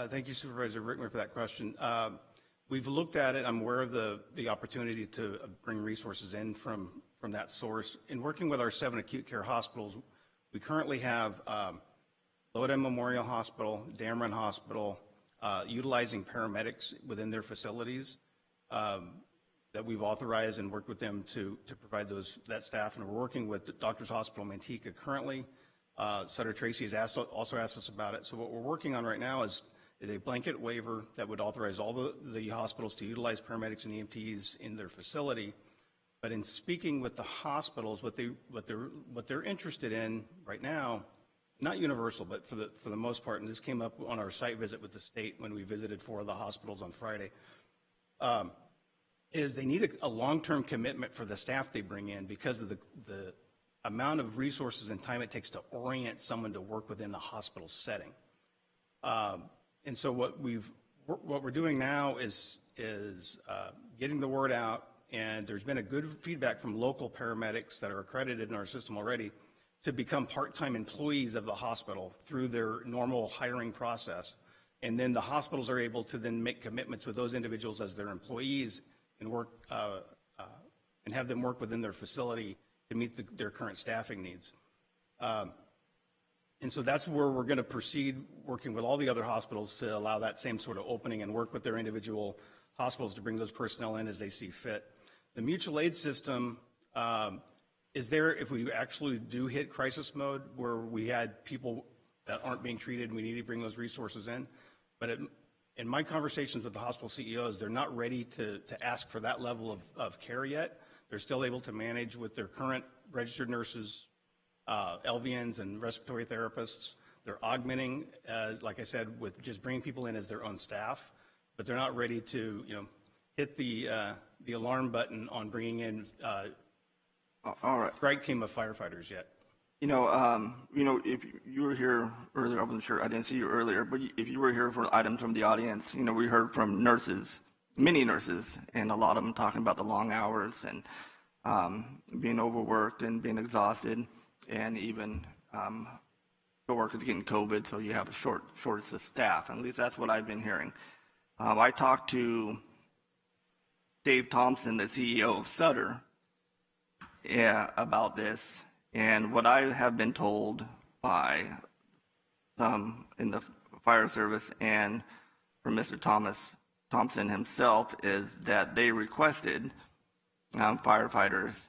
Thank you, Supervisor Rickman, for that question. We've looked at it. I'm aware of the opportunity to bring resources in from that source. In working with our 7 acute care hospitals, we currently have Lodi Memorial Hospital, Dameron Hospital, utilizing paramedics within their facilities that we've authorized and worked with them to provide that staff. And we're working with the Doctors Hospital Manteca currently. Sutter Tracy has also asked us about it. So what we're working on right now is a blanket waiver that would authorize all the hospitals to utilize paramedics and EMTs in their facility. But in speaking with the hospitals, what they're interested in right now, not universal, but for the most part, and this came up on our site visit with the state when we visited 4 of the hospitals on Friday, is they need a long-term commitment for the staff they bring in because of the amount of resources and time it takes to orient someone to work within the hospital setting. And so what we're doing now is getting the word out, and there's been a good feedback from local paramedics that are accredited in our system already to become part-time employees of the hospital through their normal hiring process. And then the hospitals are able to then make commitments with those individuals as their employees and work and have them work within their facility to meet their current staffing needs. And so that's where we're going to proceed working with all the other hospitals to allow that same sort of opening and work with their individual hospitals to bring those personnel in as they see fit. The mutual aid system is there if we actually do hit crisis mode where we had people that aren't being treated and we need to bring those resources in. But in my conversations with the hospital CEOs, they're not ready to ask for that level of care yet. They're still able to manage with their current registered nurses, LVNs and respiratory therapists. They're augmenting, like I said, with just bringing people in as their own staff, but they're not ready to, hit the alarm button on bringing in all right. strike team of firefighters yet. If you were here earlier, I wasn't sure, I didn't see you earlier, but if you were here for items from the audience, we heard from nurses, many nurses, and a lot of them talking about the long hours and being overworked and being exhausted, and even co-workers getting COVID, so you have a shortage of staff. At least that's what I've been hearing. I talked to Dave Thompson, the CEO of Sutter, about this. And what I have been told by some in the fire service and from Mr. Thompson himself is that they requested firefighters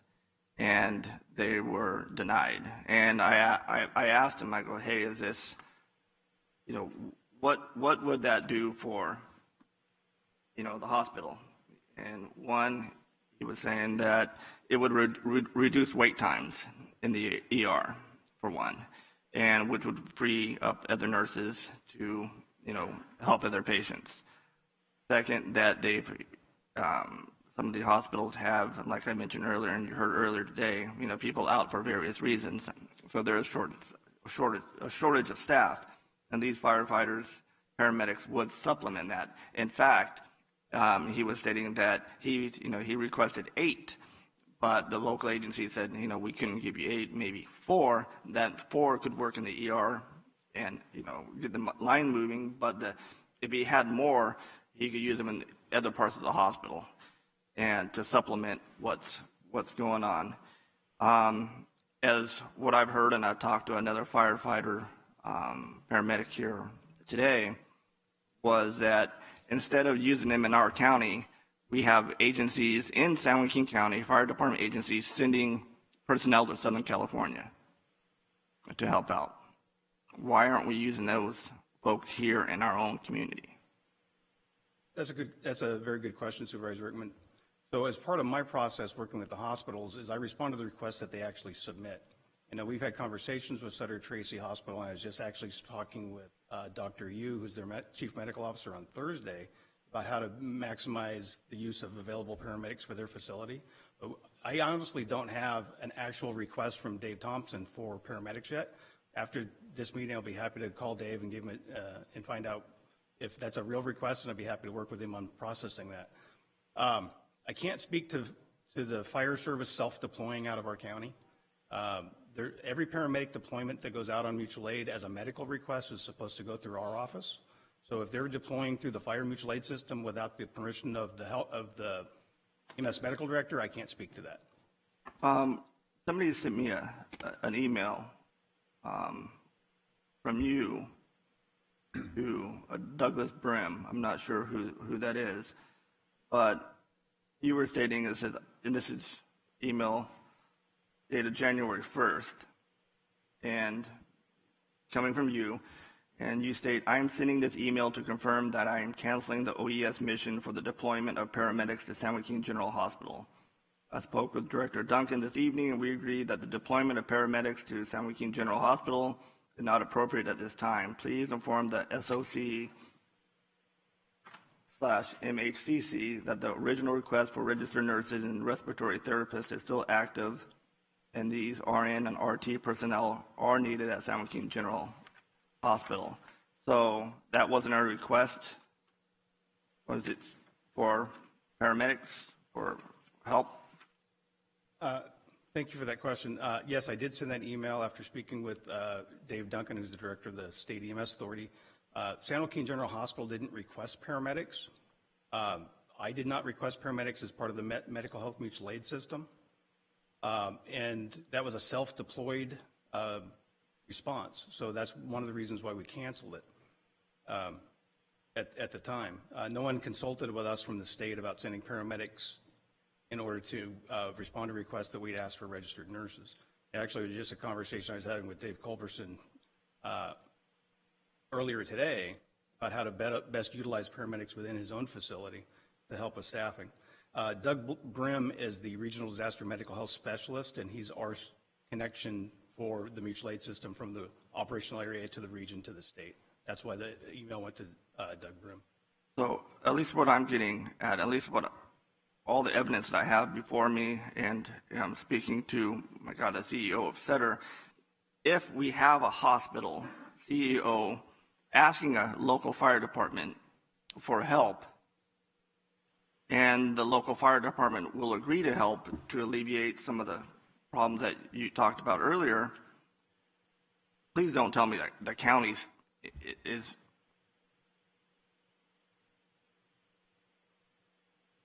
and they were denied. And I asked him, I go, hey, is this, what would that do for, the hospital? And one, he was saying that it would reduce wait times in the ER, for one, and which would free up other nurses to help other patients. Second, that some of the hospitals have, like I mentioned earlier, and you heard earlier today, people out for various reasons. So there's a shortage of staff, and these firefighters, paramedics would supplement that. In fact, he was stating that he requested 8, but the local agency said, we couldn't give you 8, maybe 4. That 4 could work in the ER and get the line moving, but if he had more, he could use them in other parts of the hospital and to supplement what's going on. As what I've heard, and I've talked to another firefighter, paramedic here today, was that instead of using them in our county, we have agencies in San Joaquin County, fire department agencies, sending personnel to Southern California to help out. Why aren't we using those folks here in our own community? That's a very good question, Supervisor Rickman. So as part of my process working with the hospitals is I respond to the requests that they actually submit. We've had conversations with Sutter Tracy Hospital, and I was just actually talking with Dr. Yu, who's their chief medical officer, on Thursday about how to maximize the use of available paramedics for their facility. But I honestly don't have an actual request from Dave Thompson for paramedics yet. After this meeting, I'll be happy to call Dave and give him and find out if that's a real request, and I'd be happy to work with him on processing that. I can't speak to the fire service self-deploying out of our county. Every paramedic deployment that goes out on mutual aid as a medical request is supposed to go through our office. So if they're deploying through the fire mutual aid system without the permission of the EMS medical director, I can't speak to that. Somebody sent me an email from you to Douglas Brim. I'm not sure who that is, but you were stating, and this is email dated January 1st, and coming from you, and you state, I am sending this email to confirm that I am canceling the OES mission for the deployment of paramedics to San Joaquin General Hospital. I spoke with Director Duncan this evening, and we agreed that the deployment of paramedics to San Joaquin General Hospital is not appropriate at this time. Please inform the SOC/MHCC that the original request for registered nurses and respiratory therapists is still active, and these RN and RT personnel are needed at San Joaquin General Hospital. So that wasn't our request. Was it for paramedics or help? Thank you for that question. Yes, I did send that email after speaking with Dave Duncan, who's the director of the State EMS Authority. San Joaquin General Hospital didn't request paramedics. I did not request paramedics as part of the medical health mutual aid system. And that was a self-deployed response. So that's one of the reasons why we canceled it at the time. No one consulted with us from the state about sending paramedics in order to respond to requests that we'd asked for registered nurses. Actually, it was just a conversation I was having with Dave Culberson earlier today about how to best utilize paramedics within his own facility to help with staffing. Doug Brim is the Regional Disaster Medical Health Specialist, and he's our connection for the mutual aid system from the operational area to the region to the state. That's why the email went to Doug Brim. So at least what I'm getting at least what all the evidence that I have before me, and I'm speaking to, the CEO of Sutter, if we have a hospital CEO asking a local fire department for help, and the local fire department will agree to help to alleviate some of the problems that you talked about earlier, please don't tell me that the county is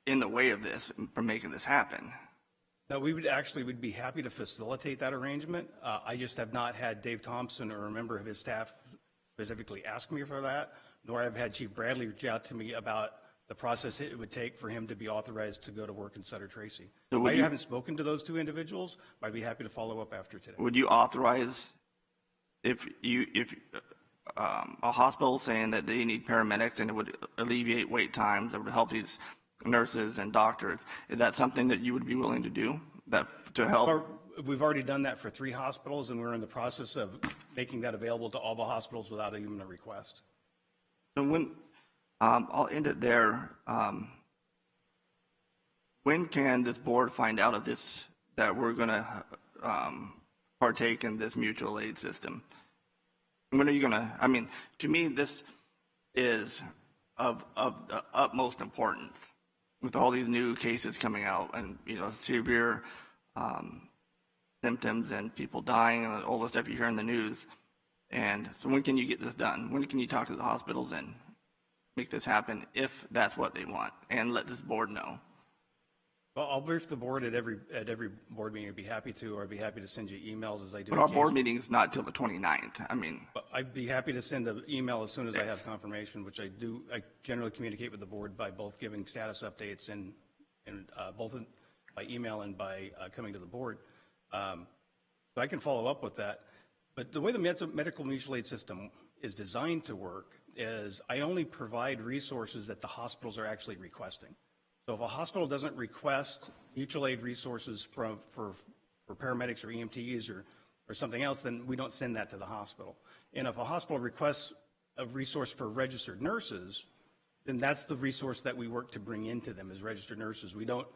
in the way of this from making this happen. No, we'd be happy to facilitate that arrangement. I just have not had Dave Thompson or a member of his staff specifically ask me for that, nor have had Chief Bradley reach out to me about the process it would take for him to be authorized to go to work in Sutter Tracy. So I haven't spoken to those two individuals, but I'd be happy to follow up after today. Would you authorize if a hospital saying that they need paramedics and it would alleviate wait times, that would help these nurses and doctors, is that something that you would be willing to do to help? We've already done that for 3 hospitals, and we're in the process of making that available to all the hospitals without even a request. So I'll end it there. When can this board find out of this, that we're going to partake in this mutual aid system? When are you going to, I mean, to me, this is of the utmost importance with all these new cases coming out and, severe symptoms and people dying and all the stuff you hear in the news. And so when can you get this done? When can you talk to the hospitals and make this happen if that's what they want, and let this board know? Well, I'll brief the board at every board meeting. I'd be happy to, or I'd be happy to send you emails as I do. But our board meeting is not till the 29th. I mean, I'd be happy to send an email as soon as I have confirmation, which I do. I generally communicate with the board by both giving status updates and both by email and by coming to the board. So I can follow up with that. But the way the medical mutual aid system is designed to work is I only provide resources that the hospitals are actually requesting. So if a hospital doesn't request mutual aid resources for paramedics or EMTs or something else, then we don't send that to the hospital. And if a hospital requests a resource for registered nurses, then that's the resource that we work to bring into them as registered nurses. We don't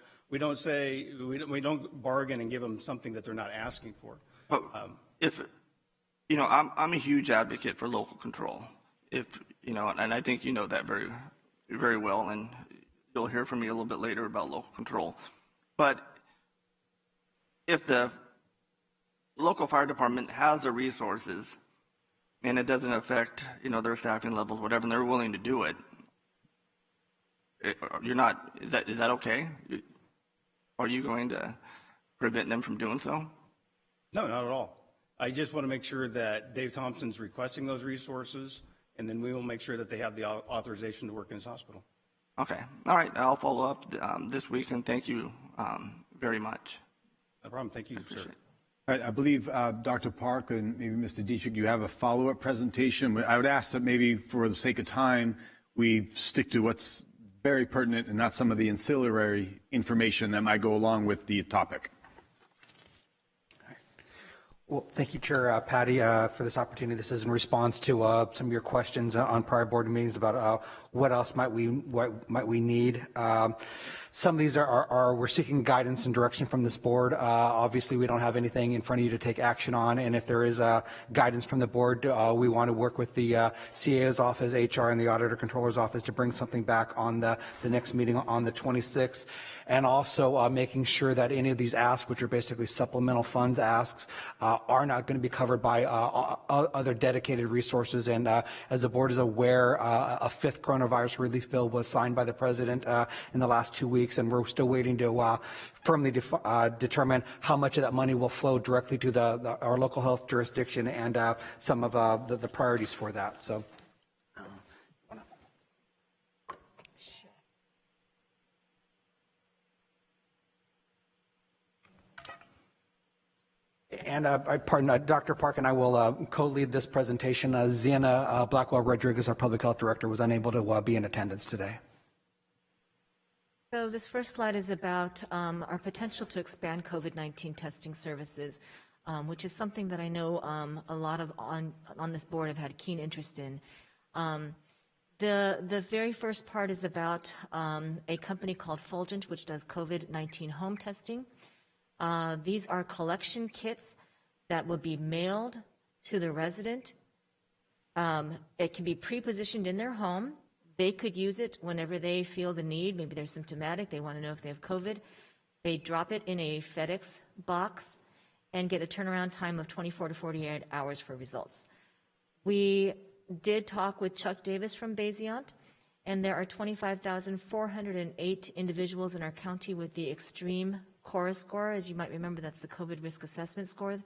bargain and give them something that they're not asking for. I'm a huge advocate for local control. And I think you know that very, very well, and you'll hear from me a little bit later about local control. But if the local fire department has the resources and it doesn't affect, their staffing levels, whatever, and they're willing to do it, is that okay? Are you going to prevent them from doing so? No, not at all. I just want to make sure that Dave Thompson's requesting those resources, and then we will make sure that they have the authorization to work in his hospital. Okay. All right. I'll follow up this week, and thank you very much. No problem. Thank you, sir. All right. I believe Dr. Park and maybe Mr. Dietrich, you have a follow-up presentation. I would ask that maybe for the sake of time, we stick to what's very pertinent and not some of the ancillary information that might go along with the topic. Well, thank you, Chair Patty, for this opportunity. This is in response to some of your questions on prior board meetings about what else might we need. Some of these are we're seeking guidance and direction from this board. Obviously, we don't have anything in front of you to take action on, and if there is guidance from the board, we want to work with the CAO's office, HR, and the Auditor Controller's office to bring something back on the next meeting on the 26th, and also making sure that any of these asks, which are basically supplemental funds asks, are not going to be covered by other dedicated resources. And as the board is aware, a fifth coronavirus relief bill was signed by the president in the last 2 weeks, and we're still waiting to firmly determine how much of that money will flow directly to our local health jurisdiction and some of the priorities for that. So. And Dr. Park and I will co-lead this presentation. Ziana Blackwell-Rodriguez, our Public Health Director, was unable to be in attendance today. So this first slide is about our potential to expand COVID-19 testing services, which is something that I know a lot of on this board have had a keen interest in. The very first part is about a company called Fulgent, which does COVID-19 home testing. These are collection kits that will be mailed to the resident. It can be pre-positioned in their home. They could use it whenever they feel the need. Maybe they're symptomatic, they want to know if they have COVID. They drop it in a FedEx box and get a turnaround time of 24 to 48 hours for results. We did talk with Chuck Davis from Bayesiant, and there are 25,408 individuals in our county with the extreme CORA score. As you might remember, that's the COVID risk assessment score,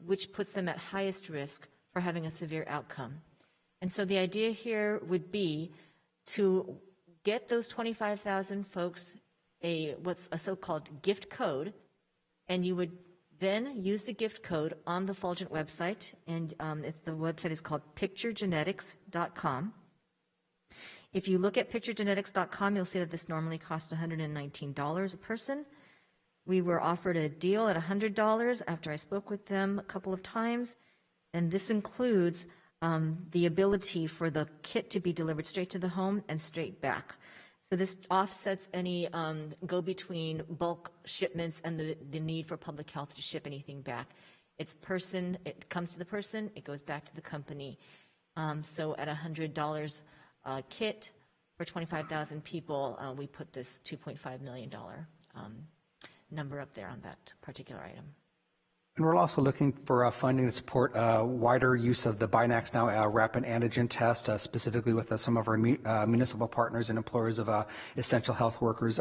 which puts them at highest risk for having a severe outcome. And so the idea here would be to get those 25,000 folks what's a so-called gift code, and you would then use the gift code on the Fulgent website, and the website is called picturegenetics.com. If you look at picturegenetics.com, you'll see that this normally costs $119 a person. We were offered a deal at $100 after I spoke with them a couple of times, and this includes the ability for the kit to be delivered straight to the home and straight back. So this offsets any go-between bulk shipments and the need for public health to ship anything back. It comes to the person, it goes back to the company. So at $100 kit for 25,000 people, we put this $2.5 million number up there on that particular item. And we're also looking for funding to support wider use of the Binax Now rapid antigen test, specifically with some of our municipal partners and employers of essential health workers.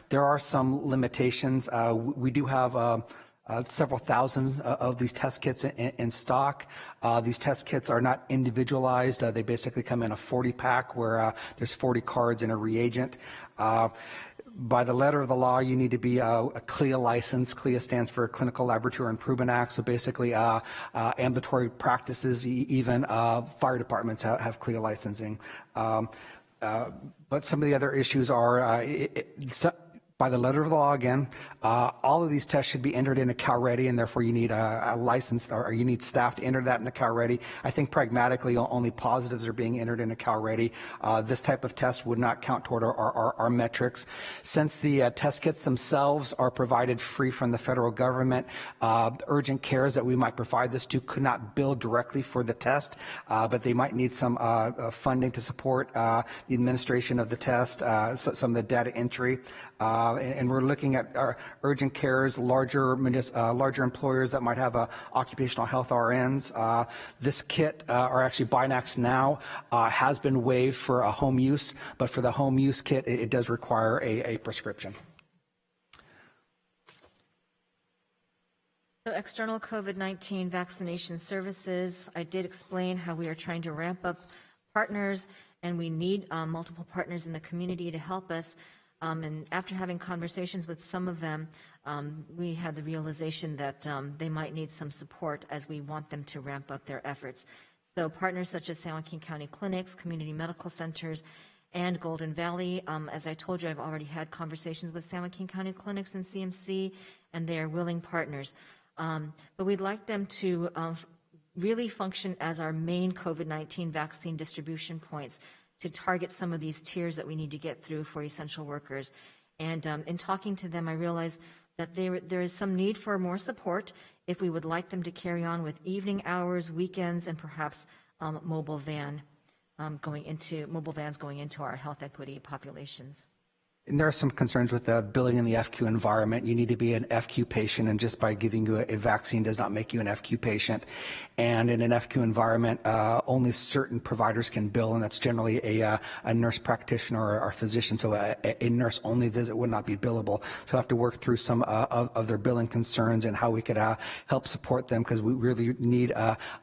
There are some limitations. We do have several thousands of these test kits in stock. These test kits are not individualized. They basically come in a 40-pack where there's 40 cards and a reagent. By the letter of the law, you need to be a CLIA license. CLIA stands for Clinical Laboratory Improvement Act. So basically, ambulatory practices, even fire departments have CLIA licensing. But some of the other issues are by the letter of the law again, all of these tests should be entered into CalReady, and therefore you need a license, or you need staff to enter that into CalReady. I think pragmatically only positives are being entered into CalReady. This type of test would not count toward our metrics. Since the test kits themselves are provided free from the federal government, urgent cares that we might provide this to could not bill directly for the test, but they might need some funding to support the administration of the test, some of the data entry. And we're looking at our urgent cares, larger employers that might have occupational health RNs. This kit, or actually Binax Now, has been waived for a home use, but for the home use kit, it does require a prescription. So external COVID-19 vaccination services, I did explain how we are trying to ramp up partners, and we need multiple partners in the community to help us. And after having conversations with some of them, we had the realization that they might need some support as we want them to ramp up their efforts. So partners such as San Joaquin County Clinics, community medical centers, and Golden Valley. As I told you, I've already had conversations with San Joaquin County Clinics and CMC, and they are willing partners. But we'd like them to really function as our main COVID-19 vaccine distribution points, to target some of these tiers that we need to get through for essential workers. And in talking to them, I realized that there is some need for more support if we would like them to carry on with evening hours, weekends, and perhaps mobile vans going into our health equity populations. And there are some concerns with the billing in the FQ environment. You need to be an FQ patient, and just by giving you a vaccine does not make you an FQ patient. And in an FQ environment, only certain providers can bill, and that's generally a nurse practitioner or physician. So a nurse-only visit would not be billable. So I have to work through some of their billing concerns and how we could help support them, because we really need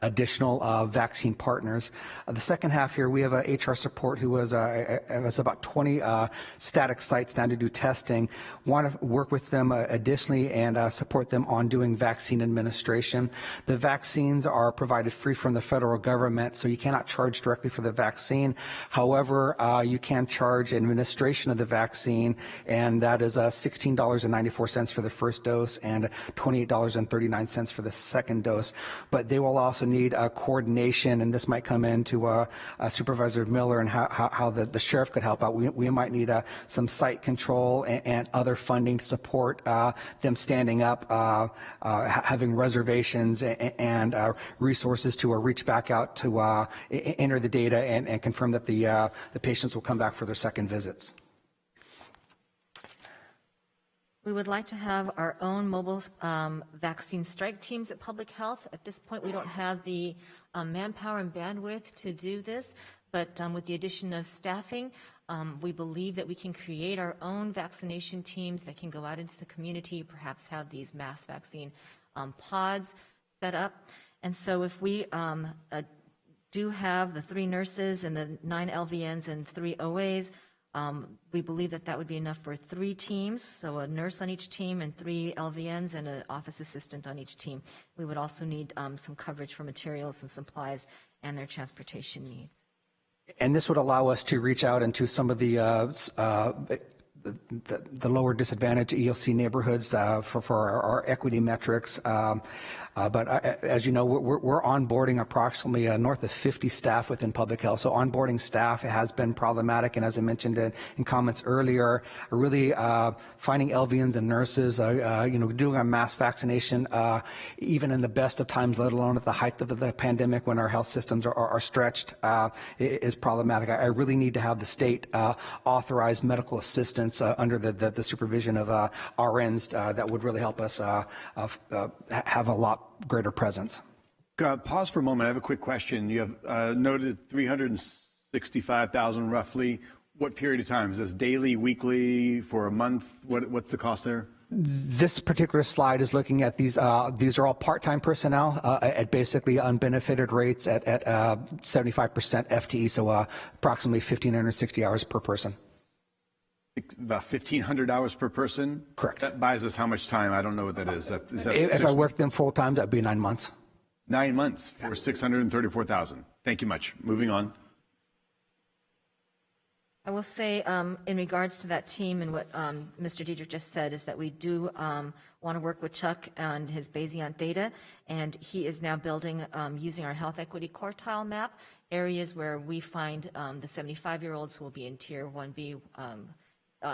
additional vaccine partners. The second half here, we have HR support who was about 20 static sites now to do testing. Want to work with them additionally and support them on doing vaccine administration. The vaccines are provided free from the federal government, so you cannot charge directly for the vaccine. However, you can charge administration of the vaccine, and that is $16.94 for the first dose and $28.39 for the second dose. But they will also need coordination, and this might come into Supervisor Miller and how the sheriff could help out. We might need some site control and other funding to support them standing up, having reservations and resources to reach back out to enter the data and confirm that the patients will come back for their second visits. We would like to have our own mobile vaccine strike teams at Public Health. At this point, we don't have the manpower and bandwidth to do this, but with the addition of staffing, we believe that we can create our own vaccination teams that can go out into the community, perhaps have these mass vaccine pods set up. And so if we do have the 3 nurses and the 9 LVNs and 3 OAs, we believe that that would be enough for 3 teams, so a nurse on each team and 3 LVNs and an office assistant on each team. We would also need some coverage for materials and supplies and their transportation needs. And this would allow us to reach out into some of the the lower disadvantaged ELC neighborhoods for our equity metrics. But as you know, we're onboarding approximately north of 50 staff within public health. So onboarding staff has been problematic. And as I mentioned in comments earlier, really finding LVNs and nurses, doing a mass vaccination, even in the best of times, let alone at the height of the pandemic when our health systems are stretched, is problematic. I really need to have the state authorize medical assistance under the supervision of RNs that would really help us have a lot greater presence. Pause for a moment. I have a quick question. You have noted 365,000 roughly. What period of time? Is this daily, weekly, for a month? What's the cost there? This particular slide is looking at these. These are all part-time personnel at basically unbenefited rates at 75% FTE, so approximately 1,560 hours per person. About 1,500 hours per person? Correct. That buys us how much time? I don't know what that is. If I worked them full-time, that'd be 9 months. 9 months for 634,000. Thank you much. Moving on. I will say, in regards to that team and what Mr. Diedrich just said, is that we do want to work with Chuck on his Bayesian data, and he is now building, using our health equity quartile map, areas where we find the 75-year-olds who will be in Tier 1B,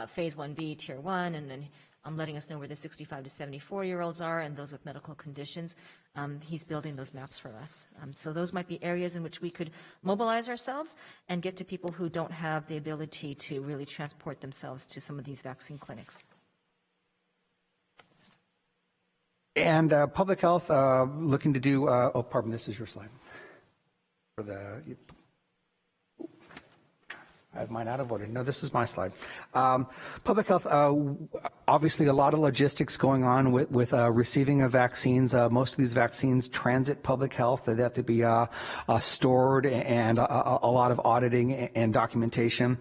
Phase 1B, Tier 1, and then letting us know where the 65 to 74-year-olds are and those with medical conditions. He's building those maps for us. So those might be areas in which we could mobilize ourselves and get to people who don't have the ability to really transport themselves to some of these vaccine clinics. And public health looking to do, this is your slide. For the, I have mine out of order. No, this is my slide. Public health, obviously a lot of logistics going on with receiving of vaccines. Most of these vaccines transit public health. They have to be stored, and a lot of auditing and documentation.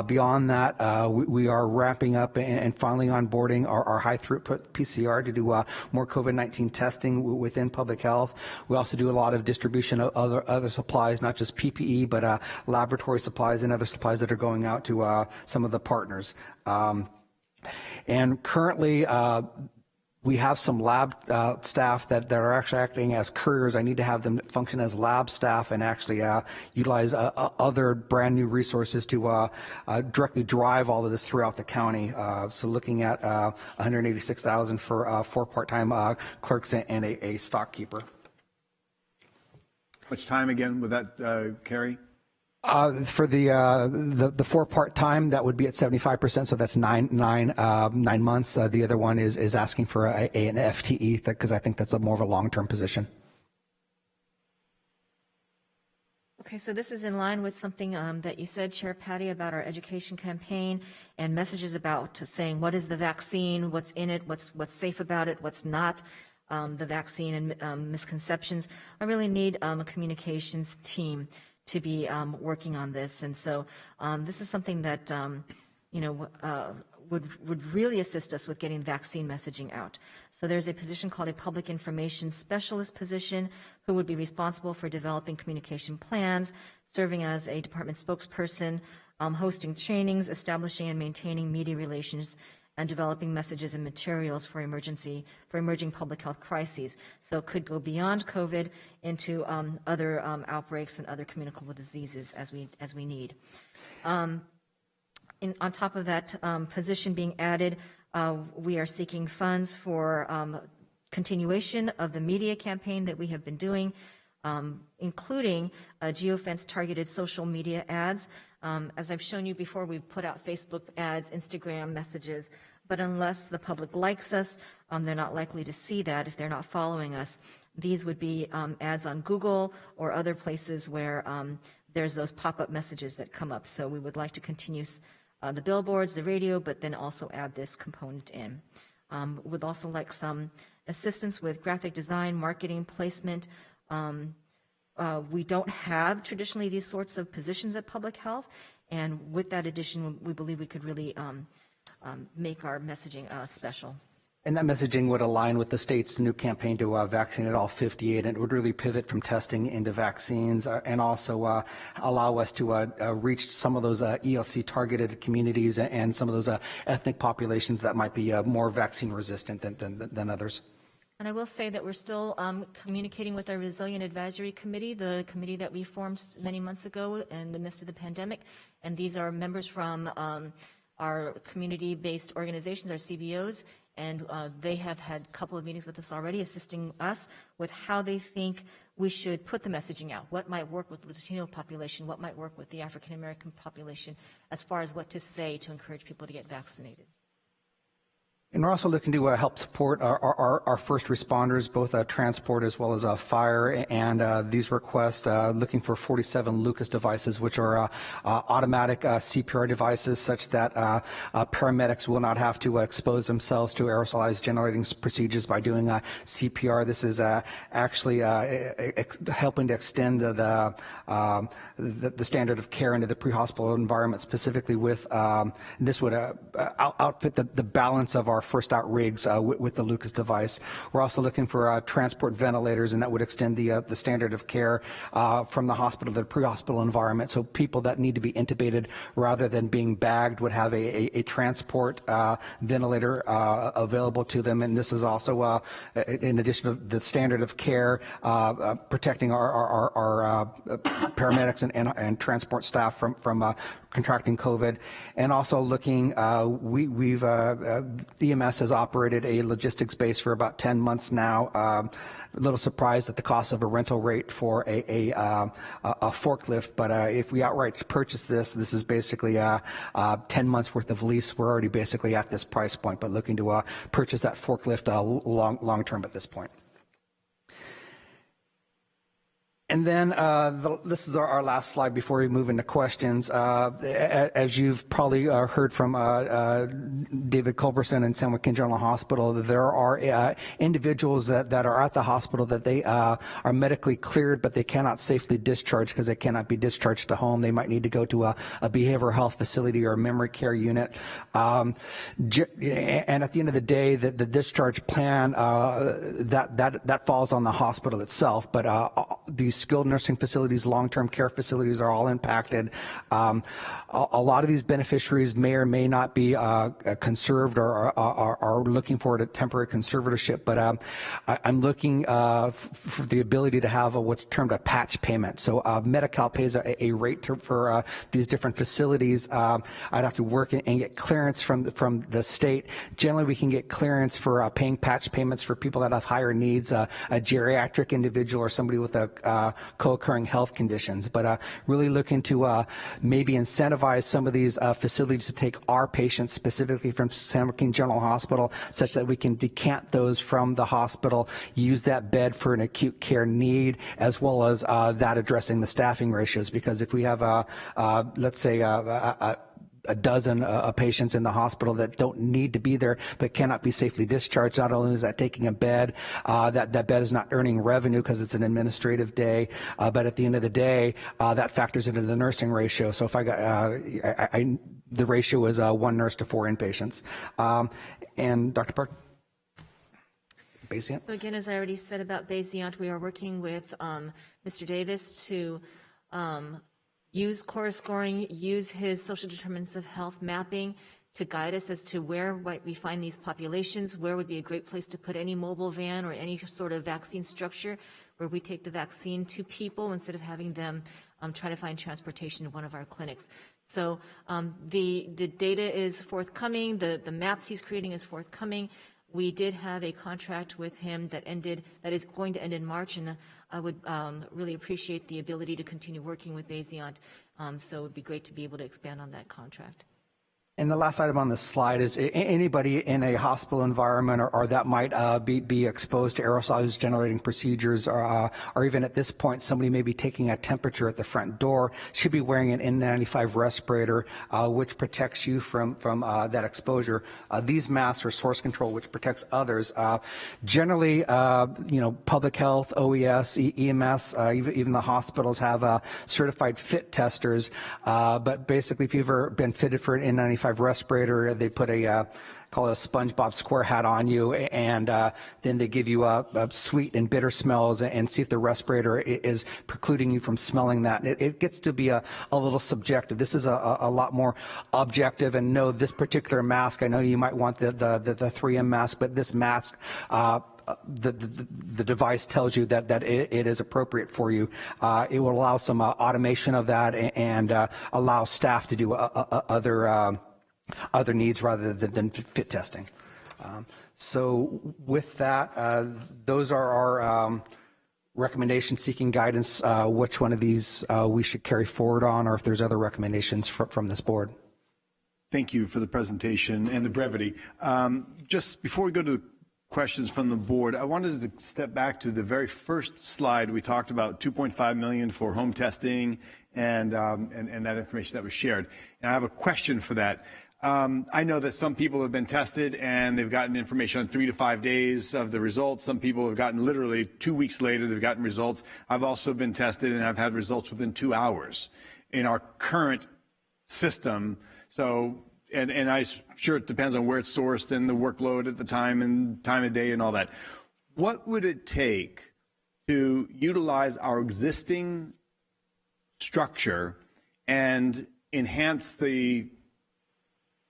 Beyond that, we are wrapping up and finally onboarding our high throughput PCR to do more COVID-19 testing within public health. We also do a lot of distribution of other supplies, not just PPE, but laboratory supplies and other supplies that are going out to some of the partners. And currently, we have some lab staff that are actually acting as couriers. I need to have them function as lab staff and actually utilize other brand new resources to directly drive all of this throughout the county. So looking at 186,000 for 4 part-time clerks and a stock keeper. Much time again would that carry? For the 4 part-time, that would be at 75%, so that's nine months. The other one is asking for an FTE, because I think that's more of a long-term position. Okay, so this is in line with something that you said, Chair Patty, about our education campaign and messages about saying what is the vaccine, what's in it, what's safe about it, what's not. The vaccine and misconceptions. I really need a communications team to be working on this, and so this is something that would really assist us with getting vaccine messaging out. So there's a position called a public information specialist position who would be responsible for developing communication plans, serving as a department spokesperson, hosting trainings, establishing and maintaining media relations, and developing messages and materials for emerging public health crises. So it could go beyond COVID into other outbreaks and other communicable diseases as we need. On top of that position being added, we are seeking funds for continuation of the media campaign that we have been doing, including geofence targeted social media ads. As I've shown you before, we've put out Facebook ads, Instagram messages, but unless the public likes us, they're not likely to see that if they're not following us. These would be ads on Google or other places where there's those pop-up messages that come up. So we would like to continue the billboards, the radio, but then also add this component in. Would also like some assistance with graphic design, marketing, placement. We don't have traditionally these sorts of positions at public health, and with that addition, we believe we could really make our messaging special. And that messaging would align with the state's new campaign to vaccinate all 58, and it would really pivot from testing into vaccines and also allow us to reach some of those ELC-targeted communities and some of those ethnic populations that might be more vaccine resistant than others. And I will say that we're still communicating with our Resilient Advisory Committee, the committee that we formed many months ago in the midst of the pandemic. And these are members from our community-based organizations, our CBOs, and they have had a couple of meetings with us already, assisting us with how they think we should put the messaging out. What might work with the Latino population? What might work with the African American population as far as what to say to encourage people to get vaccinated? And we're also looking to help support our first responders, both transport as well as fire. And these requests looking for 47 Lucas devices, which are automatic CPR devices, such that paramedics will not have to expose themselves to aerosolized generating procedures by doing CPR. This is actually helping to extend the standard of care into the pre-hospital environment, specifically with this would outfit the balance of our first out rigs with the Lucas device. We're also looking for transport ventilators, and that would extend the standard of care from the hospital to the pre-hospital environment. So people that need to be intubated rather than being bagged would have a transport ventilator available to them. And this is also, in addition to the standard of care, protecting our paramedics and transport staff from contracting COVID, and also looking, EMS has operated a logistics base for about 10 months now. A little surprised at the cost of a rental rate for a forklift, but if we outright purchase this is basically 10 months worth of lease. We're already basically at this price point, but looking to purchase that forklift long term at this point. And then this is our last slide before we move into questions. As you've probably heard from David Culberson and San Joaquin General Hospital, there are individuals that are at the hospital that they are medically cleared, but they cannot safely discharge because they cannot be discharged to home. They might need to go to a behavioral health facility or a memory care unit. And at the end of the day, the discharge plan, that falls on the hospital itself, but these skilled nursing facilities, long-term care facilities are all impacted. A lot of these beneficiaries may or may not be conserved or are looking for a temporary conservatorship, but I'm looking for the ability to have what's termed a patch payment. So Medi-Cal pays a rate for these different facilities. I'd have to work and get clearance from the state. Generally, we can get clearance for paying patch payments for people that have higher needs, a geriatric individual or somebody with a co-occurring health conditions, but really looking to maybe incentivize some of these facilities to take our patients specifically from San Joaquin General Hospital, such that we can decant those from the hospital, use that bed for an acute care need, as well as that addressing the staffing ratios. Because if we have let's say a dozen patients in the hospital that don't need to be there but cannot be safely discharged, not only is that taking a bed, that bed is not earning revenue because it's an administrative day, but at the end of the day, that factors into the nursing ratio. So if I got, the ratio is 1 nurse to 4 inpatients. And Dr. Park? Bayesian? So again, as I already said about Bayesian, we are working with Mr. Davis to use core scoring, use his social determinants of health mapping to guide us as to where might we find these populations, where would be a great place to put any mobile van or any sort of vaccine structure where we take the vaccine to people instead of having them try to find transportation to one of our clinics. So the data is forthcoming, the maps he's creating is forthcoming. We did have a contract with him that is going to end in March, and I would really appreciate the ability to continue working with Bayesian. So it would be great to be able to expand on that contract. And the last item on this slide is anybody in a hospital environment or that might be exposed to aerosolized generating procedures, or even at this point, somebody may be taking a temperature at the front door, should be wearing an N95 respirator, which protects you from that exposure. These masks are source control, which protects others. Generally, public health, OES, EMS, even the hospitals have certified fit testers. But basically, if you've ever been fitted for an N95 N95 respirator. They put call it a SpongeBob Square hat on you, and then they give you sweet and bitter smells and see if the respirator is precluding you from smelling that. It gets to be a little subjective. This is a lot more objective. And no, this particular mask, I know you might want the 3M mask, but this mask, the device tells you that it is appropriate for you. It will allow some automation of that and allow staff to do other needs rather than fit testing. So with that, those are our recommendations seeking guidance, which one of these we should carry forward on, or if there's other recommendations from this board. Thank you for the presentation and the brevity. Just before we go to questions from the board, I wanted to step back to the very first slide. We talked about $2.5 million for home testing and that information that was shared. And I have a question for that. I know that some people have been tested and they've gotten information on 3 to 5 days of the results. Some people have gotten literally 2 weeks later, they've gotten results. I've also been tested and I've had results within 2 hours in our current system. So, and I'm sure it depends on where it's sourced and the workload at the time and time of day and all that. What would it take to utilize our existing structure and enhance the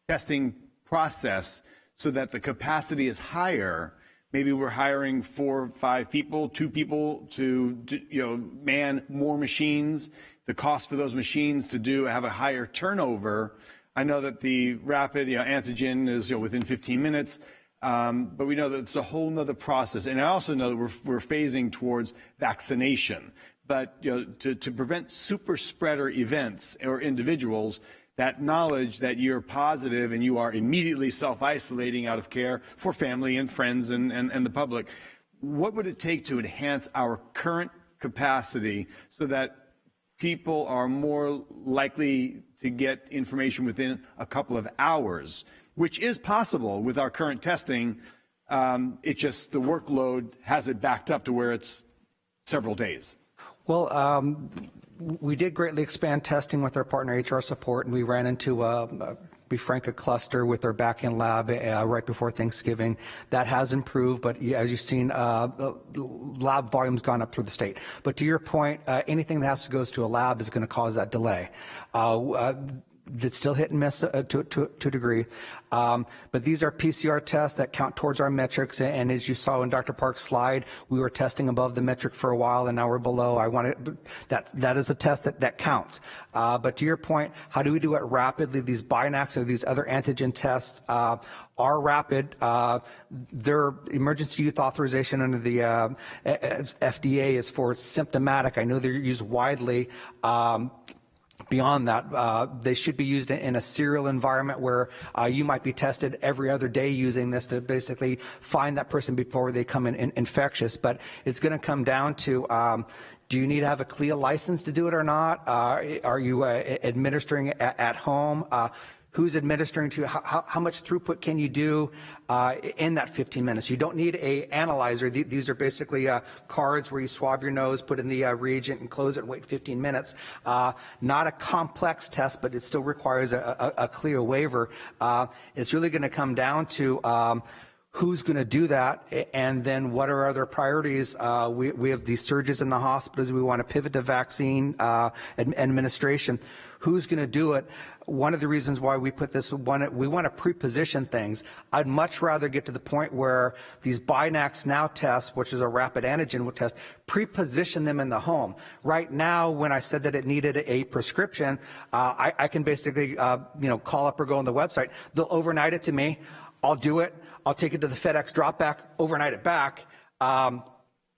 testing process so that the capacity is higher? Maybe we're hiring 4 or 5 people, 2 people to man more machines. The cost for those machines to have a higher turnover. I know that the rapid antigen is within 15 minutes, but we know that it's a whole nother process. And I also know that we're phasing towards vaccination. But to prevent super spreader events or individuals, that knowledge that you're positive and you are immediately self-isolating out of care for family and friends and the public, what would it take to enhance our current capacity so that people are more likely to get information within a couple of hours, which is possible with our current testing? It's just the workload has it backed up to where it's several days. Well, we did greatly expand testing with our partner HR Support, and we ran into be frank, a cluster with our back-end lab right before Thanksgiving. That has improved, but as you've seen, the lab volume's gone up through the state. But to your point, anything that has to go to a lab is going to cause that delay. It's still hit and miss to a degree. But these are PCR tests that count towards our metrics. And as you saw in Dr. Park's slide, we were testing above the metric for a while, and now we're below. That is a test that counts. But to your point, how do we do it rapidly? These Binax or these other antigen tests are rapid. Their emergency use authorization under the FDA is for symptomatic. I know they're used widely. Beyond that, they should be used in a serial environment where you might be tested every other day using this to basically find that person before they come in infectious. But it's going to come down to, do you need to have a CLIA license to do it or not? Are you administering at home? Who's administering to you? How much throughput can you do in that 15 minutes? You don't need a analyzer. These are basically cards where you swab your nose, put in the reagent, and close it and wait 15 minutes. Not a complex test, but it still requires a CLIA waiver. It's really going to come down to who's going to do that, and then what are other priorities? We have these surges in the hospitals. We want to pivot to vaccine administration. Who's going to do it? One of the reasons why we put this one, we want to pre-position things. I'd much rather get to the point where these Binax Now tests, which is a rapid antigen test, pre-position them in the home. Right now, when I said that it needed a prescription, I can basically, call up or go on the website. They'll overnight it to me. I'll do it. I'll take it to the FedEx drop back, overnight it back, and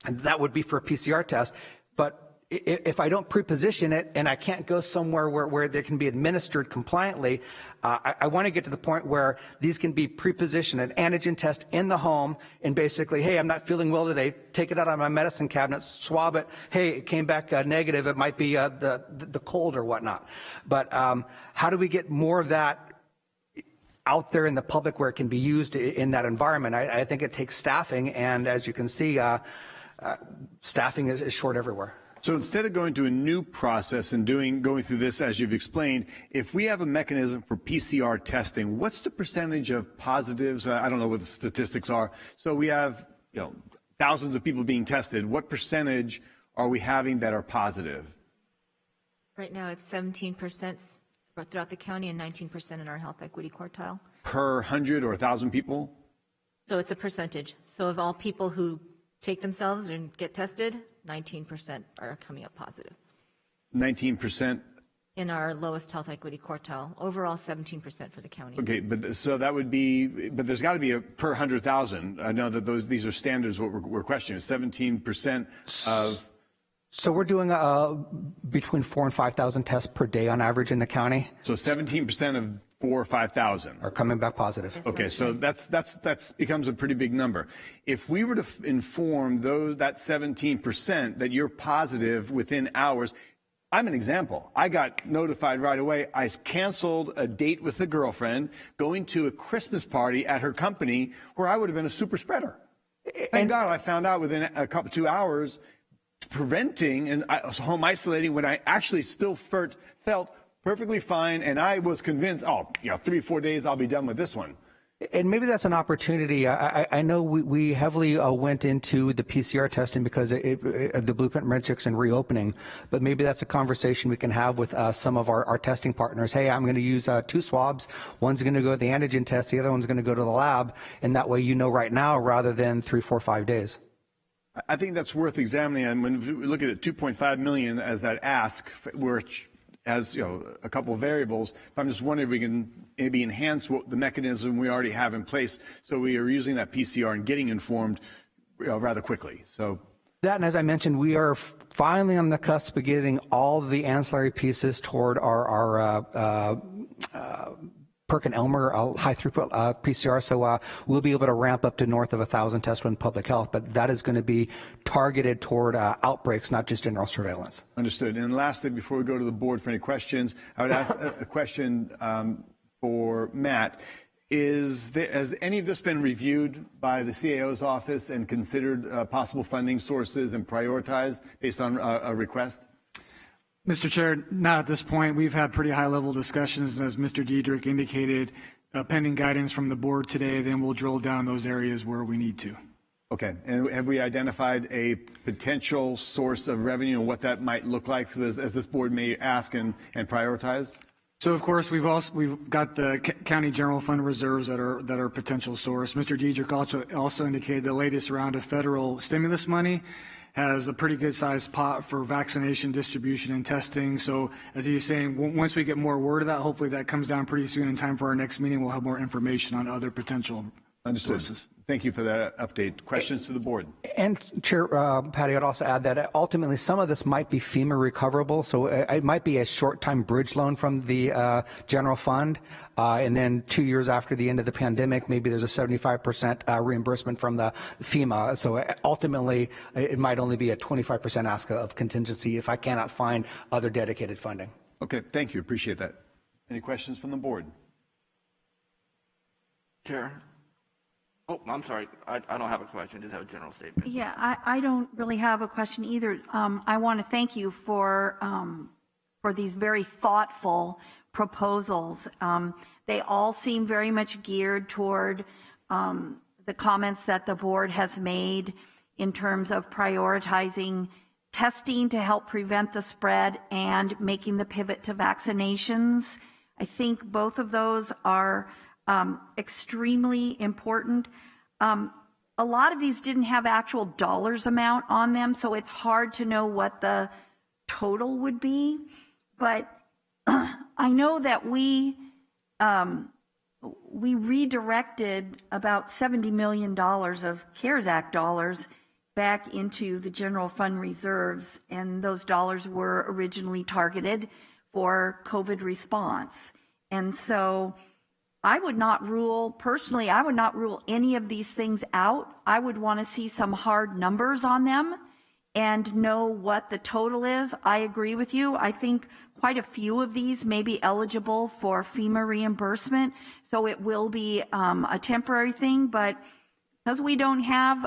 that would be for a PCR test. But if I don't pre-position it and I can't go somewhere where they can be administered compliantly, I want to get to the point where these can be pre-positioned, an antigen test in the home, and basically, hey, I'm not feeling well today, take it out of my medicine cabinet, swab it, hey, it came back negative, it might be the cold or whatnot. But how do we get more of that out there in the public where it can be used in that environment? I think it takes staffing, and as you can see, staffing is short everywhere. So instead of going to a new process and going through this as you've explained, if we have a mechanism for PCR testing, what's the percentage of positives? I don't know what the statistics are. So we have, thousands of people being tested. What percentage are we having that are positive? Right now, it's 17% throughout the county and 19% in our health equity quartile. Per 100 or 1,000 people? So it's a percentage. So of all people who take themselves and get tested, 19% are coming up positive. 19%? In our lowest health equity quartile. Overall, 17% for the county. Okay, but so that would be, but there's got to be a per 100,000. I know that these are standards, what we're questioning, 17% of. So we're doing between 4,000 and 5,000 tests per day on average in the county. So 17% of 4,000 or 5,000 are coming back positive. Okay, so that's becomes a pretty big number. If we were to inform that 17% that you're positive within hours, I'm an example. I got notified right away. I canceled a date with a girlfriend going to a Christmas party at her company where I would have been a super spreader. Thank God I found out within a couple 2 hours, preventing and home isolating when I actually still felt perfectly fine, and I was convinced, 3 or 4 days, I'll be done with this one. And maybe that's an opportunity. I know we heavily went into the PCR testing because the blueprint metrics and reopening, but maybe that's a conversation we can have with some of our testing partners. Hey, I'm going to use 2 swabs. One's going to go to the antigen test. The other one's going to go to the lab. And that way right now rather than 3, 4, 5 days. I think that's worth examining. And when we look at it, 2.5 million as that ask, which has a couple of variables. I'm just wondering if we can maybe enhance the mechanism we already have in place, so we are using that PCR and getting informed rather quickly. So that, and as I mentioned, we are finally on the cusp of getting all the ancillary pieces toward our Perkin-Elmer high throughput PCR, so we'll be able to ramp up to north of 1,000 tests in public health, but that is going to be targeted toward outbreaks, not just general surveillance. Understood. And lastly, before we go to the board for any questions, I would ask a question for Matt. Has any of this been reviewed by the CAO's office and considered possible funding sources and prioritized based on a request? Mr. Chair, not at this point. We've had pretty high-level discussions, as Mr. Diedrich indicated, pending guidance from the board today. Then we'll drill down in those areas where we need to. Okay. And have we identified a potential source of revenue and what that might look like for this, as this board may ask and prioritize? So of course we've got the county general fund reserves that are potential source. Mr. Diedrich also indicated the latest round of federal stimulus money has a pretty good sized pot for vaccination distribution and testing. So as he's saying, once we get more word of that, hopefully that comes down pretty soon in time for our next meeting. We'll have more information on other potential sources. Thank you for that update. Questions to the board? And Chair Patty, I'd also add that ultimately some of this might be FEMA recoverable. So it might be a short-time bridge loan from the general fund. And then 2 years after the end of the pandemic, maybe there's a 75% reimbursement from the FEMA. So ultimately, it might only be a 25% ask of contingency if I cannot find other dedicated funding. Okay, thank you. Appreciate that. Any questions from the board? Chair. Oh, I'm sorry. I don't have a question. I just have a general statement. Yeah, I don't really have a question either. I want to thank you for these very thoughtful proposals. They all seem very much geared toward the comments that the board has made in terms of prioritizing testing to help prevent the spread and making the pivot to vaccinations. I think both of those are extremely important. A lot of these didn't have actual dollars amount on them, so it's hard to know what the total would be. But I know that we redirected about $70 million of CARES Act dollars back into the general fund reserves, and those dollars were originally targeted for COVID response. And so I would not rule any of these things out. I would want to see some hard numbers on them and know what the total is. I agree with you. I think quite a few of these may be eligible for FEMA reimbursement, so it will be a temporary thing. But because we don't have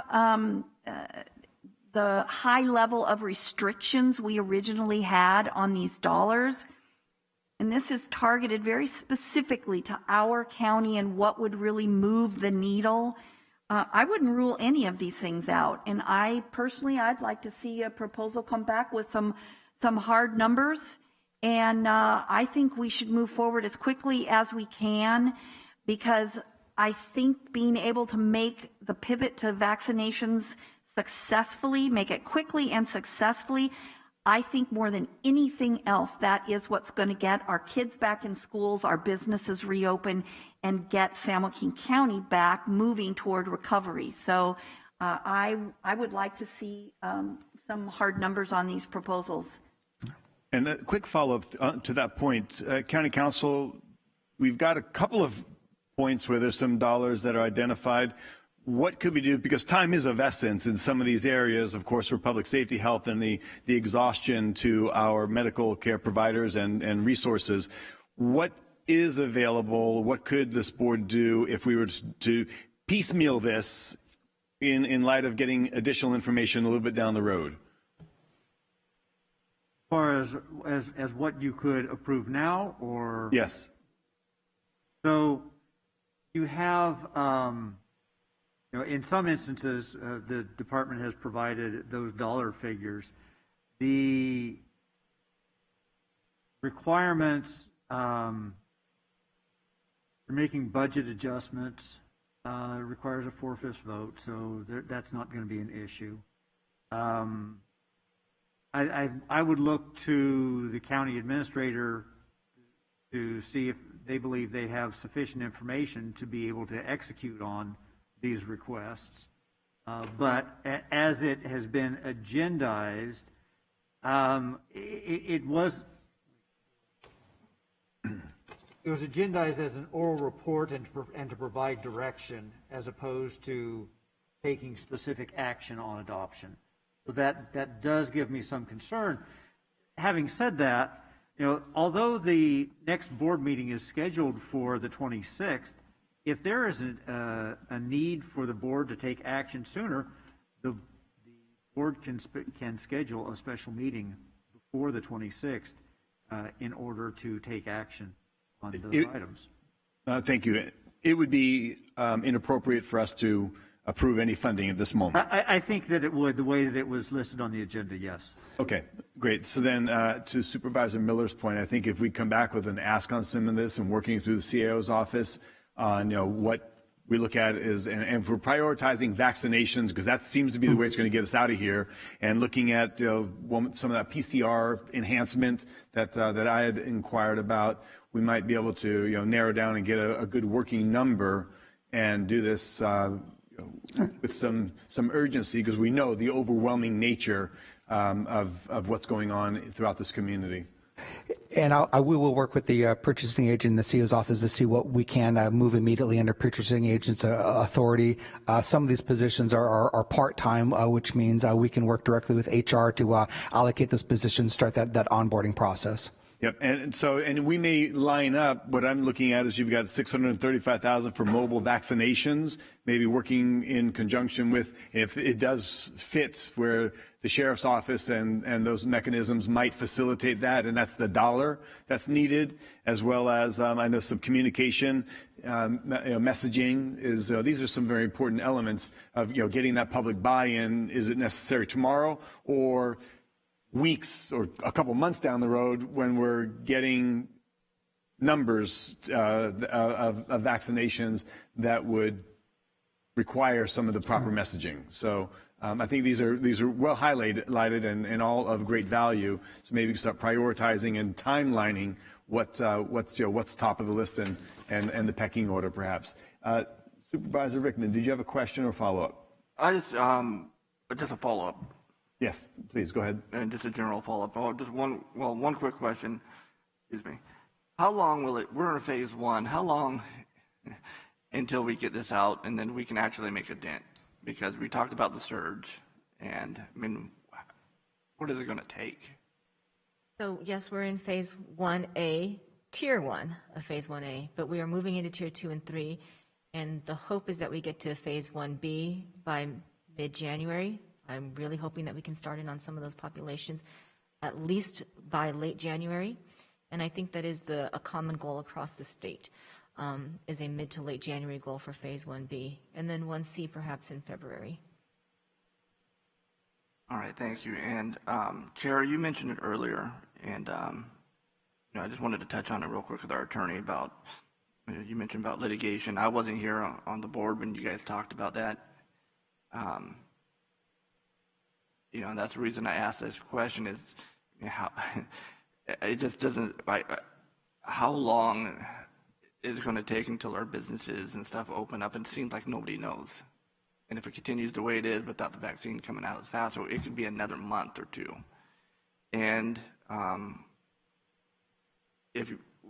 the high level of restrictions we originally had on these dollars. And this is targeted very specifically to our county and what would really move the needle. I wouldn't rule any of these things out. And I'd like to see a proposal come back with some hard numbers. And I think we should move forward as quickly as we can, because I think being able to make the pivot to vaccinations successfully, make it quickly and successfully, I think more than anything else, that is what's going to get our kids back in schools, our businesses reopen, and get San Joaquin County back moving toward recovery. So I would like to see some hard numbers on these proposals. And a quick follow-up to that point, County Council, we've got a couple of points where there's some dollars that are identified. What could we do? Because time is of essence in some of these areas, of course, for public safety, health, and the exhaustion to our medical care providers and resources. What is available? What could this board do if we were to piecemeal this in light of getting additional information a little bit down the road? As far as what you could approve now, or? Yes. So you have, in some instances, the department has provided those dollar figures. The requirements for making budget adjustments requires a 4/5 vote, so that's not going to be an issue. I would look to the county administrator to see if they believe they have sufficient information to be able to execute on these requests. But as it has been agendized, it was agendized as an oral report and to provide direction, as opposed to taking specific action on adoption. So that does give me some concern. Having said that, although the next board meeting is scheduled for the 26th, if there is a need for the board to take action sooner, the board can schedule a special meeting before the 26th in order to take action on those items. Thank you. It would be inappropriate for us to approve any funding at this moment. I think that it would, the way that it was listed on the agenda, yes. Okay, great. So then to Supervisor Miller's point, I think if we come back with an ask on some of this and working through the CAO's office on what we look at is, and if we're prioritizing vaccinations, because that seems to be the way it's going to get us out of here, and looking at some of that PCR enhancement that I had inquired about, we might be able to narrow down and get a good working number and do this with some urgency, because we know the overwhelming nature of what's going on throughout this community. And we will work with the purchasing agent in the CEO's office to see what we can move immediately under purchasing agent's authority. Some of these positions are part-time, which means we can work directly with HR to allocate those positions, start that onboarding process. Yep, and we may line up. What I'm looking at is you've got $635,000 for mobile vaccinations, maybe working in conjunction with, if it does fit, where the sheriff's office and those mechanisms might facilitate that, and that's the dollar that's needed, as well as I know some communication, messaging is. These are some very important elements of getting that public buy-in. Is it necessary tomorrow or weeks or a couple months down the road when we're getting numbers of vaccinations that would require some of the proper messaging? So I think these are well highlighted and all of great value. So maybe we can start prioritizing and timelining what's top of the list and the pecking order, perhaps. Supervisor Rickman, did you have a question or follow-up? Just a follow-up. Yes, please, go ahead. And just a general follow-up. Just one quick question. Excuse me. How long will it, we're in phase one, how long until we get this out and then we can actually make a dent? Because we talked about the surge, and I mean, what is it going to take? So yes, we're in phase 1A, tier 1 of phase 1A, but we are moving into tier 2 and 3, and the hope is that we get to phase 1B by mid-January. I'm really hoping that we can start in on some of those populations at least by late January. And I think that is a common goal across the state, is a mid to late January goal for phase 1B, and then 1C perhaps in February. All right, thank you. And Chair, you mentioned it earlier, and I just wanted to touch on it real quick with our attorney about, you mentioned about litigation. I wasn't here on the board when you guys talked about that. And that's the reason I asked this question is, how it just doesn't, how long is it going to take until our businesses and stuff open up? And it seems like nobody knows. And if it continues the way it is without the vaccine coming out as fast, it could be another month or two. And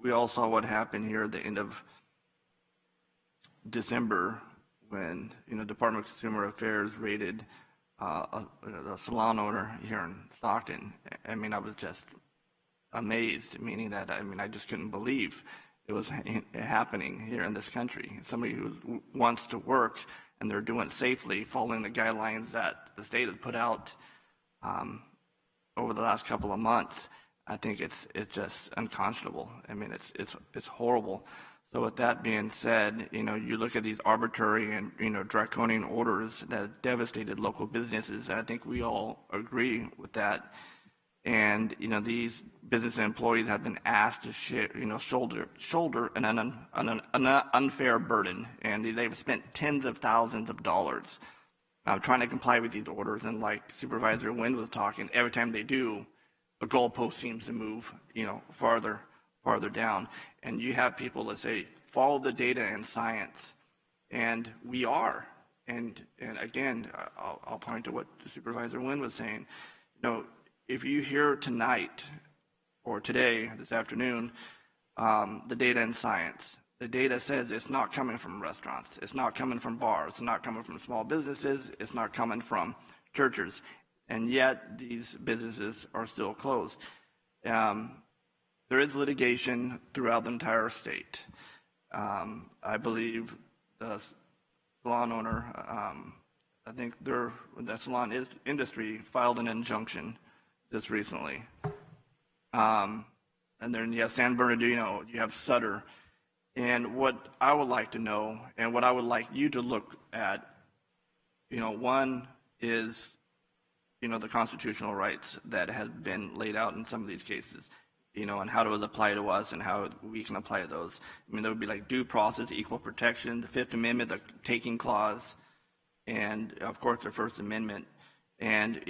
we all saw what happened here at the end of December when Department of Consumer Affairs raided a salon owner here in Stockton. I mean, I was just amazed, meaning that I just couldn't believe it was happening here in this country. Somebody who wants to work and they're doing it safely, following the guidelines that the state has put out over the last couple of months. I think it's just unconscionable. I mean, it's horrible. So with that being said, you look at these arbitrary and draconian orders that have devastated local businesses, and I think we all agree with that. And these business employees have been asked to shoulder an unfair burden, and they've spent tens of thousands of dollars trying to comply with these orders. And like Supervisor Wynn was talking, every time they do, the goalpost seems to move, farther down. And you have people that say, follow the data and science, and we are. And again, I'll point to what Supervisor Wynn was saying. If you hear tonight or today, this afternoon, the data and science, the data says it's not coming from restaurants, it's not coming from bars, it's not coming from small businesses, it's not coming from churches, and yet these businesses are still closed. There is litigation throughout the entire state. I believe the salon owner, I think the salon industry filed an injunction just recently. And then you have San Bernardino, you have Sutter. And what I would like to know, and what I would like you to look at, one is, the constitutional rights that have been laid out in some of these cases, and how does it apply to us and how we can apply to those. There would be like due process, equal protection, the Fifth Amendment, the taking clause, and of course the First Amendment. And,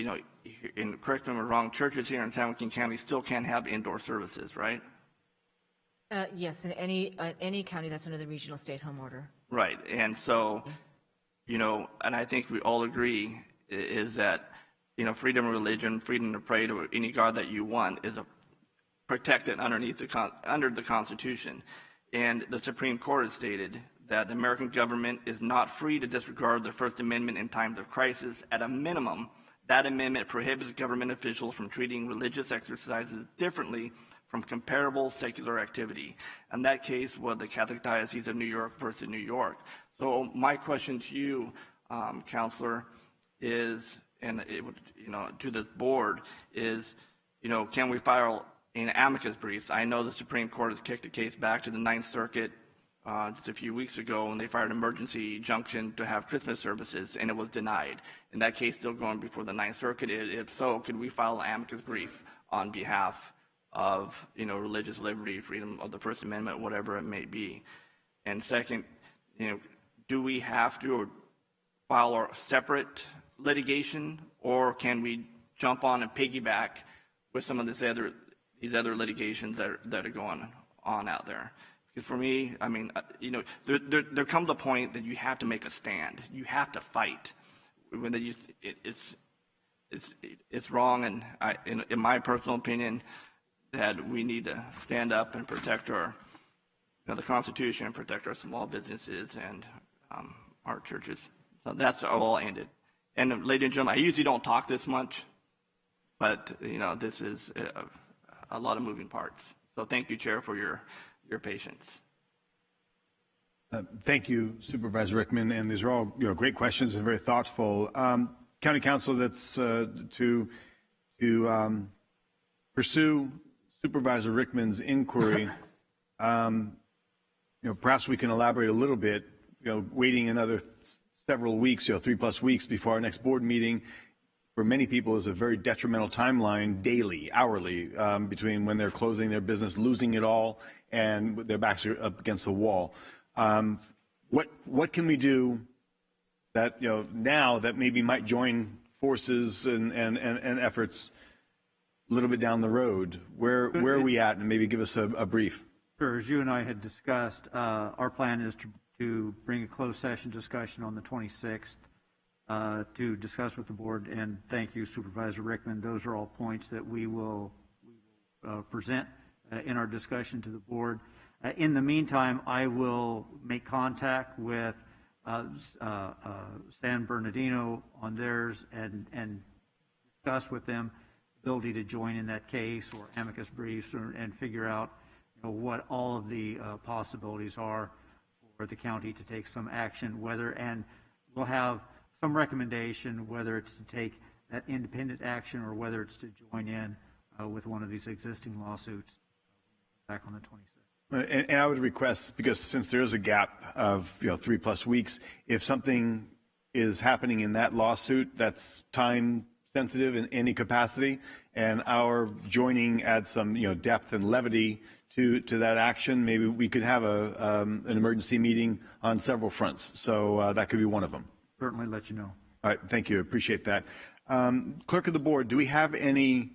and correct me if I'm wrong, churches here in San Joaquin County still can't have indoor services, right? Yes, in any county that's under the regional stay-at-home order. Right, and so, and I think we all agree is that, freedom of religion, freedom to pray to any God that you want is protected under the Constitution. And the Supreme Court has stated that the American government is not free to disregard the First Amendment in times of crisis. At a minimum, that amendment prohibits government officials from treating religious exercises differently from comparable secular activity. And that case was the Catholic Diocese of New York versus New York. So my question to you, Counselor, is, and to this board, is, can we file an amicus brief? I know the Supreme Court has kicked a case back to the Ninth Circuit just a few weeks ago, and they fired an emergency injunction to have Christmas services, and it was denied. And that case still going before the Ninth Circuit. If so, could we file an amicus brief on behalf of religious liberty, freedom of the First Amendment, whatever it may be? And second, do we have to file our separate litigation, or can we jump on and piggyback with some of these other litigations that are going on out there? Because for me, there comes a point that you have to make a stand. You have to fight. When it's wrong, and in my personal opinion, that we need to stand up and protect our, the Constitution, and protect our small businesses and our churches. So that's all ended. And ladies and gentlemen, I usually don't talk this much, but this is a lot of moving parts. So thank you, Chair, for your patience. Thank you, Supervisor Rickman, and these are all great questions and very thoughtful. county council that's to pursue Supervisor Rickman's inquiry. Perhaps we can elaborate a little bit. Waiting another several weeks, 3+ weeks before our next board meeting, for many people is a very detrimental timeline, daily, hourly, between when they're closing their business, losing it all, and their backs are up against the wall. What can we do that now that maybe might join forces and efforts a little bit down the road? Where are we at, and maybe give us a brief. Sure. As you and I had discussed, our plan is to bring a closed session discussion on the 26th to discuss with the board. And thank you, Supervisor Rickman. Those are all points that we will present in our discussion to the board. In the meantime, I will make contact with San Bernardino on theirs and discuss with them ability to join in that case or amicus briefs and figure out what all of the possibilities are for the county to take some action, and we'll have some recommendation whether it's to take that independent action or whether it's to join in with one of these existing lawsuits back on the 26th. And I would request, because since there is a gap of 3+ weeks, if something is happening in that lawsuit that's time sensitive in any capacity, and our joining adds some depth and levity to that action, maybe we could have an emergency meeting on several fronts. So that could be one of them. Certainly let you know. All right, thank you. Appreciate that. Clerk of the board, do we have any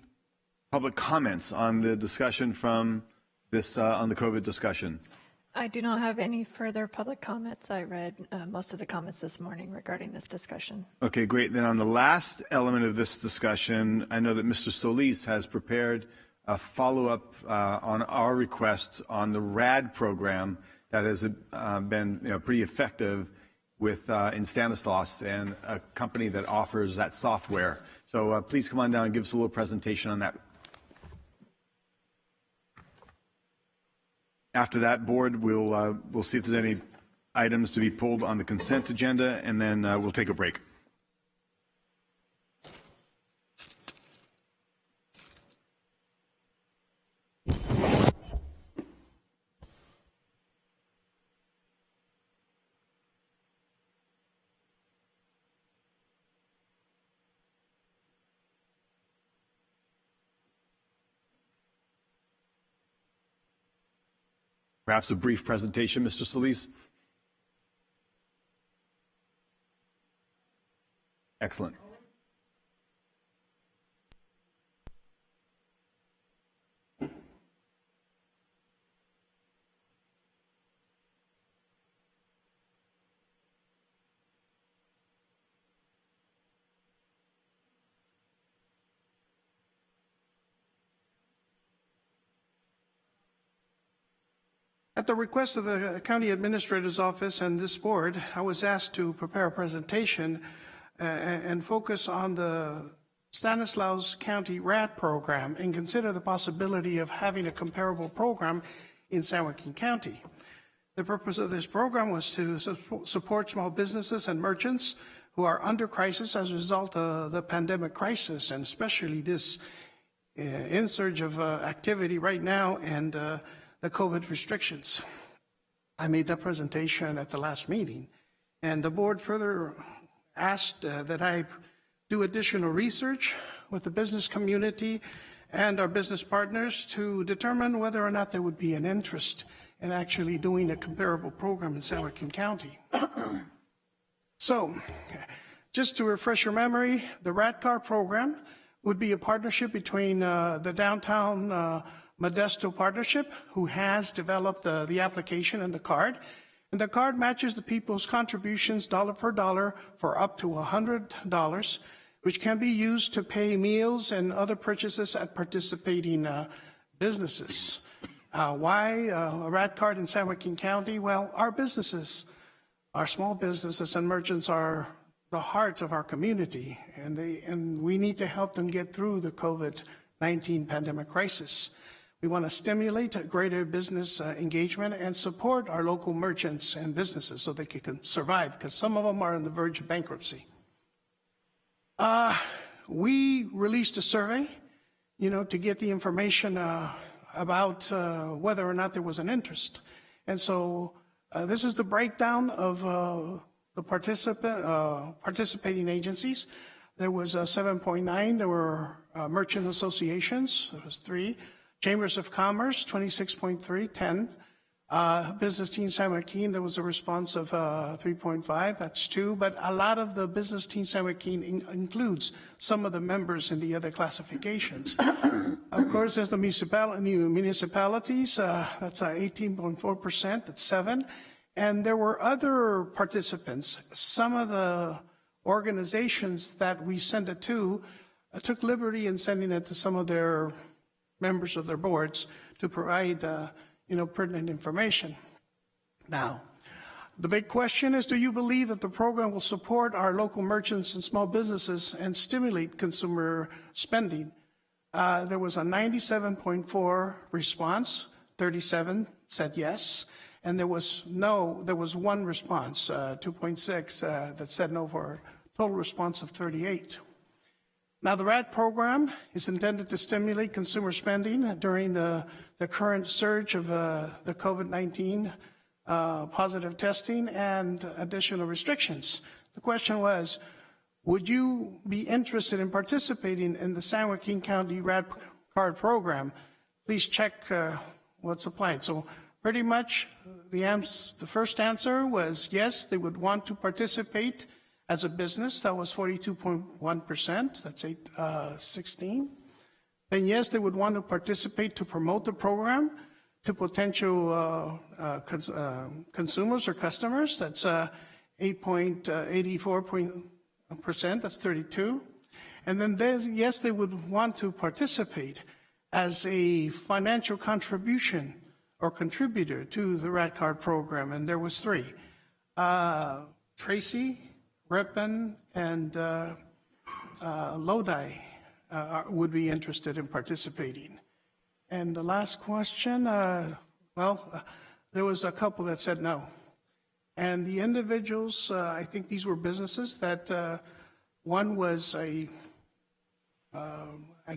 public comments on the discussion from this on the COVID discussion? I do not have any further public comments. I read most of the comments this morning regarding this discussion. Okay, great. Then on the last element of this discussion, I know that Mr. Solis has prepared a follow-up on our request on the RAD program that has been pretty effective with in Stanislaus and a company that offers that software. So please come on down and give us a little presentation on that. After that, board, we'll see if there's any items to be pulled on the consent agenda, and then we'll take a break. Perhaps a brief presentation, Mr. Solis. Excellent. At the request of the County Administrator's Office and this board, I was asked to prepare a presentation and focus on the Stanislaus County RAD program and consider the possibility of having a comparable program in San Joaquin County. The purpose of this program was to support small businesses and merchants who are under crisis as a result of the pandemic crisis, and especially this insurge of activity right now and the COVID restrictions. I made that presentation at the last meeting, and the board further asked that I do additional research with the business community and our business partners to determine whether or not there would be an interest in actually doing a comparable program in San Joaquin County. So, just to refresh your memory, the RAD Car program would be a partnership between the downtown Modesto Partnership, who has developed the application and the card. And the card matches the people's contributions dollar for dollar for up to $100, which can be used to pay meals and other purchases at participating businesses. Why a RAD card in San Joaquin County? Well, our businesses, our small businesses and merchants are the heart of our community, and we need to help them get through the COVID-19 pandemic crisis. We want to stimulate greater business engagement and support our local merchants and businesses so they can survive, because some of them are on the verge of bankruptcy. We released a survey, to get the information about whether or not there was an interest. And so this is the breakdown of the participating agencies. There was 7.9. There were merchant associations. There was 3. Chambers of Commerce, 26.3, 10. Business Team San Joaquin, there was a response of 3.5. That's 2. But a lot of the Business Team San Joaquin includes some of the members in the other classifications. Of course, there's the municipalities. That's 18.4%. That's 7. And there were other participants. Some of the organizations that we sent it to took liberty in sending it to some of their members of their boards to provide, pertinent information. Now, the big question is, do you believe that the program will support our local merchants and small businesses and stimulate consumer spending? There was a 97.4 response, 37 said yes, and there was 1 response, 2.6, that said no, for a total response of 38. Now, the RAD program is intended to stimulate consumer spending during the current surge of the COVID-19 positive testing and additional restrictions. The question was, would you be interested in participating in the San Joaquin County RAD card program? Please check what's applied. So pretty much the first answer was yes, they would want to participate as a business. That was 42.1%. That's 16. Then yes, they would want to participate to promote the program to potential consumers or customers. That's 8.84%. That's 32. And then yes, they would want to participate as a financial contribution or contributor to the RAD card program. And there was 3. Tracy, Ripon, and Lodi would be interested in participating. And the last question, there was a couple that said no. And the individuals, I think these were businesses that one was I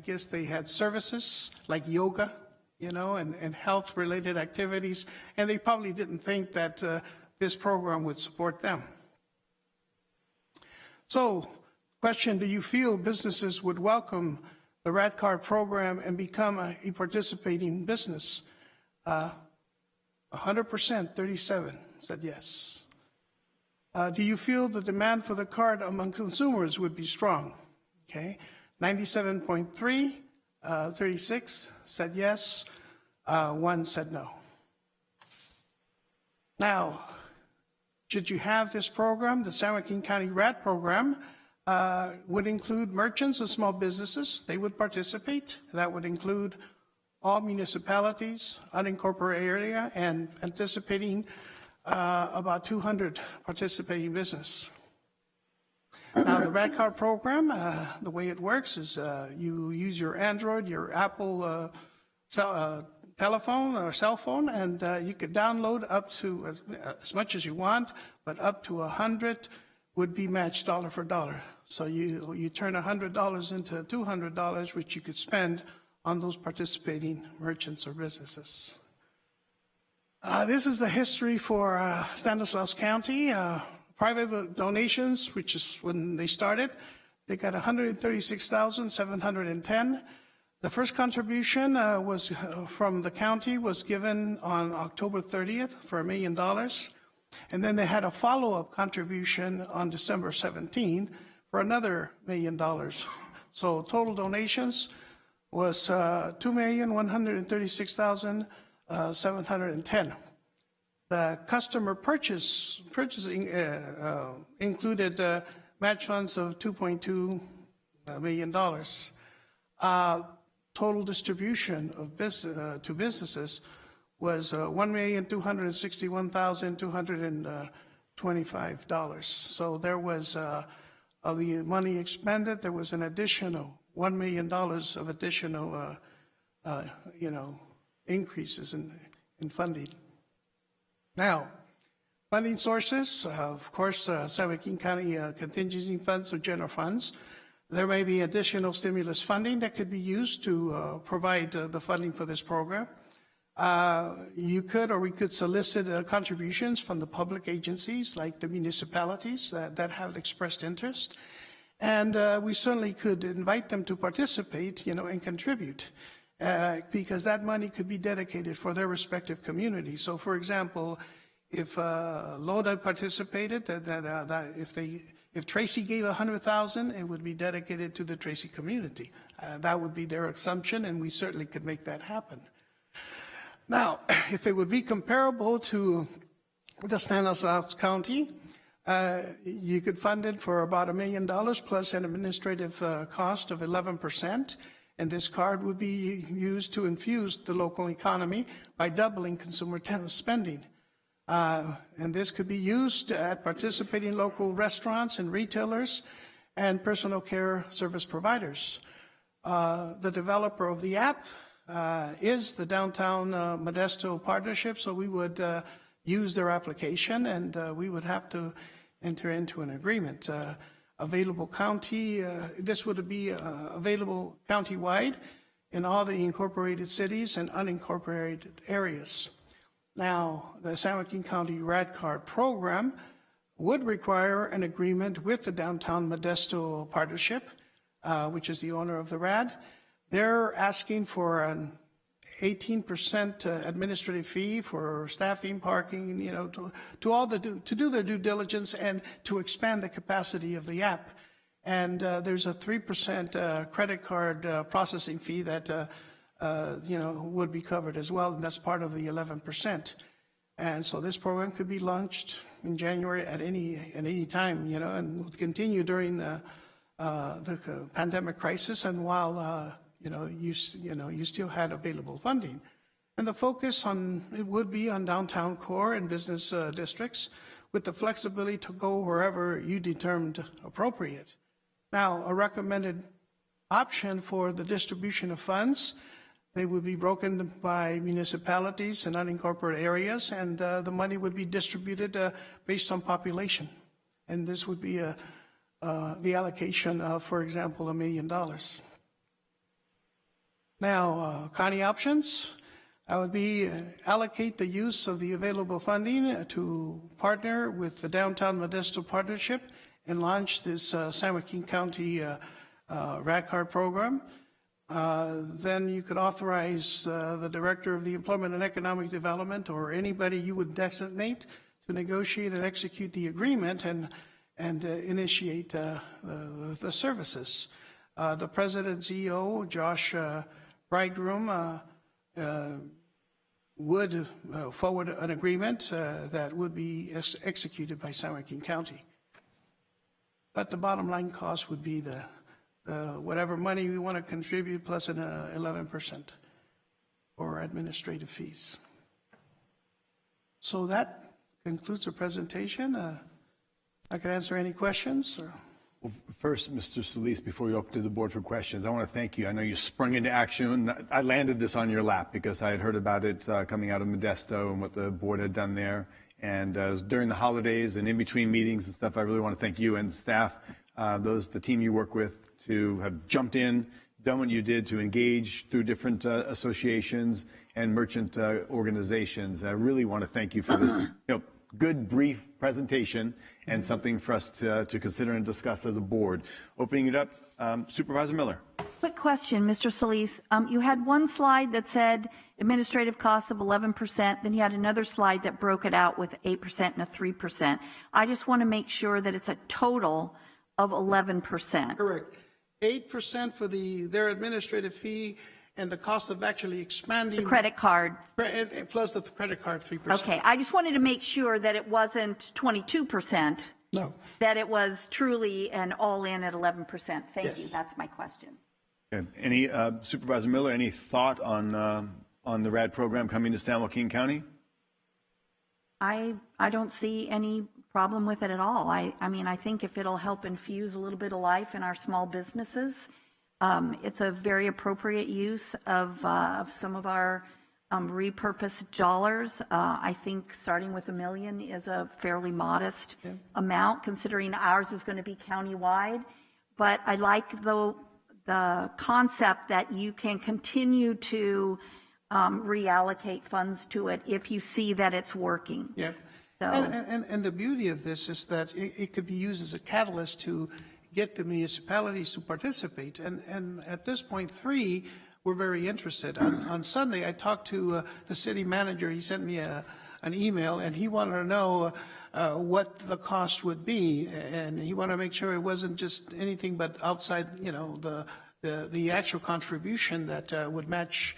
guess they had services like yoga, and health-related activities, and they probably didn't think that this program would support them. So, question, do you feel businesses would welcome the RAD card program and become a participating business? 100%, 37 said yes. Do you feel the demand for the card among consumers would be strong? Okay, 97.3, 36 said yes, 1 said no. Now, should you have this program, the San Joaquin County RAD program would include merchants and small businesses. They would participate. That would include all municipalities, unincorporated area, and anticipating about 200 participating business. Now, the RAD card program, the way it works is you use your Android, your Apple telephone or cell phone, and you could download up to as much as you want, but up to 100 would be matched dollar for dollar. So you turn $100 into $200, which you could spend on those participating merchants or businesses. This is the history for Stanislaus County. Private donations, which is when they started, they got $136,710. The first contribution was from the county was given on October 30th for $1 million. And then they had a follow-up contribution on December 17th for another $1 million. So total donations was $2,136,710. The customer purchasing included match funds of $2.2 million. Total distribution of to businesses was $1,261,225. So there was of the money expended, there was an additional $1 million of additional, increases in funding. Now, funding sources, of course, San Joaquin County contingency funds or general funds. There may be additional stimulus funding that could be used to provide the funding for this program. You could, or we could solicit contributions from the public agencies like the municipalities that have expressed interest. And we certainly could invite them to participate, and contribute, because that money could be dedicated for their respective communities. So, for example, if LODA participated, if Tracy gave $100,000, it would be dedicated to the Tracy community. That would be their assumption, and we certainly could make that happen. Now, if it would be comparable to the Stanislaus County, you could fund it for about $1 million plus an administrative cost of 11%. And this card would be used to infuse the local economy by doubling consumer spending. And this could be used at participating local restaurants and retailers and personal care service providers. The developer of the app is the Downtown Modesto Partnership, so we would use their application, and we would have to enter into an agreement. Available county, this would be available countywide in all the incorporated cities and unincorporated areas. Now, the San Joaquin County RAD Card program would require an agreement with the Downtown Modesto Partnership, which is the owner of the RAD. They're asking for an 18% administrative fee for staffing, parking, to do their due diligence and to expand the capacity of the app. And there's a 3% credit card processing fee that would be covered as well, and that's part of the 11%. And so this program could be launched in January at any time, and will continue during the pandemic crisis, and while you still had available funding. And the focus would be on downtown core and business districts, with the flexibility to go wherever you determined appropriate. Now, a recommended option for the distribution of funds, they would be broken by municipalities and unincorporated areas, and the money would be distributed based on population. And this would be the allocation of, for example, $1 million. Now, county options, I would be allocate the use of the available funding to partner with the Downtown Modesto Partnership and launch this San Joaquin County RAD Card program. Then you could authorize the Director of the Employment and Economic Development or anybody you would designate to negotiate and execute the agreement and initiate the services. The President and CEO, Josh Bridegroom, would forward an agreement that would be executed by San Joaquin County. But the bottom line cost would be the whatever money we want to contribute plus an 11% for administrative fees. So that concludes the presentation. I can answer any questions. Well, first, Mr. Solis, before we open to the board for questions, I want to thank you. I know you sprung into action. I landed this on your lap because I had heard about it coming out of Modesto and what the board had done there. And during the holidays and in between meetings and stuff, I really want to thank you and the staff, the team you work with, to have jumped in, done what you did to engage through different associations and merchant organizations. I really want to thank you for this good, brief presentation and something for us to consider and discuss as a board. Opening it up, Supervisor Miller. Quick question, Mr. Solis. You had one slide that said administrative costs of 11%, then you had another slide that broke it out with 8% and a 3%. I just want to make sure that it's a total of 11%. Correct. 8% for their administrative fee and the cost of actually expanding the credit card. Plus the credit card, 3%. Okay, I just wanted to make sure that it wasn't 22%. No. That it was truly an all-in at 11%. Thank you. That's my question. Okay. Any Supervisor Miller, any thought on the RAD program coming to San Joaquin County? I don't see any problem with it at all. I mean, I think if it'll help infuse a little bit of life in our small businesses, it's a very appropriate use of some of our repurposed dollars. I think starting with $1 million is a fairly modest amount, considering ours is going to be countywide. but I like the concept that you can continue to reallocate funds to it if you see that it's working. Yep. So, And the beauty of this is that it could be used as a catalyst to get the municipalities to participate. And at this point, 3 were very interested. On Sunday, I talked to the city manager. He sent me an email, and he wanted to know what the cost would be, and he wanted to make sure it wasn't just anything but outside, the actual contribution that would match,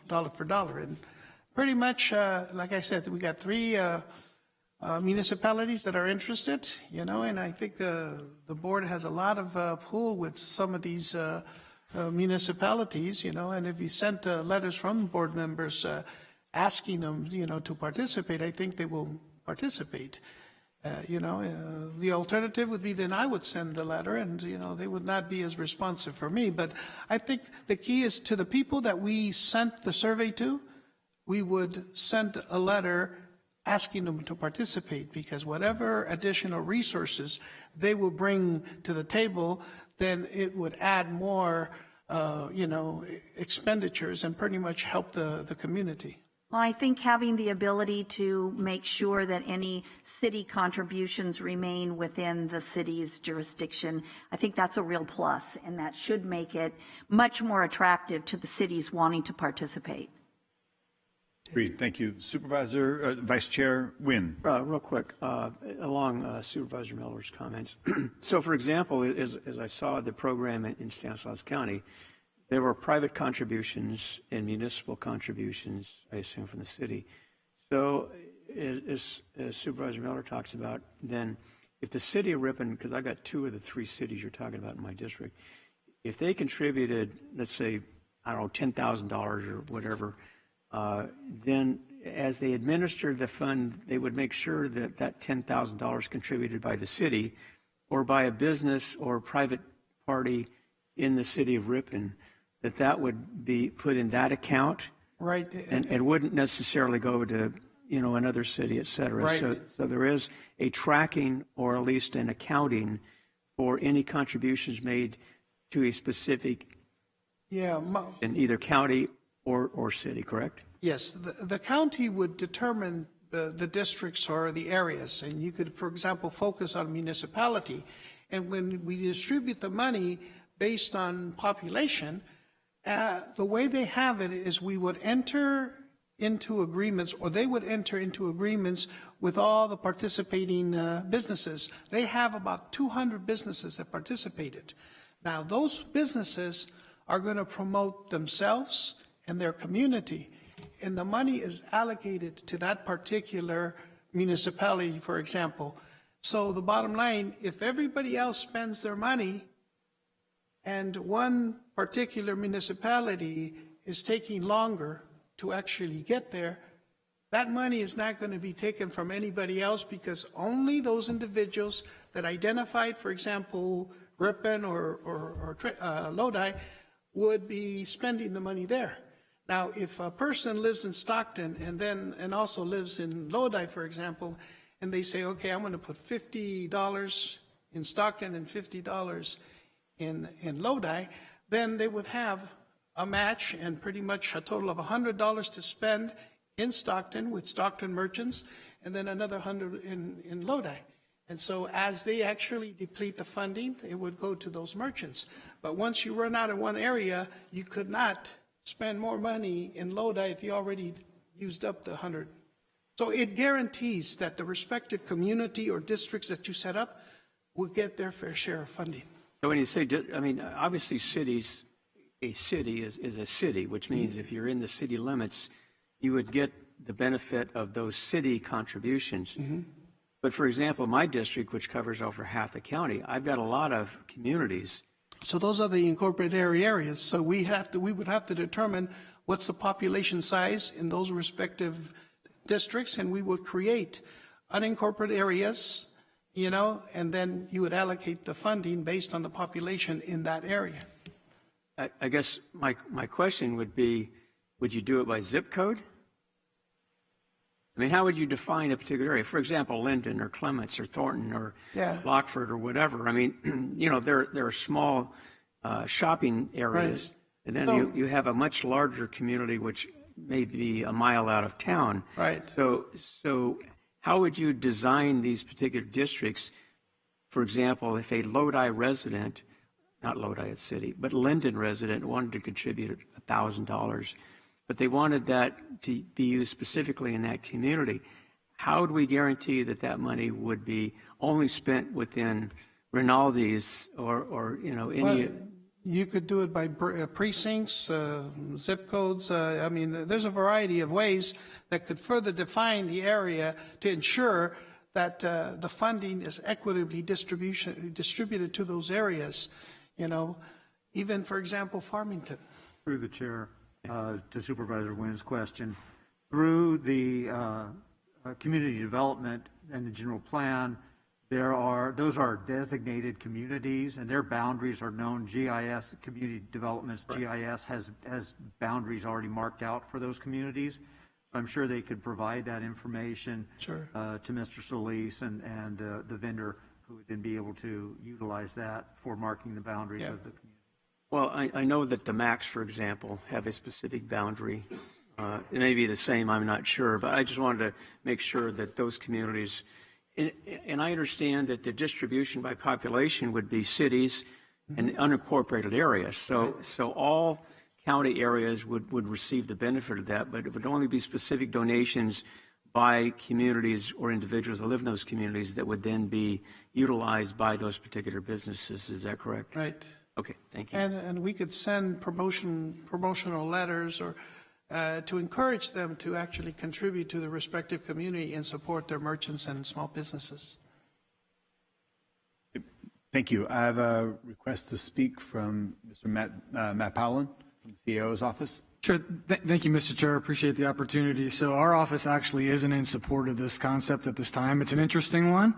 dollar for dollar. And pretty much, like I said, we got 3 municipalities that are interested, and I think the board has a lot of pull with some of these municipalities, and if you sent letters from board members asking them, to participate, I think they will participate. The alternative would be then I would send the letter and, they would not be as responsive for me. But I think the key is to the people that we sent the survey to, we would send a letter asking them to participate, because whatever additional resources they will bring to the table, then it would add more, expenditures and pretty much help the community. well, I think having the ability to make sure that any city contributions remain within the city's jurisdiction, I think that's a real plus, and that should make it much more attractive to the cities wanting to participate. Agreed. Thank you. Supervisor, Vice Chair Wynn. Real quick, along Supervisor Miller's comments. So, for example, as I saw the program in Stanislaus County, there were private contributions and municipal contributions, I assume, from the city. So, as Supervisor Miller talks about, then if the city of Ripon, because I got 2 of the 3 cities you're talking about in my district, if they contributed, let's say, I don't know, $10,000 or whatever, then as they administered the fund, they would make sure that that $10,000 contributed by the city or by a business or private party in the city of Ripon, that would be put in that account. Right. And it wouldn't necessarily go to, another city, et cetera. Right. So there is a tracking or at least an accounting for any contributions made to a specific in either county or city, correct? Yes, the county would determine the districts or the areas, and you could, for example, focus on municipality. And when we distribute the money based on population, the way they have it is we would enter into agreements, or they would enter into agreements with all the participating businesses. They have about 200 businesses that participated. Now, those businesses are going to promote themselves and their community, and the money is allocated to that particular municipality, for example. So the bottom line, if everybody else spends their money and one particular municipality is taking longer to actually get there, that money is not going to be taken from anybody else, because only those individuals that identified, for example, Ripon or Lodi, would be spending the money there. Now, if a person lives in Stockton and also lives in Lodi, for example, and they say, okay, I'm going to put $50 in Stockton and $50 in Lodi, then they would have a match and pretty much a total of $100 to spend in Stockton with Stockton merchants, and then another 100 in Lodi. And so as they actually deplete the funding, it would go to those merchants. But once you run out of one area, you could not spend more money in Lodi if you already used up the 100. So it guarantees that the respective community or districts that you set up will get their fair share of funding. So when you say, obviously a city is a city, which means if you're in the city limits, you would get the benefit of those city contributions. Mm-hmm. But for example, my district, which covers over half the county, I've got a lot of communities. So those are the incorporated areas. So we would have to determine what's the population size in those respective districts, and we would create unincorporated areas, and then you would allocate the funding based on the population in that area. I guess my question would be, would you do it by zip code? I mean, how would you define a particular area? For example, Linden or Clements or Thornton or Lockford or whatever. I mean, you know, there are small shopping areas, Right. and then you have a much larger community, which may be a mile out of town. Right. So how would you design these particular districts? For example, if a Lodi resident, not Lodi at City, but Linden resident wanted to contribute $1,000, but they wanted that to be used specifically in that community, how do we guarantee that that money would be only spent within Rinaldi's or you know, any... Well, you could do it by precincts, zip codes. I mean, there's a variety of ways that could further define the area to ensure that the funding is equitably distributed to those areas. You know, even, for example, Farmington. Through the chair, to Supervisor Wynn's question, through the community development and the general plan, those are designated communities and their boundaries are known. GIS, Community Development's GIS has boundaries already marked out for those communities. I'm sure they could provide that information to Mr. Solis and the vendor, who would then be able to utilize that for marking the boundaries of the community. Well, I know that the MACs, for example, have a specific boundary. It may be the same, I'm not sure, but I just wanted to make sure that those communities, and I understand that the distribution by population would be cities and unincorporated areas. So all county areas would receive the benefit of that, but it would only be specific donations by communities or individuals that live in those communities that would then be utilized by those particular businesses. Is that correct? Right. Okay, thank you. And we could send promotional letters or to encourage them to actually contribute to the respective community and support their merchants and small businesses. Thank you. I have a request to speak from Mr. Matt Powlin from the CAO's office. Sure. Thank you, Mr. Chair. Appreciate the opportunity. So our office actually isn't in support of this concept at this time. It's an interesting one.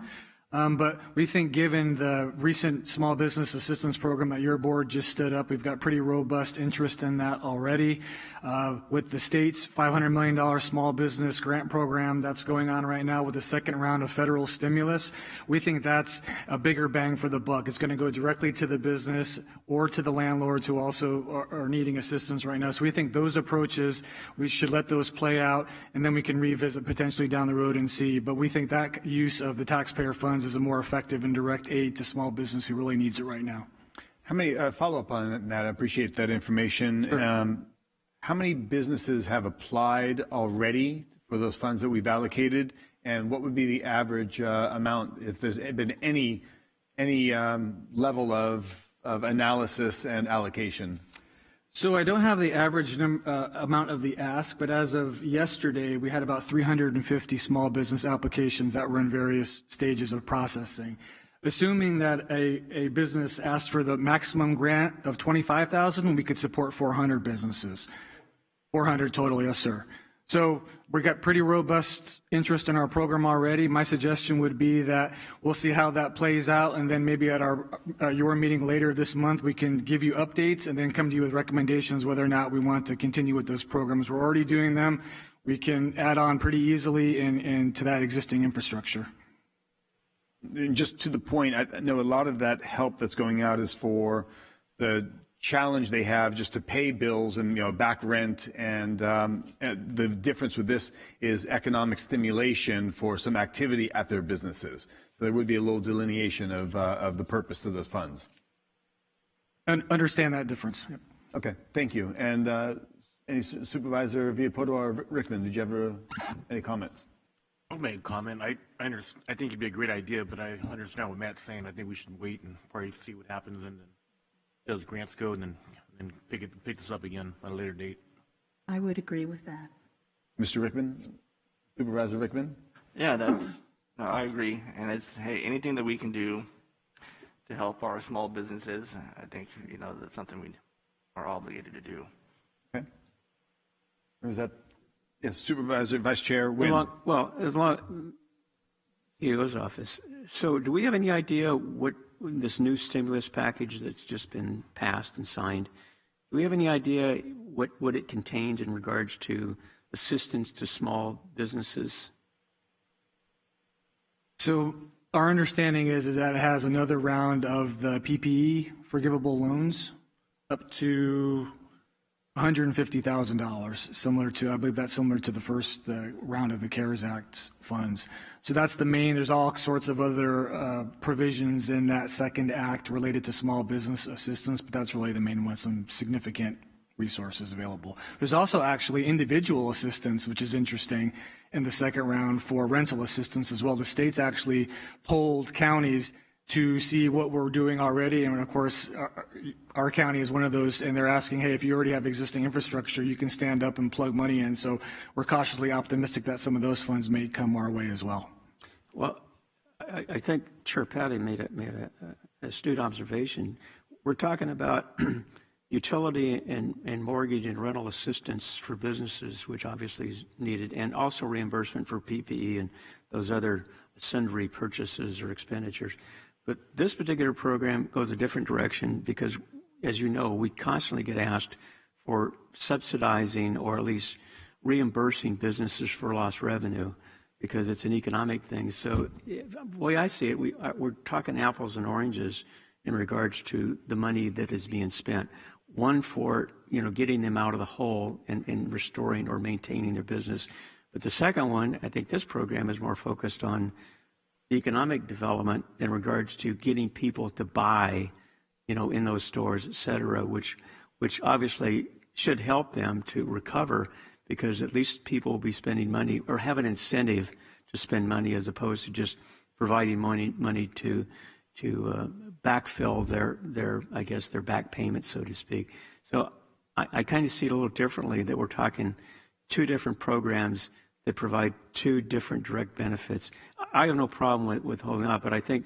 But we think given the recent small business assistance program that your board just stood up, we've got pretty robust interest in that already. With the state's $500 million small business grant program that's going on right now with the second round of federal stimulus, we think that's a bigger bang for the buck. It's going to go directly to the business or to the landlords who also are needing assistance right now. So we think those approaches, we should let those play out, and then we can revisit potentially down the road and see. But we think that use of the taxpayer funds is a more effective and direct aid to small business who really needs it right now. How many, follow up on that, I appreciate that information. Sure. How many businesses have applied already for those funds that we've allocated? And what would be the average amount, if there's been any level of analysis and allocation? So I don't have the average amount of the ask, but as of yesterday, we had about 350 small business applications that were in various stages of processing. Assuming that a business asked for the maximum grant of $25,000, we could support 400 businesses. 400 total, yes, sir. So we've got pretty robust interest in our program already. My suggestion would be that we'll see how that plays out, and then maybe at your meeting later this month, we can give you updates and then come to you with recommendations whether or not we want to continue with those programs. We're already doing them. We can add on pretty easily into that existing infrastructure. And just to the point, I know a lot of that help that's going out is for the challenge they have just to pay bills and, you know, back rent, and the difference with this is economic stimulation for some activity at their businesses. So there would be a little delineation of the purpose of those funds. And understand that difference. Yep. Okay, thank you. And any Supervisor Villalpando or Rickman, did you have any comments? I'll make a comment. I think it'd be a great idea, but I understand what Matt's saying. I think we should wait and probably see what happens, and then those grants go, and then pick this up again at a later date. I would agree with that. Mr. Rickman, Supervisor Rickman? Yeah, no, I agree. And it's, hey, anything that we can do to help our small businesses, I think, you know, that's something we are obligated to do. Okay. Or is that, yes, Supervisor, Vice Chair Wynn? Well, as long CEO's office. So do we have any idea what this new stimulus package that's just been passed and signed, do we have any idea what it contains in regards to assistance to small businesses? So our understanding is that it has another round of the PPE forgivable loans up to $150,000, similar to, I believe that's similar to the first round of the CARES Act funds. So that's the main, there's all sorts of other provisions in that second act related to small business assistance, but that's really the main one, some significant resources available. There's also actually individual assistance, which is interesting, in the second round for rental assistance as well. The states actually polled counties to see what we're doing already. And of course, our county is one of those, and they're asking, hey, if you already have existing infrastructure, you can stand up and plug money in. So we're cautiously optimistic that some of those funds may come our way as well. Well, I think Chair Patty made an astute observation. We're talking about utility and mortgage and rental assistance for businesses, which obviously is needed, and also reimbursement for PPE and those other sundry purchases or expenditures. But this particular program goes a different direction because, as you know, we constantly get asked for subsidizing or at least reimbursing businesses for lost revenue because it's an economic thing. So the way I see it, we're talking apples and oranges in regards to the money that is being spent. One for, getting them out of the hole and restoring or maintaining their business. But the second one, I think this program is more focused on economic development in regards to getting people to buy, in those stores, et cetera, which obviously should help them to recover because at least people will be spending money or have an incentive to spend money as opposed to just providing money to backfill their back payments, so to speak. So I kind of see it a little differently that we're talking two different programs that provide two different direct benefits. I have no problem with holding up, but I think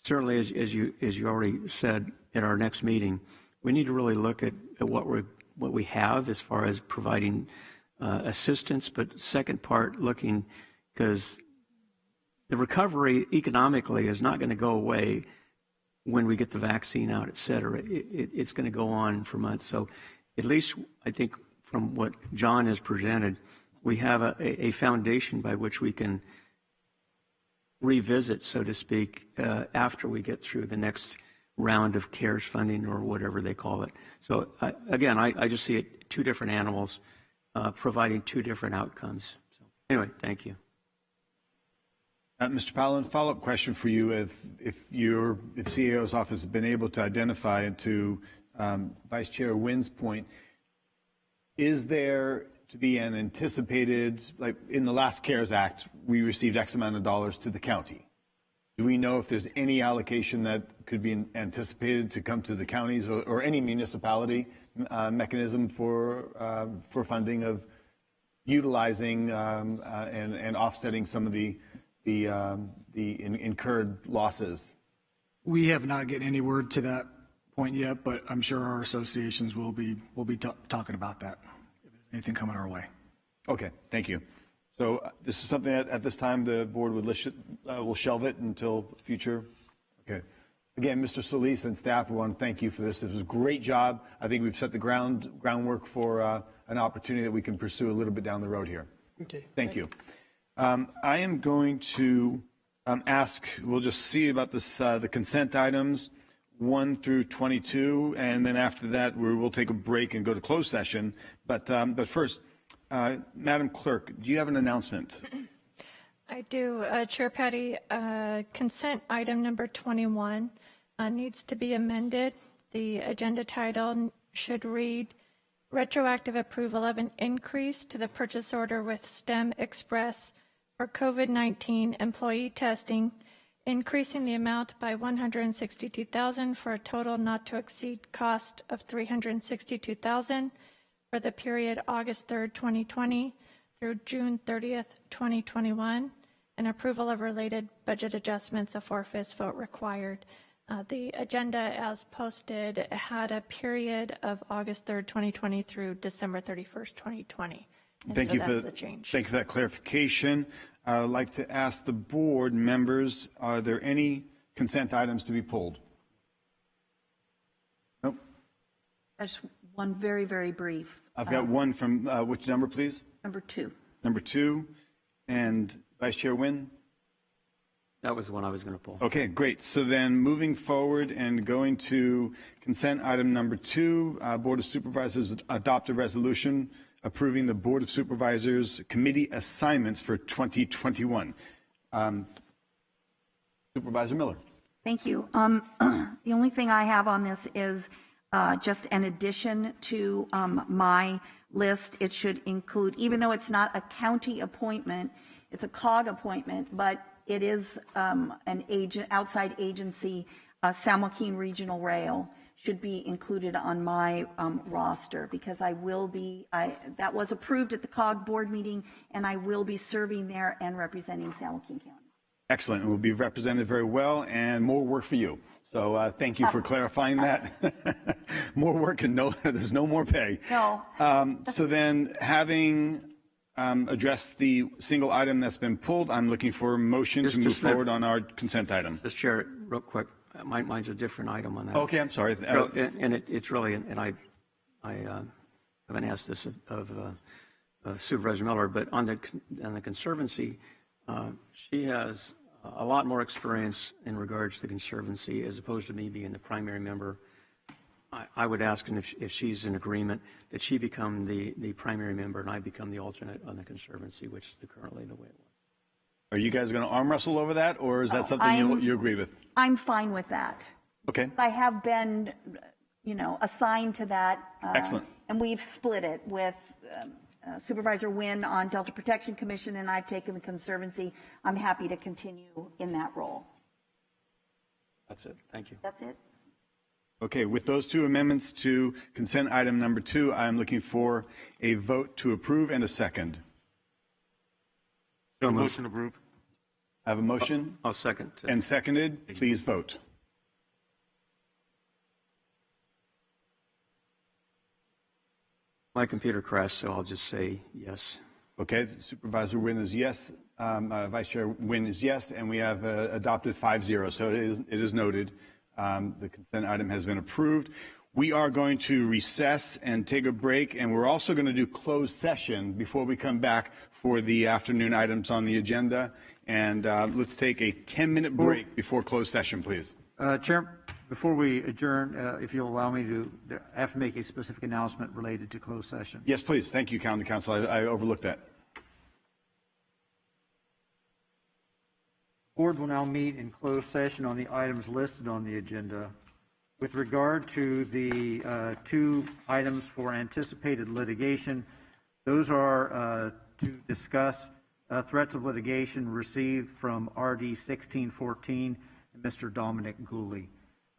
certainly as you already said at our next meeting, we need to really look at what we have as far as providing assistance, but second part looking because the recovery economically is not going to go away when we get the vaccine out, et cetera. It's going to go on for months. So at least I think from what John has presented, we have a foundation by which we can revisit, so to speak, after we get through the next round of CARES funding or whatever they call it. So again, I just see it two different animals providing two different outcomes. So anyway, thank you. Mr. Powell, follow-up question for you. If CAO's office has been able to identify, and to Vice Chair Wynn's point, is there to be an anticipated, like in the last CARES Act, we received X amount of dollars to the county. Do we know if there's any allocation that could be anticipated to come to the counties or any municipality mechanism for funding of utilizing and offsetting some of the incurred losses? We have not gotten any word to that point yet, but I'm sure our associations will be talking about that if there's anything coming our way. Okay, thank you. So this is something that at this time the board will shelve it until future. Okay. Again, Mr. Solis and staff, we want to thank you for this. This was a great job. I think we've set the groundwork for an opportunity that we can pursue a little bit down the road here. Okay. Thank you. I am going to ask, we'll just see about this, the consent items 1 through 22, and then after that we'll take a break and go to closed session. But first, Madam Clerk, do you have an announcement? I do. Chair Patty, consent item number 21 needs to be amended. The agenda title should read, retroactive approval of an increase to the purchase order with STEM Express for COVID-19 employee testing, increasing the amount by $162,000 for a total not to exceed cost of $362,000 for the period August 3rd, 2020 through June 30th, 2021, and approval of related budget adjustments, a 4/5 vote required. The agenda as posted had a period of August 3rd, 2020 through December 31st, 2020. And Thank so you that's for the change. Thank you for that clarification. I would like to ask the board members, are there any consent items to be pulled? Nope. Just one very, very brief. I've got one from, which number, please? Number 2. Number 2. And Vice Chair Nguyen? That was the one I was going to pull. Okay, great. So then moving forward and going to consent item number 2, Board of Supervisors adopt a resolution approving the Board of Supervisors committee assignments for 2021. Supervisor Miller. Thank you. The only thing I have on this is just an addition to my list. It should include, even though it's not a county appointment, it's a COG appointment, but it is an outside agency, San Joaquin Regional Rail should be included on my roster because I will be, that was approved at the COG board meeting, and I will be serving there and representing San Joaquin County. Excellent. We'll be represented very well, and more work for you. So thank you for clarifying that. More work and there's no more pay. No. So then, having addressed the single item that's been pulled, I'm looking for a motion to move forward on our consent item. Mr. Chair, real quick, mine's a different item on that. Okay, I'm sorry. And it's really, and I haven't asked this of Supervisor Miller, but on the Conservancy, she has a lot more experience in regards to the Conservancy as opposed to me being the primary member. I would ask if she's in agreement that she become the primary member and I become the alternate on the Conservancy, which is currently the way it was. Are you guys going to arm wrestle over that, or is that something you agree with? I'm fine with that. Okay. I have been, assigned to that. Excellent. And we've split it with Supervisor Nguyen on Delta Protection Commission, and I've taken the Conservancy. I'm happy to continue in that role. That's it. Thank you. That's it. Okay, with those 2 amendments to consent item number 2, I'm looking for a vote to approve and a second. Motion approved. I have a motion. I'll second. And seconded. Please vote. My computer crashed, so I'll just say yes. Okay, Supervisor Nguyen is yes. Vice Chair Nguyen is yes, and we have adopted 5-0. So it is noted. The consent item has been approved. We are going to recess and take a break, and we're also going to do closed session before we come back for the afternoon items on the agenda. And let's take a 10-minute break before closed session, please. Chair, before we adjourn, if you'll allow me to, I have to make a specific announcement related to closed session. Yes, please. Thank you, County Council. I overlooked that. Board will now meet in closed session on the items listed on the agenda. With regard to the 2 items for anticipated litigation, those are to discuss threats of litigation received from RD 1614 and Mr. Dominic Gooley.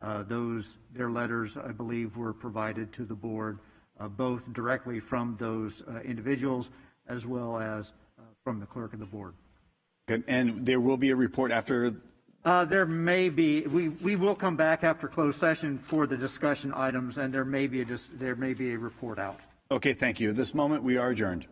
Their letters, I believe, were provided to the board, both directly from those individuals as well as from the clerk of the board. Good. And there will be a report after? There may be. We will come back after closed session for the discussion items, and there may be a report out. Okay, thank you. At this moment, we are adjourned.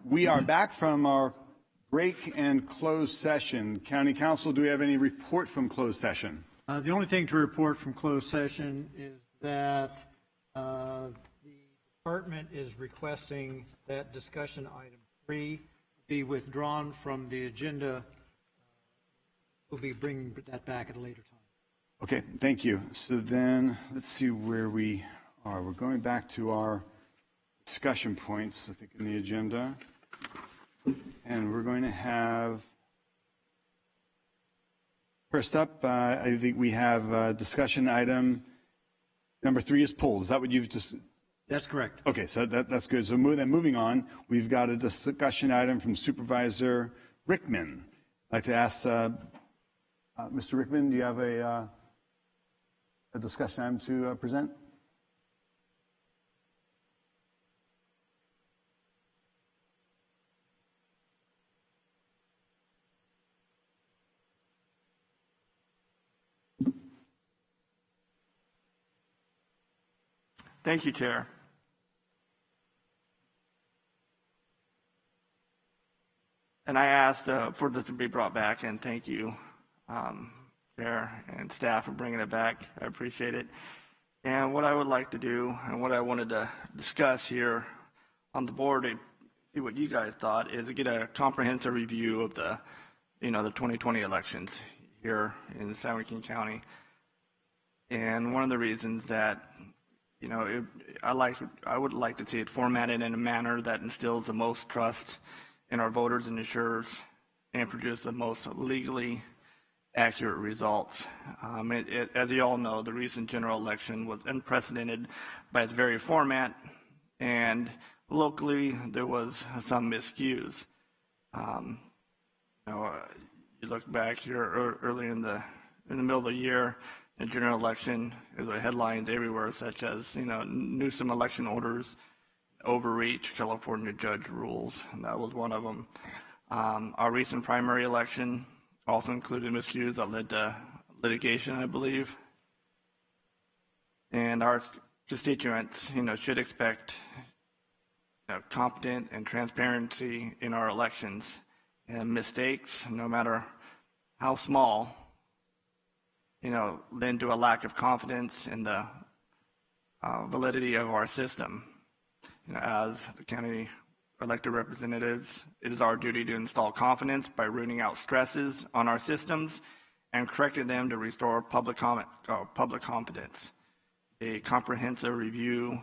We are back from our break and closed session. County Council, do we have any report from closed session? The only thing to report from closed session is that the department is requesting that discussion item 3 be withdrawn from the agenda. We'll be bringing that back at a later time. Okay, thank you. So then let's see where we are. We're going back to our discussion points, I think, in the agenda. And we're going to have, first up, I think we have discussion item number 3 is pulled. Is that what you've just? That's correct. Okay, so that's good. So then moving on, we've got a discussion item from Supervisor Rickman. I'd like to ask Mr. Rickman, do you have a discussion item to present? Thank you, Chair. And I asked for this to be brought back, and thank you, Chair and staff, for bringing it back. I appreciate it. And what I would like to do, and what I wanted to discuss here on the board, to see what you guys thought, is to get a comprehensive review of the 2020 elections here in San Joaquin County. And one of the reasons that I would like to see it formatted in a manner that instills the most trust in our voters and ensures and produce the most legally accurate results. As you all know, the recent general election was unprecedented by its very format, and locally there was some miscues. You look back here early in the middle of the year. The general election, there were headlines everywhere, such as Newsom election orders, overreach, California judge rules, and that was one of them. Our recent primary election also included miscues that led to litigation, I believe. And our constituents, should expect competent and transparency in our elections, and mistakes, no matter how small, lend to a lack of confidence in the validity of our system. As the county elected representatives, it is our duty to install confidence by rooting out stresses on our systems and correcting them to restore public confidence. A comprehensive review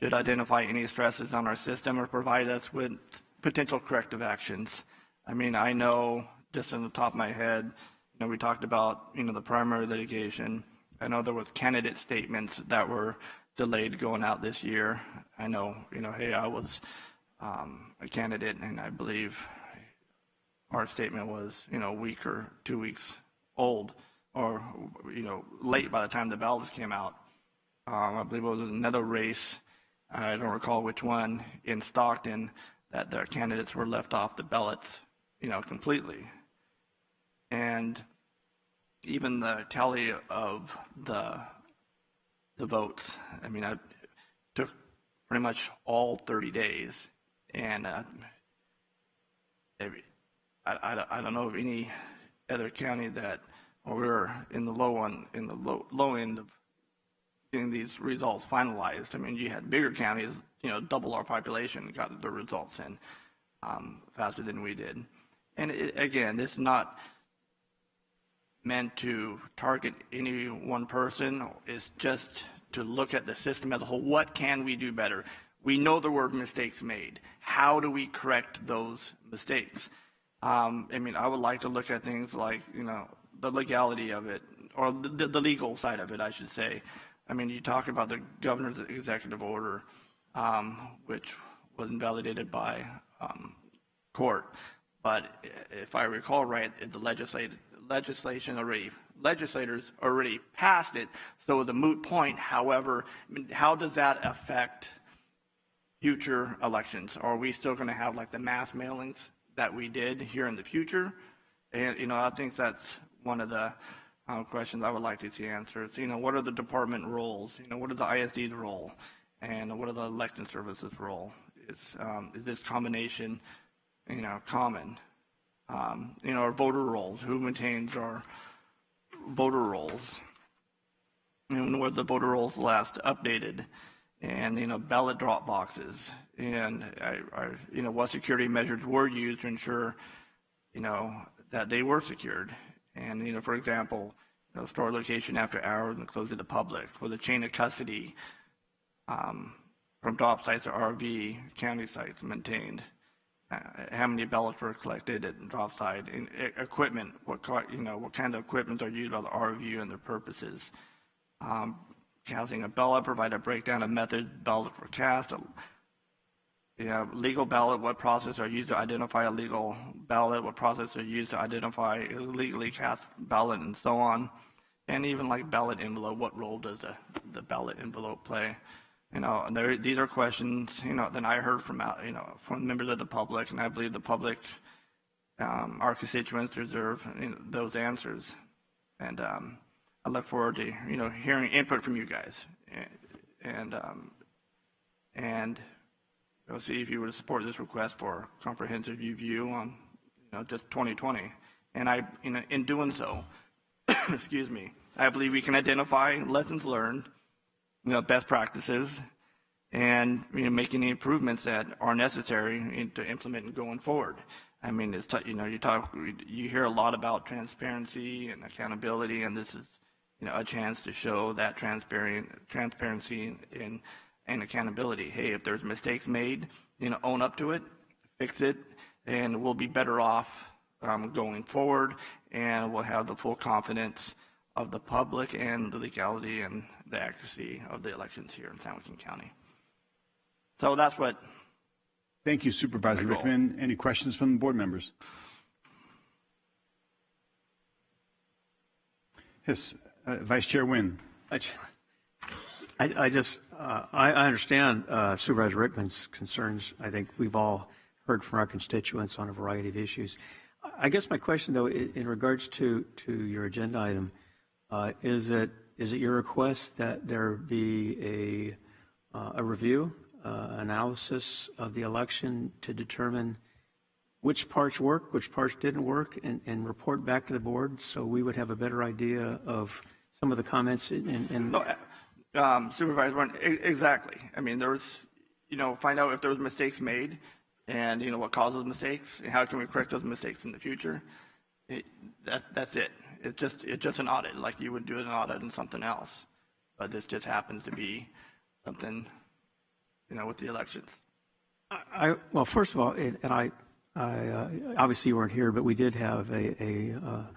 should identify any stresses on our system or provide us with potential corrective actions. I know just on the top of my head, we talked about, the primary litigation. I know there was candidate statements that were delayed going out this year. I know, hey, I was a candidate, and I believe our statement was, a week or 2 weeks old, or, late by the time the ballots came out. I believe it was another race, I don't recall which one, in Stockton, that their candidates were left off the ballots, completely. And even the tally of the votes, I took pretty much all 30 days, and I don't know of any other county that, or we're in the low end of getting these results finalized. You had bigger counties, double our population got the results in faster than we did. And again, this is not meant to target any one person. It's just to look at the system as a whole. What can we do better? We know there were mistakes made. How do we correct those mistakes? I would like to look at things like, the legality of it, or the legal side of it, I should say. You talk about the governor's executive order, which was invalidated by court. But if I recall right, the legislators already passed it. So the moot point, however, how does that affect future elections? Are we still going to have like the mass mailings that we did here in the future? And, I think that's one of the questions I would like to see answered. What are the department roles? What is the ISD's role? And what are the election services role? is this combination, common? Our voter rolls, who maintains our voter rolls? When were the voter rolls last updated? And, ballot drop boxes, and, what security measures were used to ensure, that they were secured. And, for example, store location after hours and closed to the public, or the chain of custody from drop sites to RV county sites maintained. How many ballots were collected at the drop site, and equipment, what kind of equipment are used by the RV and their purposes. Casting a ballot, provide a breakdown of methods ballots were cast. Legal ballot, what process are used to identify a legal ballot, what process are used to identify a legally cast ballot, and so on. And even like ballot envelope, what role does the ballot envelope play? These are questions, that I heard from members of the public, and I believe the public, our constituents deserve those answers. And I look forward to, hearing input from you guys, and we'll see if you would support this request for a comprehensive review on, just 2020. And in doing so, excuse me, I believe we can identify lessons learned, best practices, and make any improvements that are necessary to implement and going forward. I mean, it's you hear a lot about transparency and accountability, and this is a chance to show that transparency and accountability. Hey, if there's mistakes made, own up to it, fix it, and we'll be better off going forward, and we'll have the full confidence of the public and the legality and the accuracy of the elections here in San Joaquin County. So that's what. Thank you, Supervisor Rickman. Any questions from the board members? Yes, Vice Chair Nguyen. I understand Supervisor Rickman's concerns. I think we've all heard from our constituents on a variety of issues. I guess my question, though, in regards to your agenda item, is it your request that there be a review, analysis of the election to determine which parts worked, which parts didn't work, and report back to the board so we would have a better idea of some of the comments? Supervisor Warren, exactly. I mean, find out if there was mistakes made, and what caused those mistakes, and how can we correct those mistakes in the future. That's it. It's just an audit, like you would do an audit on something else. But this just happens to be something, with the elections. Well, first of all, I obviously you weren't here, but we did have a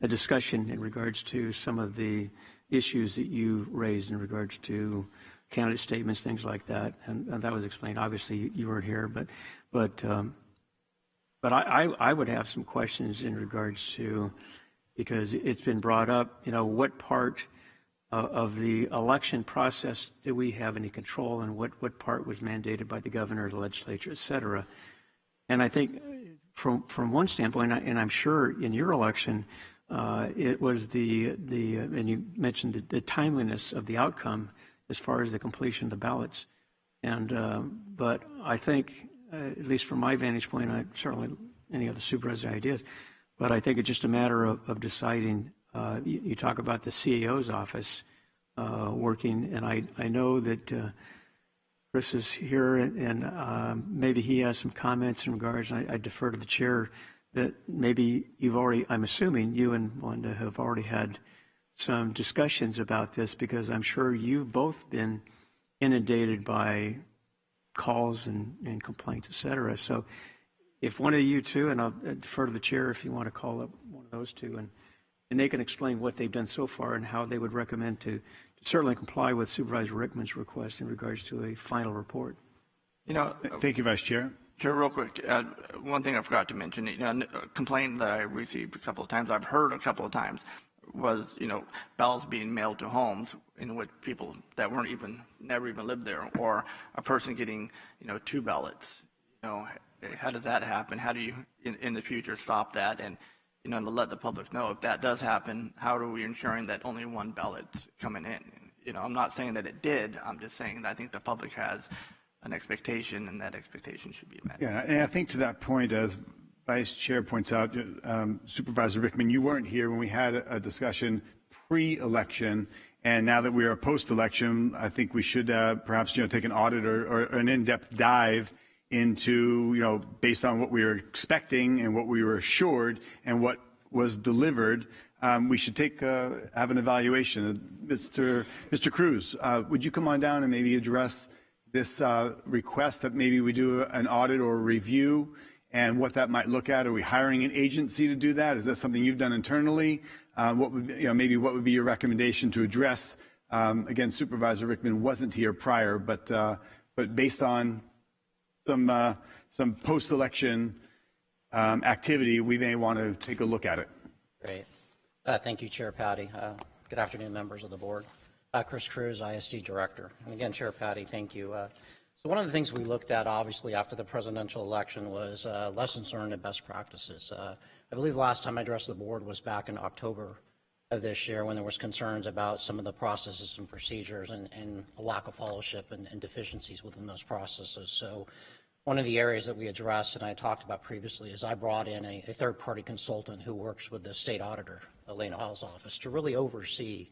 discussion in regards to some of the issues that you raised in regards to candidate statements, things like that, and that was explained. Obviously, you weren't here, but I would have some questions in regards to, because it's been brought up, what part of the election process do we have any control, and what part was mandated by the governor, the legislature, et cetera. And I think from one standpoint, and I'm sure in your election, it was and you mentioned the timeliness of the outcome as far as the completion of the ballots. And but I think, at least from my vantage point, I certainly any other supervisor ideas, but I think it's just a matter of deciding. You talk about the CAO's office working, and I know that Chris is here, and maybe he has some comments in regards. I defer to the chair that maybe I'm assuming you and Melinda have already had some discussions about this, because I'm sure you've both been inundated by calls and complaints, et cetera. So if one of you two, and I'll defer to the chair if you want to call up one of those two, and they can explain what they've done so far and how they would recommend to certainly comply with Supervisor Rickman's request in regards to a final report. Thank you, Vice Chair. Sure, real quick. One thing I forgot to mention, a complaint that I received a couple of times, I've heard a couple of times, was, ballots being mailed to homes in which people that never even lived there, or a person getting, 2 ballots. How does that happen? How do you, in the future, stop that? And, to let the public know if that does happen, how are we ensuring that only one ballot's coming in? I'm not saying that it did. I'm just saying that I think the public has an expectation, and that expectation should be met. Yeah, and I think to that point, as Vice Chair points out, Supervisor Rickman, you weren't here when we had a discussion pre-election, and now that we are post-election, I think we should perhaps take an audit or an in-depth dive into based on what we were expecting and what we were assured and what was delivered. We should have an evaluation. Mr. Cruz, would you come on down and maybe address this request that maybe we do an audit or a review and what that might look at? Are we hiring an agency to do that? Is that something you've done internally? What would what would be your recommendation to address? Again, Supervisor Rickman wasn't here prior, but based on some post-election activity, we may want to take a look at it. Great. Thank you, Chair Patty. Good afternoon, members of the board. Chris Cruz, ISD Director. And again, Chair Patty, thank you. So one of the things we looked at, obviously, after the presidential election was lessons learned and best practices. I believe the last time I addressed the board was back in October of this year when there was concerns about some of the processes and procedures and a lack of fellowship and deficiencies within those processes. So one of the areas that we addressed and I talked about previously is I brought in a third-party consultant who works with the state auditor, Elena Hall's office, to really oversee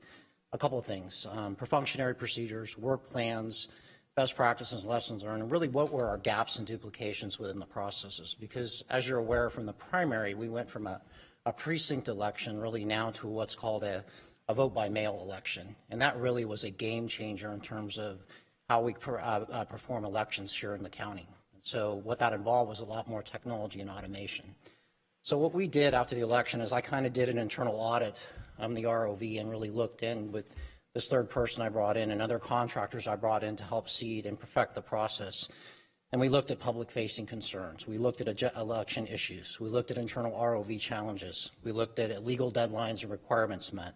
a couple of things, functionary procedures, work plans, best practices, lessons learned, and really what were our gaps and duplications within the processes. Because as you're aware from the primary, we went from a precinct election really now to what's called a vote by mail election. And that really was a game changer in terms of how we perform elections here in the county. So what that involved was a lot more technology and automation. So what we did after the election is I kind of did an internal audit on the ROV and really looked in with this third person I brought in and other contractors I brought in to help seed and perfect the process. And we looked at public-facing concerns. We looked at election issues. We looked at internal ROV challenges. We looked at legal deadlines and requirements met,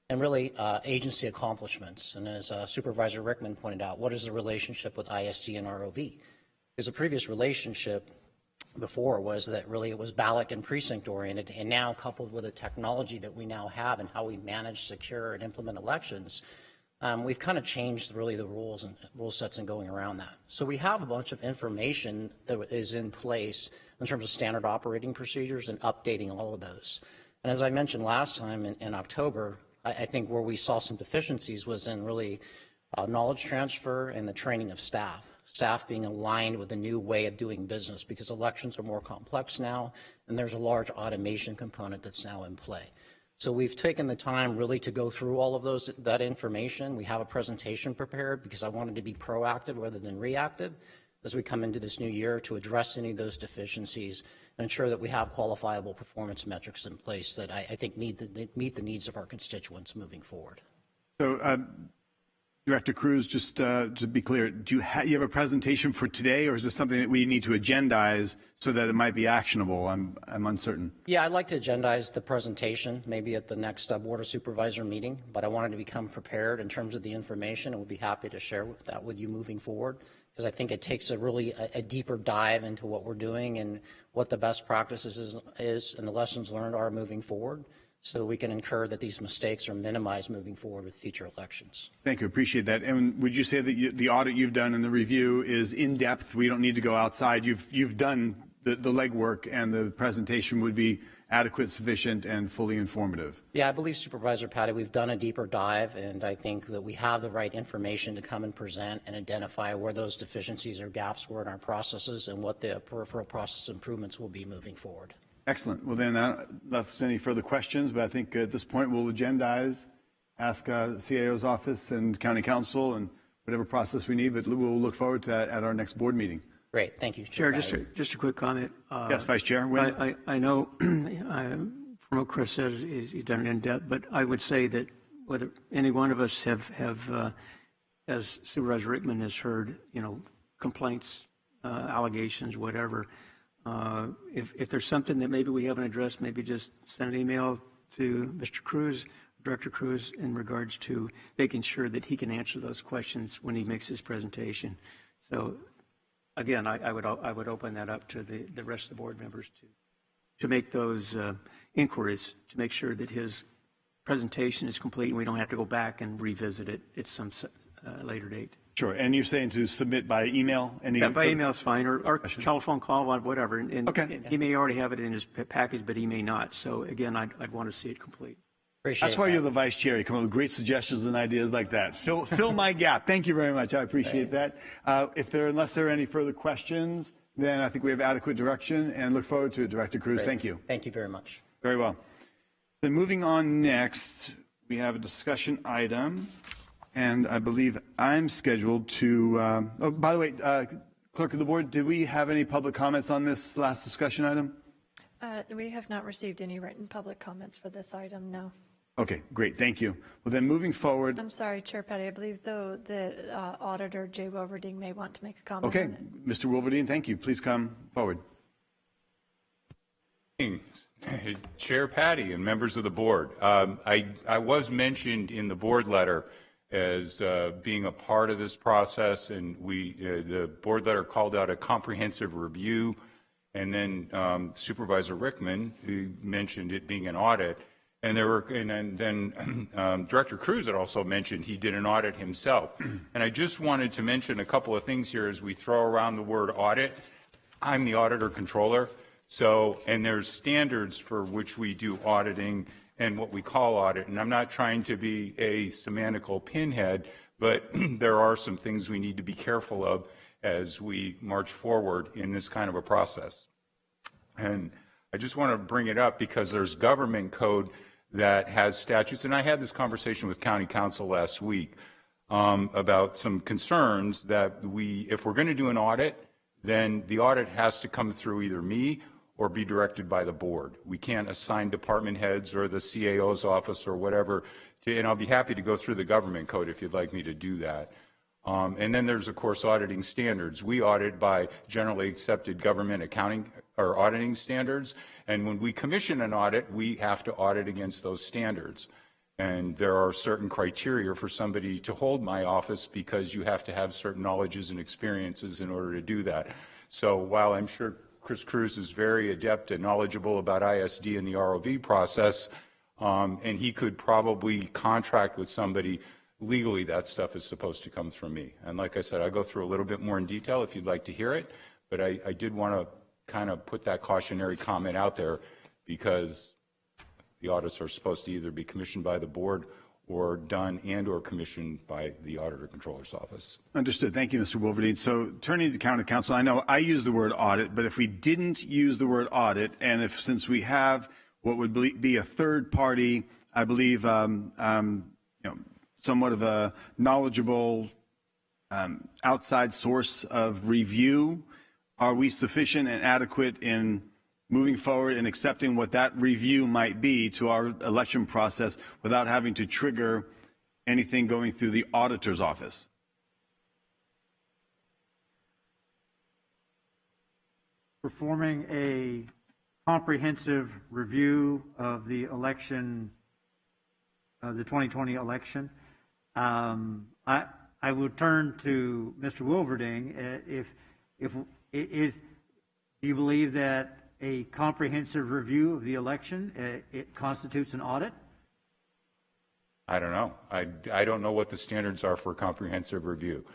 and really agency accomplishments. And as Supervisor Rickman pointed out, what is the relationship with ISG and ROV? Because the previous relationship before was that really it was ballot and precinct oriented, and now coupled with the technology that we now have and how we manage, secure, and implement elections, we've kind of changed really the rules and rule sets and going around that. So we have a bunch of information that is in place in terms of standard operating procedures and updating all of those. And as I mentioned last time in October, I think where we saw some deficiencies was in really knowledge transfer and the training of staff being aligned with the new way of doing business, because elections are more complex now and there's a large automation component that's now in play. So we've taken the time really to go through all of that information. We have a presentation prepared because I wanted to be proactive rather than reactive as we come into this new year to address any of those deficiencies and ensure that we have qualifiable performance metrics in place that I think meet the needs of our constituents moving forward. So, Director Cruz, just to be clear, do you have a presentation for today, or is this something that we need to agendize so that it might be actionable? I'm uncertain. Yeah, I'd like to agendize the presentation maybe at the next Board of Supervisor meeting, but I wanted to become prepared in terms of the information and would be happy to share that with you moving forward, because I think it takes a deeper dive into what we're doing and what the best practices is and the lessons learned are moving forward, so we can ensure that these mistakes are minimized moving forward with future elections. Thank you. Appreciate that. And would you say that the audit you've done and the review is in depth? We don't need to go outside. You've done the legwork, and the presentation would be adequate, sufficient, and fully informative. Yeah, I believe, Supervisor Patty, we've done a deeper dive, and I think that we have the right information to come and present and identify where those deficiencies or gaps were in our processes and what the peripheral process improvements will be moving forward. Excellent. Well, then, unless any further questions, but I think at this point we'll agendize, ask CAO's office and County Council and whatever process we need, but we'll look forward to that at our next board meeting. Great. Thank you, Chair. Just a quick comment. Yes, Vice Chair. I know from what Chris says, he's done it in depth, but I would say that whether any one of us have as Supervisor Rickman has heard, complaints, allegations, whatever, if there's something that maybe we haven't addressed, maybe just send an email to Mr. Cruz, Director Cruz, in regards to making sure that he can answer those questions when he makes his presentation. So, again, I would open that up to the rest of the board members to make those inquiries to make sure that his presentation is complete and we don't have to go back and revisit it at some later date. Sure. And you're saying to submit by email? Yeah, by email is fine, or telephone call, whatever. And Okay. he may already have it in his package, but he may not. So again, I'd want to see it complete. That's why you're the vice chair. You come up with great suggestions and ideas like that. Fill my gap. Thank you very much. I appreciate that. Unless there are any further questions, then I think we have adequate direction and look forward to it, Director Cruz. Great. Thank you. Thank you very much. Very well. So moving on next, we have a discussion item, and I believe I'm scheduled to, oh, by the way, Clerk of the Board, did we have any public comments on this last discussion item? We have not received any written public comments for this item, no. Okay, great, thank you. Well, then moving forward. I'm sorry, Chair Patty, I believe, though, the Auditor Jay Wilverding may want to make a comment. Okay, on it. Mr. Wilverding, thank you. Please come forward. Chair Patty and members of the board, I was mentioned in the board letter as being a part of this process, and the board letter called out a comprehensive review, and then Supervisor Rickman, who mentioned it being an audit, and then Director Cruz had also mentioned he did an audit himself. And I just wanted to mention a couple of things here as we throw around the word audit. I'm the auditor controller. So, and there's standards for which we do auditing and what we call audit. And I'm not trying to be a semantical pinhead, but there are some things we need to be careful of as we march forward in this kind of a process. And I just want to bring it up because there's government code that has statutes, and I had this conversation with County Council last week about some concerns that if we're going to do an audit, then the audit has to come through either me or be directed by the board. We can't assign department heads or the CAO's office or whatever, and I'll be happy to go through the government code if you'd like me to do that. And then there's, of course, auditing standards. We audit by generally accepted government accounting or auditing standards, and when we commission an audit, we have to audit against those standards. And there are certain criteria for somebody to hold my office because you have to have certain knowledges and experiences in order to do that. So while I'm sure Chris Cruz is very adept and knowledgeable about ISD and the ROV process, and he could probably contract with somebody, legally that stuff is supposed to come from me. And like I said, I'll go through a little bit more in detail if you'd like to hear it, but I did want to kind of put that cautionary comment out there because the audits are supposed to either be commissioned by the board or done and or commissioned by the Auditor Controller's Office. Understood. Thank you, Mr. Wilverding. So turning to County Council, I know I use the word audit, but if we didn't use the word audit, and since we have what would be a third party, I believe, somewhat of a knowledgeable outside source of review, are we sufficient and adequate in moving forward and accepting what that review might be to our election process without having to trigger anything going through the auditor's office? Performing a comprehensive review of the election, the 2020 election. I would turn to Mr. Wilverding. Do you believe that a comprehensive review of the election, it constitutes an audit? I don't know. I don't know what the standards are for a comprehensive review.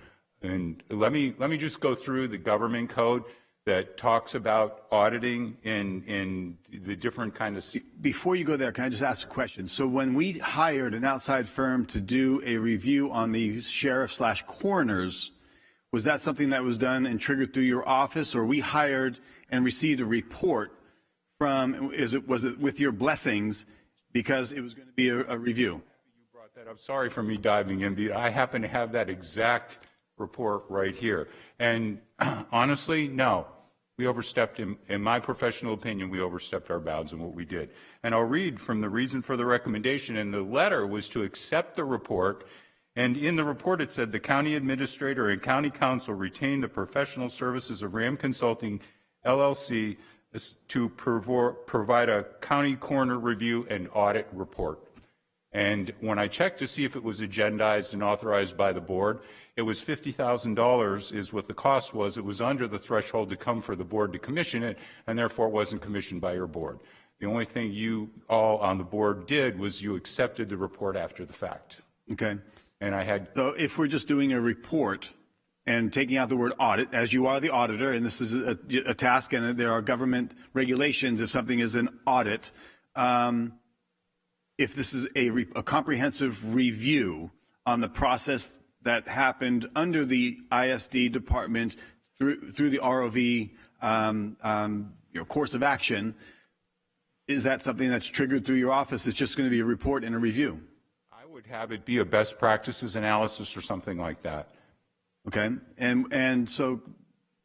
And let me just go through the government code that talks about auditing in the different kind of... Before you go there, can I just ask a question? So when we hired an outside firm to do a review on the sheriff/coroners, was that something that was done and triggered through your office, or we hired and received a report from, was it with your blessings because it was going to be a review? You brought that up. Sorry for me diving in. I happen to have that exact report right here. And honestly, no. We overstepped, in my professional opinion, we overstepped our bounds in what we did. And I'll read from the reason for the recommendation. And the letter was to accept the report. And in the report, it said the county administrator and county council retain the professional services of RAM Consulting, LLC, to provide a county coroner review and audit report. And when I checked to see if it was agendized and authorized by the board, it was $50,000 is what the cost was. It was under the threshold to come for the board to commission it, and therefore it wasn't commissioned by your board. The only thing you all on the board did was you accepted the report after the fact. Okay. And I had. So if we're just doing a report and taking out the word audit, as you are the auditor, and this is a task, and there are government regulations if something is an audit, if this is a comprehensive review on the process that happened under the ISD department through the ROV course of action, is that something that's triggered through your office? It's just going to be a report and a review. I would have it be a best practices analysis or something like that. Okay, and so,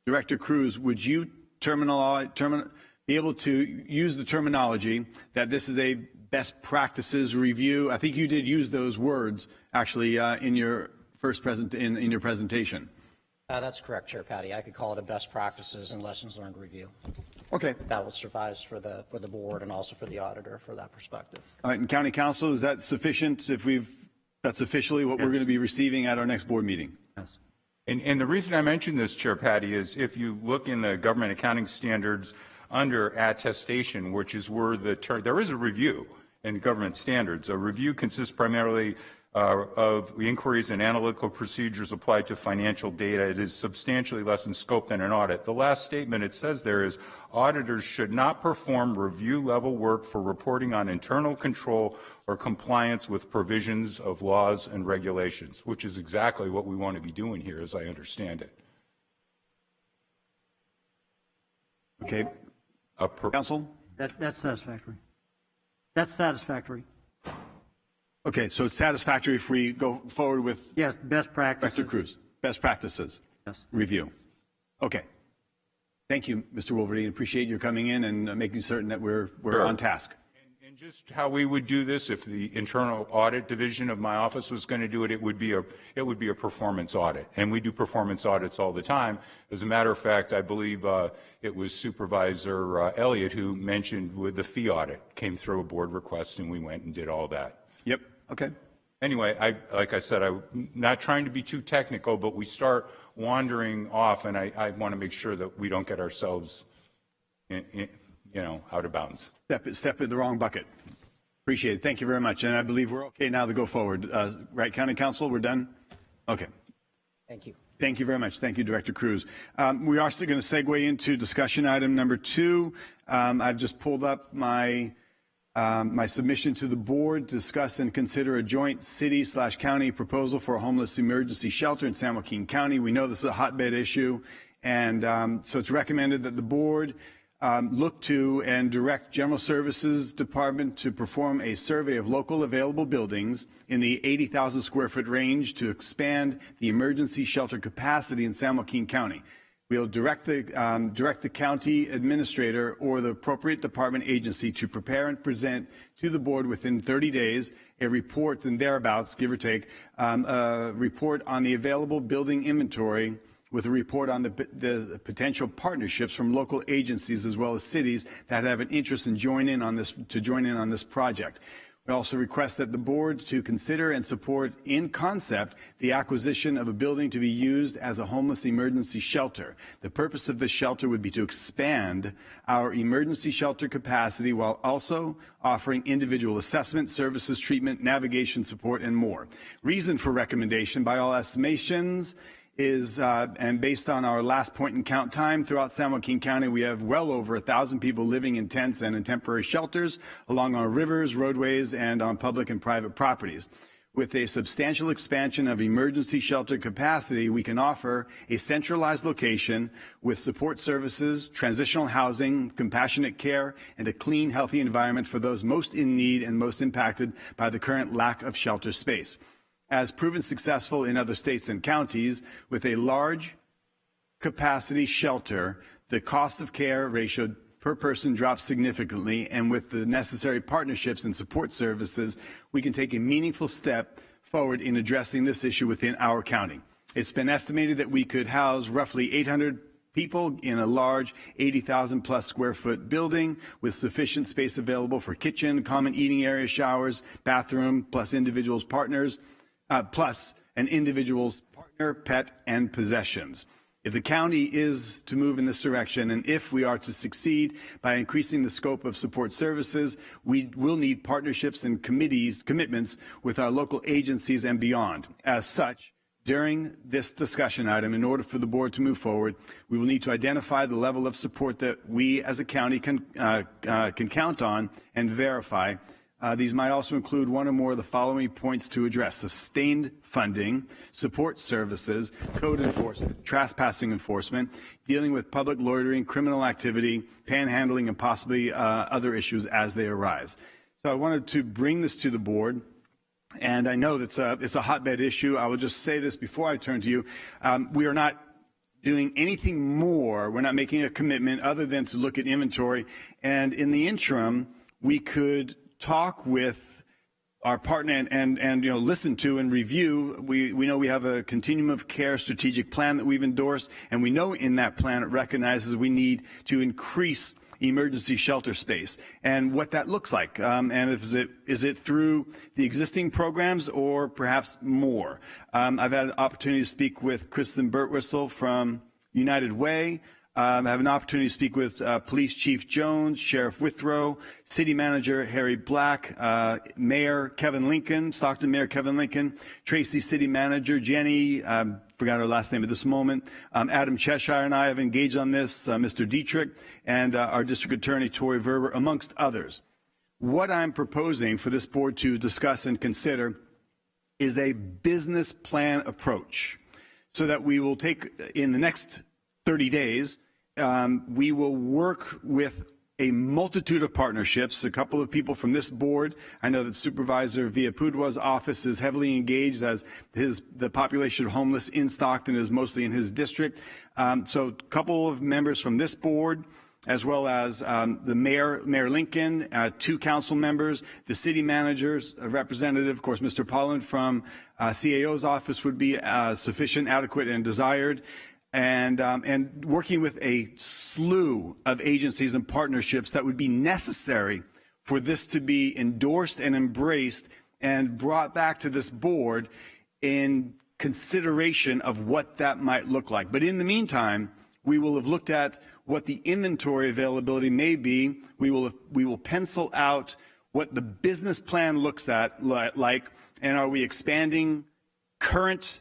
Director Cruz, would you be able to use the terminology that this is a best practices review? I think you did use those words actually in your in your presentation. That's correct, Chair Patty. I could call it a best practices and lessons learned review. Okay. That will suffice for the board and also for the auditor for that perspective. All right, and County Council, is that sufficient? That's officially what we're going to be receiving at our next board meeting. Yes. And the reason I mention this, Chair Patty, is if you look in the government accounting standards under attestation, which is where there is a review in government standards. A review consists primarily of inquiries and analytical procedures applied to financial data. It is substantially less in scope than an audit. The last statement it says there is auditors should not perform review level work for reporting on internal control or compliance with provisions of laws and regulations, which is exactly what we want to be doing here, as I understand it. Okay. Council? That's satisfactory. That's satisfactory. Okay, so it's satisfactory if we go forward with yes, best practices. Director Cruz, best practices review. Okay. Thank you, Mr. Wolverine. Appreciate your coming in and making certain that we're on task. And just how we would do this, if the internal audit division of my office was going to do it, it would be a performance audit, and we do performance audits all the time. As a matter of fact, I believe it was Supervisor Elliott who mentioned with the fee audit came through a board request, and we went and did all that. Yep. Okay. Anyway, like I said, I'm not trying to be too technical, but we start wandering off, and I want to make sure that we don't get ourselves, out of bounds. Step in the wrong bucket. Appreciate it. Thank you very much. And I believe we're okay now to go forward. Right, County Council, we're done? Okay. Thank you. Thank you very much. Thank you, Director Cruz. We are still going to segue into discussion item number 2. I've just pulled up my submission to the board to discuss and consider a joint city/county proposal for a homeless emergency shelter in San Joaquin County. We know this is a hotbed issue, and so it's recommended that the board look to and direct General Services Department to perform a survey of local available buildings in the 80,000 square foot range to expand the emergency shelter capacity in San Joaquin County. We'll direct the county administrator or the appropriate department agency to prepare and present to the board within 30 days a report and thereabouts, give or take, a report on the available building inventory with a report on the potential partnerships from local agencies as well as cities that have an interest in join in on this project. We also request that the board to consider and support in concept the acquisition of a building to be used as a homeless emergency shelter. The purpose of this shelter would be to expand our emergency shelter capacity while also offering individual assessment, services, treatment, navigation support, and more. Reason for recommendation by all estimations is, and based on our last point in count time, throughout San Joaquin County, we have well over 1,000 people living in tents and in temporary shelters along our rivers, roadways, and on public and private properties. With a substantial expansion of emergency shelter capacity, we can offer a centralized location with support services, transitional housing, compassionate care, and a clean, healthy environment for those most in need and most impacted by the current lack of shelter space. As proven successful in other states and counties, with a large capacity shelter, the cost of care ratio per person drops significantly, and with the necessary partnerships and support services, we can take a meaningful step forward in addressing this issue within our county. It's been estimated that we could house roughly 800 people in a large 80,000 plus square foot building with sufficient space available for kitchen, common eating area, showers, bathroom, plus individuals' partners, plus an individual's partner, pet, and possessions. If the county is to move in this direction, and if we are to succeed by increasing the scope of support services, we will need partnerships and commitments with our local agencies and beyond. As such, during this discussion item, in order for the board to move forward, we will need to identify the level of support that we as a county can count on and verify. These might also include one or more of the following points to address: sustained funding, support services, code enforcement, trespassing enforcement, dealing with public loitering, criminal activity, panhandling, and possibly other issues as they arise. So I wanted to bring this to the board. And I know that's it's a hotbed issue. I will just say this before I turn to you. We are not doing anything more. We're not making a commitment other than to look at inventory. And in the interim, we could talk with our partner and listen to and review. We know we have a continuum of care strategic plan that we've endorsed, and we know in that plan it recognizes we need to increase emergency shelter space and what that looks like. And is it through the existing programs or perhaps more? I've had an opportunity to speak with Kristen Burtwhistle from United Way. I have an opportunity to speak with Police Chief Jones, Sheriff Withrow, City Manager Harry Black, Mayor Kevin Lincoln, Stockton Mayor Kevin Lincoln, Tracy City Manager Jenny, forgot her last name at this moment, Adam Cheshire and I have engaged on this, Mr. Dietrich, and our District Attorney Tori Verber, amongst others. What I'm proposing for this board to discuss and consider is a business plan approach so that we will take in the next 30 days, we will work with a multitude of partnerships, a couple of people from this board. I know that Supervisor Villapudra's office is heavily engaged as the population of homeless in Stockton is mostly in his district. So a couple of members from this board, as well as the Mayor Lincoln, 2 council members, the city managers, a representative, of course, Mr. Pollan from CAO's office would be sufficient, adequate, and desired. And working with a slew of agencies and partnerships that would be necessary for this to be endorsed and embraced and brought back to this board in consideration of what that might look like. But in the meantime, we will have looked at what the inventory availability may be. We will pencil out what the business plan looks at like, and are we expanding current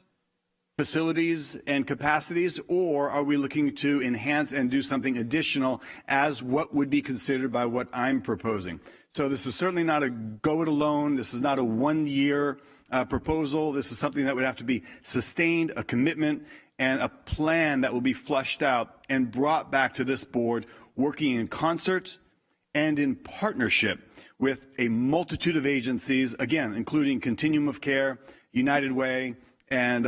facilities and capacities, or are we looking to enhance and do something additional as what would be considered by what I'm proposing? So this is certainly not a go it alone. This is not a one-year proposal. This is something that would have to be sustained, a commitment, and a plan that will be flushed out and brought back to this board, working in concert and in partnership with a multitude of agencies, again, including Continuum of Care, United Way, and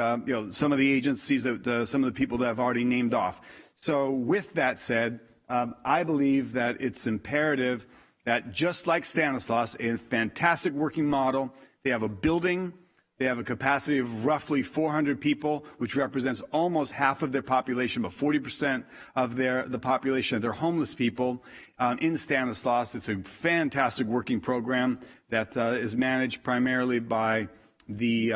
some of the agencies that some of the people that I've already named off. So with that said, I believe that it's imperative that just like Stanislaus, a fantastic working model, they have a building, they have a capacity of roughly 400 people, which represents almost half of their population, but 40% of the population of their homeless people in Stanislaus. It's a fantastic working program that is managed primarily by the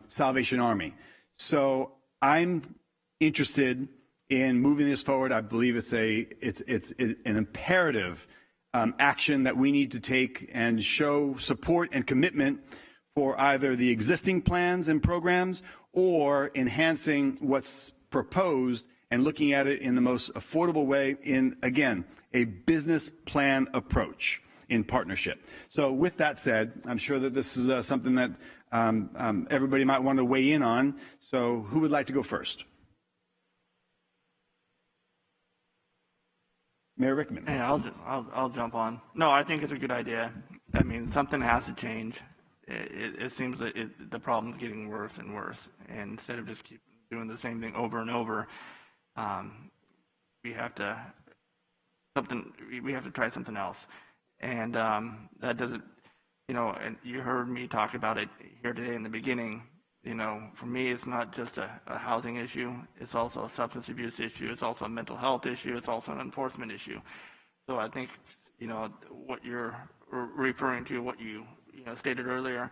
Salvation Army. So I'm interested in moving this forward. I believe it's an imperative action that we need to take and show support and commitment for either the existing plans and programs or enhancing what's proposed and looking at it in the most affordable way in, again, a business plan approach in partnership. So with that said, I'm sure that this is something that everybody might want to weigh in on. So who would like to go first? Mayor Rickman. Yeah, I'll jump on. No, I think it's a good idea. I mean, something has to change. It seems that the problem's getting worse and worse. And instead of just keep doing the same thing over and over, we have to try something else. And that doesn't, and you heard me talk about it here today in the beginning. For me, it's not just a housing issue. It's also a substance abuse issue. It's also a mental health issue. It's also an enforcement issue. So I think, what you're referring to, what you stated earlier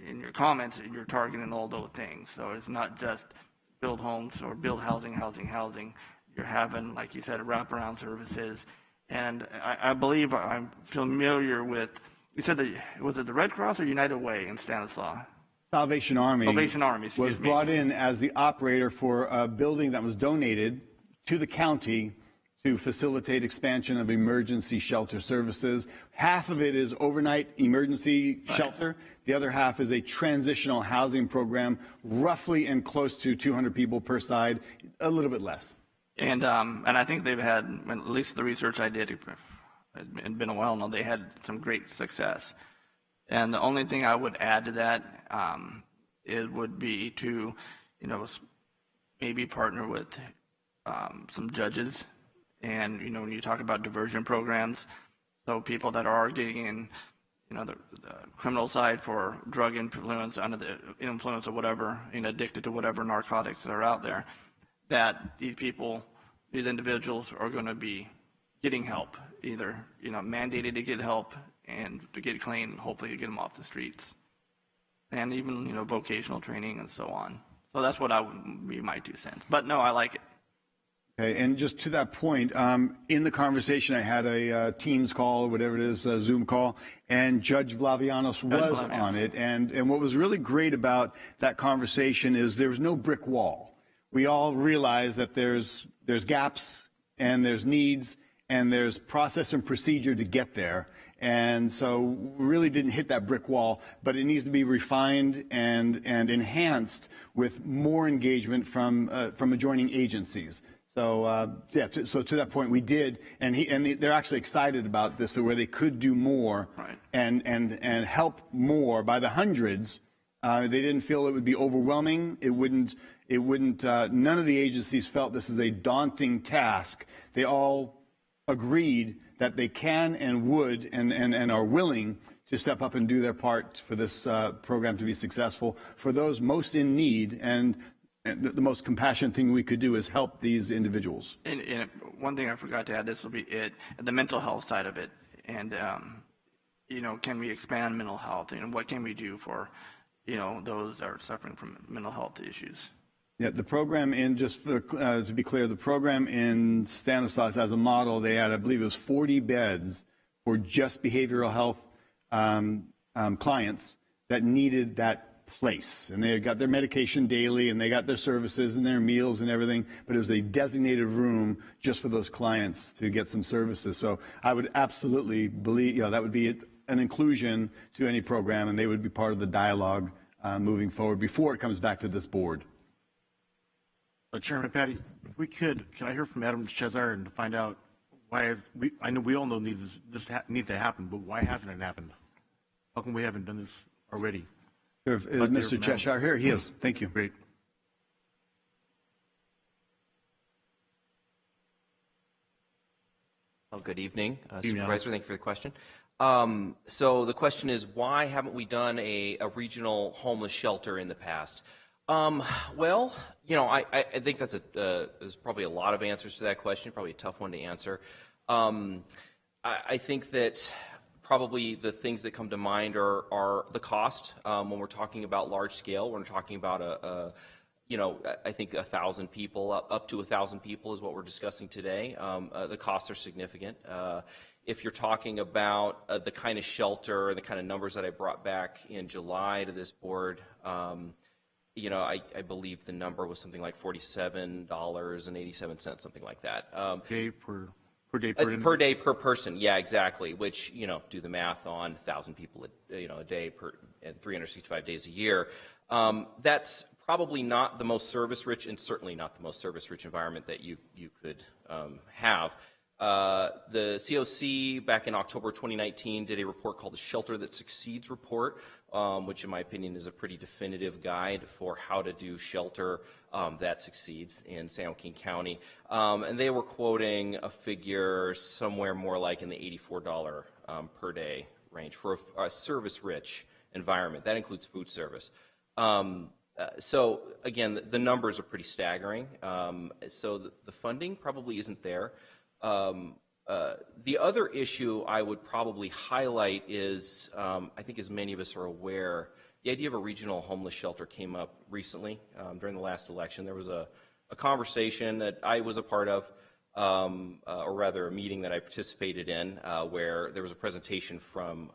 in your comments, you're targeting all those things. So it's not just build homes or build housing, you're having, like you said, wraparound services. And I believe I'm familiar with, you said that, was it the Red Cross or United Way in Stanislaus? Salvation Army was me. brought in as the operator for a building that was donated to the county to facilitate expansion of emergency shelter services. Half of it is overnight emergency shelter. The other half is a transitional housing program, roughly and close to 200 people per side, a little bit less. And I think they've had, at least the research I did, it's been a while now, they had some great success. And the only thing I would add to that it would be to, maybe partner with some judges. And, when you talk about diversion programs, so people that are getting in, the criminal side for drug influence, under the influence of whatever, addicted to whatever narcotics that are out there, that these individuals are going to be getting help, either, mandated to get help and to get clean, and hopefully to get them off the streets. And even, vocational training and so on. So that's what would be my 2 cents. But no, I like it. Okay, and just to that point, in the conversation, I had a Teams call, whatever it is, a Zoom call, and Judge Vlavianos was on it. And what was really great about that conversation is there was no brick wall. We all realize that there's gaps and there's needs and there's process and procedure to get there. And so we really didn't hit that brick wall, but it needs to be refined and enhanced with more engagement from adjoining agencies. So so to that point, we did, and they're actually excited about this, so where they could do more and help more by the hundreds. They didn't feel it would be overwhelming. It wouldn't. None of the agencies felt this is a daunting task. They all agreed that they can and would and are willing to step up and do their part for this program to be successful for those most in need. And the most compassionate thing we could do is help these individuals. And one thing I forgot to add, this will be it, the mental health side of it. And, can we expand mental health? And what can we do for, those that are suffering from mental health issues? Yeah, the program to be clear, the program in Stanislaus as a model, they had, I believe it was 40 beds for just behavioral health clients that needed that place. And they got their medication daily and they got their services and their meals and everything, but it was a designated room just for those clients to get some services. So I would absolutely believe, that would be an inclusion to any program, and they would be part of the dialogue moving forward before it comes back to this board. Chairman Patty, if we can I hear from Adam Chezar and find out why? I know we all know this needs to happen, but why hasn't it happened? How come we haven't done this already? Is Mr. Cheshire here? He is. Thank you. Great. Well, good evening, Supervisor. Thank you for the question. So the question is, why haven't we done a regional homeless shelter in the past? Well, I think there's probably a lot of answers to that question, probably a tough one to answer. I think that probably the things that come to mind are the cost when we're talking about large scale. When we're talking about I think 1,000 people, up to 1,000 people is what we're discussing today. The costs are significant. If you're talking about the kind of shelter and the kind of numbers that I brought back in July to this board, I believe the number was something like $47.87, something like that. Per day per person, yeah, exactly. Which do the math on 1,000 people a day and 365 days a year. That's probably not the most service-rich, and certainly not the most service-rich environment that you could have. The COC back in October 2019 did a report called the Shelter That Succeeds report, which in my opinion is a pretty definitive guide for how to do shelter that succeeds in San Joaquin County. And they were quoting a figure somewhere more like in the $84 per day range for a service-rich environment. That includes food service. So again, the numbers are pretty staggering. So the funding probably isn't there. The other issue I would probably highlight is, I think as many of us are aware, the idea of a regional homeless shelter came up recently during the last election. There was a conversation that I was a part of, or rather a meeting that I participated in, where there was a presentation from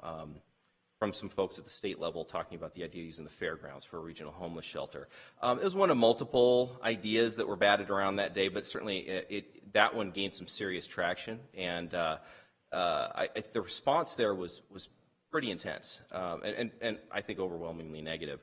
some folks at the state level talking about the idea of using the fairgrounds for a regional homeless shelter. It was one of multiple ideas that were batted around that day, but certainly that one gained some serious traction, and the response there was pretty intense, and I think overwhelmingly negative.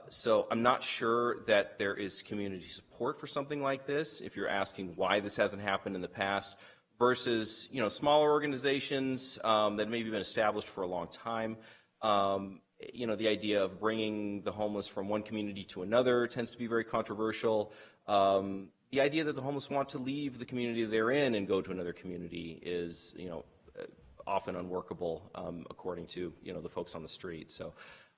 So I'm not sure that there is community support for something like this, if you're asking why this hasn't happened in the past, versus, you know, smaller organizations that maybe been established for a long time. You know, the idea of bringing the homeless from one community to another tends to be very controversial. The idea that the homeless want to leave the community they're in and go to another community is, you know, often unworkable, according to, you know, the folks on the street. So,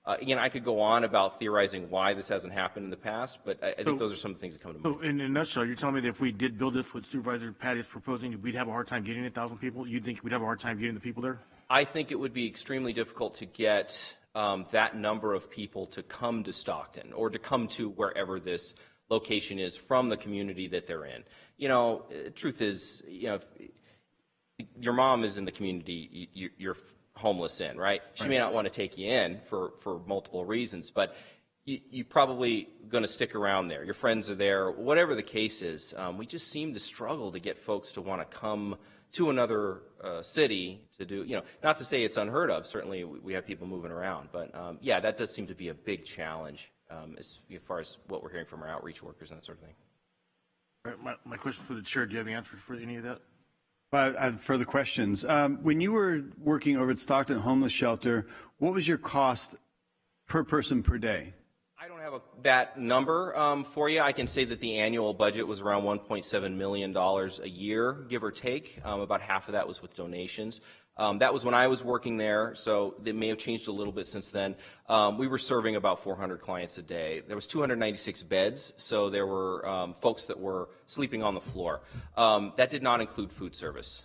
again, I could go on about theorizing why this hasn't happened in the past, but I think those are some of the things that come to mind. So, in a nutshell, you're telling me that if we did build this, what Supervisor Patty is proposing, we'd have a hard time getting 1,000 people? You think we'd have a hard time getting the people there? I think it would be extremely difficult to get that number of people to come to Stockton or to come to wherever this location is from the community that they're in. You know, truth is, you know, if your mom is in the community you're homeless in, right? She may not want to take you in for multiple reasons, but you probably going to stick around there. Your friends are there, whatever the case is. We just seem to struggle to get folks to want to come to another city to do, you know, not to say it's unheard of. Certainly we have people moving around, but yeah, that does seem to be a big challenge as far as what we're hearing from our outreach workers and that sort of thing. All right, my question for the chair, do you have any answers for any of that? I have further questions. When you were working over at Stockton Homeless Shelter, what was your cost per person per day? I don't have that number for you. I can say that the annual budget was around $1.7 million a year, give or take. About half of that was with donations. That was when I was working there, so it may have changed a little bit since then. We were serving about 400 clients a day. There was 296 beds, so there were folks that were sleeping on the floor. That did not include food service.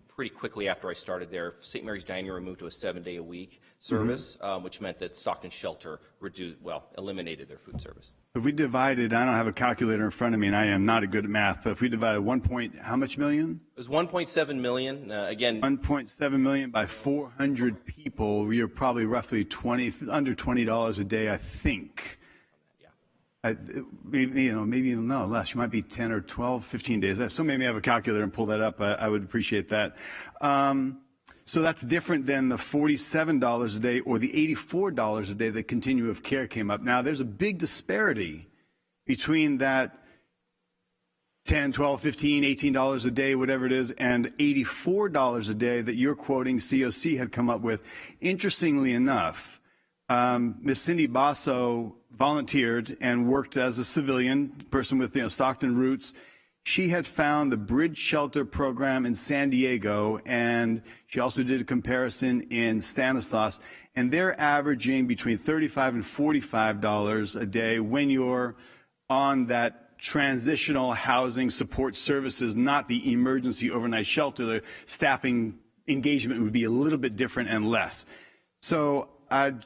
Pretty quickly after I started there, St. Mary's Dining Room moved to a 7-day-a-week service, which meant that Stockton Shelter eliminated their food service. If we divided, I don't have a calculator in front of me, and I am not good at math, but if we divided how much million? It was 1.7 million. Again, 1.7 million by 400 people. We are probably roughly under $20 a day, I think. Yeah. Maybe no less. You might be 10 or 12, 15 days. So maybe I have a calculator and pull that up. I would appreciate that. So that's different than the $47 a day or the $84 a day that Continuum of Care came up. Now, there's a big disparity between that $10, $12, $15, $18 a day, whatever it is, and $84 a day that you're quoting COC had come up with. Interestingly enough, Ms. Cindy Basso volunteered and worked as a civilian person with Stockton roots. She had found the Bridge Shelter program in San Diego, and she also did a comparison in Stanislaus, and they're averaging between $35 and $45 a day when you're on that transitional housing support services, not the emergency overnight shelter. The staffing engagement would be a little bit different and less. So I'd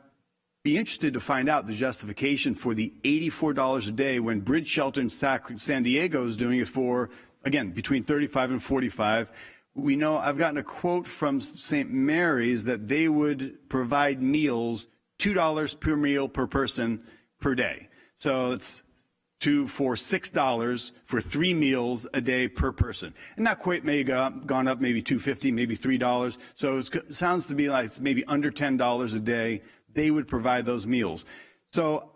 be interested to find out the justification for the $84 a day when Bridge Shelter in San Diego is doing it for, again, between $35 and $45. We know I've gotten a quote from St. Mary's that they would provide meals, $2 per meal per person per day. So it's $2 for $6 for 3 meals a day per person. And that quote may have gone up maybe $2.50, maybe $3. So it sounds to be like it's maybe under $10 a day. They would provide those meals. So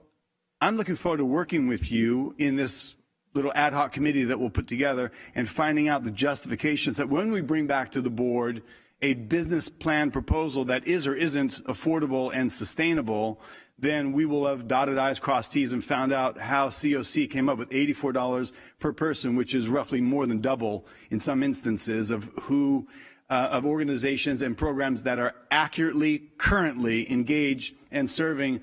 I'm looking forward to working with you in this little ad hoc committee that we'll put together and finding out the justifications that when we bring back to the board a business plan proposal that is or isn't affordable and sustainable, then we will have dotted I's, crossed T's, and found out how COC came up with $84 per person, which is roughly more than double in some instances of of organizations and programs that are accurately, currently engaged and serving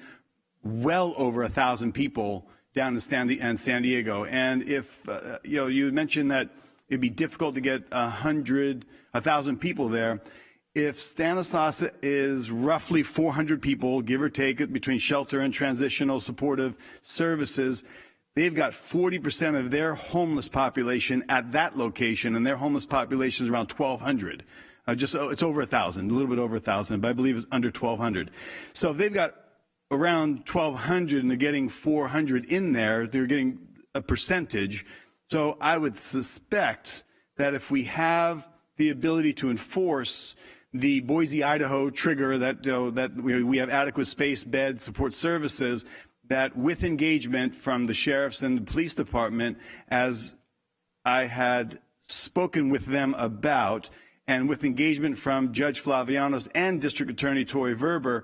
well over 1,000 people down in San Diego. And if, you mentioned that it'd be difficult to get 1,000 people there. If Stanislaus is roughly 400 people, give or take, between shelter and transitional supportive services, they've got 40% of their homeless population at that location, and their homeless population is around 1,200. It's over 1,000, a little bit over 1,000, but I believe it's under 1,200. So if they've got around 1,200 and they're getting 400 in there, they're getting a percentage. So I would suspect that if we have the ability to enforce the Boise, Idaho trigger that we have adequate space, bed, support services, that with engagement from the sheriffs and the police department, as I had spoken with them about, and with engagement from Judge Flavianos and District Attorney Tori Verber,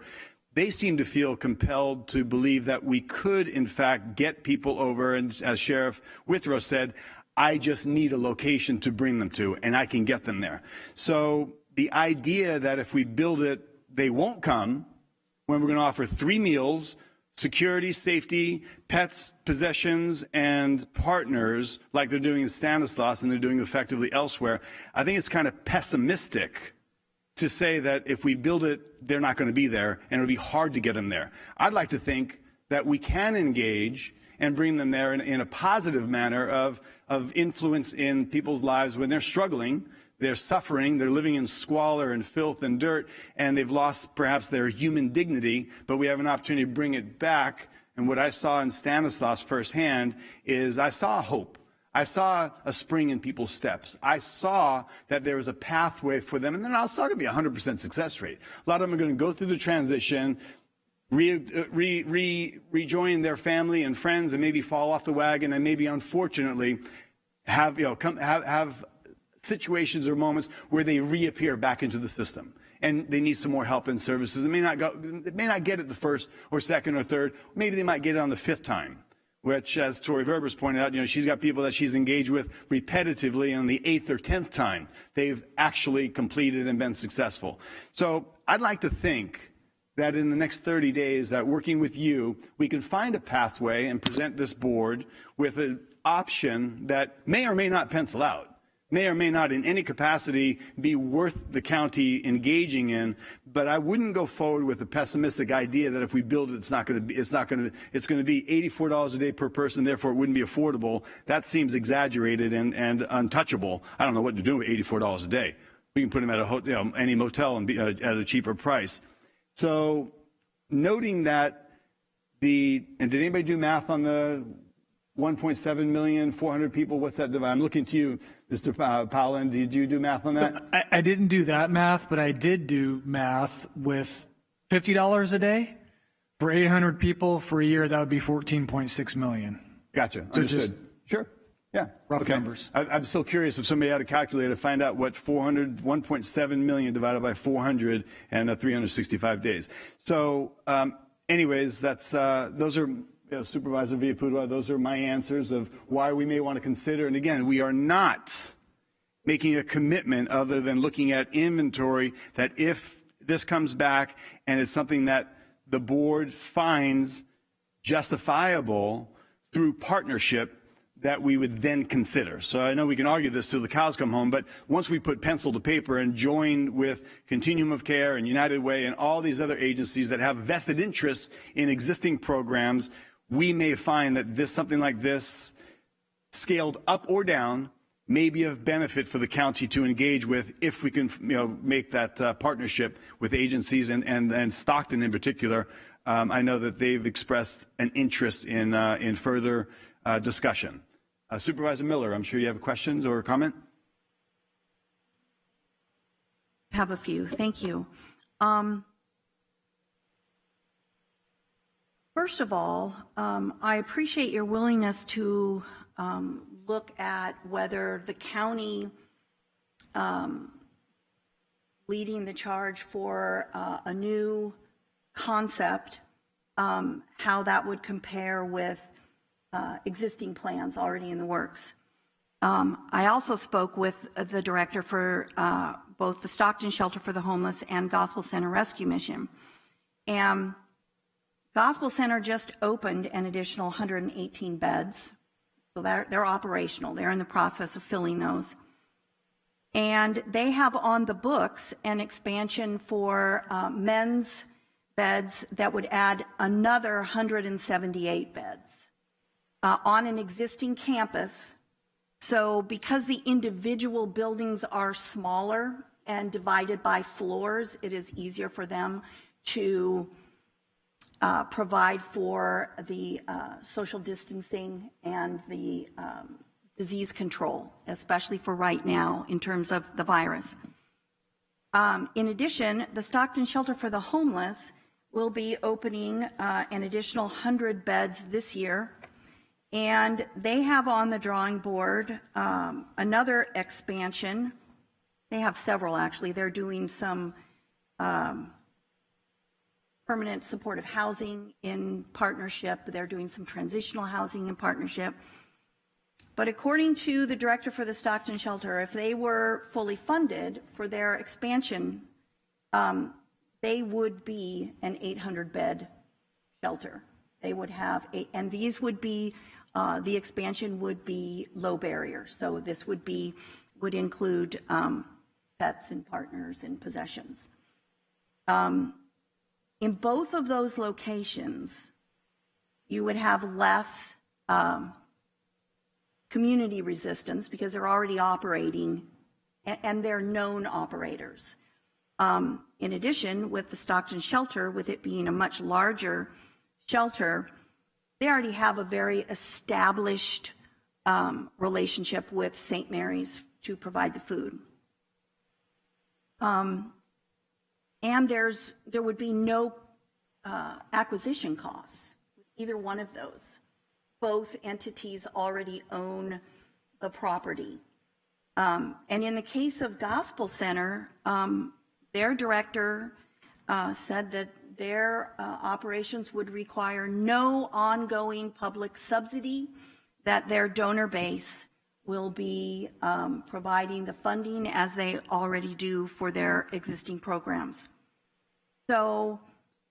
they seem to feel compelled to believe that we could, in fact, get people over. And as Sheriff Withrow said, I just need a location to bring them to, and I can get them there. So the idea that if we build it, they won't come, when we're going to offer 3 meals, security, safety, pets, possessions, and partners, like they're doing in Stanislaus and they're doing effectively elsewhere, I think it's kind of pessimistic to say that if we build it, they're not going to be there, and it'll be hard to get them there. I'd like to think that we can engage and bring them there in a positive manner of influence in people's lives when they're struggling, they're suffering, they're living in squalor and filth and dirt, and they've lost perhaps their human dignity, but we have an opportunity to bring it back. And what I saw in Stanislaus firsthand is I saw hope. I saw a spring in people's steps. I saw that there was a pathway for them, and then I saw it to be a 100% success rate. A lot of them are going to go through the transition, rejoin their family and friends, and maybe fall off the wagon, and maybe unfortunately have situations or moments where they reappear back into the system, and they need some more help and services. They may not get it the first or second or third. Maybe they might get it on the 5th time, which, as Tori Verber's pointed out, she's got people that she's engaged with repetitively, and on the 8th or 10th time, they've actually completed and been successful. So I'd like to think that in the next 30 days, that working with you, we can find a pathway and present this board with an option that may or may not pencil out, may or may not in any capacity be worth the county engaging in, but I wouldn't go forward with a pessimistic idea that if we build it, it's going to be $84 a day per person, therefore it wouldn't be affordable. That seems exaggerated and untouchable. I don't know what to do with $84 a day. We can put them at any motel and be at a cheaper price. So noting that and did anybody do math on the 1.7 million, 400 people? What's that divide? I'm looking to you, Mr. Powell. Did you do math on that? I didn't do that math, but I did do math with $50 a day for 800 people for a year. That would be 14.6 million. Gotcha. So Understood. Sure. Yeah. Rough numbers. I'm still curious if somebody had a calculator to find out what 1.7 million divided by 400 and 365 days. So, anyways, those are. Supervisor Villapudua, those are my answers of why we may want to consider. And again, we are not making a commitment other than looking at inventory that if this comes back and it's something that the board finds justifiable through partnership, that we would then consider. So I know we can argue this till the cows come home, but once we put pencil to paper and joined with Continuum of Care and United Way and all these other agencies that have vested interests in existing programs, we may find that something like this, scaled up or down, may be of benefit for the county to engage with if we can make that partnership with agencies and Stockton in particular. I know that they've expressed an interest in further discussion. Supervisor Miller, I'm sure you have questions or a comment? I have a few. Thank you. First of all, I appreciate your willingness to look at whether the county leading the charge for a new concept, how that would compare with existing plans already in the works. I also spoke with the director for both the Stockton Shelter for the Homeless and Gospel Center Rescue Mission. And Gospel Center just opened an additional 118 beds So they're operational. They're in the process of filling those. And they have on the books an expansion for men's beds that would add another 178 beds on an existing campus. So because the individual buildings are smaller and divided by floors, it is easier for them to provide for the social distancing and the disease control, especially for right now in terms of the virus. In addition, the Stockton Shelter for the Homeless will be opening an additional 100 beds this year. And they have on the drawing board another expansion. They have several, actually. They're doing some permanent supportive housing in partnership. They're doing some transitional housing in partnership. But according to the director for the Stockton Shelter, if they were fully funded for their expansion, they would be an 800-bed shelter. They would have, and these would be, the expansion would be low barrier. So this would include pets and partners and possessions. In both of those locations, you would have less community resistance because they're already operating and they're known operators. In addition, with the Stockton Shelter, with it being a much larger shelter, they already have a very established relationship with St. Mary's to provide the food. And there would be no acquisition costs with either one of those. Both entities already own the property. And in the case of Gospel Center, their director said that their operations would require no ongoing public subsidy, that their donor base will be providing the funding as they already do for their existing programs. So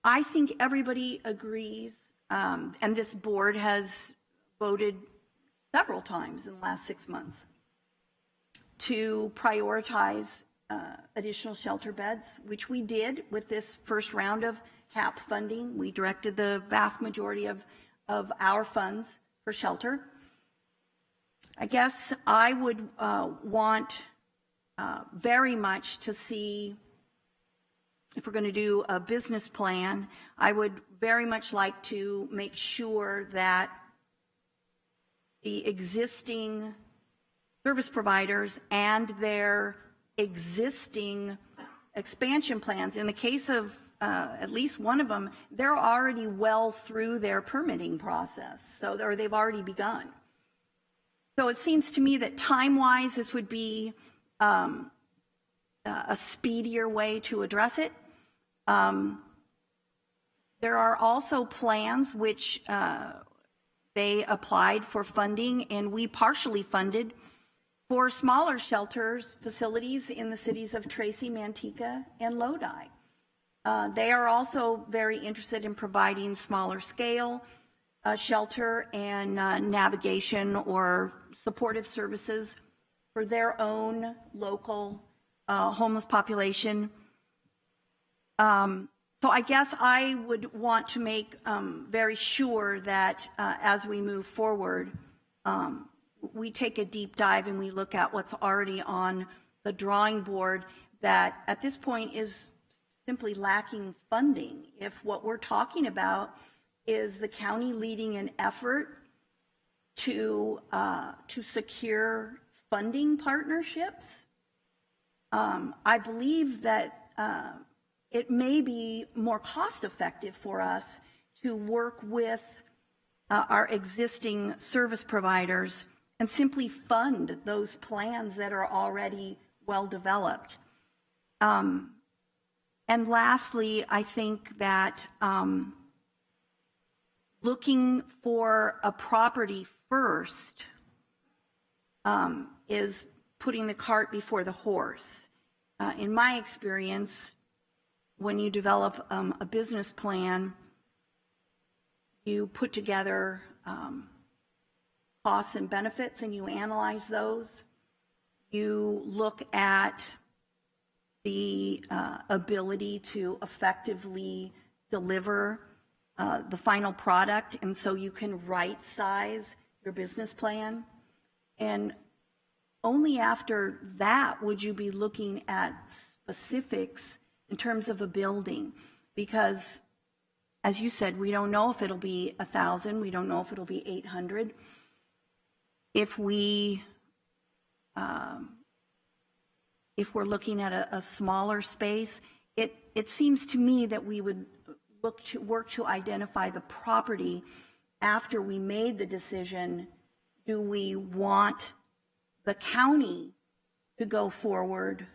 I think everybody agrees, and this board has voted several times in the last 6 months to prioritize additional shelter beds, which we did with this first round of HAP funding. We directed the vast majority of our funds for shelter. I guess I would want very much to see, if we're going to do a business plan, I would very much like to make sure that the existing service providers and their existing expansion plans, in the case of at least one of them, they're already well through their permitting process, or they've already begun. So it seems to me that time-wise, this would be a speedier way to address it. There are also plans which they applied for funding, and we partially funded for smaller shelters facilities in the cities of Tracy, Manteca, and Lodi. They are also very interested in providing smaller scale shelter and navigation or supportive services for their own local homeless population. So I guess I would want to make very sure that as we move forward, we take a deep dive and we look at what's already on the drawing board that at this point is simply lacking funding. If what we're talking about is the county leading an effort to secure funding partnerships, I believe that it may be more cost effective for us to work with our existing service providers and simply fund those plans that are already well developed. And lastly, I think that looking for a property first is putting the cart before the horse. In my experience, when you develop a business plan, you put together costs and benefits and you analyze those. You look at the ability to effectively deliver the final product, and so you can right size your business plan. And only after that would you be looking at specifics in terms of a building, because as you said, we don't know if it'll be 1,000, we don't know if it'll be 800. If we're looking at a smaller space, it seems to me that we would work to identify the property after we made the decision. Do we want the county to go forward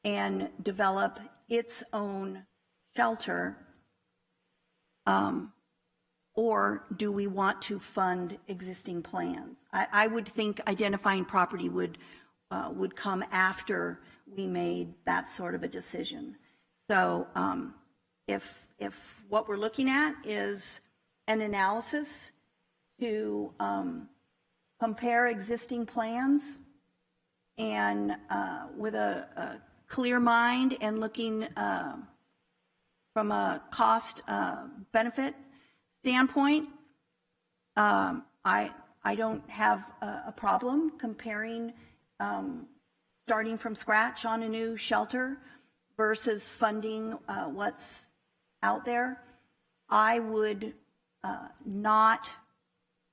and develop its own shelter, or do we want to fund existing plans? I would think identifying property would come after we made that sort of a decision. So if what we're looking at is an analysis to compare existing plans and with a clear mind and looking from a cost benefit standpoint, I don't have a problem comparing starting from scratch on a new shelter versus funding what's out there. I would not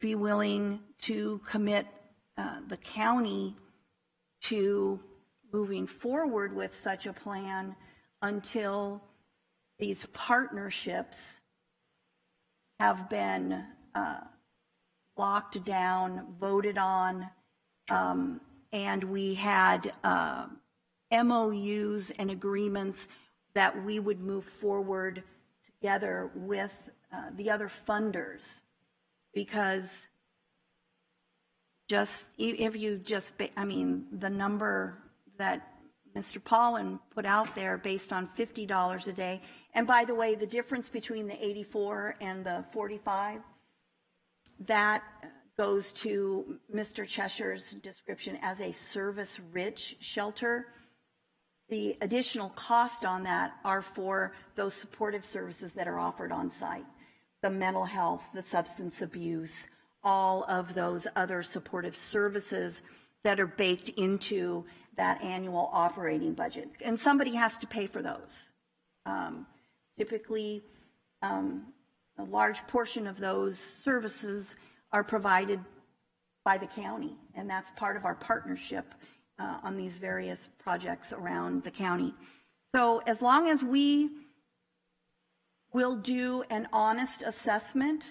be willing to commit the county to moving forward with such a plan until these partnerships have been locked down, voted on, and we had MOUs and agreements that we would move forward together with the other funders. Because the number that Mr. Paulin put out there based on $50 a day, and by the way, the difference between the 84 and the 45, that goes to Mr. Cheshire's description as a service-rich shelter. The additional cost on that are for those supportive services that are offered on site, the mental health, the substance abuse, all of those other supportive services that are baked into that annual operating budget. And somebody has to pay for those. Typically, a large portion of those services are provided by the county, and that's part of our partnership on these various projects around the county. So as long as we will do an honest assessment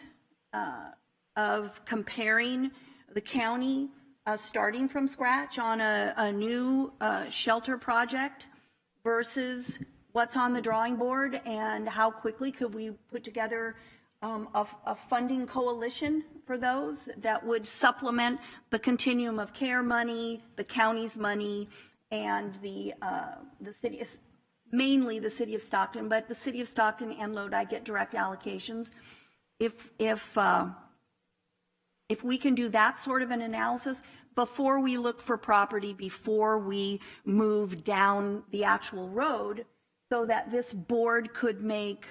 of comparing the county starting from scratch on a new shelter project versus what's on the drawing board, and how quickly could we put together a funding coalition for those that would supplement the continuum of care money, the county's money, and the city, mainly the city of Stockton, but the city of Stockton and Lodi get direct allocations. If we can do that sort of an analysis before we look for property, before we move down the actual road, so that this board could make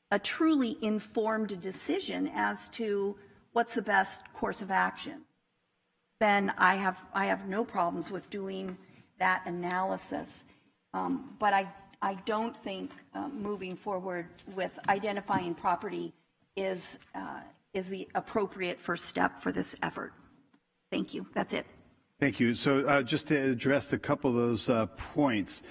a truly informed decision as to what's the best course of action, then I have no problems with doing that analysis. But I don't think moving forward with identifying property is the appropriate first step for this effort. Thank you. That's it. Thank you. So just to address a couple of those points,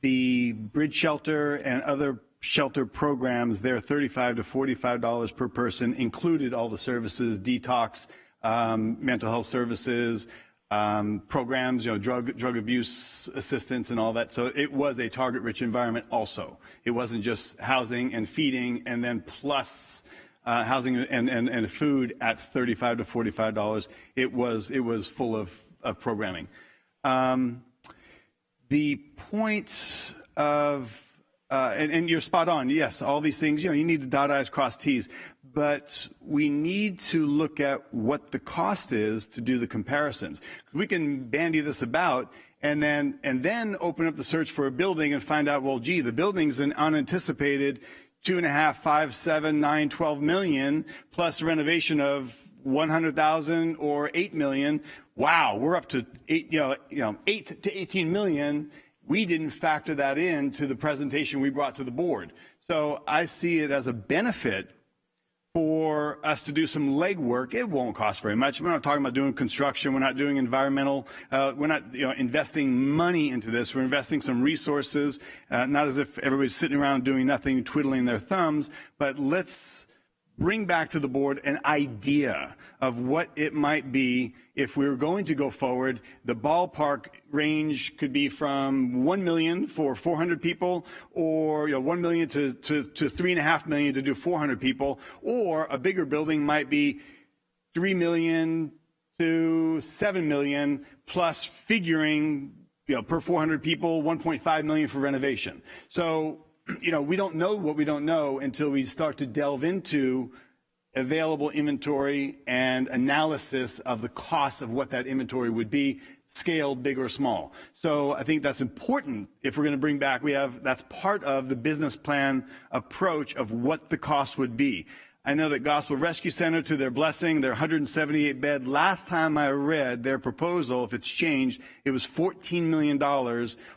the bridge shelter and other shelter programs, they're $35 to $45 per person, included all the services, detox, mental health services, programs, drug abuse assistance and all that. So it was a target-rich environment also. It wasn't just housing and feeding and then plus housing and food at $35 to $45. It was full of programming. The point of, and you're spot on, yes, all these things, you need to dot I's, cross T's. but we need to look at what the cost is to do the comparisons. We can bandy this about and then open up the search for a building and find out, well, gee, the building's an unanticipated 2.5, 5, 7, 9, 12 million plus renovation of 100,000 or 8 million. Wow, we're up to 8 to 18 million. We didn't factor that into the presentation we brought to the board. So I see it as a benefit for us to do some legwork. It won't cost very much. We're not talking about doing construction. We're not doing environmental. We're not investing money into this. We're investing some resources, not as if everybody's sitting around doing nothing, twiddling their thumbs, but let's bring back to the board an idea of what it might be if we were going to go forward. The ballpark range could be from 1 million for 400 people, or 1 million to 3.5 million to do 400 people, or a bigger building might be 3 million to 7 million plus figuring per 400 people 1.5 million for renovation. So we don't know what we don't know until we start to delve into available inventory and analysis of the cost of what that inventory would be, scaled, big or small. So I think that's important. If we're going to bring back, that's part of the business plan approach of what the cost would be. I know that Gospel Rescue Center, to their blessing, they're 178 bed. Last time I read their proposal, if it's changed, it was $14 million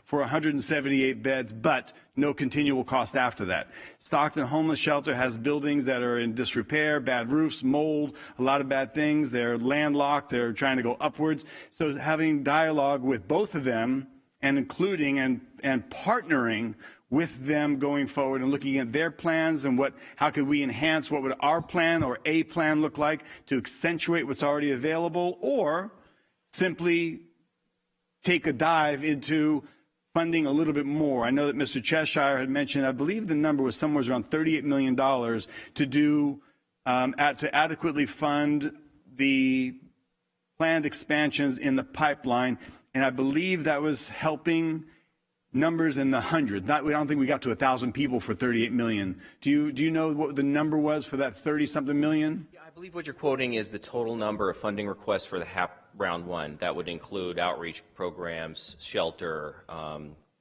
for 178 beds, but no continual cost after that. Stockton Homeless Shelter has buildings that are in disrepair, bad roofs, mold, a lot of bad things. They're landlocked. They're trying to go upwards. So having dialogue with both of them and including and partnering with them going forward and looking at their plans and how could we enhance, what would our plan or a plan look like to accentuate what's already available, or simply take a dive into funding a little bit more. I know that Mr. Cheshire had mentioned, I believe the number was somewhere around $38 million to do, to adequately fund the planned expansions in the pipeline. And I believe that was helping numbers in the hundreds. I don't think we got to 1,000 people for 38 million. Do you know what the number was for that 30-something million? Yeah, I believe what you're quoting is the total number of funding requests for the HAP round one. That would include outreach programs, shelter,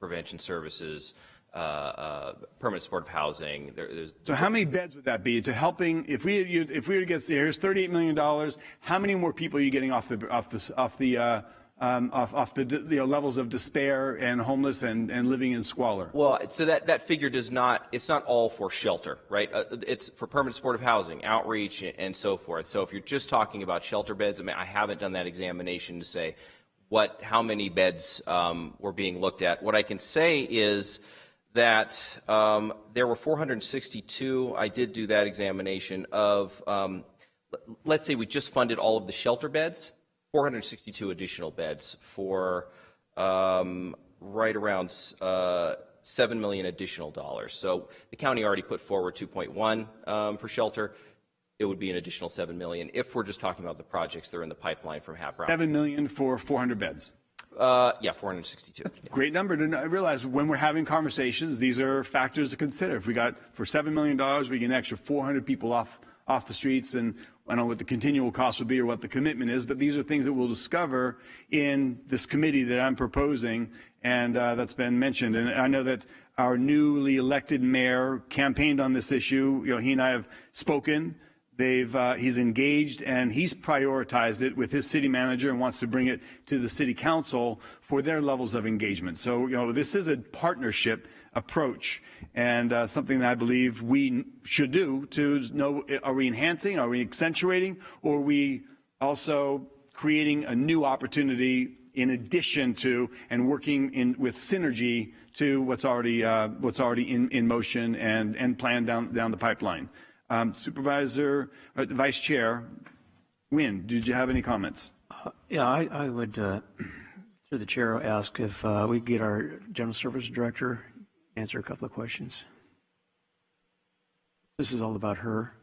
prevention services, permanent supportive housing. So how many beds would that be to helping? If we were to get, here's $38 million, how many more people are you getting off the levels of despair and homeless and living in squalor? Well, so that figure it's not all for shelter, right? It's for permanent supportive housing, outreach, and so forth. So if you're just talking about shelter beds, I haven't done that examination to say how many beds were being looked at. What I can say is that there were 462, I did do that examination of, let's say we just funded all of the shelter beds, 462 additional beds for right around $7 million additional dollars. So the county already put forward 2.1 for shelter. It would be an additional $7 million if we're just talking about the projects that are in the pipeline from HAP round. $7 million for 400 beds. Yeah, 462. That's a great number to realize when we're having conversations. These are factors to consider. If we got for $7 million, we get an extra 400 people off the streets, and I don't know what the continual cost would be or what the commitment is, but these are things that we'll discover in this committee that I'm proposing, and that's been mentioned. And I know that our newly elected mayor campaigned on this issue. He and I have spoken. He's engaged and he's prioritized it with his city manager and wants to bring it to the city council for their levels of engagement. So, this is a partnership approach and something that I believe we should do to know, are we enhancing, are we accentuating, or are we also creating a new opportunity in addition to and working with synergy to what's already in motion and planned down the pipeline. Supervisor, Vice Chair Nguyen, did you have any comments? Yeah, I would, through the chair, ask if we could get our General Services Director answer a couple of questions. This is all about her.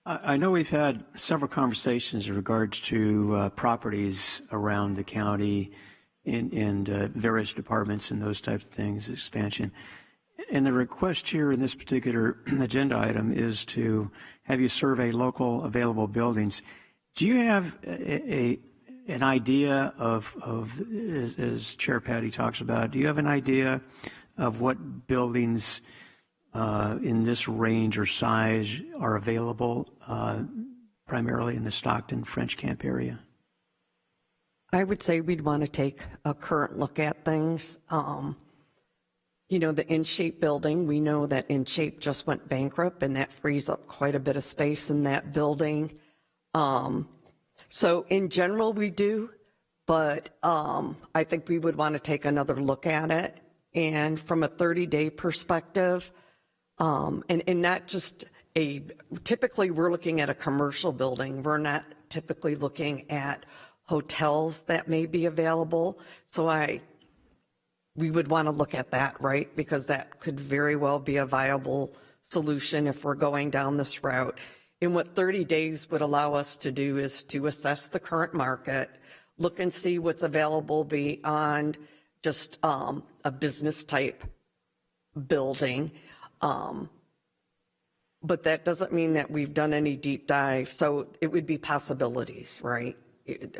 I know we've had several conversations in regards to properties around the county in various departments and those types of things, expansion. And the request here in this particular agenda item is to have you survey local available buildings. Do you have an idea of, as Chair Patty talks about, do you have an idea of what buildings in this range or size are available primarily in the Stockton French Camp area? I would say we'd want to take a current look at things. You know, the InShape building, we know that InShape just went bankrupt, and that frees up quite a bit of space in that building. So in general, we do, but I think we would want to take another look at it. And from a 30-day perspective, and not just typically we're looking at a commercial building. We're not typically looking at hotels that may be available. So we would want to look at that, right? Because that could very well be a viable solution if we're going down this route. And what 30 days would allow us to do is to assess the current market, look and see what's available beyond just a business type building. But that doesn't mean that we've done any deep dive. So it would be possibilities, right?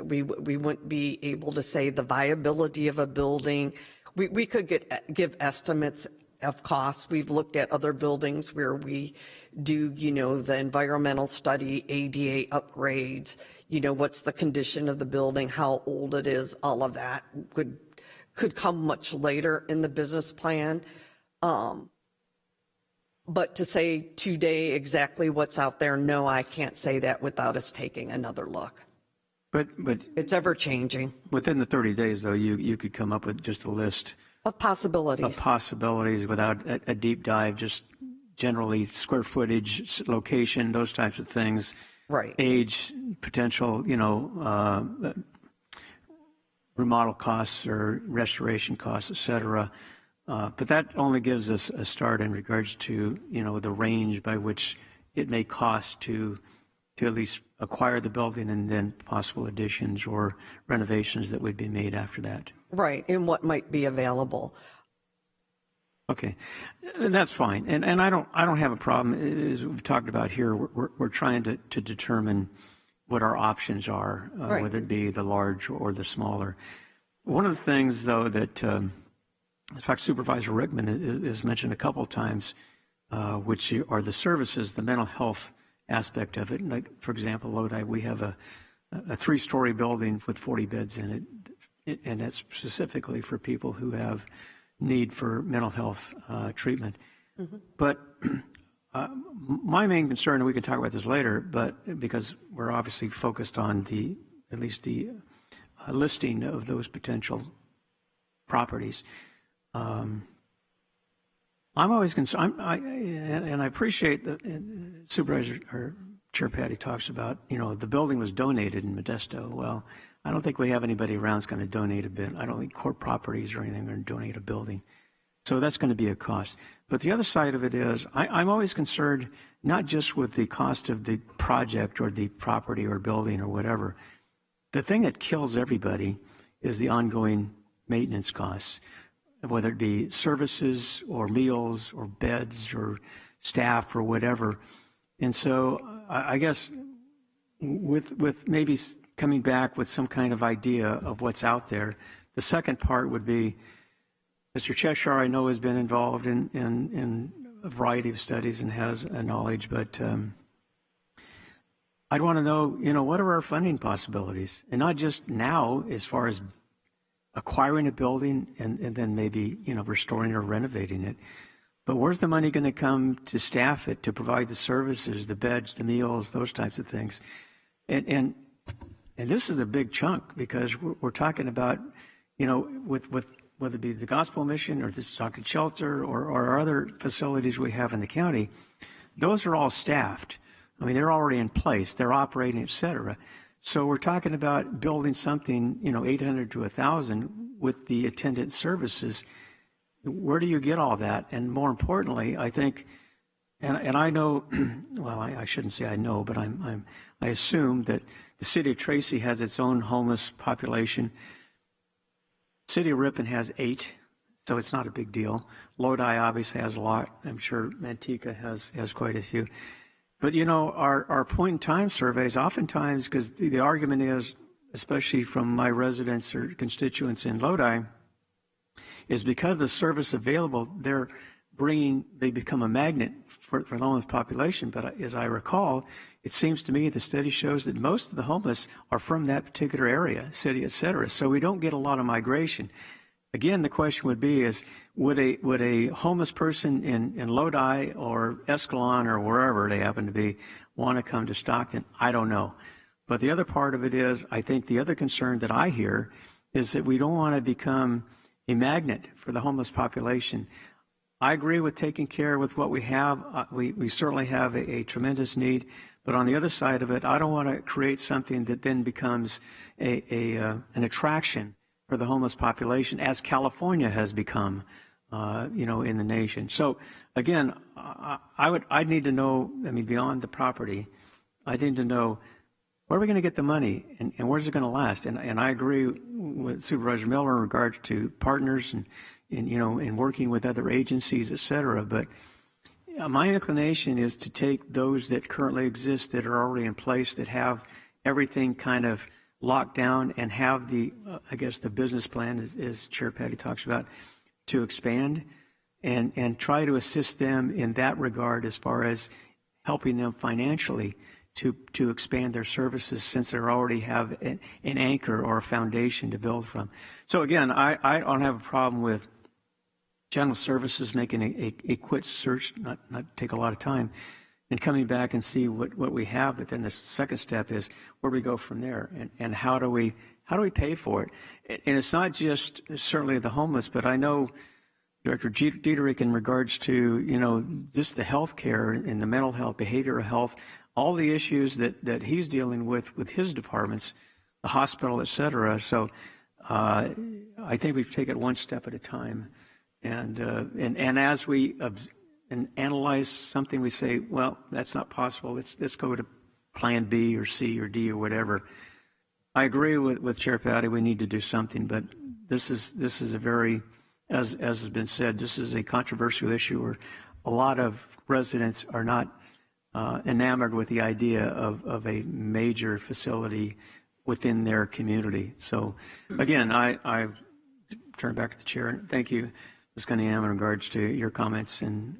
We wouldn't be able to say the viability of a building. We could give estimates of costs. We've looked at other buildings where we do, you know, the environmental study, ADA upgrades, you know, what's the condition of the building, how old it is, all of that could come much later in the business plan. But to say today exactly what's out there, no, I can't say that without us taking another look. But it's ever changing. Within the 30 days, though, you could come up with just a list of possibilities. Of possibilities without a deep dive, just generally square footage, location, those types of things. Right. Age, potential, you know, remodel costs or restoration costs, et cetera. But that only gives us a start in regards to, you know, the range by which it may cost to at least acquire the building and then possible additions or renovations that would be made after that. Right, and what might be available. Okay, and that's fine. And I don't have a problem. As we've talked about here, we're trying to determine what our options are, Right. whether it be the large or the smaller. One of the things, though, that in fact Supervisor Rickman has mentioned a couple of times, which are the services, the mental health aspect of it. Like, for example, Lodi, we have a 3-story building with 40 beds in it, and that's specifically for people who have need for mental health treatment. Mm-hmm. But my main concern, and we can talk about this later, but because we're obviously focused on at least the listing of those potential properties. I'm always concerned, and I appreciate that Supervisor or Chair Patty talks about, you know, the building was donated in Modesto. Well, I don't think we have anybody around that's going to donate a bit. I don't think Corp Properties or anything are going to donate a building. So that's going to be a cost. But the other side of it is I'm always concerned not just with the cost of the project or the property or building or whatever. The thing that kills everybody is the ongoing maintenance costs, whether it be services or meals or beds or staff or whatever. And so I guess with maybe coming back with some kind of idea of what's out there, the second part would be, Mr. Cheshire, I know, has been involved in a variety of studies and has a knowledge, but I'd want to know, you know, what are our funding possibilities? And not just now as far as acquiring a building and then maybe, you know, restoring or renovating it. But where's the money going to come to staff it, to provide the services, the beds, the meals, those types of things? And this is a big chunk because we're talking about, you know, with whether it be the gospel mission or the Stockton shelter or other facilities we have in the county, those are all staffed. I mean, they're already in place, they're operating, et cetera. So we're talking about building something, you know, 800 to 1,000 with the attendant services. Where do you get all that? And more importantly, I think, and I know, well, I shouldn't say I know, but I assume that the city of Tracy has its own homeless population. City of Ripon has 8, so it's not a big deal. Lodi obviously has a lot. I'm sure Manteca has quite a few. But, you know, our point-in-time surveys, oftentimes, because the argument is, especially from my residents or constituents in Lodi, is because the service available, they become a magnet for the homeless population. But as I recall, it seems to me the study shows that most of the homeless are from that particular area, city, et cetera. So we don't get a lot of migration. Again, the question would be would a homeless person in Lodi or Escalon or wherever they happen to be want to come to Stockton? I don't know. But the other part of it is, I think the other concern that I hear is that we don't want to become a magnet for the homeless population. I agree with taking care with what we have. We certainly have a tremendous need. But on the other side of it, I don't want to create something that then becomes an attraction for the homeless population, as California has become, in the nation. So again, I'd need to know, beyond the property, I need to know where are we going to get the money and where's it going to last? And I agree with Supervisor Miller in regard to partners and working with other agencies, et cetera. But my inclination is to take those that currently exist that are already in place, that have everything kind of locked down, and have the business plan, as Chair Patty talks about, to expand and try to assist them in that regard as far as helping them financially to expand their services, since they already have an anchor or a foundation to build from. So again, I don't have a problem with general services making a quick search, not take a lot of time, and coming back and see what we have. But then the second step is where we go from there, and how do we pay for it? And it's not just certainly the homeless, but I know Director Dieterich, in regards to just the health care and the mental health, behavioral health, all the issues that he's dealing with his departments, the hospital, et cetera. So I think we take it one step at a time. And as we analyze something, we say, well, that's not possible. Let's go to plan B or C or D or whatever. I agree with Chair Patty. We need to do something, but this is a very, as has been said, this is a controversial issue where a lot of residents are not enamored with the idea of a major facility within their community. So again, I turn back to the chair, and thank you, Ms. Cunningham, in regards to your comments, and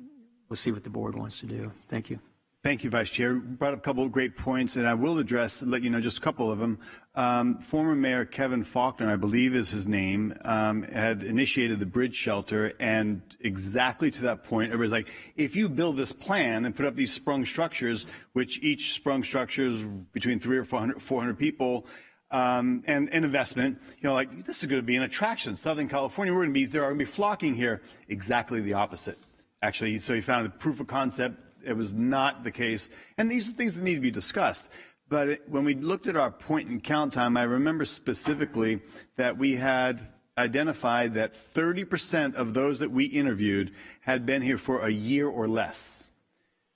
we'll see what the board wants to do. Thank you. Thank you, Vice Chair. You brought up a couple of great points, and I will let you know just a couple of them. Former Mayor Kevin Faulkner, I believe is his name, had initiated the bridge shelter, and exactly to that point, everybody's like, if you build this plan and put up these sprung structures, which each sprung structure is between 300 or 400 people, and investment, this is going to be an attraction. Southern California, they're going to be flocking here. Exactly the opposite, actually. So he found a proof of concept. It was not the case. And these are things that need to be discussed. But when we looked at our point and count time, I remember specifically that we had identified that 30% of those that we interviewed had been here for a year or less.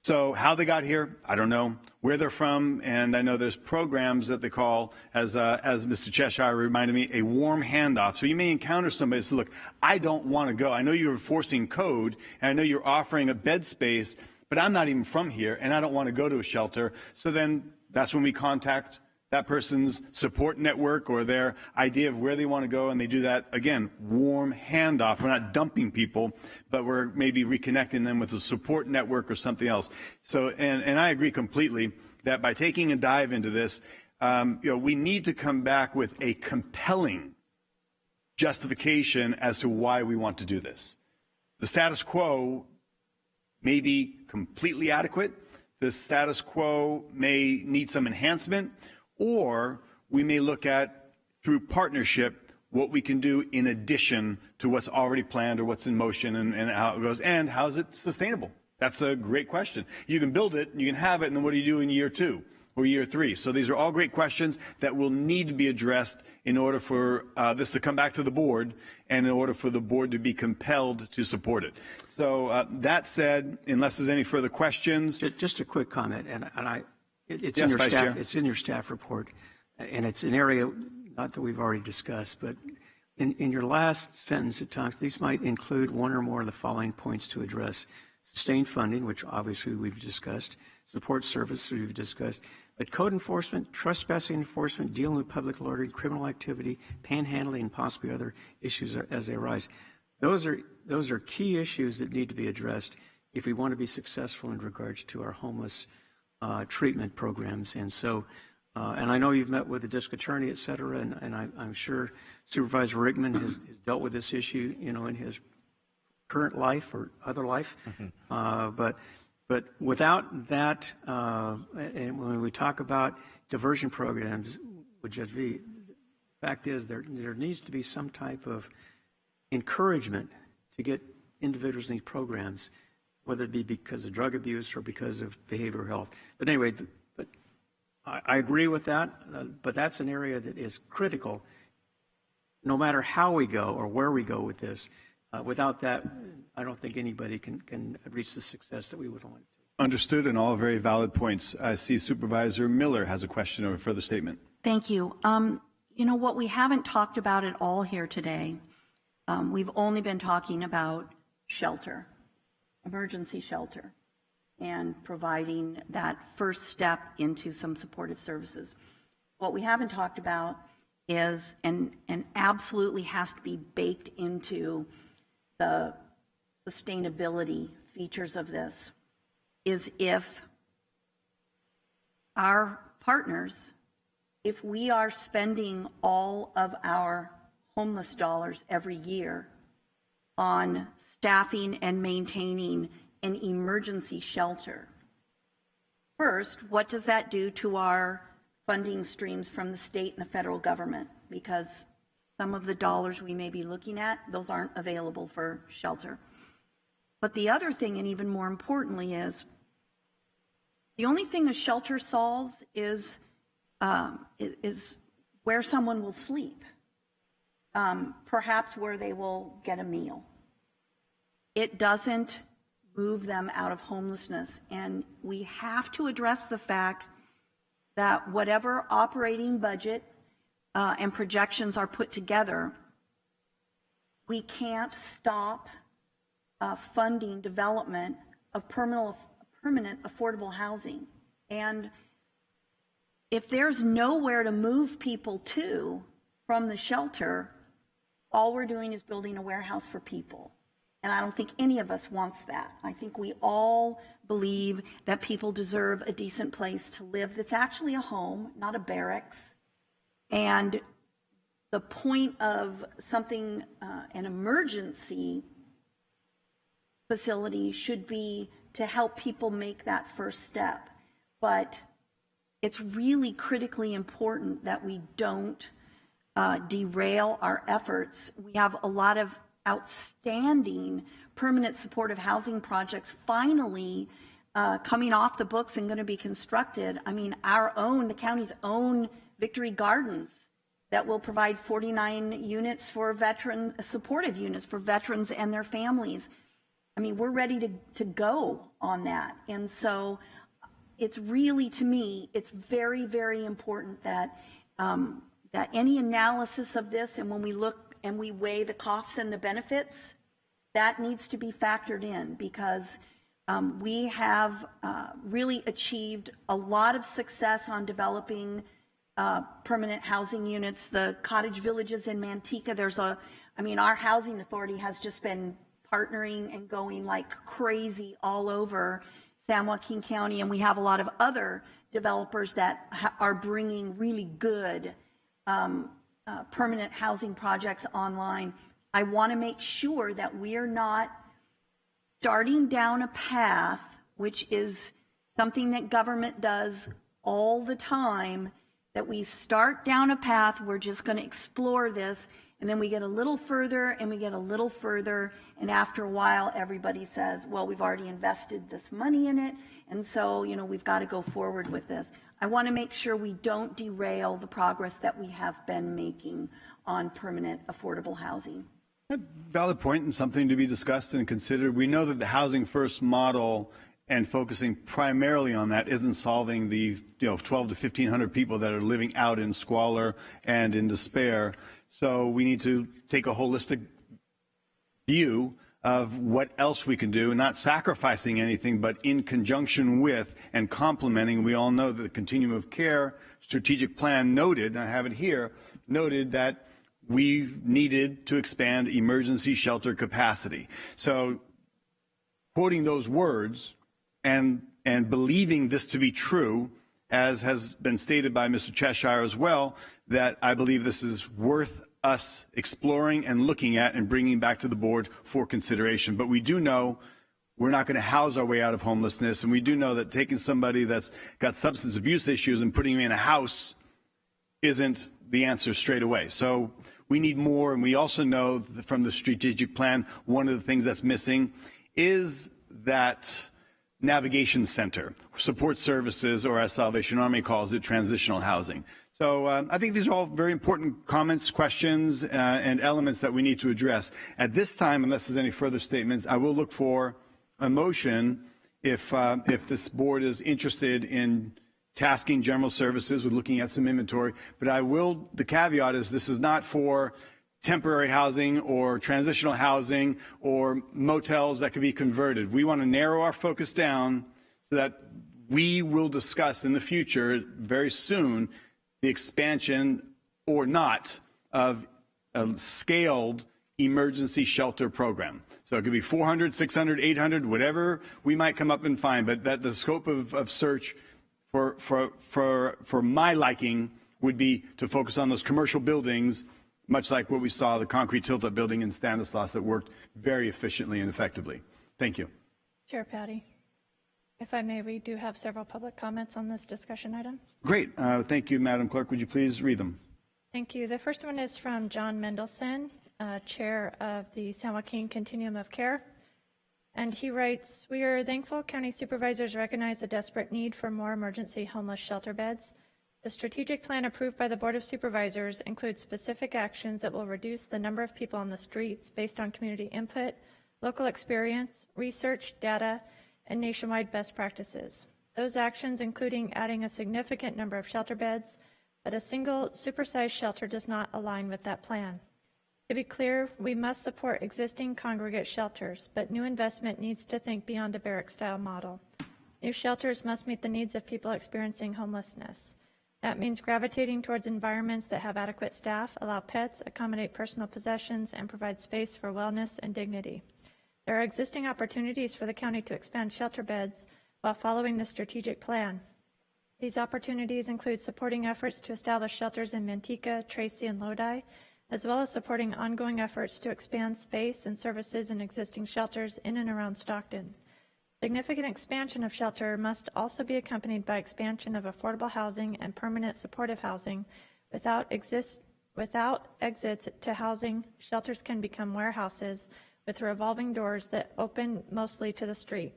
So how they got here, I don't know. Where they're from, and I know there's programs that they call, as Mr. Cheshire reminded me, a warm handoff. So you may encounter somebody that says, look, I don't want to go. I know you're enforcing code, and I know you're offering a bed space, but I'm not even from here, and I don't want to go to a shelter. So then that's when we contact that person's support network or their idea of where they want to go, and they do that, again, warm handoff. We're not dumping people, but we're maybe reconnecting them with a support network or something else. So, and I agree completely that by taking a dive into this, we need to come back with a compelling justification as to why we want to do this. The status quo may be completely adequate. The status quo may need some enhancement, or we may look at, through partnership, what we can do in addition to what's already planned or what's in motion, and how it goes, and how is it sustainable? That's a great question. You can build it, you can have it, and then what do you do in year 2 or year 3? So these are all great questions that will need to be addressed in order for this to come back to the board, and in order for the board to be compelled to support it. So that said, unless there's any further questions. Just a quick comment, it's yes, in your staff report, and it's an area not that we've already discussed, but in your last sentence, it talks, these might include one or more of the following points to address. Sustained funding, which obviously we've discussed, support services we've discussed, but code enforcement, trespassing enforcement, dealing with public order, criminal activity, panhandling, and possibly other issues as they arise. Those are key issues that need to be addressed if we want to be successful in regards to our homeless treatment programs. And so, and I know you've met with the district attorney, et cetera, and I'm sure Supervisor Rickman has dealt with this issue, you know, in his current life or other life. But without that, and when we talk about diversion programs with Judge V, the fact is there needs to be some type of encouragement to get individuals in these programs, whether it be because of drug abuse or because of behavioral health. But anyway, I agree with that, but that's an area that is critical no matter how we go or where we go with this. Without that, I don't think anybody can reach the success that we would want. Understood, and all very valid points. I see Supervisor Miller has a question or a further statement. Thank you. You know, what we haven't talked about at all here today, we've only been talking about shelter, emergency shelter, and providing that first step into some supportive services. What we haven't talked about is, and absolutely has to be baked into the sustainability features of this, is if our partners, if we are spending all of our homeless dollars every year on staffing and maintaining an emergency shelter, first, what does that do to our funding streams from the state and the federal government? Because some of the dollars we may be looking at, those aren't available for shelter. But the other thing, and even more importantly, is the only thing a shelter solves is where someone will sleep, perhaps where they will get a meal. It doesn't move them out of homelessness, and we have to address the fact that whatever operating budget and projections are put together, we can't stop funding development of permanent affordable housing. And if there's nowhere to move people to from the shelter, all we're doing is building a warehouse for people. And I don't think any of us wants that. I think we all believe that people deserve a decent place to live that's actually a home, not a barracks. And the point of something, an emergency facility, should be to help people make that first step. But it's really critically important that we don't derail our efforts. We have a lot of outstanding permanent supportive housing projects finally coming off the books and going to be constructed. I mean, the county's own Victory Gardens that will provide 49 units for veterans, supportive units for veterans and their families. I mean, we're ready to go on that. And so it's really, to me, it's very, very important that that any analysis of this, and when we look and we weigh the costs and the benefits, that needs to be factored in, because we have really achieved a lot of success on developing permanent housing units. The cottage villages in Manteca, our housing authority has just been partnering and going like crazy all over San Joaquin County, and we have a lot of other developers that are bringing really good permanent housing projects online. I want to make sure that we are not starting down a path, which is something that government does all the time, that we start down a path, we're just going to explore this, and then we get a little further and we get a little further, and after a while everybody says, well, we've already invested this money in it, and so, we've got to go forward with this. I want to make sure we don't derail the progress that we have been making on permanent affordable housing. Valid point, and something to be discussed and considered. We know that the housing first model and focusing primarily on that isn't solving the 12 to 1,500 people that are living out in squalor and in despair. So we need to take a holistic view of what else we can do, not sacrificing anything, but in conjunction with and complementing. We all know that the continuum of care strategic plan noted, and I have it here, noted that we needed to expand emergency shelter capacity. So quoting those words and believing this to be true, as has been stated by Mr. Cheshire as well, that I believe this is worth us exploring and looking at and bringing back to the board for consideration. But we do know we're not going to house our way out of homelessness, and we do know that taking somebody that's got substance abuse issues and putting them in a house isn't the answer straight away. So we need more, and we also know from the strategic plan, one of the things that's missing is that navigation center, support services, or as Salvation Army calls it, transitional housing. So I think these are all very important comments, questions, and elements that we need to address. At this time, unless there's any further statements, I will look for a motion if this board is interested in tasking general services with looking at some inventory. But the caveat is this is not for temporary housing or transitional housing or motels that could be converted. We want to narrow our focus down so that we will discuss in the future very soon the expansion or not of a scaled emergency shelter program. So it could be 400, 600, 800, whatever we might come up and find, but that the scope of search for my liking would be to focus on those commercial buildings, much like what we saw, the concrete tilt-up building in Stanislaus that worked very efficiently and effectively. Thank you. Chair Patty, if I may, we do have several public comments on this discussion item. Great. Thank you, Madam Clerk. Would you please read them? Thank you. The first one is from John Mendelson, Chair of the San Joaquin Continuum of Care. And he writes, "We are thankful County Supervisors recognize the desperate need for more emergency homeless shelter beds. The strategic plan approved by the Board of Supervisors includes specific actions that will reduce the number of people on the streets based on community input, local experience, research, data, and nationwide best practices. Those actions including adding a significant number of shelter beds, but a single supersized shelter does not align with that plan. To be clear, we must support existing congregate shelters, but new investment needs to think beyond a barrack-style model. New shelters must meet the needs of people experiencing homelessness. That means gravitating towards environments that have adequate staff, allow pets, accommodate personal possessions, and provide space for wellness and dignity. There are existing opportunities for the county to expand shelter beds while following the strategic plan. These opportunities include supporting efforts to establish shelters in Manteca, Tracy, and Lodi, as well as supporting ongoing efforts to expand space and services in existing shelters in and around Stockton. Significant expansion of shelter must also be accompanied by expansion of affordable housing and permanent supportive housing. Without exits to housing, shelters can become warehouses with revolving doors that open mostly to the street.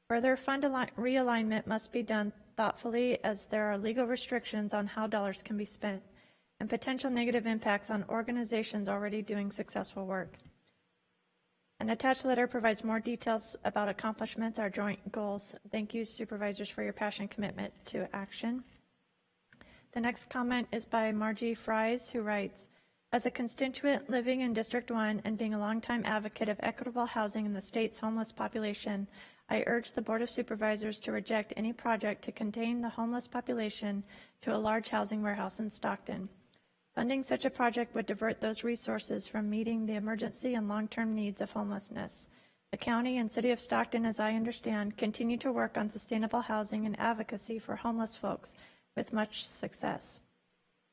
Further fund realignment must be done thoughtfully, as there are legal restrictions on how dollars can be spent and potential negative impacts on organizations already doing successful work. An attached letter provides more details about accomplishments, our joint goals. Thank you, Supervisors, for your passion and commitment to action." The next comment is by Margie Fries, who writes, "As a constituent living in District 1 and being a longtime advocate of equitable housing in the state's homeless population, I urge the Board of Supervisors to reject any project to contain the homeless population to a large housing warehouse in Stockton. Funding such a project would divert those resources from meeting the emergency and long-term needs of homelessness. The county and city of Stockton, as I understand, continue to work on sustainable housing and advocacy for homeless folks with much success.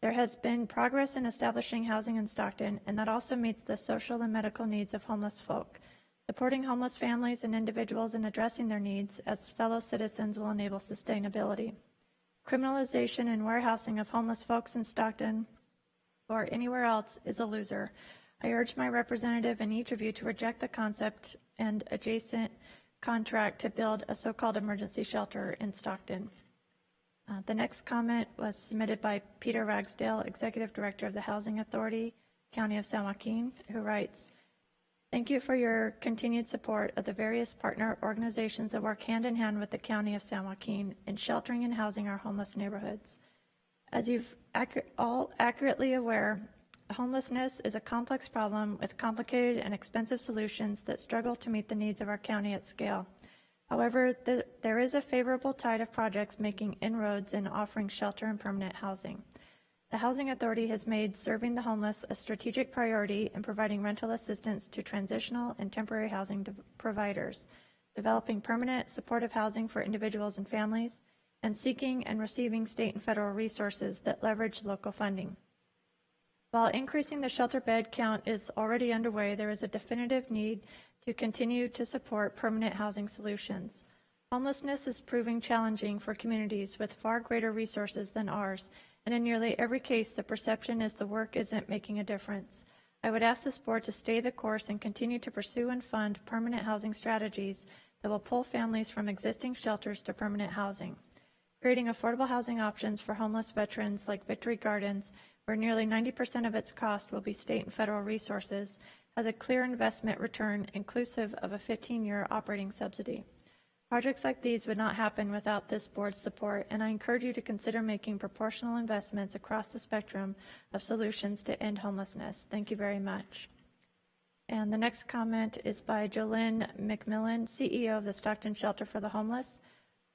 There has been progress in establishing housing in Stockton, and that also meets the social and medical needs of homeless folk. Supporting homeless families and individuals in addressing their needs as fellow citizens will enable sustainability. Criminalization and warehousing of homeless folks in Stockton or anywhere else is a loser. I urge my representative and each of you to reject the concept and adjacent contract to build a so-called emergency shelter in Stockton." The next comment was submitted by Peter Ragsdale, Executive Director of the Housing Authority, County of San Joaquin, who writes, "Thank you for your continued support of the various partner organizations that work hand in hand with the County of San Joaquin in sheltering and housing our homeless neighborhoods. As you've all accurately aware, Homelessness is a complex problem with complicated and expensive solutions that struggle to meet the needs of our county at scale. However, there is a favorable tide of projects making inroads in offering shelter and permanent housing. The Housing Authority has made serving the homeless a strategic priority in providing rental assistance to transitional and temporary housing providers, developing permanent supportive housing for individuals and families, and seeking and receiving state and federal resources that leverage local funding. While increasing the shelter bed count is already underway, there is a definitive need to continue to support permanent housing solutions. Homelessness is proving challenging for communities with far greater resources than ours, and in nearly every case, the perception is the work isn't making a difference. I would ask this board to stay the course and continue to pursue and fund permanent housing strategies that will pull families from existing shelters to permanent housing. Creating affordable housing options for homeless veterans like Victory Gardens, where nearly 90% of its cost will be state and federal resources, has a clear investment return inclusive of a 15-year operating subsidy. Projects like these would not happen without this board's support, and I encourage you to consider making proportional investments across the spectrum of solutions to end homelessness. Thank you very much. And the next comment is by Jolynn McMillan, CEO of the Stockton Shelter for the Homeless,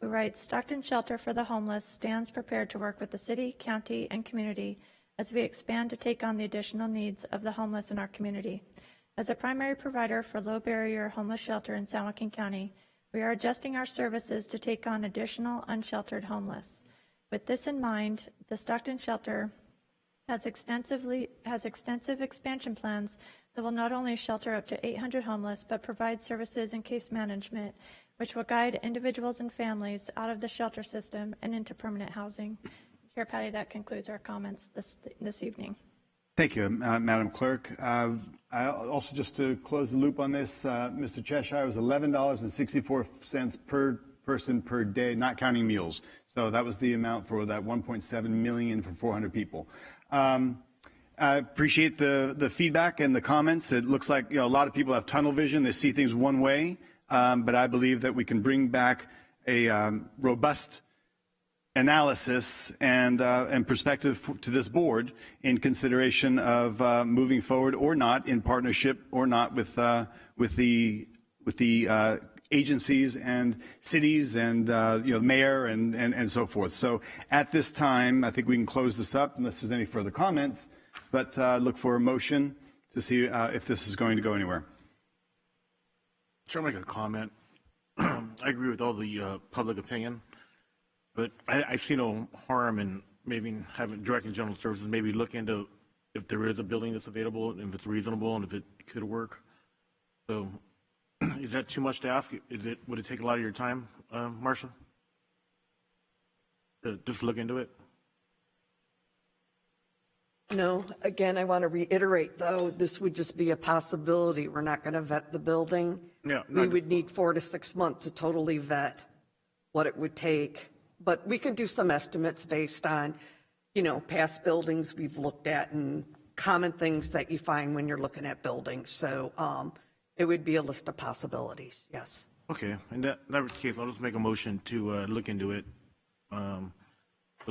who writes, Stockton Shelter for the Homeless stands prepared to work with the city, county, and community as we expand to take on the additional needs of the homeless in our community. As a primary provider for low-barrier homeless shelter in San Joaquin County, we are adjusting our services to take on additional unsheltered homeless. With this in mind, the Stockton Shelter has extensive expansion plans that will not only shelter up to 800 homeless, but provide services and case management, which will guide individuals and families out of the shelter system and into permanent housing. Chair Patty, that concludes our comments this evening. Thank you, Madam Clerk. I also, just to close the loop on this, Mr. Cheshire, was $11.64 per person per day, not counting meals. So that was the amount for that 1.7 million for 400 people. I appreciate the feedback and the comments. It looks like a lot of people have tunnel vision. They see things one way, but I believe that we can bring back a robust analysis and perspective to this board in consideration of moving forward or not, in partnership or not with the agencies and cities and mayor and so forth. So at this time, I think we can close this up unless there's any further comments, but look for a motion to see if this is going to go anywhere. Sure, make a comment. I agree with all the public opinion. But I see no harm in maybe having directing general services maybe look into if there is a building that's available, and if it's reasonable, and if it could work. So is that too much to ask? Would it take a lot of your time, Marcia, to just look into it? No, again, I want to reiterate, though, this would just be a possibility. We're not going to vet the building. Yeah, we would need 4 to 6 months to totally vet what it would take. But we could do some estimates based on, past buildings we've looked at and common things that you find when you're looking at buildings. So it would be a list of possibilities, yes. Okay, in that case, I'll just make a motion to look into it. The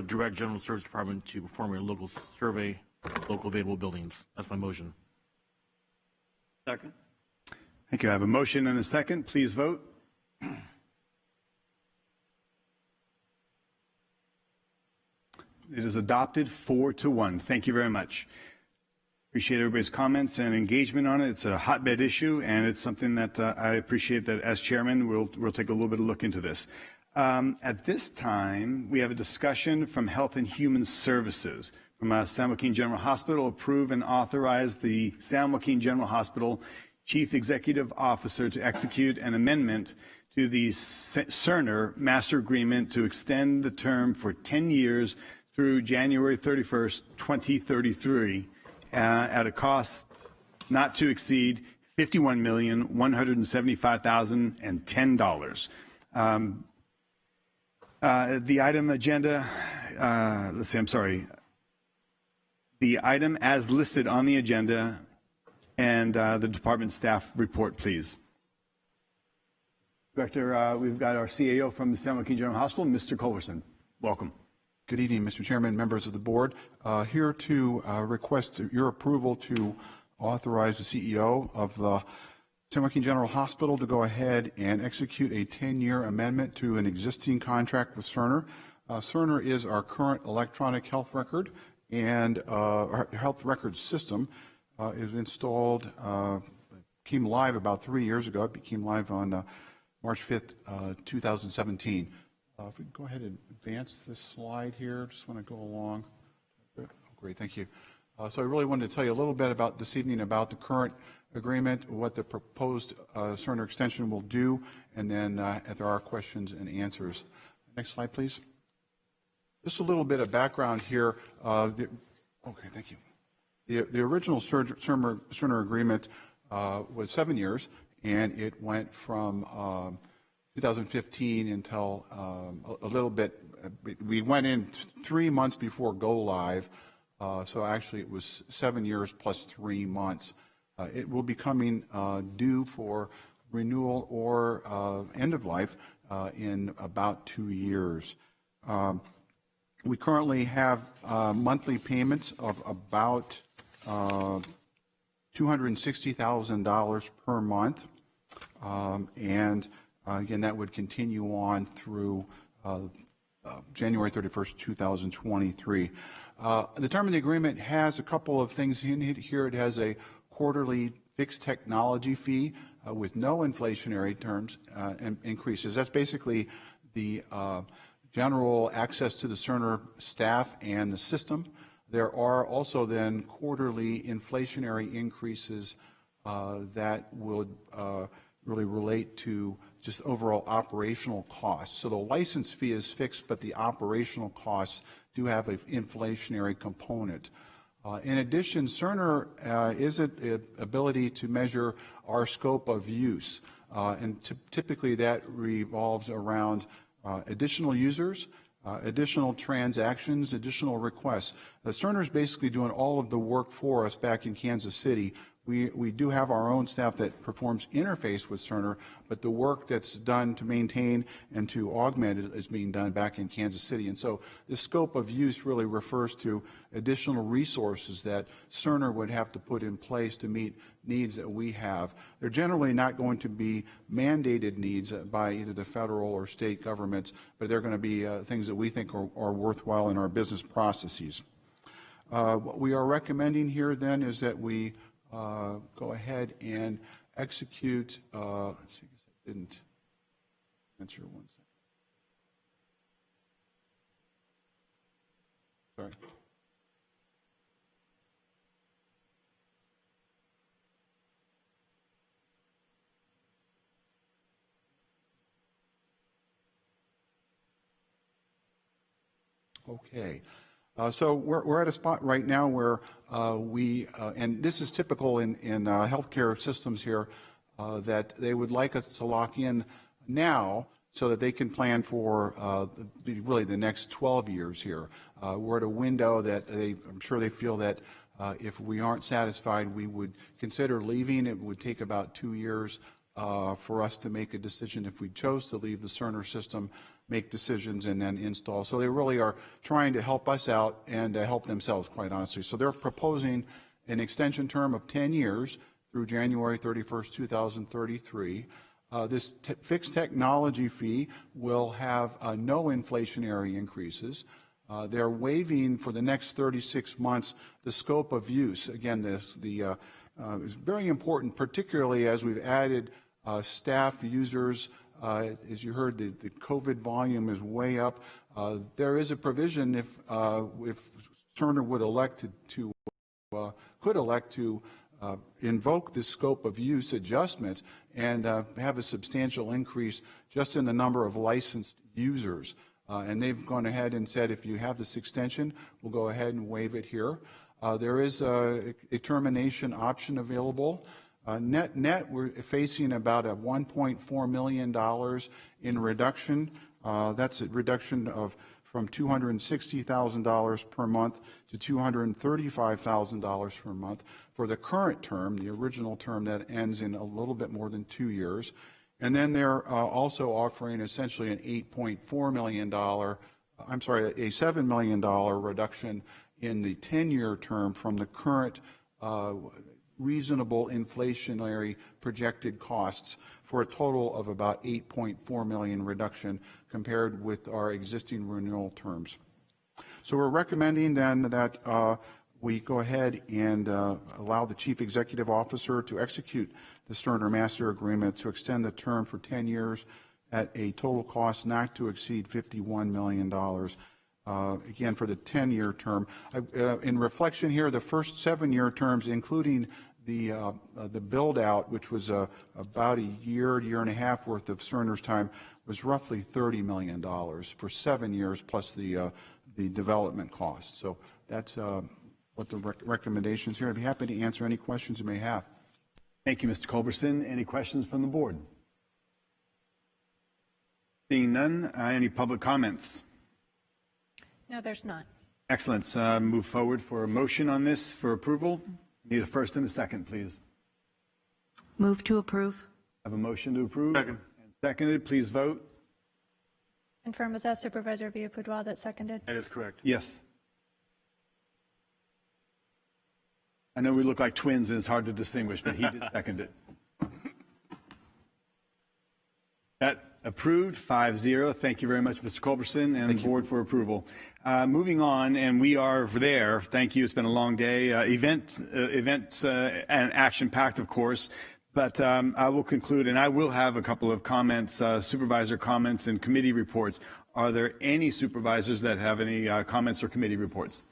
direct general service department to perform a local survey of local available buildings. That's my motion. Second. Thank you. I have a motion and a second. Please vote. It is adopted 4-1. Thank you very much. Appreciate everybody's comments and engagement on it. It's a hotbed issue, and it's something that I appreciate that as chairman, we'll take a little bit of look into this. At this time, we have a discussion from Health and Human Services from San Joaquin General Hospital. Approve and authorize the San Joaquin General Hospital Chief Executive Officer to execute an amendment to the Cerner Master Agreement to extend the term for 10 years through January 31st, 2033, at a cost not to exceed $51,175,010. The item agenda, the item as listed on the agenda and the department staff report, please. Director, we've got our CAO from the San Joaquin General Hospital, Mr. Culverson. Welcome. Good evening, Mr. Chairman, members of the board. Here to request your approval to authorize the CEO of the San Joaquin General Hospital to go ahead and execute a 10-year amendment to an existing contract with Cerner. Cerner is our current electronic health record, and our health record system is installed, came live about 3 years ago. It became live on March 5th, 2017. If we can go ahead and advance this slide here, just want to go along. Oh, great, thank you. So I really wanted to tell you a little bit about this evening about the current agreement, what the proposed Cerner extension will do, and then if there are questions and answers. Next slide, please. Just a little bit of background here. Okay, thank you. The original Cerner agreement was 7 years, and it went from 2015 until a little bit. We went in 3 months before go live, so actually it was 7 years plus 3 months. It will be coming due for renewal or end of life in about 2 years. We currently have monthly payments of about $260,000 per month, and again, that would continue on through January 31st, 2023. The term of the agreement has a couple of things in it here. It has a quarterly fixed technology fee with no inflationary terms and increases. That's basically the general access to the Cerner staff and the system. There are also then quarterly inflationary increases that would really relate to just overall operational costs. So the license fee is fixed, but the operational costs do have an inflationary component. In addition, Cerner is an ability to measure our scope of use, and typically that revolves around additional users, additional transactions, additional requests. Cerner is basically doing all of the work for us back in Kansas City. We do have our own staff that performs interface with Cerner, but the work that's done to maintain and to augment it is being done back in Kansas City. And so the scope of use really refers to additional resources that Cerner would have to put in place to meet needs that we have. They're generally not going to be mandated needs by either the federal or state governments, but they're going to be things that we think are worthwhile in our business processes. What we are recommending here then is that we go ahead and execute, let's see, I didn't answer one second. Sorry. Okay. So we're at a spot right now where and this is typical in healthcare systems here, that they would like us to lock in now so that they can plan for really the next 12 years here. We're at a window that I'm sure they feel that if we aren't satisfied, we would consider leaving. It would take about 2 years for us to make a decision if we chose to leave the Cerner system, make decisions, and then install. So they really are trying to help us out and help themselves, quite honestly. So they're proposing an extension term of 10 years through January 31st, 2033. This fixed technology fee will have no inflationary increases. They're waiving for the next 36 months the scope of use. Again, this is very important, particularly as we've added staff users. As you heard, the COVID volume is way up. There is a provision if Cerner would elect could elect to invoke the scope of use adjustment and have a substantial increase just in the number of licensed users. And they've gone ahead and said, if you have this extension, we'll go ahead and waive it here. There is a termination option available. Net, we're facing about a $1.4 million in reduction. That's a reduction from $260,000 per month to $235,000 per month for the current term, the original term that ends in a little bit more than 2 years. And then they're also offering essentially an $8.4 million $7 million reduction in the 10-year term from the current reasonable inflationary projected costs for a total of about $8.4 million reduction compared with our existing renewal terms. So we're recommending then that we go ahead and allow the Chief Executive Officer to execute the Sterner Master Agreement to extend the term for 10 years at a total cost not to exceed $51 million. Again, for the 10-year term. In reflection here, the first 7-year terms, including the build-out, which was about a year and a half worth of Cerner's time, was roughly $30 million for 7 years plus the development costs. So that's what the recommendations here. I'd be happy to answer any questions you may have. Thank you, Mr. Culberson. Any questions from the board? Seeing none, any public comments? No, there's not. Excellent. Move forward for a motion on this for approval. Need a first and a second, please. Move to approve. Have a motion to approve. Second. And seconded. Please vote. Confirm, is that Supervisor Villapudua that seconded? That is correct. Yes. I know we look like twins and it's hard to distinguish, but he did second it. That approved, 5-0. Thank you very much, Mr. Culberson, and the board for approval. Moving on, and we are there. Thank you. It's been a long day. Event and action-packed, of course. But I will conclude, and I will have a couple of comments, supervisor comments and committee reports. Are there any supervisors that have any comments or committee reports?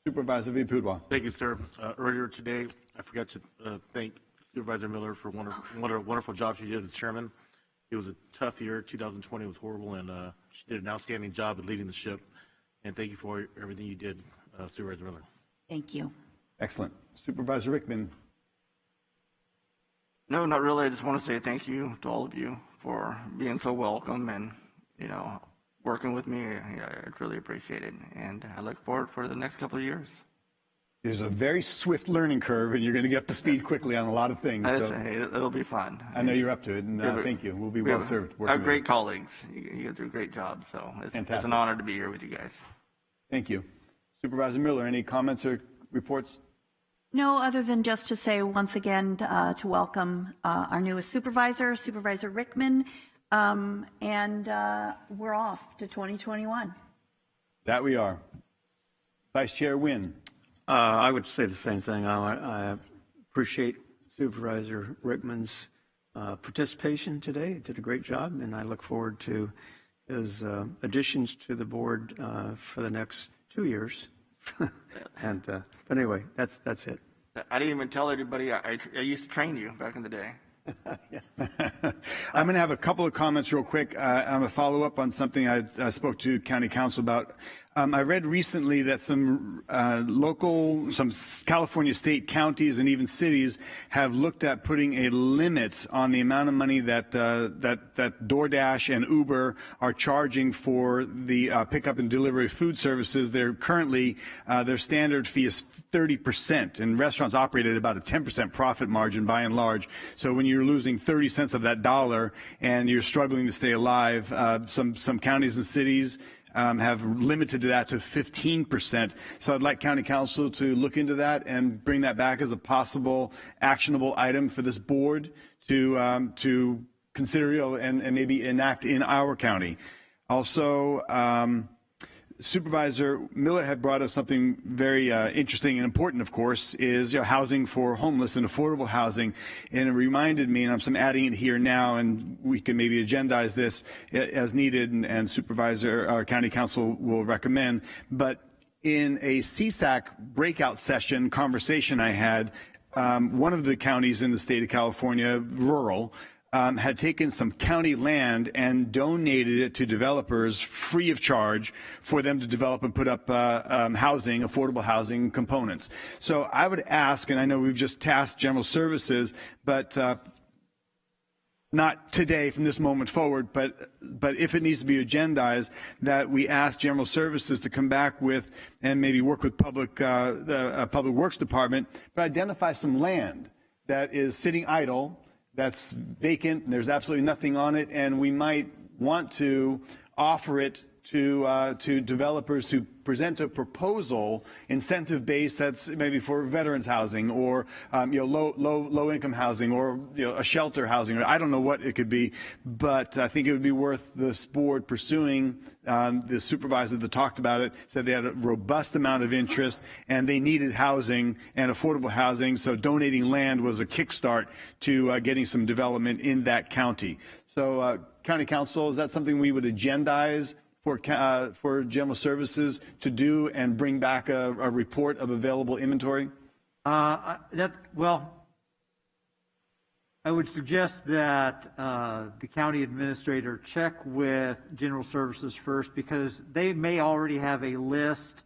Supervisor Villapudua. Thank you, sir. Earlier today, I forgot to thank Supervisor Miller for a wonderful job she did as chairman. It was a tough year. 2020 was horrible, and she did an outstanding job at leading the ship. And thank you for everything you did, Supervisor Miller. Thank you. Excellent. Supervisor Rickman. No, not really. I just want to say thank you to all of you for being so welcome and, working with me. I truly appreciate it. And I look forward for the next couple of years. There's a very swift learning curve, and you're going to get up to speed quickly on a lot of things. So It'll be fun. I know you're up to it, and thank you. We'll be well served. I have great colleagues. You do a great job, so it's an honor to be here with you guys. Thank you. Supervisor Miller, any comments or reports? No, other than just to say once again to welcome our newest supervisor, Supervisor Rickman, and we're off to 2021. That we are. Vice Chair Wynn. I would say the same thing. I appreciate Supervisor Rickman's participation today. He did a great job, and I look forward to his additions to the board for the next 2 years. But anyway, that's it. I didn't even tell everybody I used to train you back in the day. I'm going to have a couple of comments real quick. I'm going to follow up on something I spoke to County Council about. I read recently that some California state counties and even cities have looked at putting a limit on the amount of money that DoorDash and Uber are charging for the pickup and delivery of food services. They're currently, their standard fee is 30%, and restaurants operate at about a 10% profit margin by and large. So when you're losing 30 cents of that dollar and you're struggling to stay alive, some counties and cities have limited that to 15%. So I'd like County Council to look into that and bring that back as a possible actionable item for this board to consider and maybe enact in our county. Also, Supervisor Miller had brought up something very interesting and important, of course, is housing for homeless and affordable housing. And it reminded me, and I'm adding it here now, and we can maybe agendize this as needed, and County Council will recommend. But in a CSAC breakout session conversation I had, one of the counties in the state of California, rural, had taken some county land and donated it to developers free of charge for them to develop and put up housing, affordable housing components. So I would ask, and I know we've just tasked General Services, but not today from this moment forward, but if it needs to be agendized, that we ask General Services to come back with and maybe work with Public Works Department, but identify some land that is sitting idle, that's vacant, and there's absolutely nothing on it, and we might want to offer it to developers to present a proposal, incentive-based, that's maybe for veterans housing or low income housing or a shelter housing, or I don't know what it could be, but I think it would be worth this board pursuing. The supervisor that talked about it said they had a robust amount of interest and they needed housing and affordable housing, so donating land was a kickstart to getting some development in that county. So County Council, is that something we would agendize for General Services to do and bring back a report of available inventory? Well, I would suggest that the county administrator check with General Services first, because they may already have a list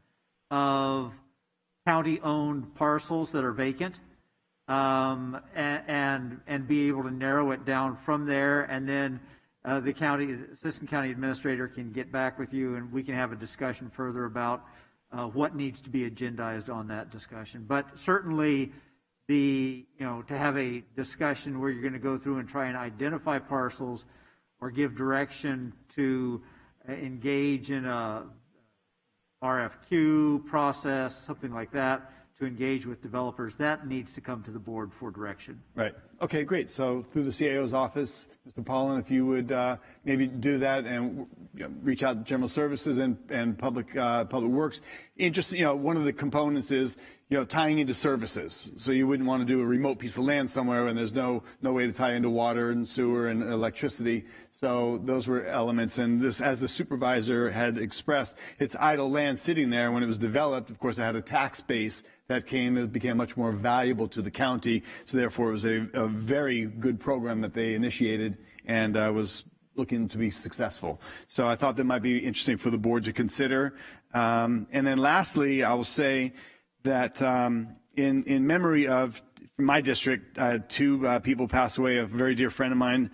of county-owned parcels that are vacant, and be able to narrow it down from there, and then the assistant county administrator can get back with you and we can have a discussion further about what needs to be agendized on that discussion. But certainly to have a discussion where you're going to go through and try and identify parcels or give direction to engage in a RFQ process, something like that, to engage with developers, that needs to come to the board for direction. Right. Okay, great. So through the CAO's office, Mr. Pollan, if you would maybe do that and reach out to General Services and Public Works. And just, one of the components is, tying into services. So you wouldn't want to do a remote piece of land somewhere and there's no way to tie into water and sewer and electricity. So those were elements. And this, as the supervisor had expressed, it's idle land sitting there. When it was developed, of course, it had a tax base that became much more valuable to the county. So therefore, it was a very good program that they initiated and was looking to be successful. So I thought that might be interesting for the board to consider. And then lastly, I will say that in memory of my district, two people passed away. A very dear friend of mine,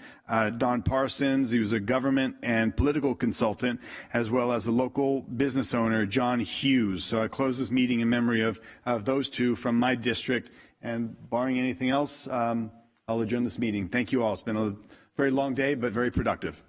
Don Parsons. He was a government and political consultant, as well as a local business owner, John Hughes. So I close this meeting in memory of those two from my district. And barring anything else, I'll adjourn this meeting. Thank you all. It's been a very long day, but very productive.